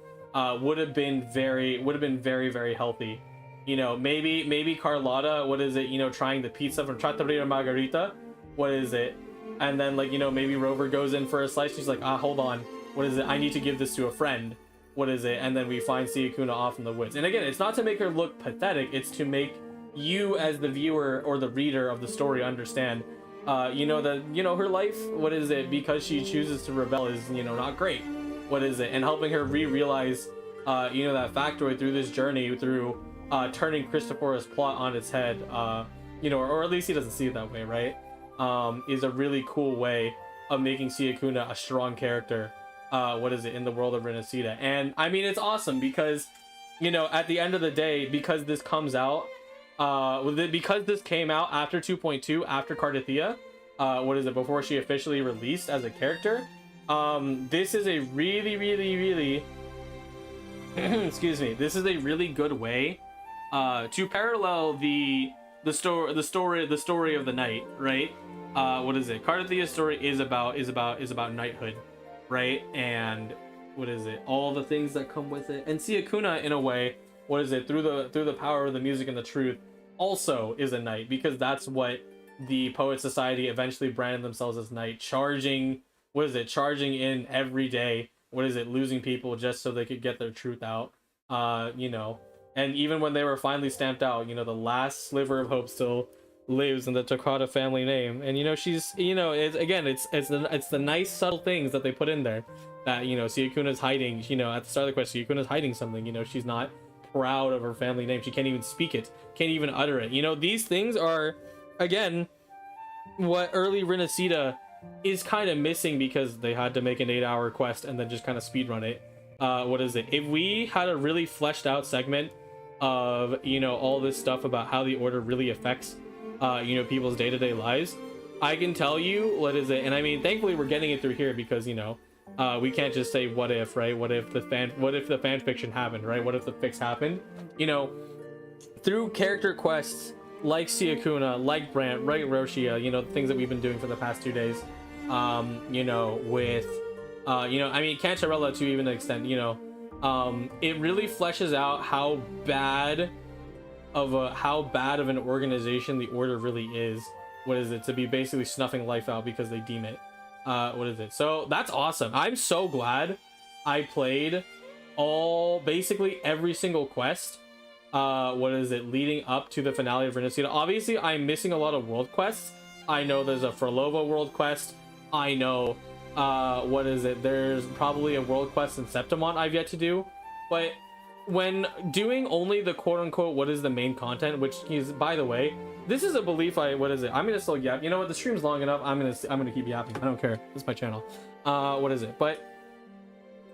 would have been very, very healthy. You know, maybe Carlotta, what is it, you know, trying the pizza from Trattoria Margherita, what is it, and then, like, you know, maybe Rover goes in for a slice, she's like, hold on, what is it, I need to give this to a friend, what is it, and then we find Ciaccona off in the woods. And again, it's not to make her look pathetic, it's to make you as the viewer or the reader of the story understand, you know, that, you know, her life, what is it, because she chooses to rebel, is, you know, not great, what is it, and helping her realize, you know, that factoid through this journey, through turning Christopher's plot on its head, you know, or at least he doesn't see it that way, right? Is a really cool way of making Ciaccona a strong character, what is it, in the world of Rinascita. And I mean, it's awesome because, you know, at the end of the day, because this comes out, because this came out after 2.2, after Cardathia, what is it, before she officially released as a character, this is a really excuse me, this is a really good way to parallel the story of the knight, right? What is it? Cardathia's story is about knighthood, right? And what is it? All the things that come with it. And Ciaccona, in a way, what is it? Through the power of the music and the truth, also is a knight, because that's what the Poet Society eventually branded themselves as, knight, charging. What is it? Charging in every day. What is it? Losing people just so they could get their truth out. You know. And even when they were finally stamped out, you know, the last sliver of hope still lives in the Takata family name. And, you know, she's, you know, it's the nice subtle things that they put in there that, you know, Ciaccona's hiding, you know, at the start of the quest, Ciaccona's hiding something, you know, she's not proud of her family name. She can't even speak it, can't even utter it. You know, these things are, again, what early Rinascita is kind of missing because they had to make an 8-hour quest and then just kind of speedrun it. What is it? If we had a really fleshed out segment of, you know, all this stuff about how the order really affects, you know, people's day-to-day lives, I can tell you, what is it? And I mean, thankfully we're getting it through here because, you know, we can't just say what if, right? What if the fan fiction happened, right? What if the fix happened? You know, through character quests like Ciaccona, like Brant, like Roshia, you know, the things that we've been doing for the past 2 days, you know, with, you know, I mean, Cantarella to even an extent, you know, it really fleshes out how bad of an organization the Order really is. What is it? To be basically snuffing life out because they deem it. What is it? So that's awesome. I'm so glad I played basically every single quest. What is it? Leading up to the finale of Rinascita. Obviously, I'm missing a lot of world quests. I know there's a Frolova world quest. I know, what is it? There's probably a world quest in Septimont I've yet to do. But when doing only the quote-unquote what is the main content, which is, by the way, this is a belief what is it? I'm gonna still yap. You know what? The stream's long enough. I'm gonna keep yapping. I don't care. This is my channel. What is it? But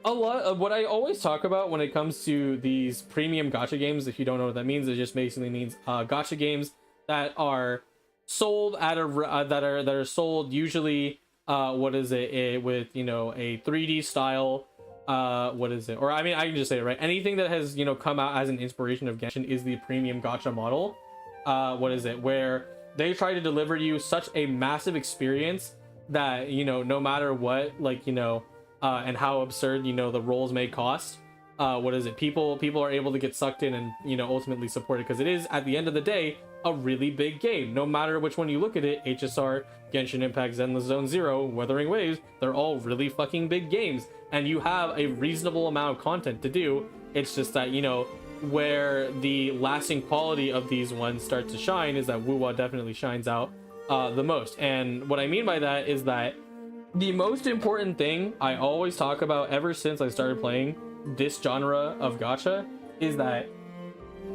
a lot of what I always talk about when it comes to these premium gacha games, if you don't know what that means, it just basically means gacha games that are sold at a that are sold usually what is it, with, you know, a 3D style, what is it, or I mean, I can just say it, right? Anything that has, you know, come out as an inspiration of Genshin is the premium gacha model. What is it, where they try to deliver you such a massive experience that, you know, no matter what, like, you know, and how absurd, you know, the roles may cost, what is it, people are able to get sucked in and, you know, ultimately support it because it is, at the end of the day, a really big game. No matter which one you look at it, HSR, Genshin Impact, Zenless Zone Zero, Wuthering Waves, they're all really fucking big games, and you have a reasonable amount of content to do. It's just that, you know, where the lasting quality of these ones start to shine is that Wuwa definitely shines out the most. And what I mean by that is that the most important thing I always talk about ever since I started playing this genre of gacha is that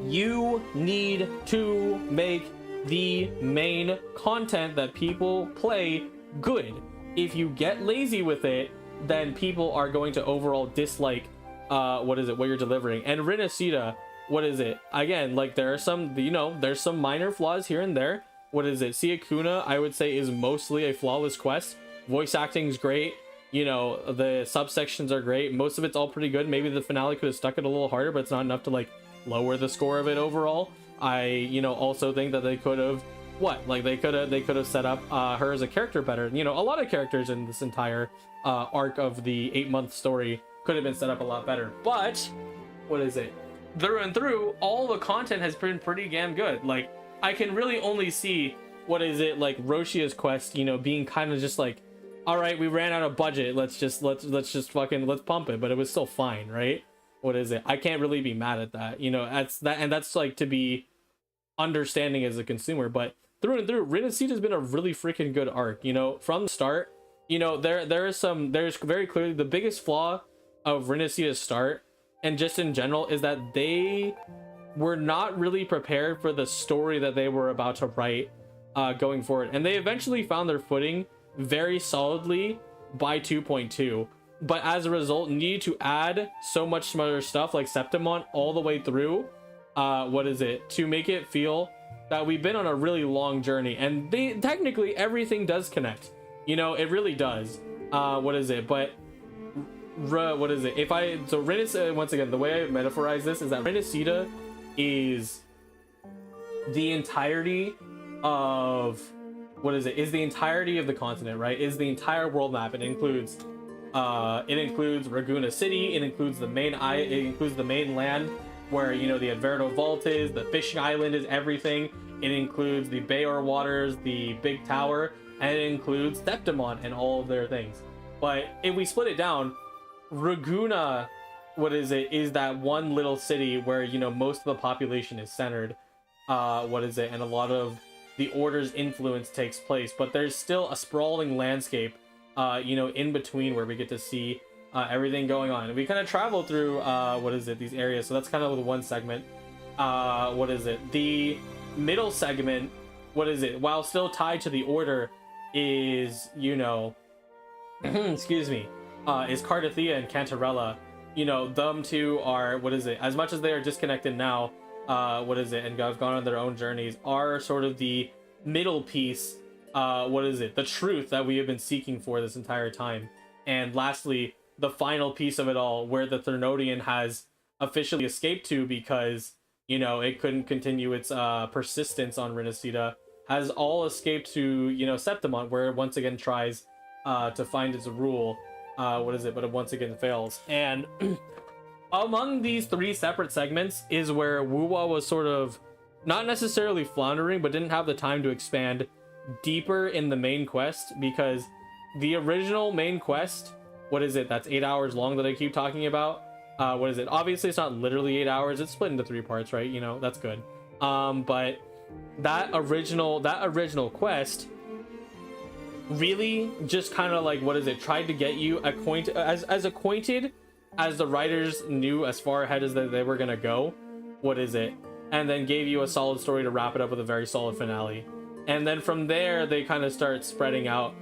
you need to make the main content that people play good. If you get lazy with it, then people are going to overall dislike what is it, what you're delivering. And Rinascita, what is it, again, like, there are some, you know, there's some minor flaws here and there. What is it, Ciaccona, I would say, is mostly a flawless quest. Voice acting is great, you know, the subsections are great, most of it's all pretty good. Maybe the finale could have stuck it a little harder, but it's not enough to, like, lower the score of it overall. I, you know, also think that they could have, they could have set up her as a character better. You know, a lot of characters in this entire arc of the 8-month story could have been set up a lot better. But what is it, through and through, all the content has been pretty damn good. Like, I can really only see, what is it, like, Roshia's quest, you know, being kind of just like, all right, we ran out of budget, let's just pump it, but it was still fine, right? What is it, I can't really be mad at that, you know. That's like, to be understanding as a consumer. But through and through, Rinascita has been a really freaking good arc, you know, from the start. You know, there's very clearly the biggest flaw of Rinascita's start, and just in general, is that they were not really prepared for the story that they were about to write going forward. And they eventually found their footing very solidly by 2.2, but as a result needed to add so much smarter stuff like Septimont all the way through, what is it, to make it feel that we've been on a really long journey. And technically everything does connect, you know, it really does. What is it, but what is it, so Rinascita, once again, the way I metaphorize this is that Rinascita is the entirety of, what is it, is the entirety of the continent, right? Is the entire world map. It includes Raguena City, it includes the mainland where, you know, the Adverto Vault is, the fishing island is everything. It includes the Bayor Waters, the big tower, and it includes Septimont and all of their things. But if we split it down, Raguena, what is it, is that one little city where, you know, most of the population is centered, what is it, and a lot of the Order's influence takes place, but there's still a sprawling landscape, you know, in between where we get to see everything going on. And we kind of travel through, what is it, these areas, so that's kind of the one segment. What is it, the middle segment, what is it, while still tied to the Order, is, you know, excuse me, is Cardathia and Cantarella. You know, them two are, what is it, as much as they are disconnected now, what is it, and have gone on their own journeys, are sort of the middle piece, what is it, the truth that we have been seeking for this entire time. And lastly, the final piece of it all, where the Thernodian has officially escaped to because, you know, it couldn't continue its persistence on Rinascita, has all escaped to, you know, Septimont, where it once again tries to find its rule, what is it, but it once again fails. And among these three separate segments is where Wuwa was sort of not necessarily floundering, but didn't have the time to expand deeper in the main quest, because the original main quest, what is it, that's 8 hours long that I keep talking about, what is it, obviously it's not literally 8 hours, it's split into 3 parts, right? You know, that's good. But that original quest really just kind of like, what is it, tried to get you acquainted as the writers knew as far ahead as they were gonna go, what is it, and then gave you a solid story to wrap it up with a very solid finale. And then from there they kind of start spreading out,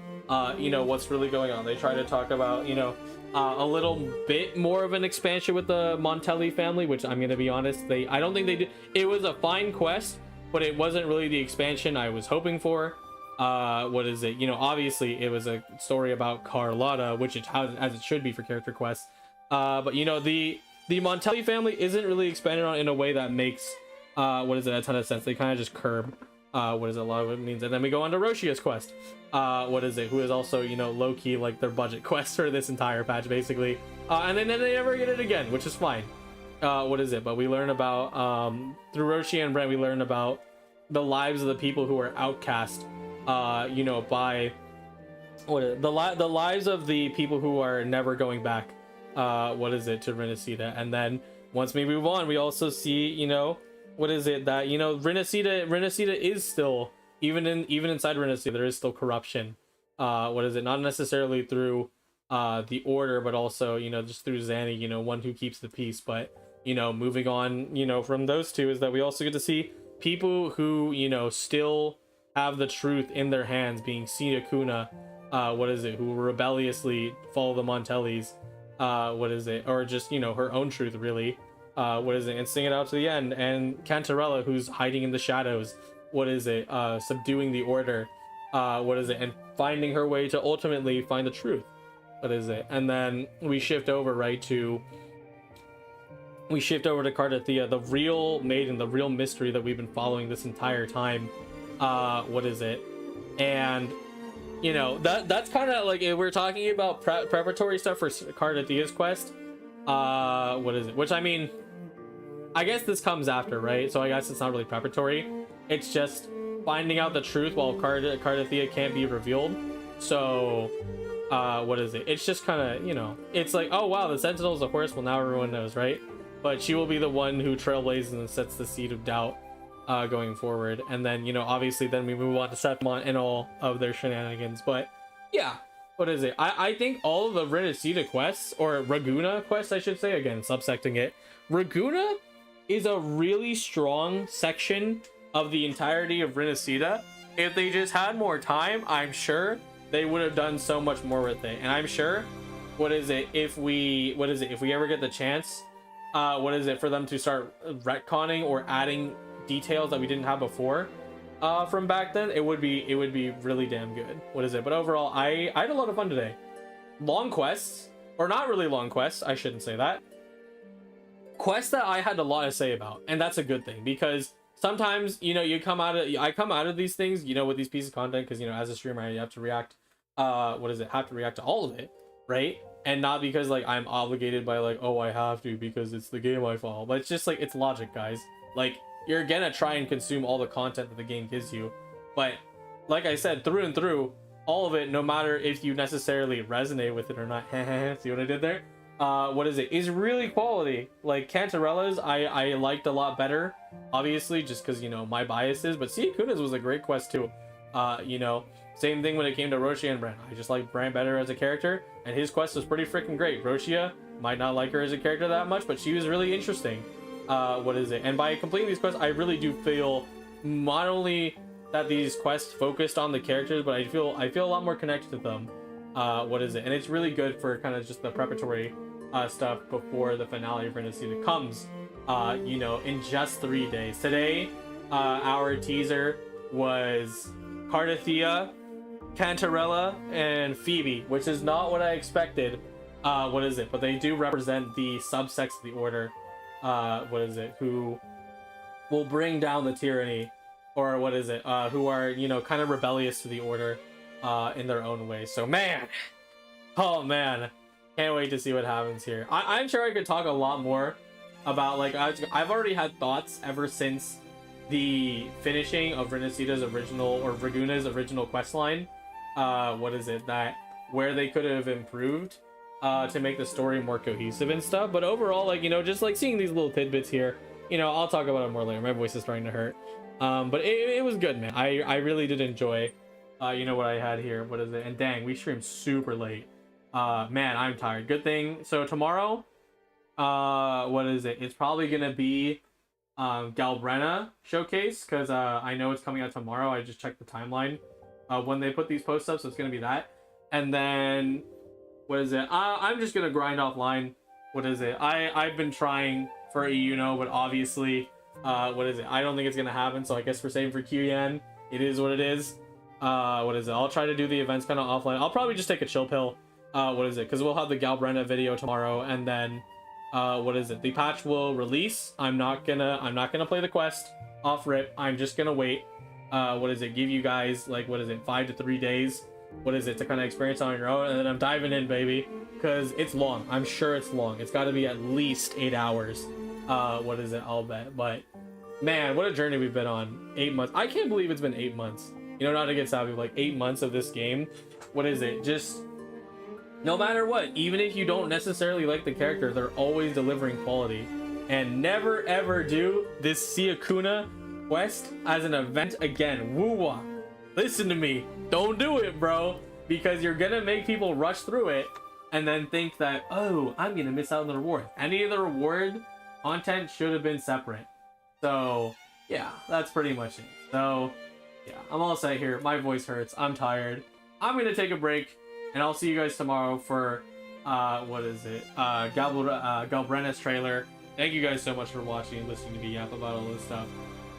you know, what's really going on. They try to talk about, you know, a little bit more of an expansion with the Montelli family, which I'm gonna be honest, I don't think they did. It was a fine quest, but it wasn't really the expansion I was hoping for. What is it, you know, obviously it was a story about Carlotta, which as it should be for character quests, but you know, the Montelli family isn't really expanded on in a way that makes what is it, a ton of sense. They kind of just curb what is it, a lot of what it means. And then we go on to Roshia's quest, what is it, who is also, you know, low-key like their budget quest for this entire patch basically, and then they never get it again, which is fine. What is it, but we learn about through Roshia and Brent, we learn about the lives of the people who are outcast, you know, by the lives of the people who are never going back, what is it, to Rinascita. And then once we move on, we also see, you know, what is it, that, you know, Rinascita is still, even inside Rinascita, there is still corruption. What is it, not necessarily through the order, but also, you know, just through Zanny, you know, one who keeps the peace. But, you know, moving on, you know, from those two, is that we also get to see people who, you know, still have the truth in their hands, being Ciaccona, what is it, who rebelliously follow the Montellis, what is it, or just, you know, her own truth really, what is it, and sing it out to the end. And Cantarella, who's hiding in the shadows, what is it, subduing the order, what is it, and finding her way to ultimately find the truth, what is it. And then we shift over to Cardathia, the real maiden, the real mystery that we've been following this entire time, what is it. And, you know, that's kind of like, if we're talking about preparatory stuff for Cardathia's quest, what is it, which, I mean, I guess this comes after, right? So I guess it's not really preparatory, it's just finding out the truth while Cardathia can't be revealed. So what is it, it's just kind of, you know, it's like, oh wow, the Sentinel's a horse, well now everyone knows, right? But she will be the one who trailblazes and sets the seed of doubt going forward. And then, you know, obviously then we move on to Septimont and all of their shenanigans. But yeah, what is it, I think all of the Rinascita quests, or Raguna quests I should say, again subsecting it, Raguna is a really strong section of the entirety of Rinascita. If they just had more time, I'm sure they would have done so much more with it. And I'm sure, what is it, if we ever get the chance, what is it, for them to start retconning or adding details that we didn't have before from back then, it would be really damn good. What is it, but overall, I had a lot of fun today. Long quests, or not really long quests, I shouldn't say that, quests that I had a lot to say about, and that's a good thing, because sometimes, you know, I come out of these things, you know, with these pieces of content, because, you know, as a streamer I have to react, have to react to all of it, right? And not because like I'm obligated by like, oh, I have to because it's the game I follow, but it's just like, it's logic, guys. Like, you're gonna try and consume all the content that the game gives you, but like I said, through and through, all of it, no matter if you necessarily resonate with it or not, see what I did there? What is it, is really quality. Like Cantarella's I liked a lot better, obviously, just because, you know, my biases, but Ciaccona's was a great quest too. You know, same thing when it came to Roshia and Brent. I just like Brent better as a character, and his quest was pretty freaking great. Roshia, might not like her as a character that much, but she was really interesting. What is it, and by completing these quests, I really do feel not only that these quests focused on the characters, but I feel a lot more connected to them. What is it? And it's really good for kind of just the preparatory stuff before the finale of Rinascita comes. You know, in just 3 days. Today, our teaser was Cardathia, Cantarella, and Phoebe, which is not what I expected. What is it? But they do represent the subsects of the Order. What is it? Who will bring down the tyranny, or what is it? Who are, you know, kind of rebellious to the Order in their own way. So man, oh man, can't wait to see what happens here. I'm sure I could talk a lot more about, like, I've already had thoughts ever since the finishing of Rinascita's original, or Raguna's original questline. What is it? That where they could have improved to make the story more cohesive and stuff. But overall, like, you know, just like seeing these little tidbits here, you know, I'll talk about it more later. My voice is starting to hurt. But it was good, man. I really did enjoy, you know, what I had here. What is it? And dang, we streamed super late. Man, I'm tired. Good thing. So tomorrow, what is it? It's probably gonna be Galbrena showcase, because I know it's coming out tomorrow. I just checked the timeline when they put these posts up, so it's gonna be that. And then what is it? I'm just gonna grind offline. What is it? I've been trying for Yuno, but obviously what is it? I don't think it's gonna happen, so I guess we're saving for QYan. It is what it is. What is it? I'll try to do the events kind of offline. I'll probably just take a chill pill. What is it? Because we'll have the Galbrena video tomorrow, and then what is it? The patch will release. I'm not gonna play the quest off rip. I'm just gonna wait. What is it? Give you guys, like, what is it? 5 to 3 days. What is it? To kind of experience on your own, and then I'm diving in, baby, because it's long. I'm sure it's long. It's got to be at least 8 hours. What is it? I'll bet. But man, what a journey we've been on. 8 months. I can't believe it's been 8 months. You know, not to get savvy, like 8 months of this game. What is it? Just no matter what, even if you don't necessarily like the character, they're always delivering quality. And never ever do this Ciaccona quest as an event again. Woo-wah. Listen to me. Don't do it, bro. Because you're gonna make people rush through it and then think that, oh, I'm gonna miss out on the reward. Any of the reward content should have been separate. So yeah, that's pretty much it. So yeah, I'm all set here. My voice hurts. I'm tired. I'm gonna take a break, and I'll see you guys tomorrow for what is it? Galbrena's trailer. Thank you guys so much for watching and listening to me yap about all this stuff.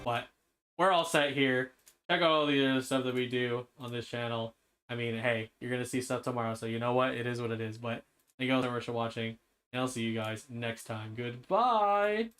But we're all set here. Check out all the other stuff that we do on this channel. I mean, hey, you're gonna see stuff tomorrow, so you know what? It is what it is. But thank you all so much for watching, and I'll see you guys next time. Goodbye.